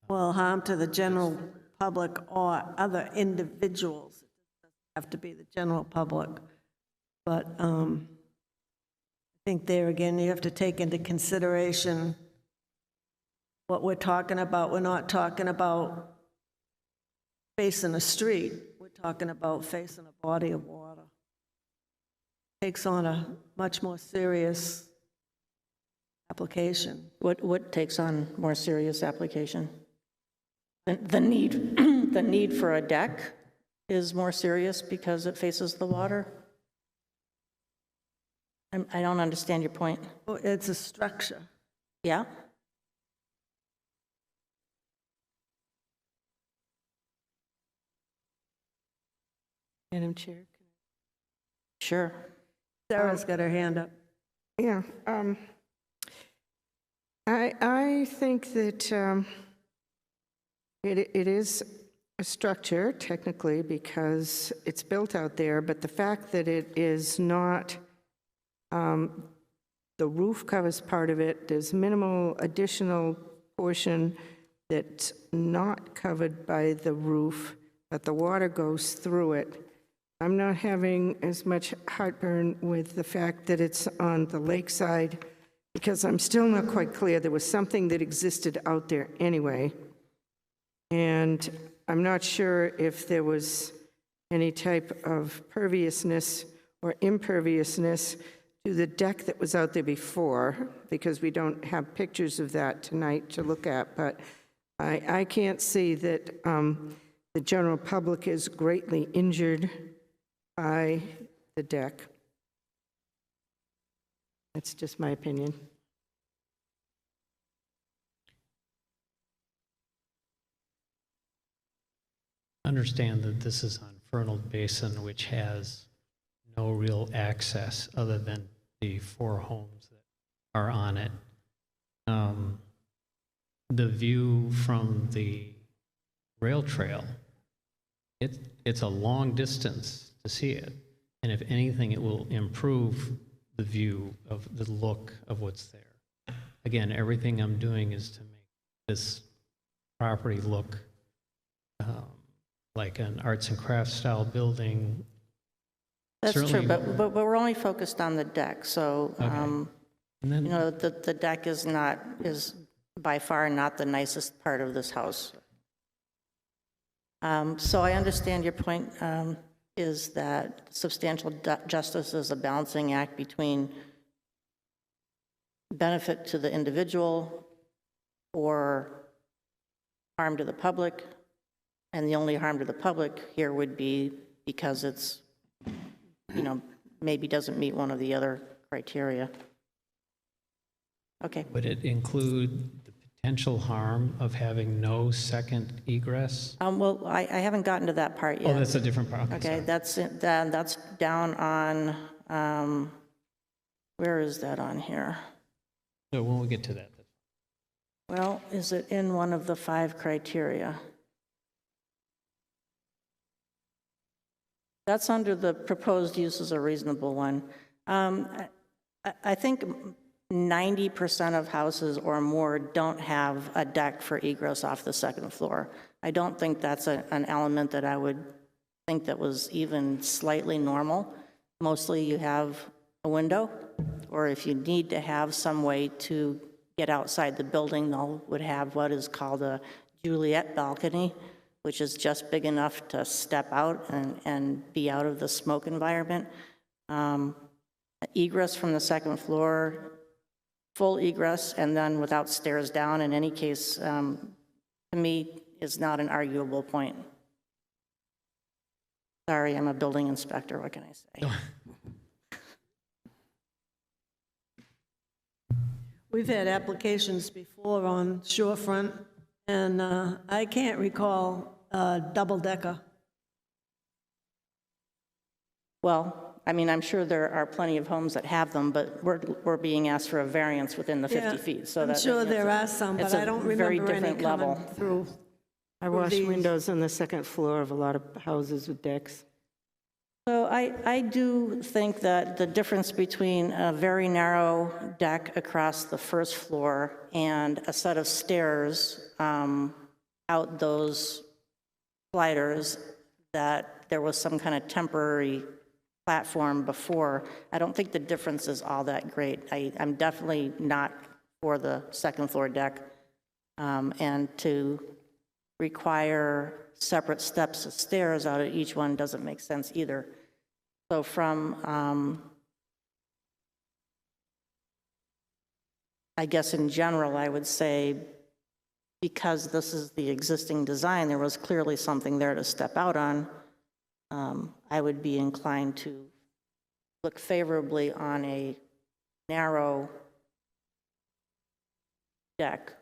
Well, harm to the general public or other individuals. It doesn't have to be the general public. But I think there again, you have to take into consideration what we're talking about. We're not talking about facing a street. We're talking about facing a body of water. Takes on a much more serious application. What takes on more serious application? The need for a deck is more serious because it faces the water? I don't understand your point. Well, it's a structure. Yeah? Madam Chair? Sure. Sarah's got her hand up. Yeah. I think that it is a structure, technically, because it's built out there, but the fact that it is not, the roof covers part of it, there's minimal additional portion that's not covered by the roof, but the water goes through it. I'm not having as much heartburn with the fact that it's on the lakeside, because I'm still not quite clear. There was something that existed out there anyway. And I'm not sure if there was any type of perviousness or imperviousness to the deck that was out there before, because we don't have pictures of that tonight to look at. But I can't see that the general public is greatly injured by the deck. That's just my opinion. Understand that this is on Fertile Basin, which has no real access other than the 4 homes that are on it. The view from the rail trail, it's a long distance to see it. And if anything, it will improve the view of the look of what's there. Again, everything I'm doing is to make this property look like an arts and crafts style building. That's Certainly, true, but we're only focused on the deck, so, And then, you know, the deck is by far not the nicest part of this house. So I understand your point is that substantial justice is a balancing act between benefit to the individual or harm to the public, and the only harm to the public here would be because it's, you know, maybe doesn't meet one of the other criteria. Okay. would it include the potential harm of having no second egress? Well, I haven't gotten to that part yet. Oh, that's a different part. Okay, that's down on, where is that on here? So when we get to that. Well, is it in one of the 5 criteria? That's under the proposed use as a reasonable one. I think 90% of houses or more don't have a deck for egress off the 2nd floor. I don't think that's an element that I would think that was even slightly normal. Mostly you have a window, or if you need to have some way to get outside the building, they'll would have what is called a Juliet balcony, which is just big enough to step out and be out of the smoke environment. Egress from the 2nd floor, full egress, and then without stairs down, in any case, to me, is not an arguable point. Sorry, I'm a building inspector, what can I say? We've had applications before on shorefront, and I can't recall a double-decker. Well, I mean, I'm sure there are plenty of homes that have them, but we're being asked for a variance within the 50 feet. So I'm sure there are some, but I don't remember any coming through. I wash windows on the 2nd floor of a lot of houses with decks. So I do think that the difference between a very narrow deck across the 1st floor and a set of stairs out those sliders, that there was some kind of temporary platform before, I don't think the difference is all that great. I'm definitely not for the 2nd floor deck, and to require separate steps of stairs out of each one doesn't make sense either. So from, I guess in general, I would say, because this is the existing design, there was clearly something there to step out on. I would be inclined to look favorably on a narrow deck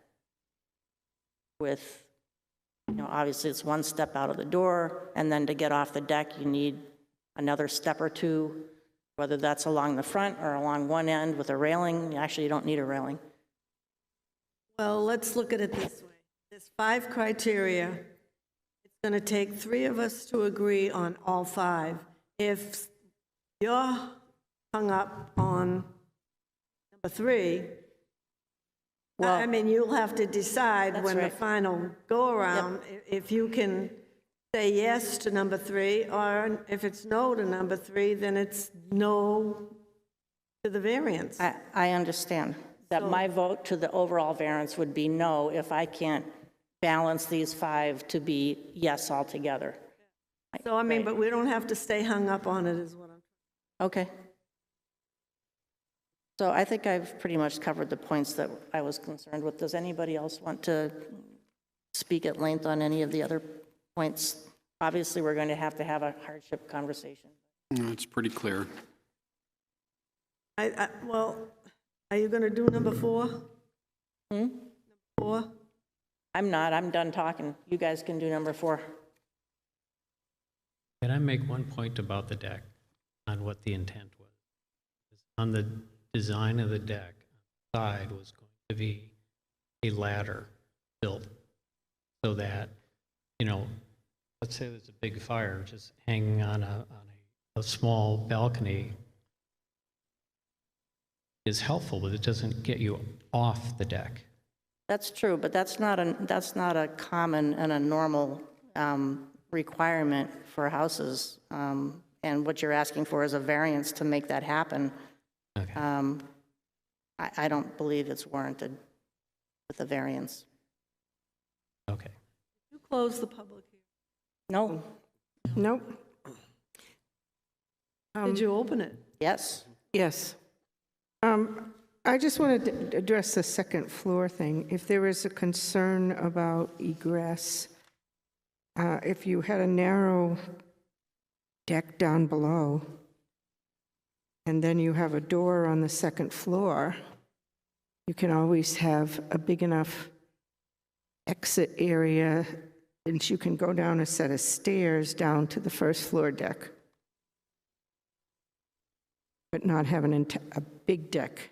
with, you know, obviously it's one step out of the door, and then to get off the deck, you need another step or two, whether that's along the front or along one end with a railing. Actually, you don't need a railing. Well, let's look at it this way. There's 5 criteria. It's going to take 3 of us to agree on all 5. If you're hung up on number 3, Well, I mean, you'll have to decide That's when the right. final go-around, if you can say yes to number 3, or if it's no to number 3, then it's no to the variance. I understand that my vote to the overall variance would be no if I can't balance these 5 to be yes altogether. So, I mean, but we don't have to stay hung up on it, is what I'm... Okay. So I think I've pretty much covered the points that I was concerned with. Does anybody else want to speak at length on any of the other points? Obviously, we're going to have a hardship conversation. No, it's pretty clear. Well, are you going to do number 4? Hmm? 4? I'm not. I'm done talking. You guys can do number 4. Can I make one point about the deck on what the intent was? On the design of the deck, the side was going to be a ladder built so that, you know, let's say there's a big fire just hanging on a small balcony is helpful, but it doesn't get you off the deck. That's true, but that's not a common and a normal requirement for houses. And what you're asking for is a variance to make that happen. Okay. I don't believe it's warranted with a variance. Okay. You close the public hearing. No. Nope. Did you open it? Yes. Yes. I just wanted to address the second floor thing. If there is a concern about egress, if you had a narrow deck down below, and then you have a door on the second floor, you can always have a big enough exit area, and you can go down a set of stairs down to the first floor deck, but not have a big deck.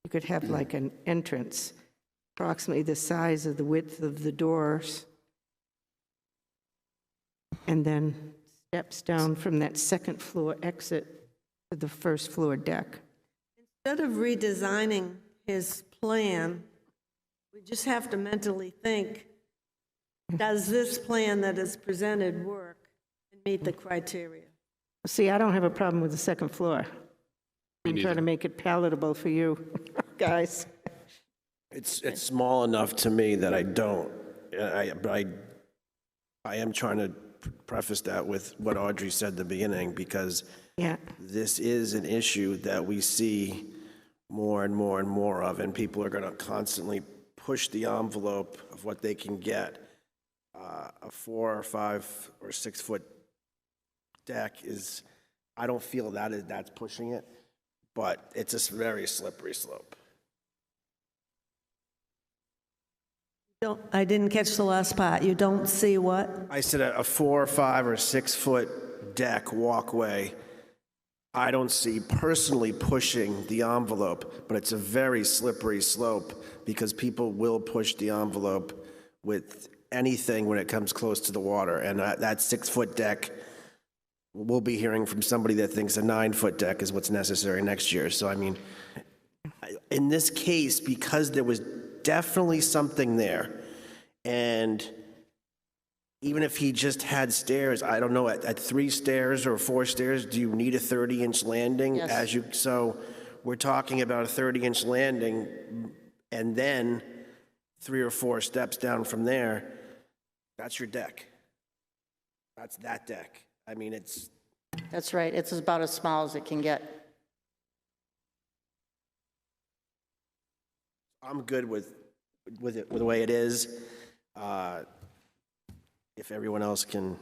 You could have like an entrance, approximately the size of the width of the doors, and then steps down from that second floor exit to the first floor deck. Instead of redesigning his plan, we just have to mentally think, does this plan that is presented work and meet the criteria? See, I don't have a problem with the second floor. I'm trying to make it palatable for you guys. It's small enough to me that I don't. But I am trying to preface that with what Audrey said at the beginning, because this is an issue that we see more and more and more of, and people are going to constantly push the envelope of what they can get. A 4 or 5 or 6 foot deck is, I don't feel that's pushing it, but it's a very slippery slope. I didn't catch the last part. You don't see what? I said a 4 or 5 or 6 foot deck walkway. I don't see personally pushing the envelope, but it's a very slippery slope because people will push the envelope with anything when it comes close to the water. And that 6 foot deck, we'll be hearing from somebody that thinks a 9 foot deck is what's necessary next year. So, I mean, in this case, because there was definitely something there, and even if he just had stairs, I don't know, at 3 stairs or 4 stairs, do you need a 30-inch landing? Yes. So we're talking about a 30-inch landing, and then 3 or 4 steps down from there. That's your deck. That's that deck. I mean, That's right. It's about as small as it can get. I'm good with it, with the way it is. If everyone else can.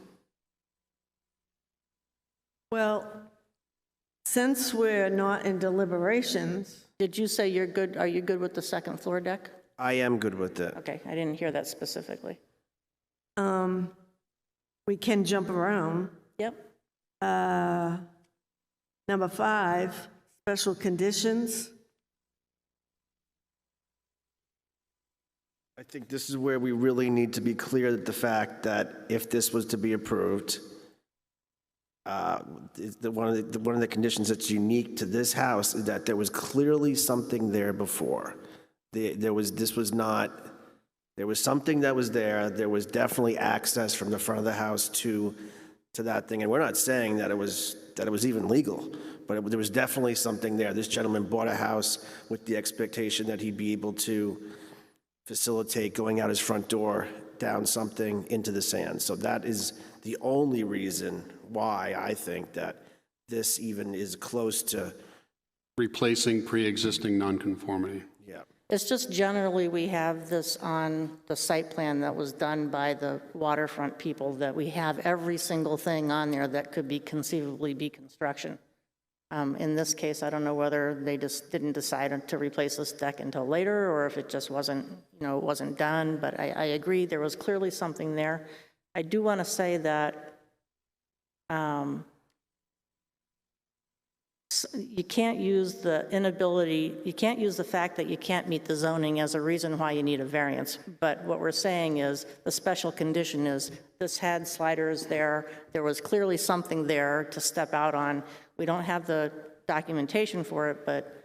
Well, since we're not in deliberations. Did you say you're good? Are you good with the second floor deck? I am good with it. Okay, I didn't hear that specifically. We can jump around. Yep. Number 5, special conditions. I think this is where we really need to be clear that the fact that if this was to be approved, one of the conditions that's unique to this house is that there was clearly something there before. This was not, there was something that was there. There was definitely access from the front of the house to that thing. And we're not saying that it was even legal, but there was definitely something there. This gentleman bought a house with the expectation that he'd be able to facilitate going out his front door, down something into the sand. So that is the only reason why I think that this even is close to replacing pre-existing nonconformity. Yeah. It's just generally we have this on the site plan that was done by the waterfront people, that we have every single thing on there that could be conceivably be construction. In this case, I don't know whether they just didn't decide to replace this deck until later, or if it just wasn't, it wasn't done, but I agree there was clearly something there. I do want to say that you can't use the inability, you can't use the fact that you can't meet the zoning as a reason why you need a variance. But what we're saying is the special condition is this had sliders there. There was clearly something there to step out on. We don't have the documentation for it, but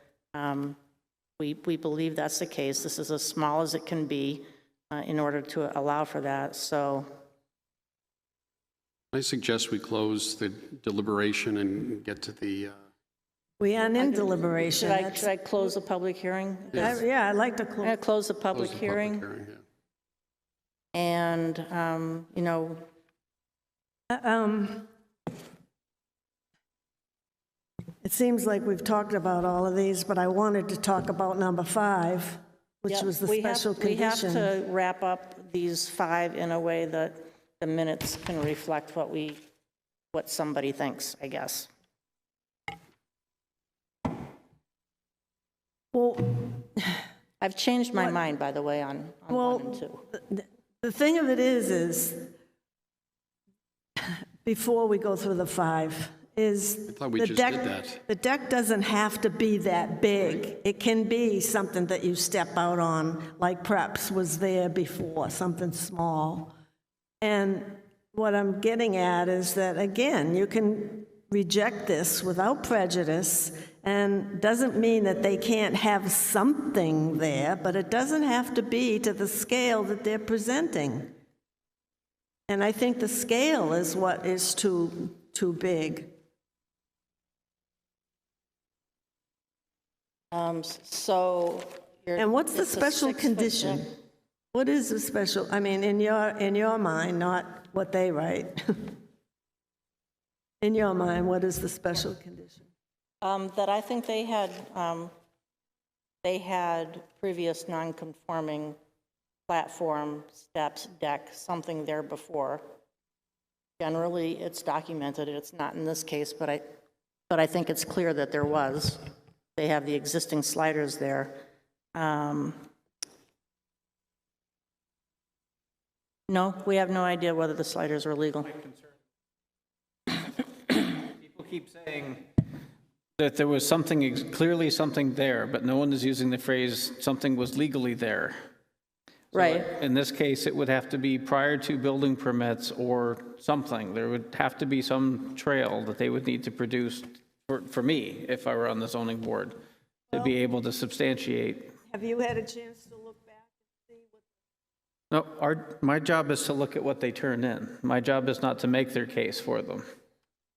we believe that's the case. This is as small as it can be in order to allow for that. So I suggest we close the deliberation and get to the We aren't in deliberation. Should I close the public hearing? Yeah, I'd like to I'm going to close the public close the hearing. public hearing, yeah. And, it seems like we've talked about all of these, but I wanted to talk about number 5, which yeah, was the we special have, we have condition. to wrap up these 5 in a way that the minutes can reflect what somebody thinks, I guess. Well, I've changed my mind, by the way, on 1 and 2. The thing of it is before we go through the 5, is I thought we the just deck, did that. the deck doesn't have to be that big. It can be something that you step out on, like Preps was there before, something small. And what I'm getting at is that, again, you can reject this without prejudice, and doesn't mean that they can't have something there, but it doesn't have to be to the scale that they're presenting. And I think the scale is what is too big. And what's the it's a special 6-foot condition? deck. What is the special, I mean, in your mind, not what they write. In your mind, what is the special condition? That I think they had previous non-conforming platform, steps, deck, something there before. Generally, it's documented. It's not in this case, but I think it's clear that there was. They have the existing sliders there. No, we have no idea whether the sliders are legal. People keep saying that there was something, clearly something there, but no one is using the phrase, something was legally there. So Right. in this case, it would have to be prior to building permits or something. There would have to be some trail that they would need to produce for me, if I were on the zoning board, to be able to substantiate. Have you had a chance to look back and see what? No, my job is to look at what they turn in. My job is not to make their case for them.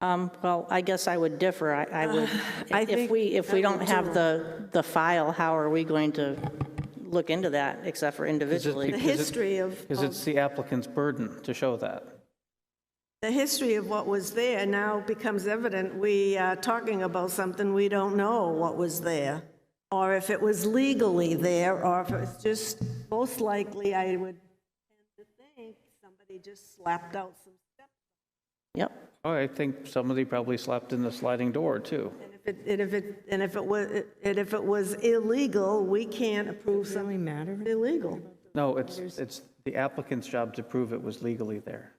Well, I guess I would differ. I would, if we don't have the file, how are we going to look into that, except for individually? The history of... Because it's the applicant's burden to show that. The history of what was there now becomes evident. We are talking about something we don't know what was there, or if it was legally there, or if it was just, most likely, I would tend to think somebody just slapped out some steps. Yep. Oh, I think somebody probably slapped in the sliding door, too. And if it was illegal, we can't approve something illegal. No, it's the applicant's job to prove it was legally there,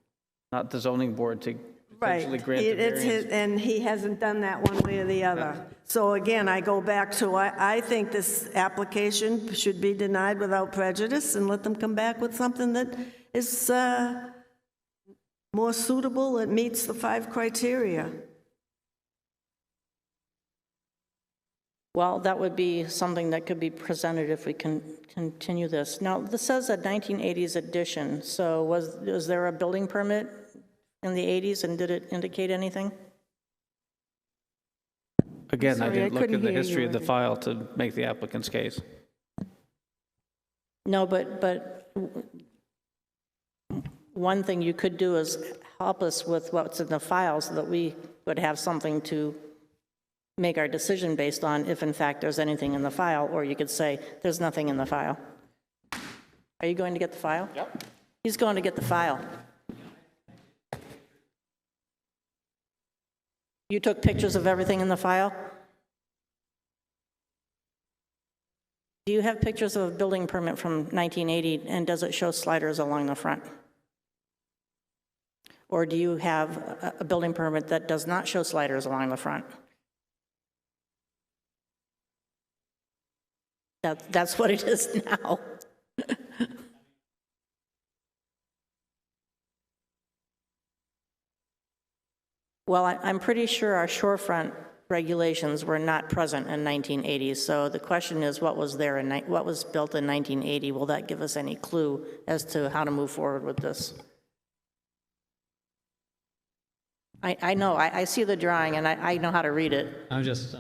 not the zoning board to potentially grant the variance. And he hasn't done that one way or the other. So again, I go back to, I think this application should be denied without prejudice and let them come back with something that is more suitable, it meets the 5 criteria. Well, that would be something that could be presented if we can continue this. Now, this says a 1980s addition, so was there a building permit in the 80s, and did it indicate anything? Again, I Sorry, I didn't look couldn't at the hear you, history of the Evan. file to make the applicant's case. No, but one thing you could do is help us with what's in the file so that we would have something to make our decision based on if in fact there's anything in the file, or you could say there's nothing in the file. Are you going to get the file? Yep. He's going to get the file. You took pictures of everything in the file? Do you have pictures of a building permit from 1980, and does it show sliders along the front? Or do you have a building permit that does not show sliders along the front? That's what it is now. Well, I'm pretty sure our shorefront regulations were not present in 1980, so the question is what was there in, what was built in 1980? Will that give us any clue as to how to move forward with this? I know, I see the drawing and I know how to read it. I'm just.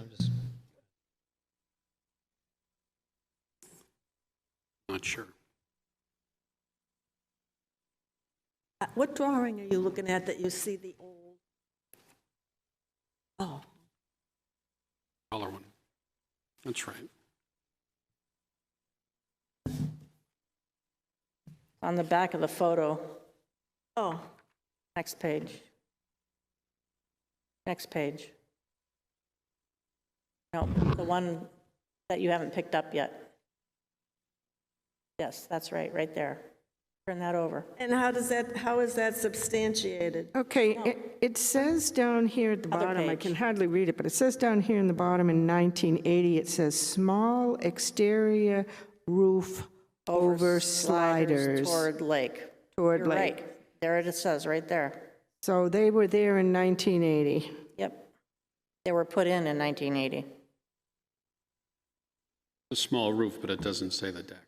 Not sure. What drawing are you looking at that you see the old? Oh. Color one. That's right. On the back of the photo. Oh. Next page. Next page. No, the one that you haven't picked up yet. Yes, that's right, right there. Turn that over. And how is that substantiated? Okay, it says down here at the Other bottom, I page. can hardly read it, but it says down here in the bottom in 1980, it says small exterior roof over sliders. Toward lake. Toward You're lake. right. There it says, right there. So they were there in 1980. Yep. They were put in 1980. A small roof, but it doesn't say the deck.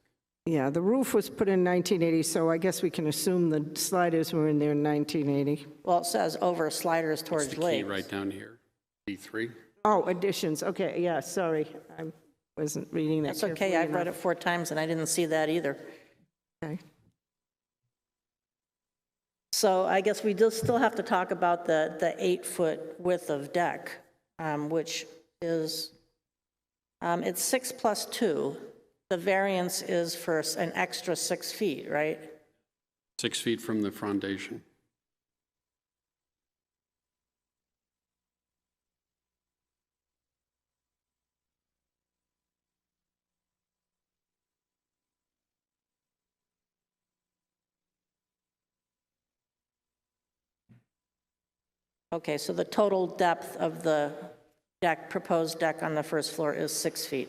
Yeah, the roof was put in 1980, so I guess we can assume the sliders were in there in 1980. Well, it says over sliders What's towards the key lake. right down here? B3? Oh, additions, okay, yeah, sorry, I wasn't reading that That's okay, carefully I've read it enough. 4 times and I didn't see that either. Okay. So I guess we do still have to talk about the 8-foot width of deck, which is, it's 6 plus 2. The variance is for an extra 6 feet, right? 6 feet from the foundation. Okay, so the total depth of the deck, proposed deck on the first floor is 6 feet.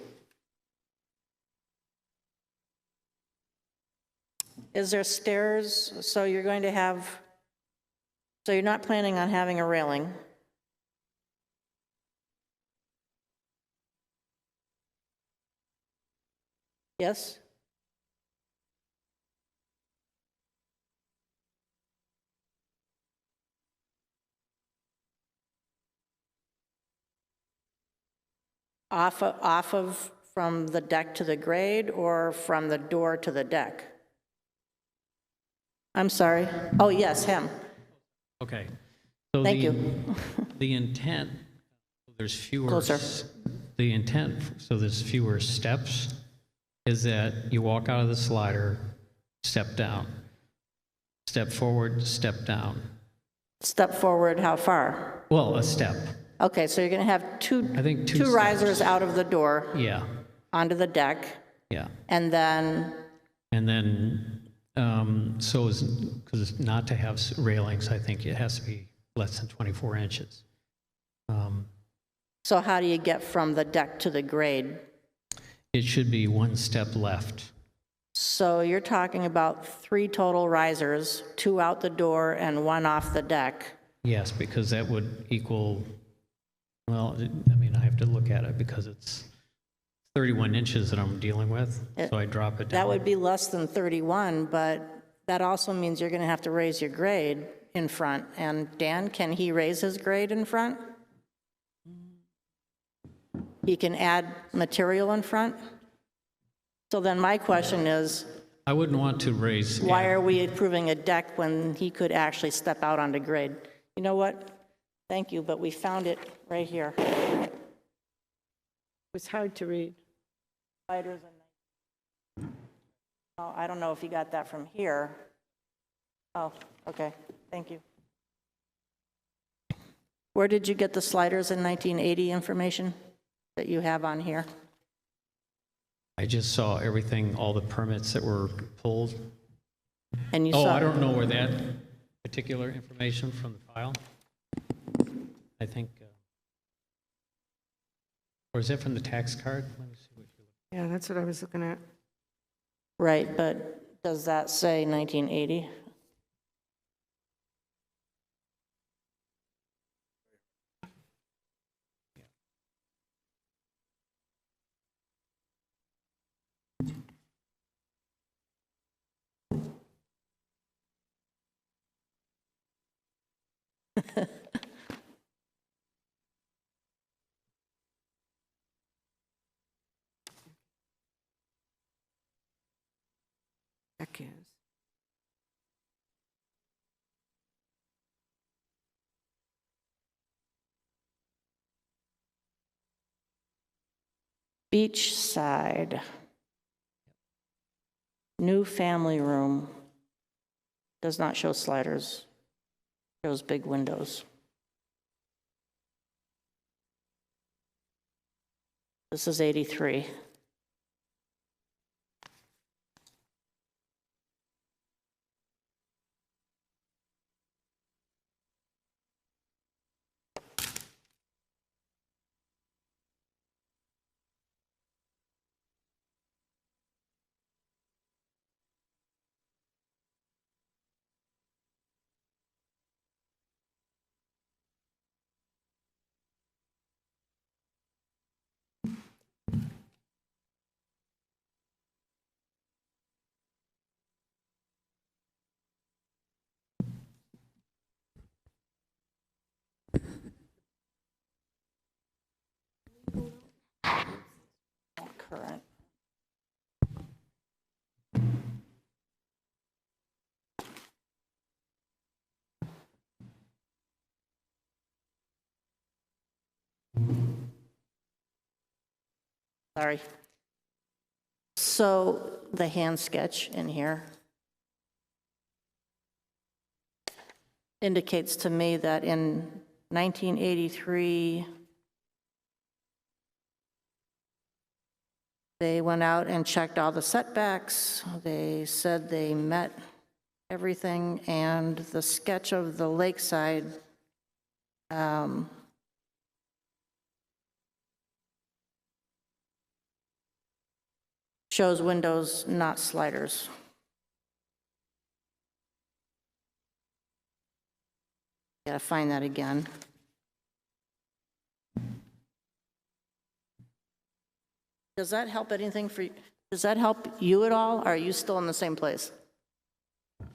Is there stairs? So you're going to have, so you're not planning on having a railing? Yes? Off of from the deck to the grade or from the door to the deck? I'm sorry. Oh, yes, him. Okay. So Thank you. The intent, there's fewer. Closer. The intent, so there's fewer steps, is that you walk out of the slider, step down, step forward, step down. Step forward, how far? Well, a step. Okay, so you're going to have I think two two steps. risers out of the door Yeah, onto the deck, yeah. and then, And then, so as, because not to have railings, I think it has to be less than 24 inches. so how do you get from the deck to the grade? It should be one step left. So you're talking about 3 total risers, 2 out the door and 1 off the deck. Yes, because that would equal, well, I mean, I have to look at it because it's 31 inches that I'm dealing with, so I drop it down. That would be less than 31, but that also means you're going to have to raise your grade in front. And Dan, can he raise his grade in front? He can add material in front? So then my question is, I wouldn't want to raise. why are we approving a deck when he could actually step out onto grade? You know what? Thank you, but we found it right here. It was hard to read. Sliders and oh, I don't know if you got that from here. Oh, okay, thank you. Where did you get the sliders in 1980 information that you have on here? I just saw everything, all the permits that were pulled. And you Oh, saw. I don't know where that particular information from the file. I think, or is it from the tax card? Let me see what you're looking. Yeah, that's what I was looking at. Right, but does that say 1980? Heck is. Beach side. New family room. Does not show sliders. Shows big windows. This is 83. Current. Sorry. So the hand sketch in here indicates to me that in 1983, they went out and checked all the setbacks. They said they met everything, and the sketch of the lakeside shows windows, not sliders. Gotta find that again. Does that help anything for you? Does that help you at all? Or are you still in the same place? I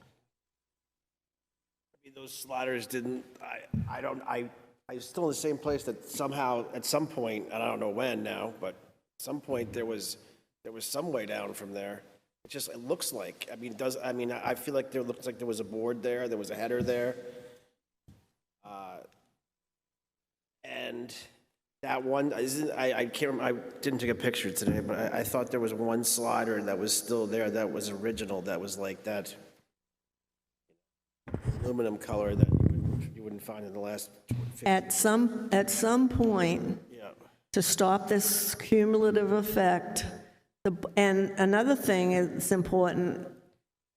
mean, those sliders didn't, I'm still in the same place that somehow, at some point, and I don't know when now, but at some point there was some way down from there. It looks like, I feel like there looks like there was a board there was a header there. And that one, I can't remember, I didn't take a picture today, but I thought there was one slider that was still there that was original, that was like that aluminum color that you wouldn't find in the last 50 years. At some point, Yeah. to stop this cumulative effect, and another thing is important,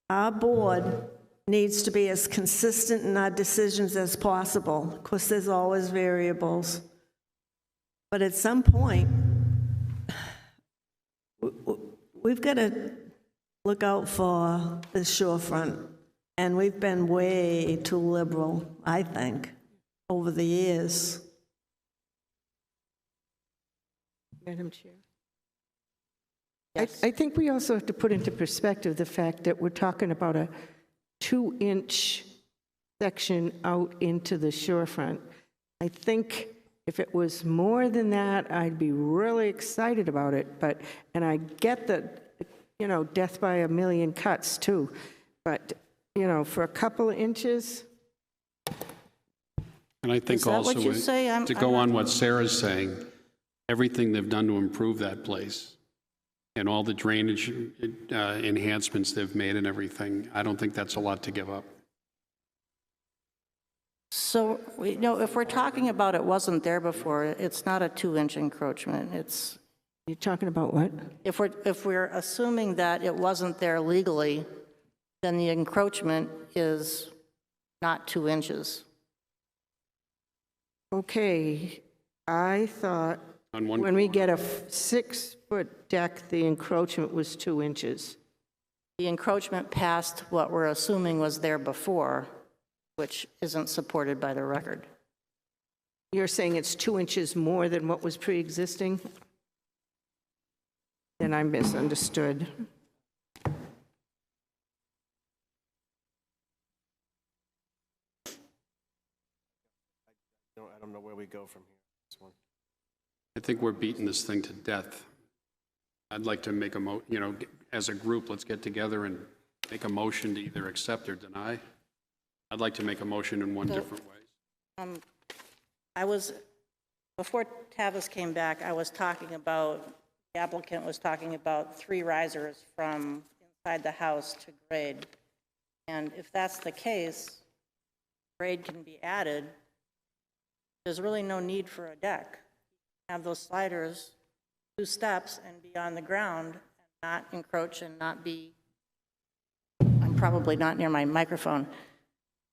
our board needs to be as consistent in our decisions as possible. Of course, there's always variables. But at some point, we've got to look out for the shorefront. And we've been way too liberal, I think, over the years. Madam Chair. I think we also have to put into perspective the fact that we're talking about a 2-inch section out into the shorefront. I think if it was more than that, I'd be really excited about it. And I get that, death by a million cuts too. But, for a couple of inches. And I think Is that also, what you say? to go on what Sarah's saying, everything they've done to improve that place and all the drainage enhancements they've made and everything, I don't think that's a lot to give up. So, if we're talking about it wasn't there before, it's not a 2-inch encroachment. You're talking about what? If we're assuming that it wasn't there legally, then the encroachment is not 2 inches. Okay, I thought when we get a 6-foot deck, the encroachment was 2 inches. The encroachment past what we're assuming was there before, which isn't supported by the record. You're saying it's 2 inches more than what was pre-existing? Then I misunderstood. I don't know where we go from here. This one. I think we're beating this thing to death. I'd like to make as a group, let's get together and make a motion to either accept or deny. I'd like to make a motion in one different way. Before Tavis came back, the applicant was talking about 3 risers from inside the house to grade. And if that's the case, grade can be added. There's really no need for a deck. Have those sliders 2 steps and be on the ground and not encroach and not be, I'm probably not near my microphone.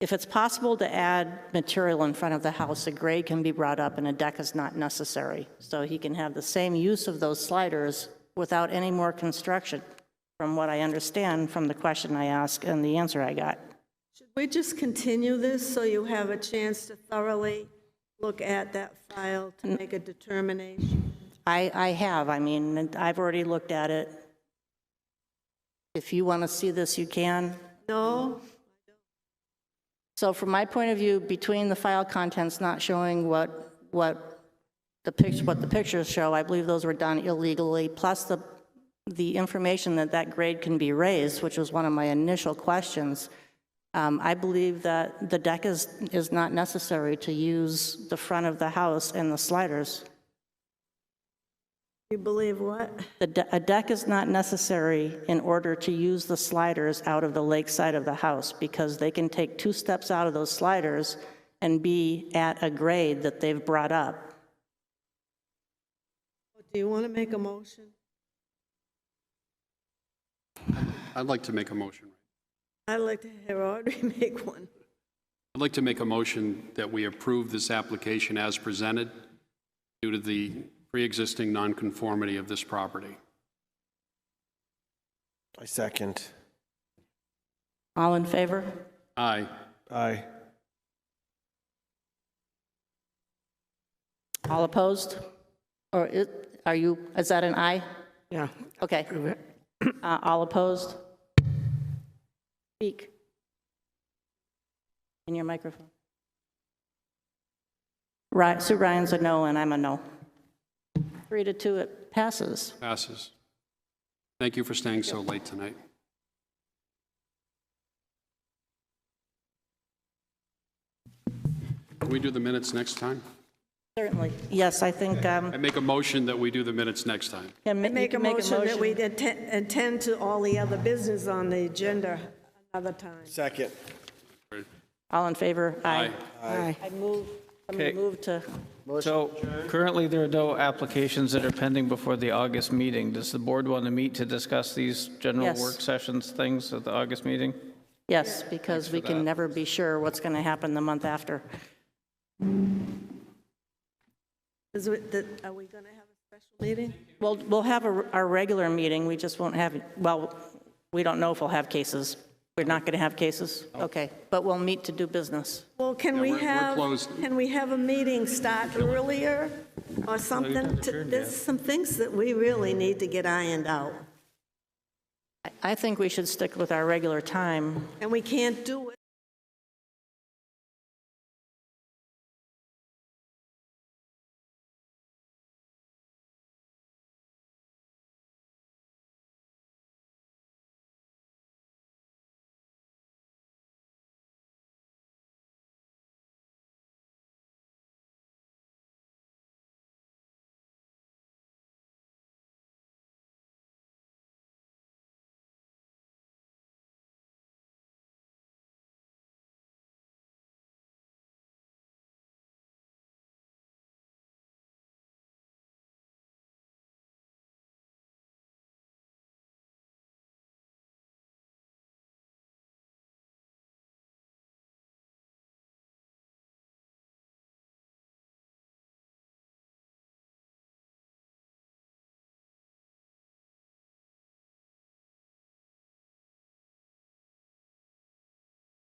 If it's possible to add material in front of the house, a grade can be brought up and a deck is not necessary. So he can have the same use of those sliders without any more construction, from what I understand from the question I asked and the answer I got. Should we just continue this so you have a chance to thoroughly look at that file to make a determination? I have. I mean, I've already looked at it. If you want to see this, you can. No. So from my point of view, between the file contents not showing what the pictures show, I believe those were done illegally, plus the information that grade can be raised, which was one of my initial questions. I believe that the deck is not necessary to use the front of the house and the sliders. You believe what? A deck is not necessary in order to use the sliders out of the lake side of the house, because they can take 2 steps out of those sliders and be at a grade that they've brought up. Do you want to make a motion? I'd like to make a motion. I'd like to hear Audrey make one. I'd like to make a motion that we approve this application as presented due to the pre-existing nonconformity of this property. I second. All in favor? Aye. Aye. All opposed? Or is that an aye? Yeah. Okay. All opposed? Speak in your microphone. Sue Ryan's a no, and I'm a no. 3-2, it passes. Passes. Thank you for staying so late tonight. Can we do the minutes next time? Certainly. Yes, I think. I make a motion that we do the minutes next time. I make a motion that we attend to all the other business on the agenda another time. Second. All in favor? Aye. Aye. I move to. So currently, there are no applications that are pending before the August meeting. Does the board want to meet to discuss these general Yes. work sessions things at the August meeting? Yes, because we can never be sure what's going to happen the month after. Are we going to have a special meeting? Well, we'll have our regular meeting. We just won't have, we don't know if we'll have cases We're not going to have cases? Okay, but we'll meet to do business. Well, can we have a meeting start earlier or something? There's some things that we really need to get ironed out. I think we should stick with our regular time. And we can't do it